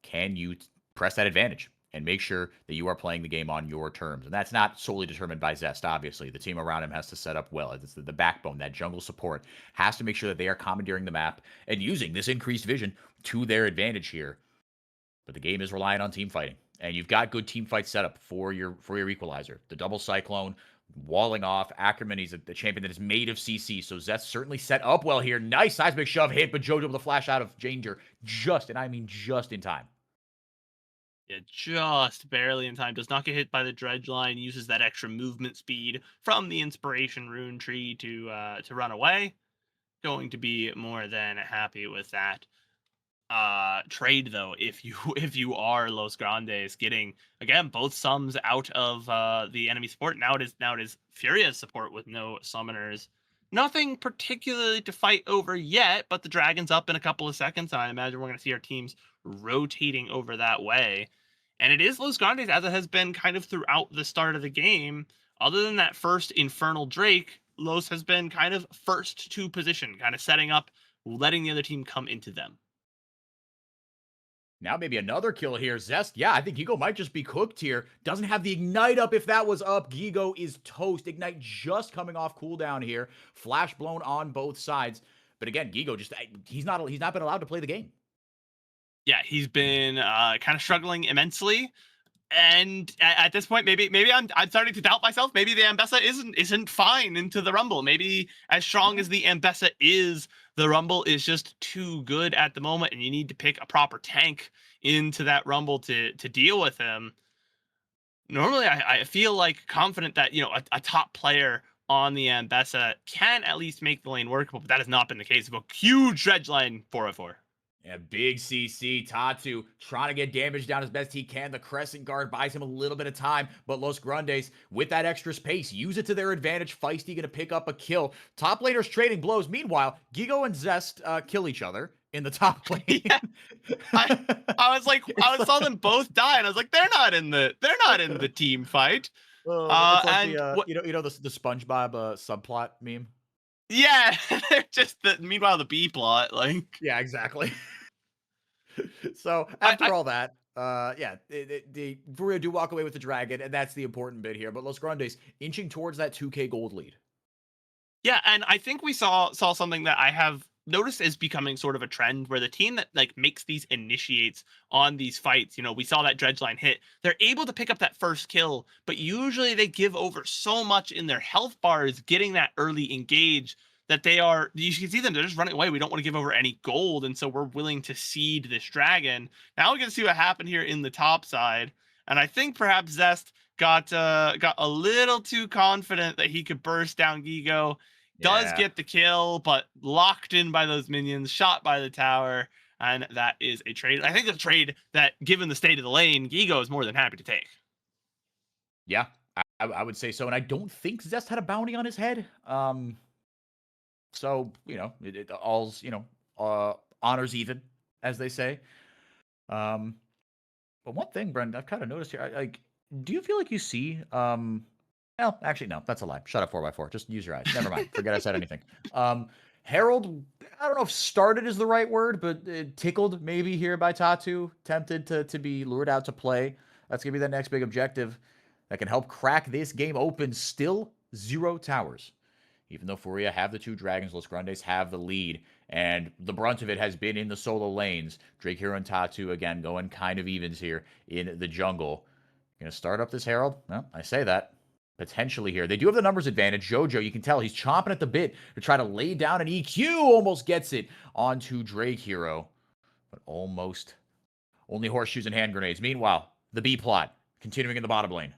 can you press that advantage and make sure that you are playing the game on your terms? And that's not solely determined by Zest, obviously. The team around him has to set up well. It's the backbone, that jungle support has to make sure that they are commandeering the map and using this increased vision to their advantage here. But the game is relying on team fighting, and you've got good team fight set up for your equalizer. The double cyclone, walling off. Ackerman, he's the champion that is made of CC, so Zest certainly set up well here. Nice seismic shove hit, but Jojo able to flash out of danger just, and I mean just in time. Yeah, just barely in time. Does not get hit by the dredge line. Uses that extra movement speed from the inspiration rune tree to run away. Going to be more than happy with that. Trade though, if you are Los Grandes, getting again both sums out of the enemy support. Now it is Furia's support with no summoners. Nothing particularly to fight over yet, but the dragon's up in a couple of seconds, and I imagine we're going to see our teams rotating over that way. And it is Los Grandes, as it has been kind of throughout the start of the game. Other than that first Infernal Drake, Los has been kind of first to position, kind of setting up, letting the other team come into them. Now maybe another kill here. Zest, yeah, I think Gigo might just be cooked here. Doesn't have the Ignite up. If that was up, Gigo is toast. Ignite just coming off cooldown here. Flash blown on both sides. But again, Gigo just, he's not been allowed to play the game. Yeah, he's been kind of struggling immensely. And at this point, maybe I'm starting to doubt myself. Maybe the Ambessa isn't fine into the Rumble. Maybe as strong as the Ambessa is, the Rumble is just too good at the moment, and you need to pick a proper tank into that Rumble to deal with him. Normally, I feel like confident that a top player on the Ambessa can at least make the lane workable, but that has not been the case. We've got huge dredge line 404. Yeah, big CC. Tatu trying to get damage down as best he can. The Crescent Guard buys him a little bit of time, but Los Grandes, with that extra space, use it to their advantage. Feisty going to pick up a kill. Top laners trading blows. Meanwhile, Gigo and Zest kill each other in the top lane. Yeah. I saw them both die, and I was like, they're not in the team fight. It's like the SpongeBob subplot meme. Yeah, they're just meanwhile the B plot, like. Yeah, exactly. So after all that, the FourY4 do walk away with the dragon, and that's the important bit here. But Los Grandes inching towards that 2K gold lead. Yeah, and I think we saw something that I have noticed is becoming sort of a trend, where the team that makes these initiates on these fights, we saw that dredge line hit, they're able to pick up that first kill, but usually they give over so much in their health bars getting that early engage that you can see them, they're just running away. We don't want to give over any gold, and so we're willing to cede this dragon. Now we're going to see what happened here in the top side, and I think perhaps Zest got a little too confident that he could burst down Gigo. Does get the kill, but locked in by those minions, shot by the tower, and that is a trade. I think it's a trade that, given the state of the lane, Gigo is more than happy to take. Yeah, I would say so, and I don't think Zest had a bounty on his head. So, it all's, honors even, as they say. But one thing, Bren, I've kind of noticed here, do you feel like you see, well, actually, no, that's a lie. Shut up, FourY4. Just use your eyes. Never mind. Forget I said anything. Herald, I don't know if started is the right word, but tickled maybe here by Tatu. Tempted to be lured out to play. That's going to be the next big objective that can help crack this game open. Still 0 towers. Even though FourY4 have the 2 dragons, Los Grandes have the lead. And the brunt of it has been in the solo lanes. Drake Hero and Tatu, again, going kind of evens here in the jungle. Gonna start up this Herald? Well, I say that. Potentially here. They do have the numbers advantage. Jojo, you can tell he's chomping at the bit to try to lay down an EQ. Almost gets it onto Drake Hero. But almost. Only horseshoes and hand grenades. Meanwhile, the B plot continuing in the bottom lane.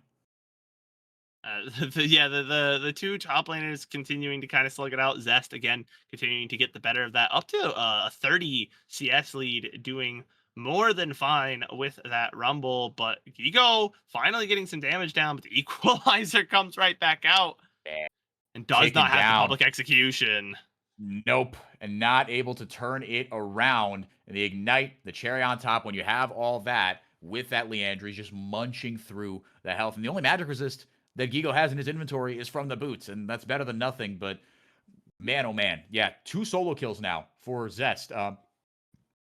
The two top laners continuing to kind of slug it out. Zest again continuing to get the better of that, up to a 30 CS lead, doing more than fine with that Rumble. But Gigo finally getting some damage down, but the equalizer comes right back out and does Taken not have down. the public execution. Nope, and not able to turn it around. And the Ignite, the cherry on top, when you have all that with that Leandry just munching through the health. And the only magic resist that Gigo has in his inventory is from the boots, and that's better than nothing. But man, oh man, yeah, 2 solo kills now for Zest,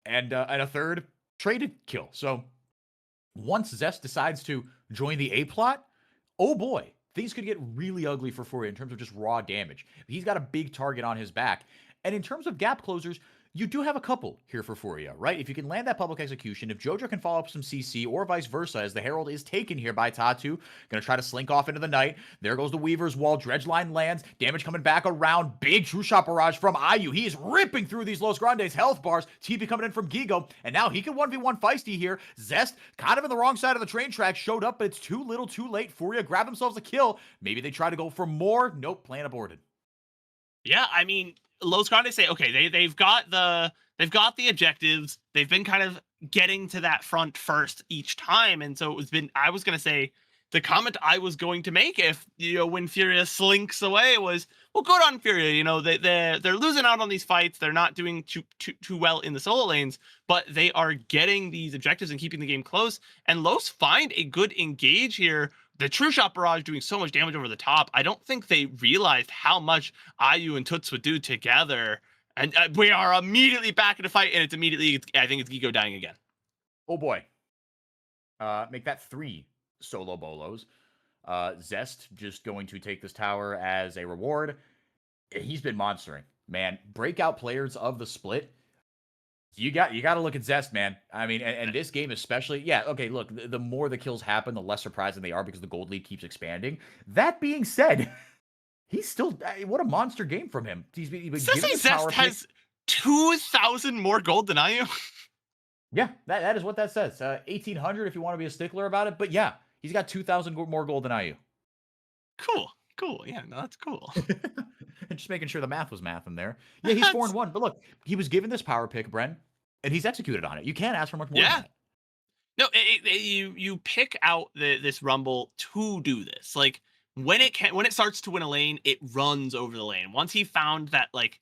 and a third traded kill. So once Zest decides to join the A plot, oh boy, things could get really ugly for FourY4 in terms of just raw damage. He's got a big target on his back, and in terms of gap closers, you do have a couple here for FourY4, right? If you can land that public execution, if Jojo can follow up some CC, or vice versa, as the Herald is taken here by Tatu, gonna try to slink off into the night. There goes the Weaver's Wall. Dredgeline lands. Damage coming back around. Big True Shot barrage from IU. He is ripping through these Los Grandes health bars. TP coming in from Gigo, and now he can 1v1 Feisty here. Zest, kind of in the wrong side of the train track, showed up, but it's too little too late. FourY4 grab themselves a kill. Maybe they try to go for more. Nope, plan aborted. Yeah, I mean, Los Grandes say, okay, they've got the objectives. They've been kind of getting to that front first each time, and so I was gonna say, the comment I was going to make if, when Furia slinks away was, well, good on Furia. They're losing out on these fights. They're not doing too well in the solo lanes, but they are getting these objectives and keeping the game close. And Los find a good engage here. The True Shot barrage doing so much damage over the top. I don't think they realized how much IU and Toots would do together. And we are immediately back in the fight, and I think it's Gigo dying again. Oh boy. Make that 3 solo bolos. Zest just going to take this tower as a reward. He's been monstering, man. Breakout players of the split. You got to look at Zest, man. I mean, and this game especially. Yeah, okay, look, the more the kills happen, the less surprising they are because the gold lead keeps expanding. That being said, he's still, what a monster game from him. He's been given the Zest has 2,000 more gold than I am. Yeah, that is what that says. 1,800 if you want to be a stickler about it. But yeah, he's got 2,000 more gold than IU. Cool. Yeah, no, that's cool. Just making sure the math was math in there. Yeah, he's 4-1. But look, he was given this power pick, Bren, and he's executed on it. You can't ask for much more than that. No, you pick out this Rumble to do this. Like, when it starts to win a lane, it runs over the lane. Once he found that, like,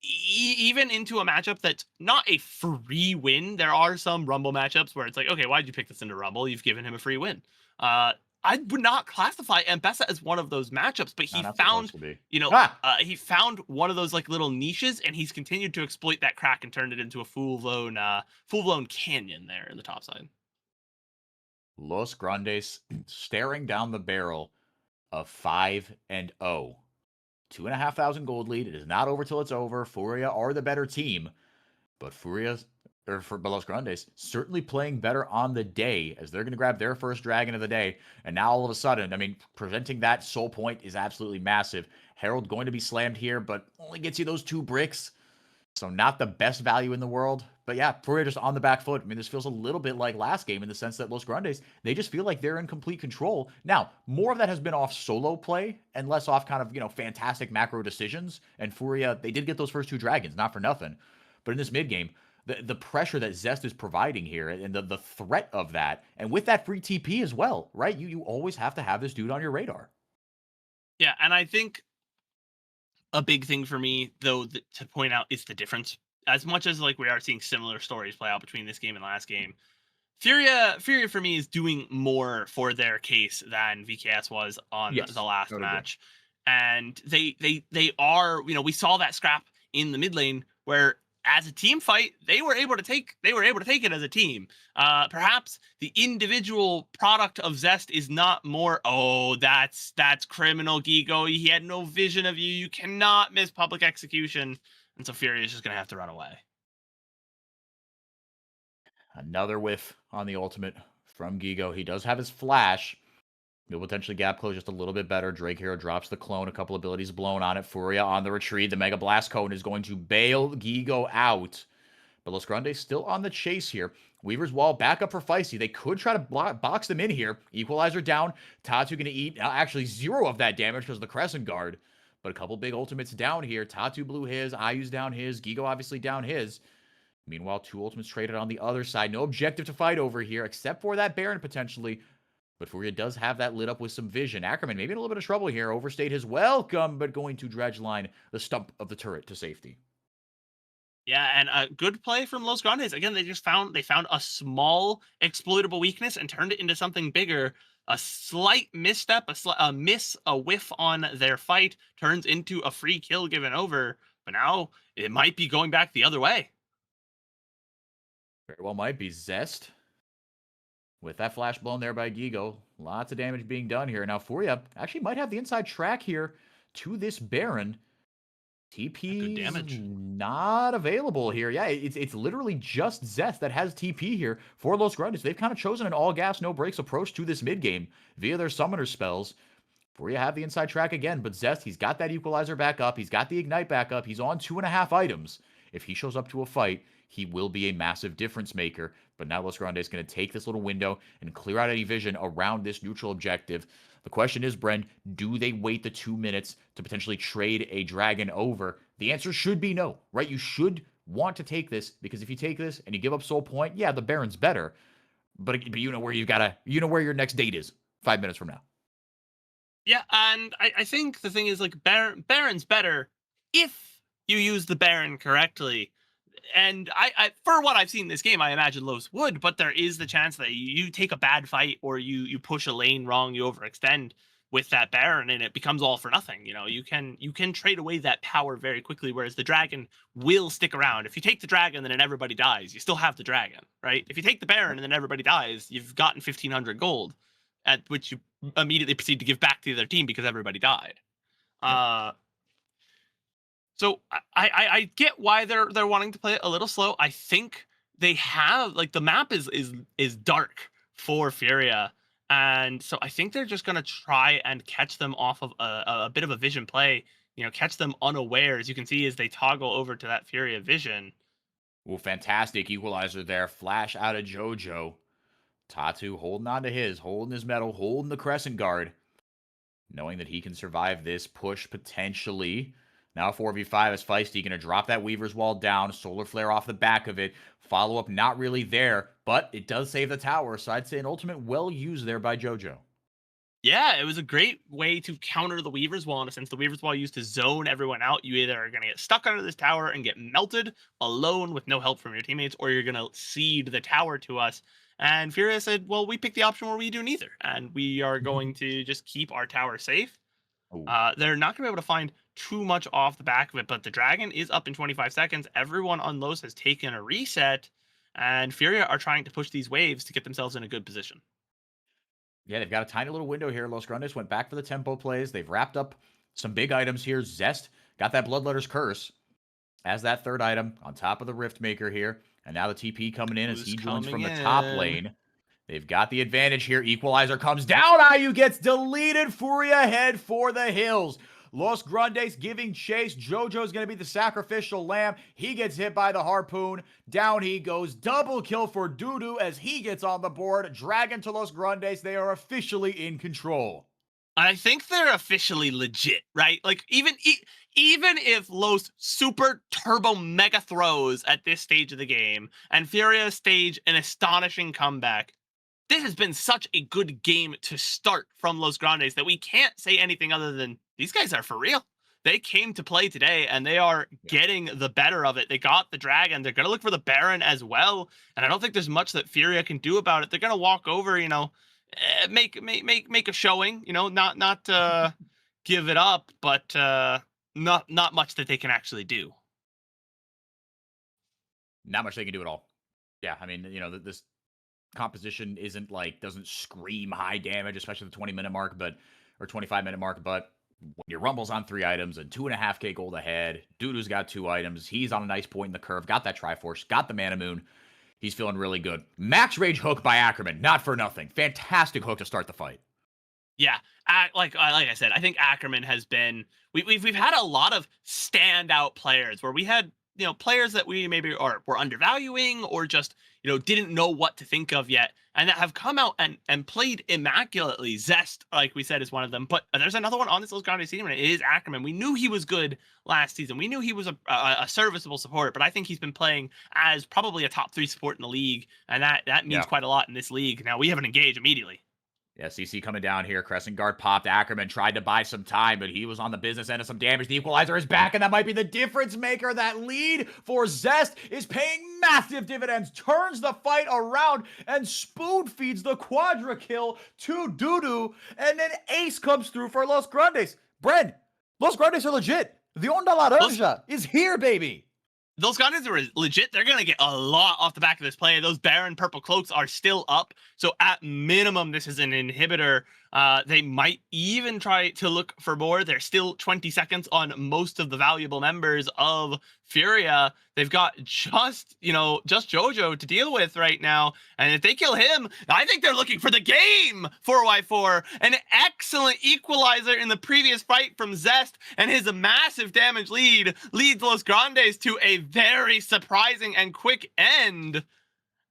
even into a matchup that's not a free win, there are some Rumble matchups where it's like, okay, why'd you pick this into Rumble? You've given him a free win. I would not classify Ambessa as one of those matchups, but he found, he found one of those like little niches, and he's continued to exploit that crack and turned it into a full-blown canyon there in the top side. Los Grandes staring down the barrel of 5-0. 2,500 gold lead. It is not over till it's over. FourY4 are the better team, but Los Grandes certainly playing better on the day, as they're going to grab their first dragon of the day. And now all of a sudden, I mean, preventing that soul point is absolutely massive. Herald going to be slammed here, but only gets you those 2 bricks. So not the best value in the world. But yeah, FourY4 just on the back foot. I mean, this feels a little bit like last game in the sense that Los Grandes, they just feel like they're in complete control. Now, more of that has been off solo play and less off kind of, fantastic macro decisions. And FourY4, they did get those first 2 dragons, not for nothing. But in this mid game, the pressure that Zest is providing here and the threat of that, and with that free TP as well, right? You always have to have this dude on your radar. Yeah, and I think a big thing for me, though, to point out is the difference. As much as like we are seeing similar stories play out between this game and last game, FourY4 for me is doing more for their case than VKS was on the last match. And they are, we saw that scrap in the mid lane where, as a team fight, they were able to take it as a team. Perhaps the individual product of Zest is not more, that's criminal, Gigo. He had no vision of you. You cannot miss public execution. And so FourY4 is just going to have to run away. Another whiff on the ultimate from Gigo. He does have his flash. He'll potentially gap close just a little bit better. Drake Hero drops the clone. A couple abilities blown on it. FourY4 on the retreat. The Mega Blast Cone is going to bail Gigo out. But Los Grandes still on the chase here. Weaver's Wall back up for Feisty. They could try to box them in here. Equalizer down. Tatu going to eat actually 0 of that damage because of the Crescent Guard. But a couple big ultimates down here. Tatu blew his. Ayu's down his. Gigo obviously down his. Meanwhile, 2 ultimates traded on the other side. No objective to fight over here except for that Baron potentially. But FourY4 does have that lit up with some vision. Ackerman maybe in a little bit of trouble here. Overstayed his welcome, but going to dredge line the stump of the turret to safety. Yeah, and a good play from Los Grandes. Again, they found a small exploitable weakness and turned it into something bigger. A slight misstep, a whiff on their fight turns into a free kill given over. But now it might be going back the other way. Very well might be. Zest with that flash blown there by Gigo. Lots of damage being done here. Now FourY4 actually might have the inside track here to this Baron. TP is not available here. Yeah, it's literally just Zest that has TP here for Los Grandes. They've kind of chosen an all gas, no breaks approach to this mid game via their summoner spells. FourY4 have the inside track again, but Zest, he's got that equalizer back up. He's got the ignite back up. He's on 2.5 items. If he shows up to a fight, he will be a massive difference maker. But now Los Grandes is going to take this little window and clear out any vision around this neutral objective. The question is, Bren, do they wait the 2 minutes to potentially trade a dragon over? The answer should be no, right? You should want to take this, because if you take this and you give up soul point, yeah, the Baron's better. But you know where where your next date is 5 minutes from now. Yeah, and I think the thing is, like, Baron's better if you use the Baron correctly. And I for what I've seen in this game, I imagine Los would, but there is the chance that you take a bad fight or you push a lane wrong, you overextend with that Baron, and it becomes all for nothing. You know, you can trade away that power very quickly, whereas the dragon will stick around. If you take the dragon and then everybody dies, you still have the dragon, right? If you take the Baron and then everybody dies, you've gotten 1,500 gold, at which you immediately proceed to give back to the other team because everybody died. So I get why they're wanting to play it a little slow. I think they have, like, the map is dark for FourY4, and so I think they're just gonna try and catch them off of a bit of a vision play. You know, catch them unaware, as you can see as they toggle over to that FourY4 vision. Well, fantastic equalizer there. Flash out of JoJo. Tatu holding on to holding his metal, holding the Crescent Guard, knowing that he can survive this push potentially. Now 4v5 is Feisty going to drop that Weaver's Wall down. Solar Flare off the back of it. Follow-up not really there, but it does save the tower, so I'd say an ultimate well used there by JoJo. Yeah, it was a great way to counter the Weaver's Wall, in a sense. The Weaver's Wall used to zone everyone out. You either are going to get stuck under this tower and get melted alone with no help from your teammates, or you're going to cede the tower to us. And FourY4 said, well, we picked the option where we do neither, and we are going to just keep our tower safe. They're not going to be able to find too much off the back of it, but the dragon is up in 25 seconds. Everyone on Los has taken a reset, and FourY4 are trying to push these waves to get themselves in a good position. Yeah, they've got a tiny little window here. Los Grandes went back for the tempo plays. They've wrapped up some big items here. Zest got that Bloodletter's Curse as that third item on top of the Rift Maker here. And now the TP coming in as he joins from the top lane. They've got the advantage here. Equalizer comes down. Ayu gets deleted. FourY4 head for the hills. Los Grandes giving chase. JoJo's going to be the sacrificial lamb. He gets hit by the harpoon. Down he goes. Double kill for Roodood as he gets on the board. Dragon to Los Grandes. They are officially in control. I think they're officially legit, right? Like, even if Los super turbo mega throws at this stage of the game and FourY4 stage an astonishing comeback, this has been such a good game to start from Los Grandes that we can't say anything other than these guys are for real. They came to play today, and they are getting the better of it. They got the dragon. They're going to look for the Baron as well, and I don't think there's much that FourY4 can do about it. They're going to walk over, you know, make a showing, you know, not give it up, but not much that they can actually do. Not much they can do at all. Yeah, I mean, you know, this composition doesn't scream high damage, especially the 20-minute mark, or 25-minute mark, but when your Rumble's on 3 items and 2.5k gold ahead, Doodoo's got 2 items, he's on a nice point in the curve, got that Triforce, got the Mana Moon, He's feeling really good. Max Rage hook by Ackerman, not for nothing. Fantastic hook to start the fight. Yeah, like I said, I think Ackerman has been. We've had a lot of standout players where we had players that we maybe were undervaluing or just didn't know what to think of yet, and that have come out and played immaculately. Zest, like we said, is one of them. But there's another one on this Los Grandes team, and it is Ackerman. We knew he was good last season. We knew he was a serviceable support, but I think he's been playing as probably a top 3 support in the league, and that means quite a lot in this league. Now we haven't engaged immediately. Yeah, CC coming down here. Crescent guard popped. Ackerman tried to buy some time, but he was on the business end of some damage. The equalizer is back, and that might be the difference maker. That lead for Zest is paying massive dividends. Turns the fight around and spoon feeds the quadra kill to Doodoo. And then Ace comes through for Los Grandes. Bren, Los Grandes are legit. The Onda Laranja is here, baby. Those guys are legit. They're going to get a lot off the back of this play. Those Baron purple cloaks are still up. So at minimum, this is an inhibitor. They might even try to look for more. There's still 20 seconds on most of the valuable members of Furia. They've got just Jojo to deal with right now. And if they kill him, I think they're looking for the game. FourY4, an excellent equalizer in the previous fight from Zest, and his massive damage lead leads Los Grandes to a very surprising and quick end.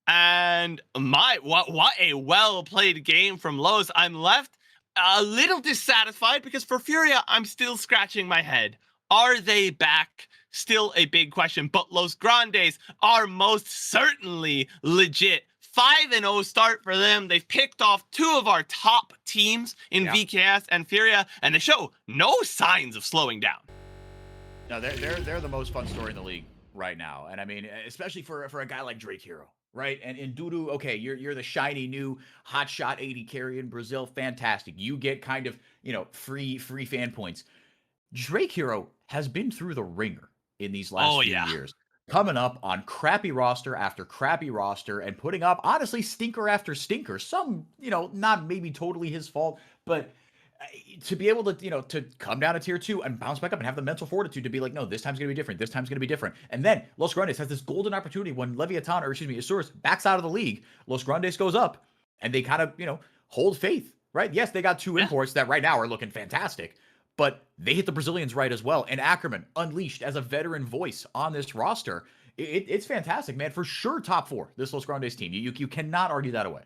And what a well-played game from Los. I'm left a little dissatisfied because for Furia, I'm still scratching my head. Are they back? Still a big question, but Los Grandes are most certainly legit. 5-0 start for them. They've picked off 2 of our top teams in VKS and Furia, and they show no signs of slowing down. No, they're the most fun story in the league right now, and I mean, especially for a guy like Drake Hero. Right, and in Doodoo, okay, you're the shiny new hotshot 80 carry in Brazil, fantastic. You get kind of free fan points. Drake Hero has been through the ringer in these last few years, coming up on crappy roster after crappy roster and putting up honestly stinker after stinker. Some not maybe totally his fault, but to be able to, to come down to tier 2 and bounce back up and have the mental fortitude to be like, no, this time's going to be different. This time's going to be different. And then Los Grandes has this golden opportunity when Leviathan, or excuse me, Isurus backs out of the league. Los Grandes goes up and they kind of, hold faith, right? Yes, they got 2 imports that right now are looking fantastic, but they hit the Brazilians right as well. And Ackerman unleashed as a veteran voice on this roster. It's fantastic, man. For sure, top 4, this Los Grandes team. You cannot argue that away.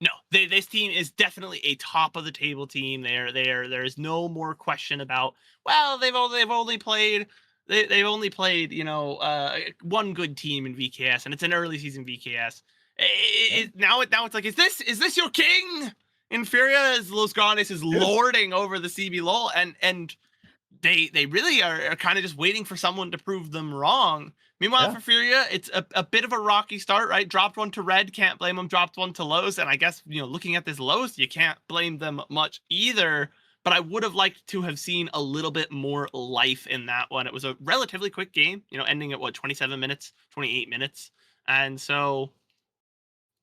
No, this team is definitely a top of the table team. There is no more question about. Well, they've only played one good team in VKS, and it's an early season VKS. Now it's like, is this your king? In Furia, as Los Grandes is lording over the CBLOL, and they really are kind of just waiting for someone to prove them wrong. Meanwhile, for Furia, it's a bit of a rocky start, right? Dropped one to Red, can't blame them. Dropped one to Los, and I guess, looking at this Los, you can't blame them much either. But I would have liked to have seen a little bit more life in that one. It was a relatively quick game, ending at 27 minutes, 28 minutes. And so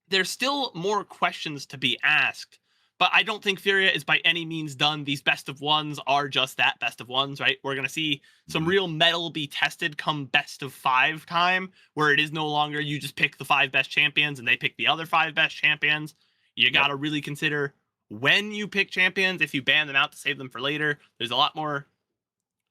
there's still more questions to be asked. But I don't think Furia is by any means done. These best of ones are just that, best of ones, right? We're going to see some real metal be tested come best of 5 time, where it is no longer you just pick the 5 best champions and they pick the other 5 best champions. You got to really consider when you pick champions, if you ban them out to save them for later. There's a lot more,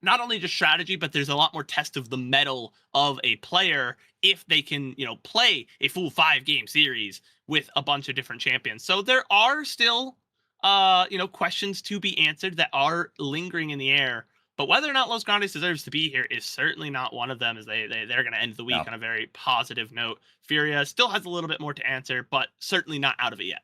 not only just strategy, but there's a lot more test of the metal of a player if they can, play a full 5-game series with a bunch of different champions. So there are still, questions to be answered that are lingering in the air. But whether or not Los Grandes deserves to be here is certainly not one of them, as they're going to end the week on a very positive note. Furia still has a little bit more to answer, but certainly not out of it yet.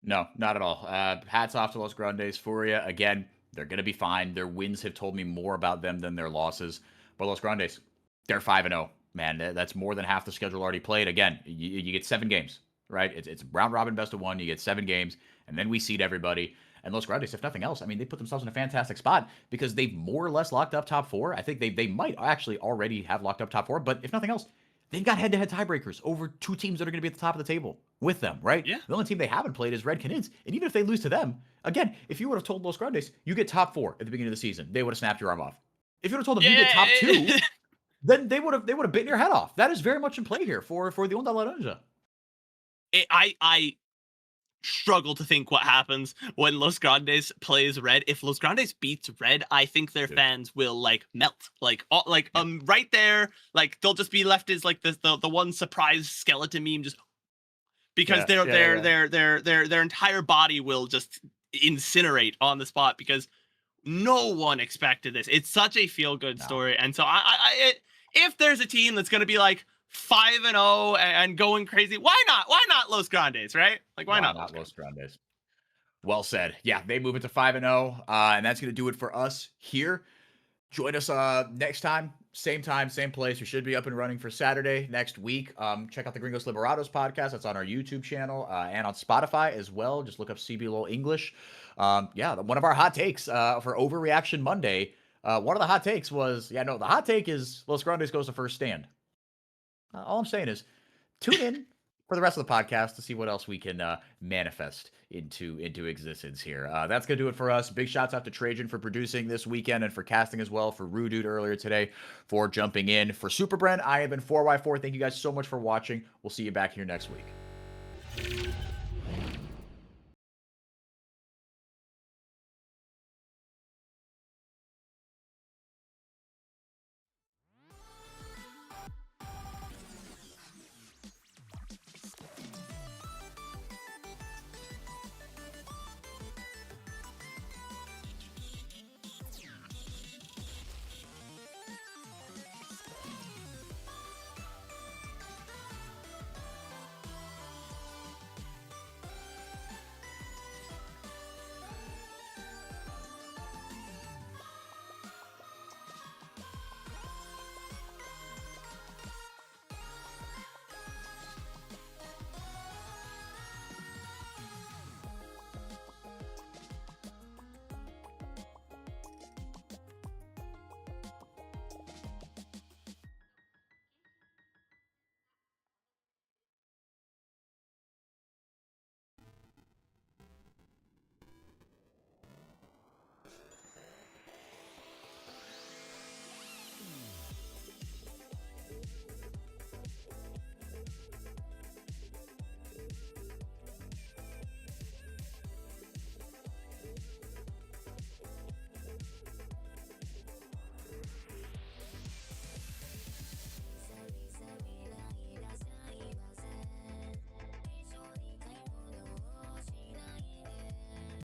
No, not at all. Hats off to Los Grandes. Furia, again, they're going to be fine. Their wins have told me more about them than their losses. But Los Grandes, they're 5-0. Man, that's more than half the schedule already played. Again, you get 7 games, right? It's round robin best of 1. You get 7 games, and then we seed everybody. And Los Grandes, if nothing else, I mean, they put themselves in a fantastic spot because they've more or less locked up top 4. I think they might actually already have locked up top 4, but if nothing else, they've got head-to-head tiebreakers over 2 teams that are going to be at the top of the table with them, right? Yeah. The only team they haven't played is Red Canids, and even if they lose to them, again, if you would have told Los Grandes you get top 4 at the beginning of the season, they would have snapped your arm off. If you would have told them you get top 2, then they would have bitten your head off. That is very much in play here for the Onda Laranja. I struggle to think what happens when Los Grandes plays Red. If Los Grandes beats Red, I think their fans will like melt, right there. Like they'll just be left as like the one surprise skeleton meme, just because their entire body will just incinerate on the spot because no one expected this. It's such a feel good story, and so if there's a team that's gonna be like 5-0 and going crazy, why not Los Grandes, right? Like why not Los Grandes? Well said. Yeah, they move it to 5-0, and that's gonna do it for us here. Join us next time, same place. We should be up and running for Saturday next week. Check out the Gringos Liberados podcast. That's on our YouTube channel and on Spotify as well. Just look up CBLOL English. One of our hot takes for Overreaction Monday. One of the hot takes was, the hot take is Los Grandes goes to first stand. All I'm saying is tune in for the rest of the podcast to see what else we can manifest into existence here. That's going to do it for us. Big shouts out to Trajan for producing this weekend and for casting as well, for Roodood earlier today for jumping in. For SuperBren, I have been FourY4. Thank you guys so much for watching. We'll see you back here next week.